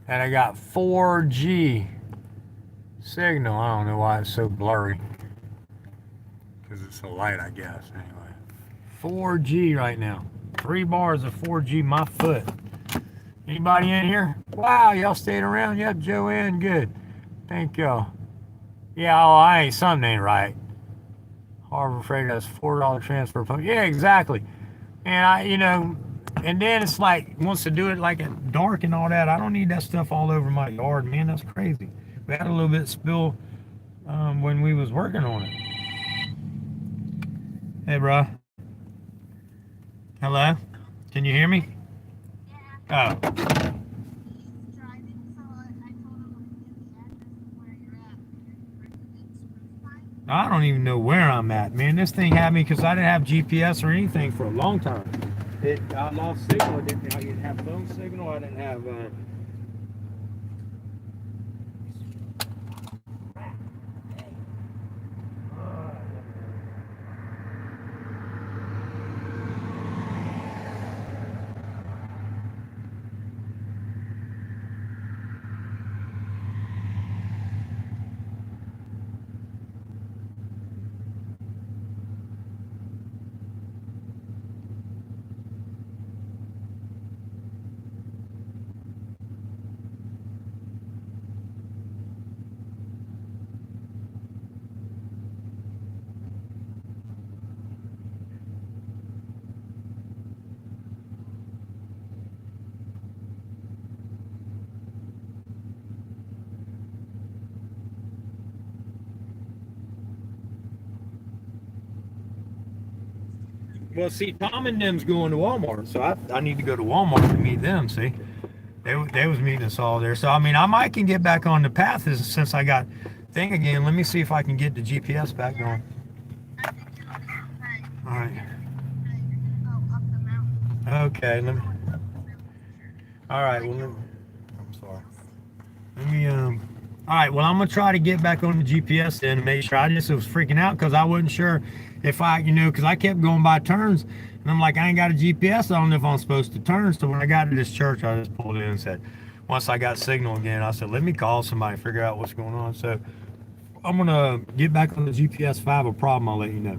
that I got 4G signal. I don't know why it's so blurry, because it's so light, I guess. Anyway, 4G right now. 3 bars of 4G my foot. Anybody in here? Wow, y'all stayed around? Yep, Joanne, good. Thank y'all. Yeah, oh, something ain't right. Harbor Freight has $4 transfer. Yeah, exactly. And and then it's like wants to do it like at dark and all that. I don't need that stuff all over my yard, man. That's crazy. We had a little bit of spill when we was working on it. Hey, bro. Hello? Can you hear me? Yeah. Oh. He's driving, so I told him to give the address of where you're at. Are you in Spruce Pine? I don't even know where I'm at, man. This thing had me because I didn't have GPS or anything for a long time. I lost signal. I didn't have phone signal. I didn't have. Well, see, Tom and them's going to Walmart, so I need to go to Walmart to meet them. See, they was meeting us all there. So I mean, I might can get back on the path since I got thing again. Let me see if I can get the GPS back going. I think you'll be right. All right. You're gonna go up the mountain. Okay. Let me. All right. Well, I'm sorry. Let me All right. Well, I'm gonna try to get back on the GPS then and make sure. I just was freaking out because I wasn't sure if because I kept going by turns and I'm like, I ain't got a GPS. I don't know if I'm supposed to turn. So when I got to this church, I just pulled in and said, once I got signal again, I said, let me call somebody, figure out what's going on. So I'm gonna get back on the GPS. If I have a problem, I'll let you know.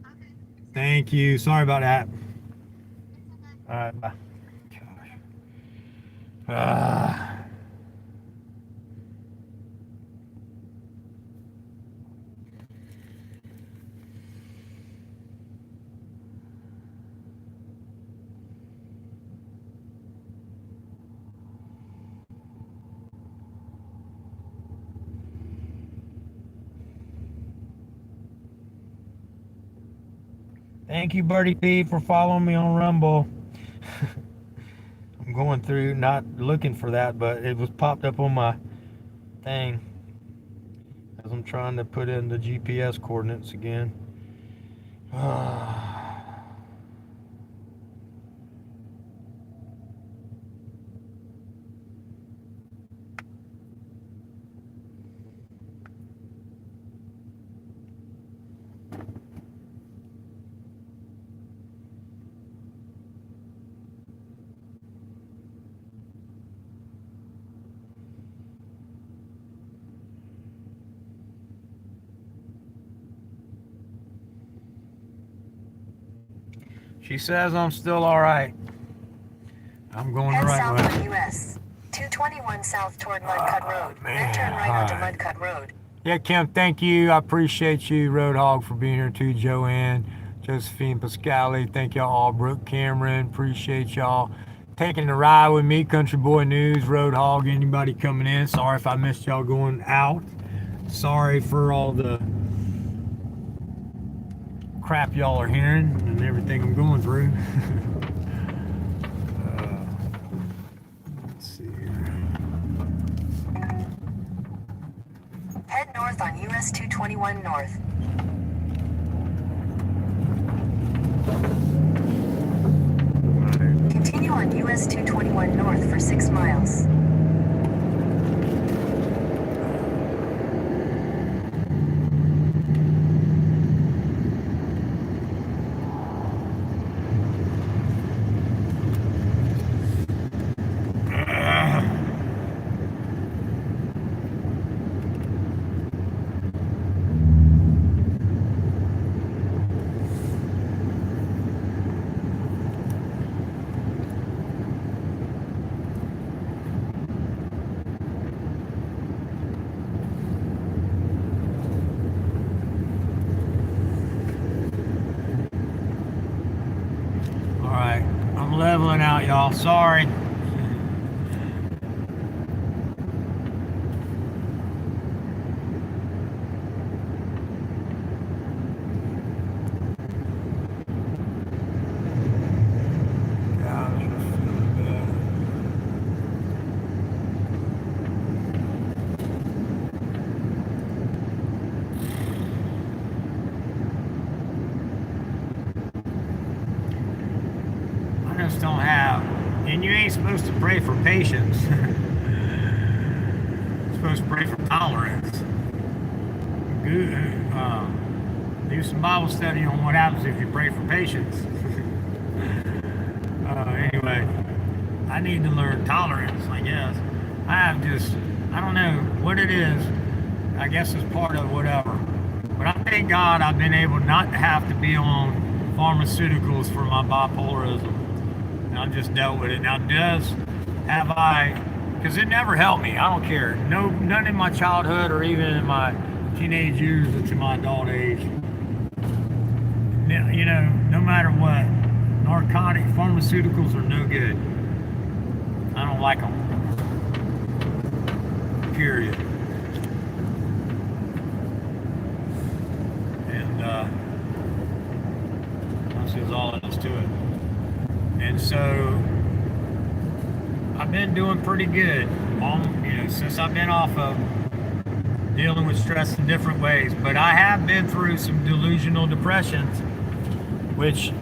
Okay. Thank you. Sorry about that. It's okay. All right. Bye. Gosh. Thank you, Birdie P, for following me on Rumble. I'm going through, not looking for that, but it was popped up on my thing as I'm trying to put in the GPS coordinates again. She says I'm still all right. I'm going the Head right south way. on US 221 south toward Mudcut Road. Then turn right onto Mudcut Road. Yeah, Kim, thank you. I appreciate you, Roadhog, for being here too. Joanne, Josephine Pascali, thank y'all all. Brooke Cameron, appreciate y'all taking the ride with me. Country Boy News, Roadhog, anybody coming in. Sorry if I missed y'all going out. Sorry for all the crap y'all are hearing and everything I'm going through. Let's see here. Head north on US 221 north. Continue on US 221 north for 6 miles. I'm leveling out, y'all. Sorry. Don't have, and you ain't supposed to pray for patience. You're supposed to pray for tolerance. Do some Bible study on what happens if you pray for patience. Anyway, I need to learn tolerance, I guess. I don't know what it is. I guess it's part of whatever. But I thank God I've been able not to have to be on pharmaceuticals for my bipolarism. I've just dealt with it. Now, because it never helped me. I don't care. No, none in my childhood or even in my teenage years or to my adult age. You know, no matter what, pharmaceuticals are no good. I don't like them. Period. And that's just all it is to it. And so I've been doing pretty good, since I've been off of dealing with stress in different ways. But I have been through some delusional depressions, which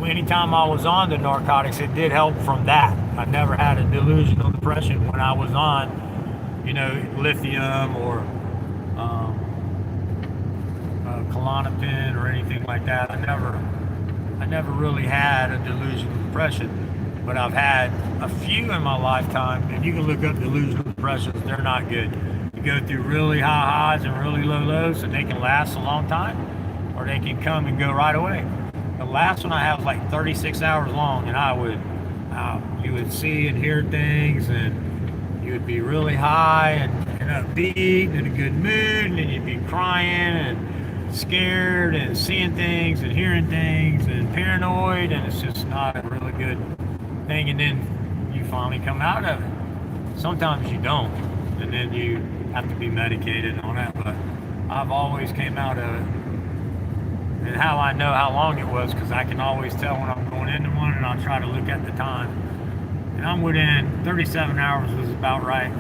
anytime I was on the narcotics, it did help from that. I never had a delusional depression when I was on, lithium or Klonopin or anything like that. I never really had a delusional depression, but I've had a few in my lifetime, and you can look up delusional depressions. They're not good. You go through really high highs and really low lows, and they can last a long time, or they can come and go right away. The last one I had was like 36 hours long, and you would see and hear things, and you would be really high and upbeat and in a good mood, and then you'd be crying and scared and seeing things and hearing things and paranoid, and it's just not a really good thing. And then you finally come out of it. Sometimes you don't, and then you have to be medicated on that, but I've always came out of it. And how I know how long it was, because I can always tell when I'm going into one, and I'll try to look at the time, and I'm within 37 hours was about right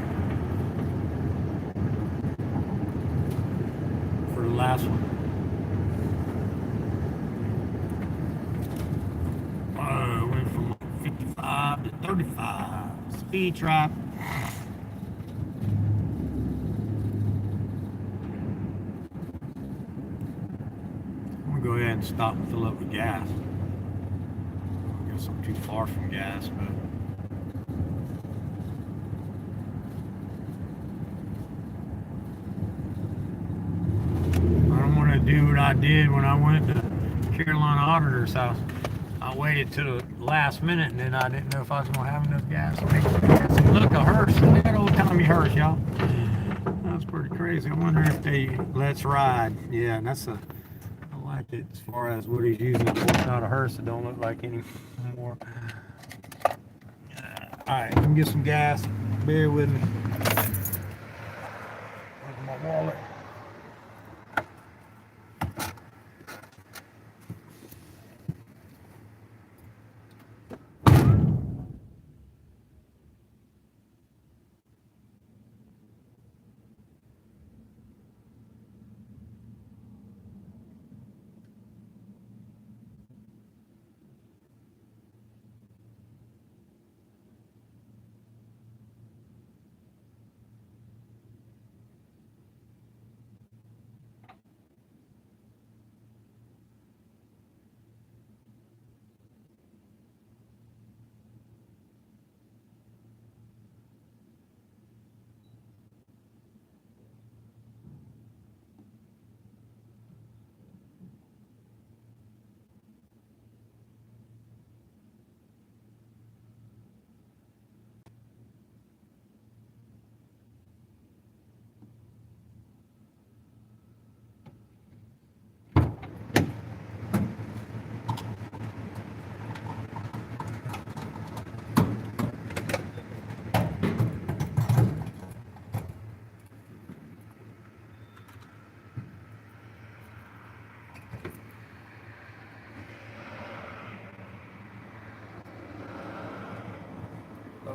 for the last one. Went from 55 to 35. Speed trap. I'm gonna go ahead and stop and fill up with gas. I guess I'm too far from gas, but I don't want to do what I did when I went to Carolina Auditor's house. I waited till the last minute, and then I didn't know if I was going to have enough gas. Look, a hearse. Look at that old-timey hearse, y'all. That's pretty crazy. I wonder if they let's ride. Yeah, I like it as far as what he's using it for. It's not a hearse. It don't look like any more. All right, let me get some gas. Bear with me. Where's my wallet?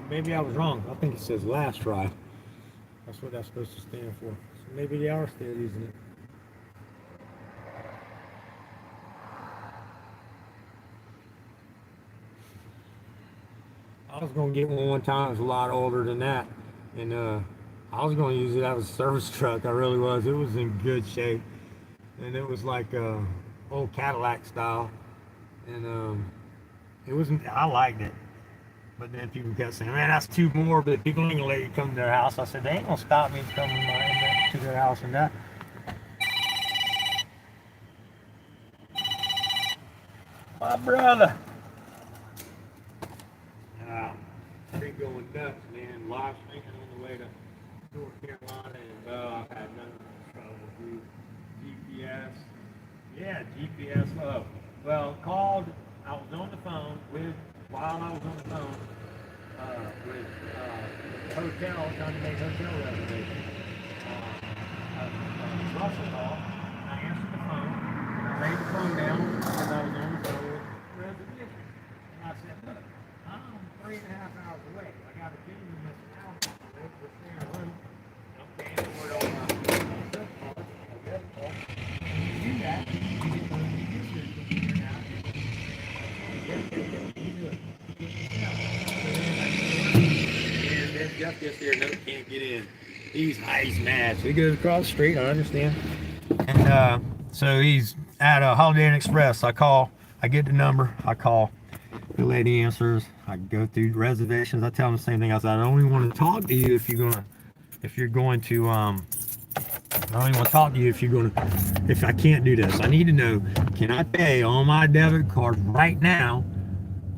maybe I was wrong. I think it says last try. That's what that's supposed to stand for. So maybe they are still using it. I was gonna get one time. It was a lot older than that, and I was gonna use it as a service truck. I really was. It was in good shape, and it was like old Cadillac style, and it wasn't. I liked it, but then people kept saying, "Man, that's two more." But people ain't gonna let you come to their house. I said, "They ain't gonna stop me from coming to their house and that." My brother. Been going nuts, man. Live streaming on the way to North Carolina, and I've had nothing but trouble with GPS. Yeah, GPS. Well, called. I was on the phone while I was on the phone with hotel, trying to make hotel reservations. Russell called. I answered the phone. I laid the phone down because I was on the phone with reservations. And I said, look, I'm 3.5 hours away. I got a gentleman that's an hour away. We're staying at home. I'm paying for it all my credit card. When you do that, you get those GPS systems figured out. You do it. And then Jeff gets there, no, can't get in. He's mad. So he goes across the street, I understand. And so he's at a Holiday Inn Express. I call, I get the number, I call. The lady answers. I go through reservations. I tell them the same thing. I said, I don't even want to talk to you if you're going to I don't even want to talk to you if I can't do this. I need to know, can I pay on my debit card right now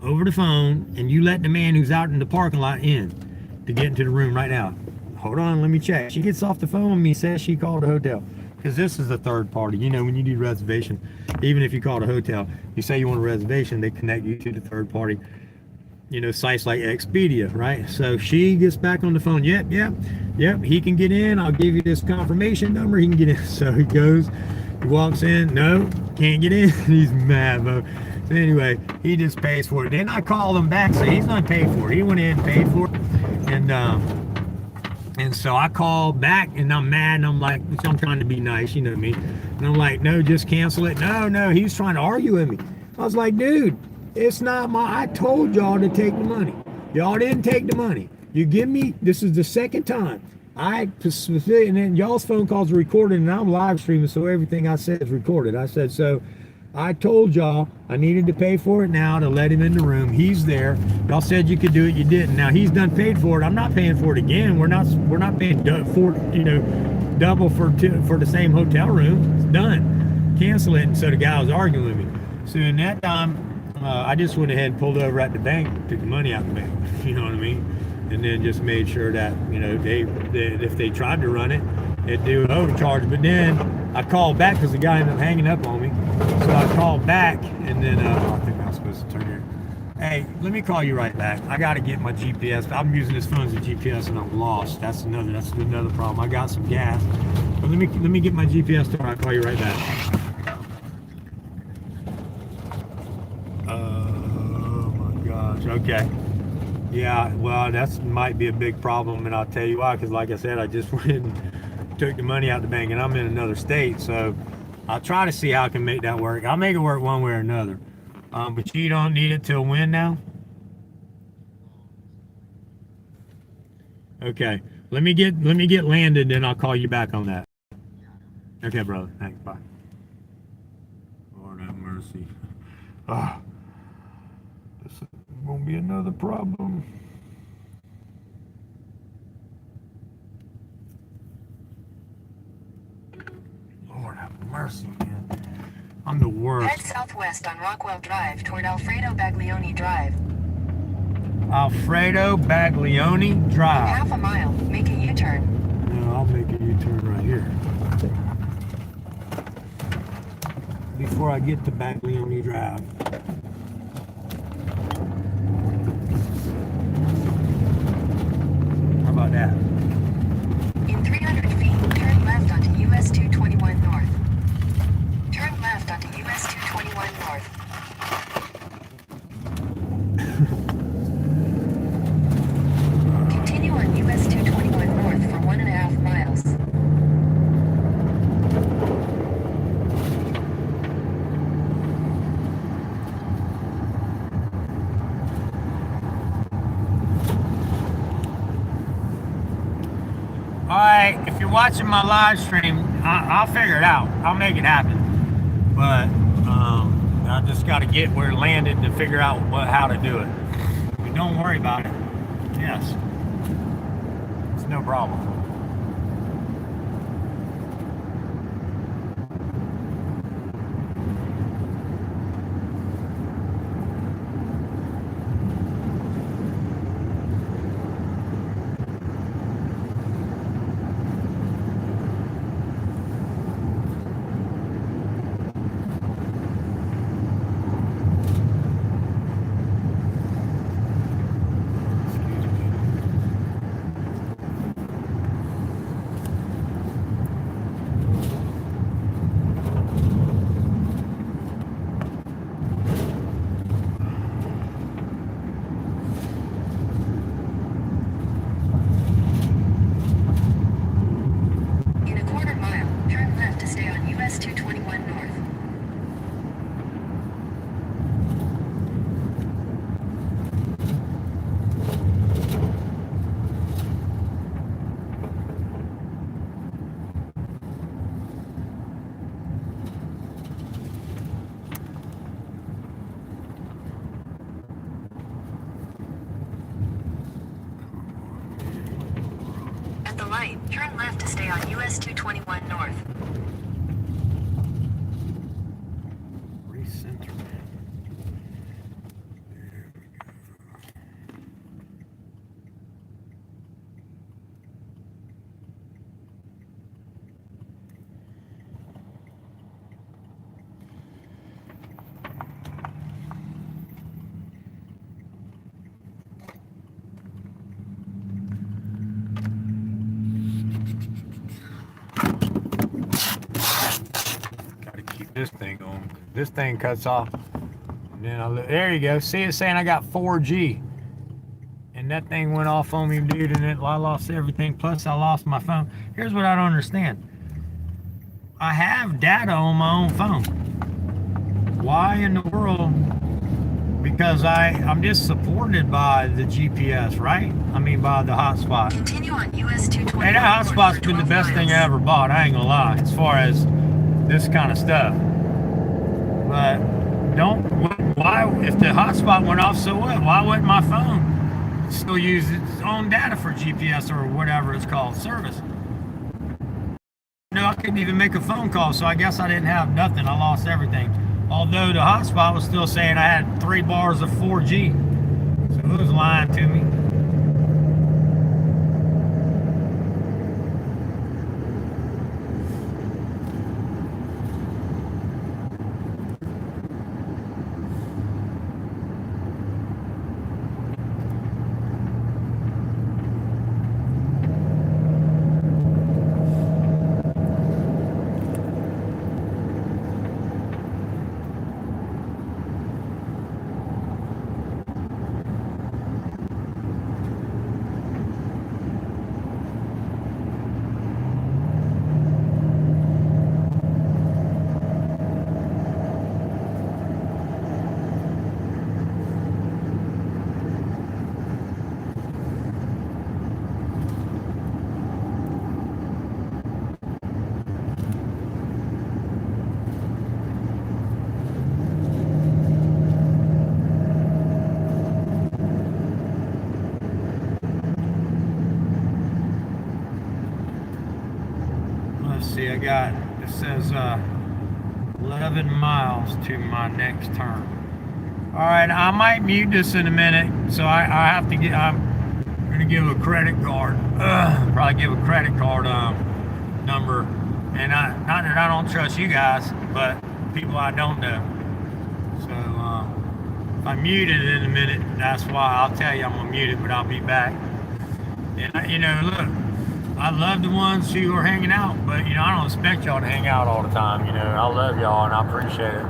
over the phone, and you let the man who's out in the parking lot in to get into the room right now? Hold on, let me check. She gets off the phone with me, says she called a hotel. Because this is a third party. You know, when you do reservation, even if you call a hotel, you say you want a reservation, they connect you to the third party, you know, sites like Expedia, right? So she gets back on the phone. Yep, he can get in. I'll give you this confirmation number. He can get in. So he goes, he walks in. No, can't get in. He's mad, bro. So anyway, he just pays for it. Then I call him back, so he's not paid for it. He went in and paid for it. And so I call back, and I'm mad, and I'm like, I'm trying to be nice, you know me. And I'm like, no, just cancel it. No, he's trying to argue with me. I was like, dude, it's not I told y'all to take the money. Y'all didn't take the money. You give me, this is the second time. And then y'all's phone calls are recorded, and I'm live streaming, so everything I said is recorded. I said, so I told y'all I needed to pay for it now to let him in the room. He's there. Y'all said you could do it. You didn't. Now he's done paid for it. I'm not paying for it again. We're not paying double for the same hotel room. It's done. Cancel it. And so the guy was arguing with me. So in that time, I just went ahead and pulled over at the bank, took the money out of the bank. You know what I mean? And then just made sure that, you know, they if they tried to run it, it'd do an overcharge. But then I called back because the guy ended up hanging up on me. So I called back, and then I think I'm supposed to turn here. Hey, let me call you right back. I got to get my GPS. I'm using this phone as a GPS, and I'm lost. That's another problem. I got some gas, but let me get my GPS to. I'll call you right back. Oh my gosh. Okay. Yeah. Well, that might be a big problem, and I'll tell you why. Because like I said, I just went and took the money out the bank, and I'm in another state, so I'll try to see how I can make that work. I'll make it work one way or another. But you don't need it till when now? Okay. Let me get landed, then I'll call you back on that. Okay, brother. Thanks. Bye. Lord have mercy. This is gonna be another problem. Lord have mercy, man. I'm the worst. Head southwest on Rockwell Drive toward Alfredo Baglioni Drive. Alfredo Baglioni Drive. In half a mile, make a U-turn. No, I'll make a U-turn right here. Before I get to Baglioni Drive. How about that? In 300 feet, turn left onto US 221 North. Turn left onto US 221 North. Anyway, if you're watching my live stream, I'll figure it out. I'll make it happen. But I just got to get where it landed to figure out how to do it. But don't worry about it. Yes. It's no problem. In a quarter mile, turn left to stay on US 221 North. At the light, turn left to stay on US 221 North. Recenter. This thing on. This thing cuts off. And then there you go. See it saying I got 4G. And that thing went off on me, dude, and I lost everything. Plus, I lost my phone. Here's what I don't understand. I have data on my own phone. Why in the world? Because I'm just supported by the GPS, right? I mean, by the hotspot. Continue on US 221 Hey, that North hotspot's for been the 12 best thing I miles. ever bought. I ain't gonna lie, as far as this kind of stuff. But why, if the hotspot went off, so what? Why wouldn't my phone still use its own data for GPS or whatever it's called, service? No, I couldn't even make a phone call, so I guess I didn't have nothing. I lost everything. Although the hotspot was still saying I had 3 bars of 4G. So it was lying to me. See, I got, it says 11 miles to my next turn. All right, I might mute this in a minute, so I have to get, I'm going to give a credit card, probably give a credit card number, and not that I don't trust you guys, but people I don't know. So if I mute it in a minute, that's why. I'll tell you I'm going to mute it, but I'll be back. And, you know, look, I love the ones who are hanging out, but, you know, I don't expect y'all to hang out all the time, you know. I love y'all, and I appreciate it.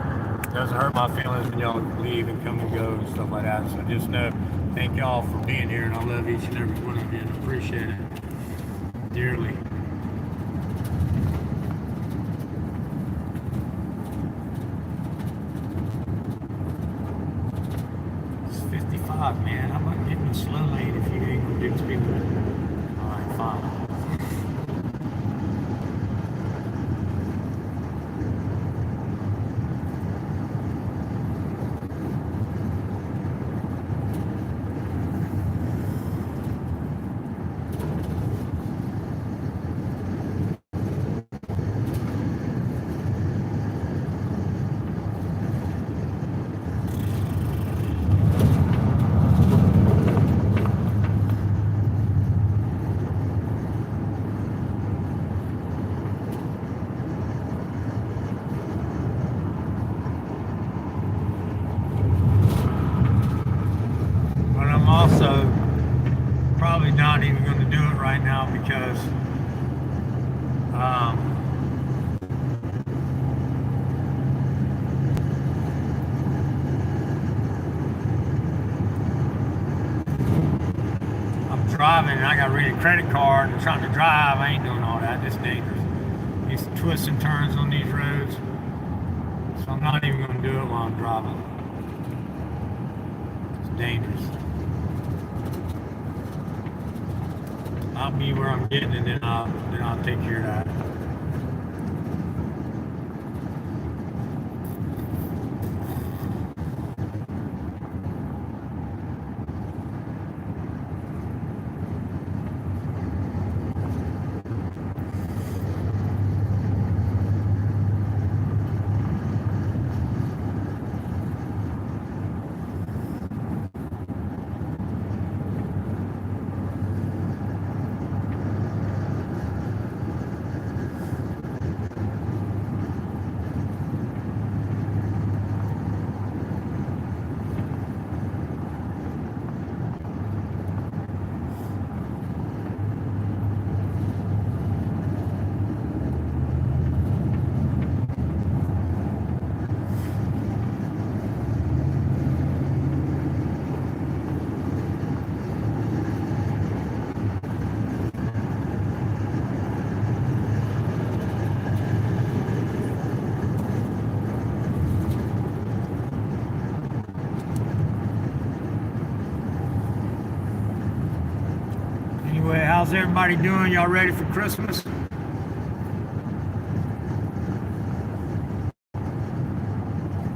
It doesn't hurt my feelings when y'all leave and come and go and stuff like that. So just know, thank y'all for being here, and I love each and every one of you, and I appreciate it dearly. It's 55, man. How about getting a slow lane if you ain't gonna do speed limit? All right, fine. also probably not even going to do it right now because I'm driving and I got to read a credit card and trying to drive. I ain't doing all that. It's dangerous. These twists and turns on these roads. So I'm not even going to do it while I'm driving. It's dangerous. I'll be where I'm getting and then I'll take care of that. Anyway, how's everybody doing? Y'all ready for Christmas?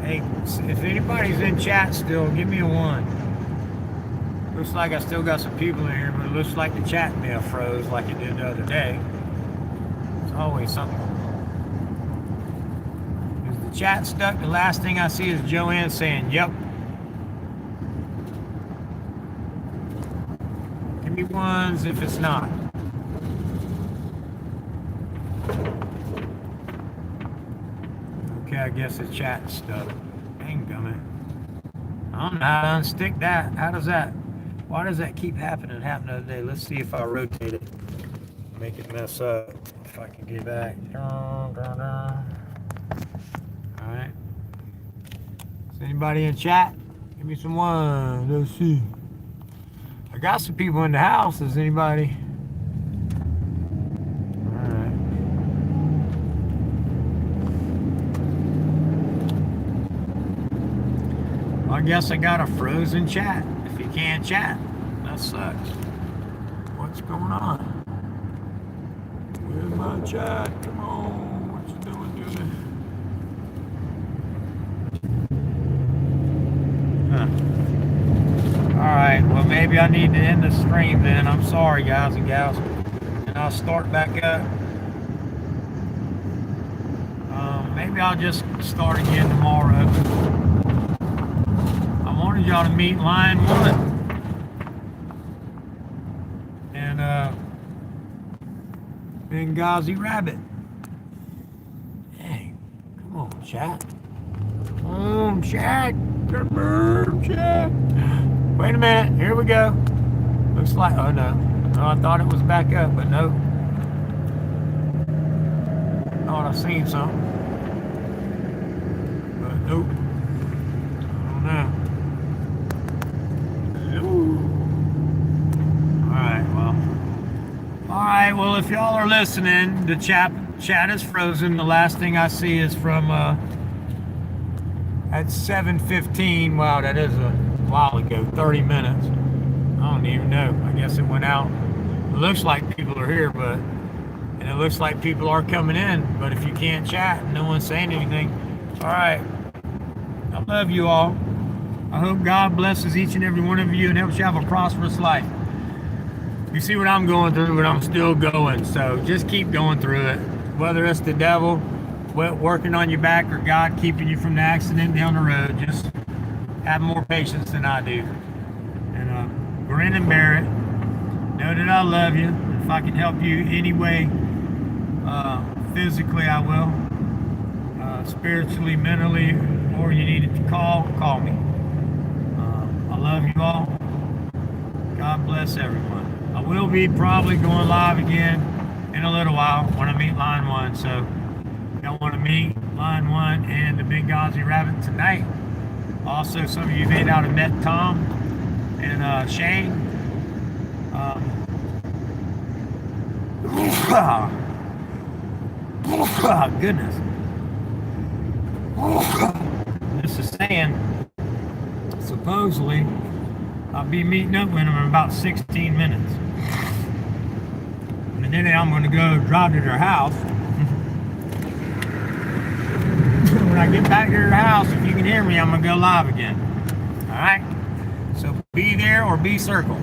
Hey, if anybody's in chat still, give me a 1. Looks like I still got some people in here, but it looks like the chat may have froze like it did the other day. It's always something. Is the chat stuck? The last thing I see is Joanne saying, yep. Give me 1s if it's not. Okay, I guess the chat's stuck. Dang gummit. I don't know how to unstick that. How does that? Why does that keep happening? It happened the other day. Let's see if I rotate it. Make it mess up. If I can get back. Alright. Is anybody in chat? Give me some 1. Let's see. I got some people in the house. Is anybody? Alright. Well, I guess I got a frozen chat. If you can't chat, that sucks. What's going on? Where's my chat? Come on. What you doing, Huh. Alright, well maybe I need to end the stream then. I'm sorry guys and gals. And I'll start back up. Maybe I'll just start again tomorrow. I wanted y'all to meet Line 1. And Benghazi Rabbit. Dang, come on chat. Come on chat. Come on chat. Wait a minute, here we go. Looks like, oh no. No, I thought it was back up, but no. Thought I seen something. But nope. I don't know. Alright, well if y'all are listening, the chat is frozen. The last thing I see is from at 7:15. Wow, that is a while ago, 30 minutes. I don't even know. I guess it went out. It looks like people are here, and it looks like people are coming in, but if you can't chat and no one's saying anything, all right. I love you all. I hope God blesses each and every one of you and helps you have a prosperous life. You see what I'm going through, but I'm still going, so just keep going through it. Whether it's the devil working on your back or God keeping you from the accident down the road, just have more patience than I do. And grin and bear it. Know that I love you. If I can help you any way, physically I will. Spiritually, mentally, or you need to call me. I love you all. bless everyone. I will be probably going live again in a little while when I meet Line 1. So if y'all want to meet Line 1 and the Big Aussie Rabbit tonight. Also, some of you may not have met Tom and Shane. Goodness. This is saying, supposedly, I'll be meeting up with them in about 16 minutes. And then I'm going to go drive to their house. When I get back to their house, if you can hear me, I'm going to go live again. All right? So be there or be circled.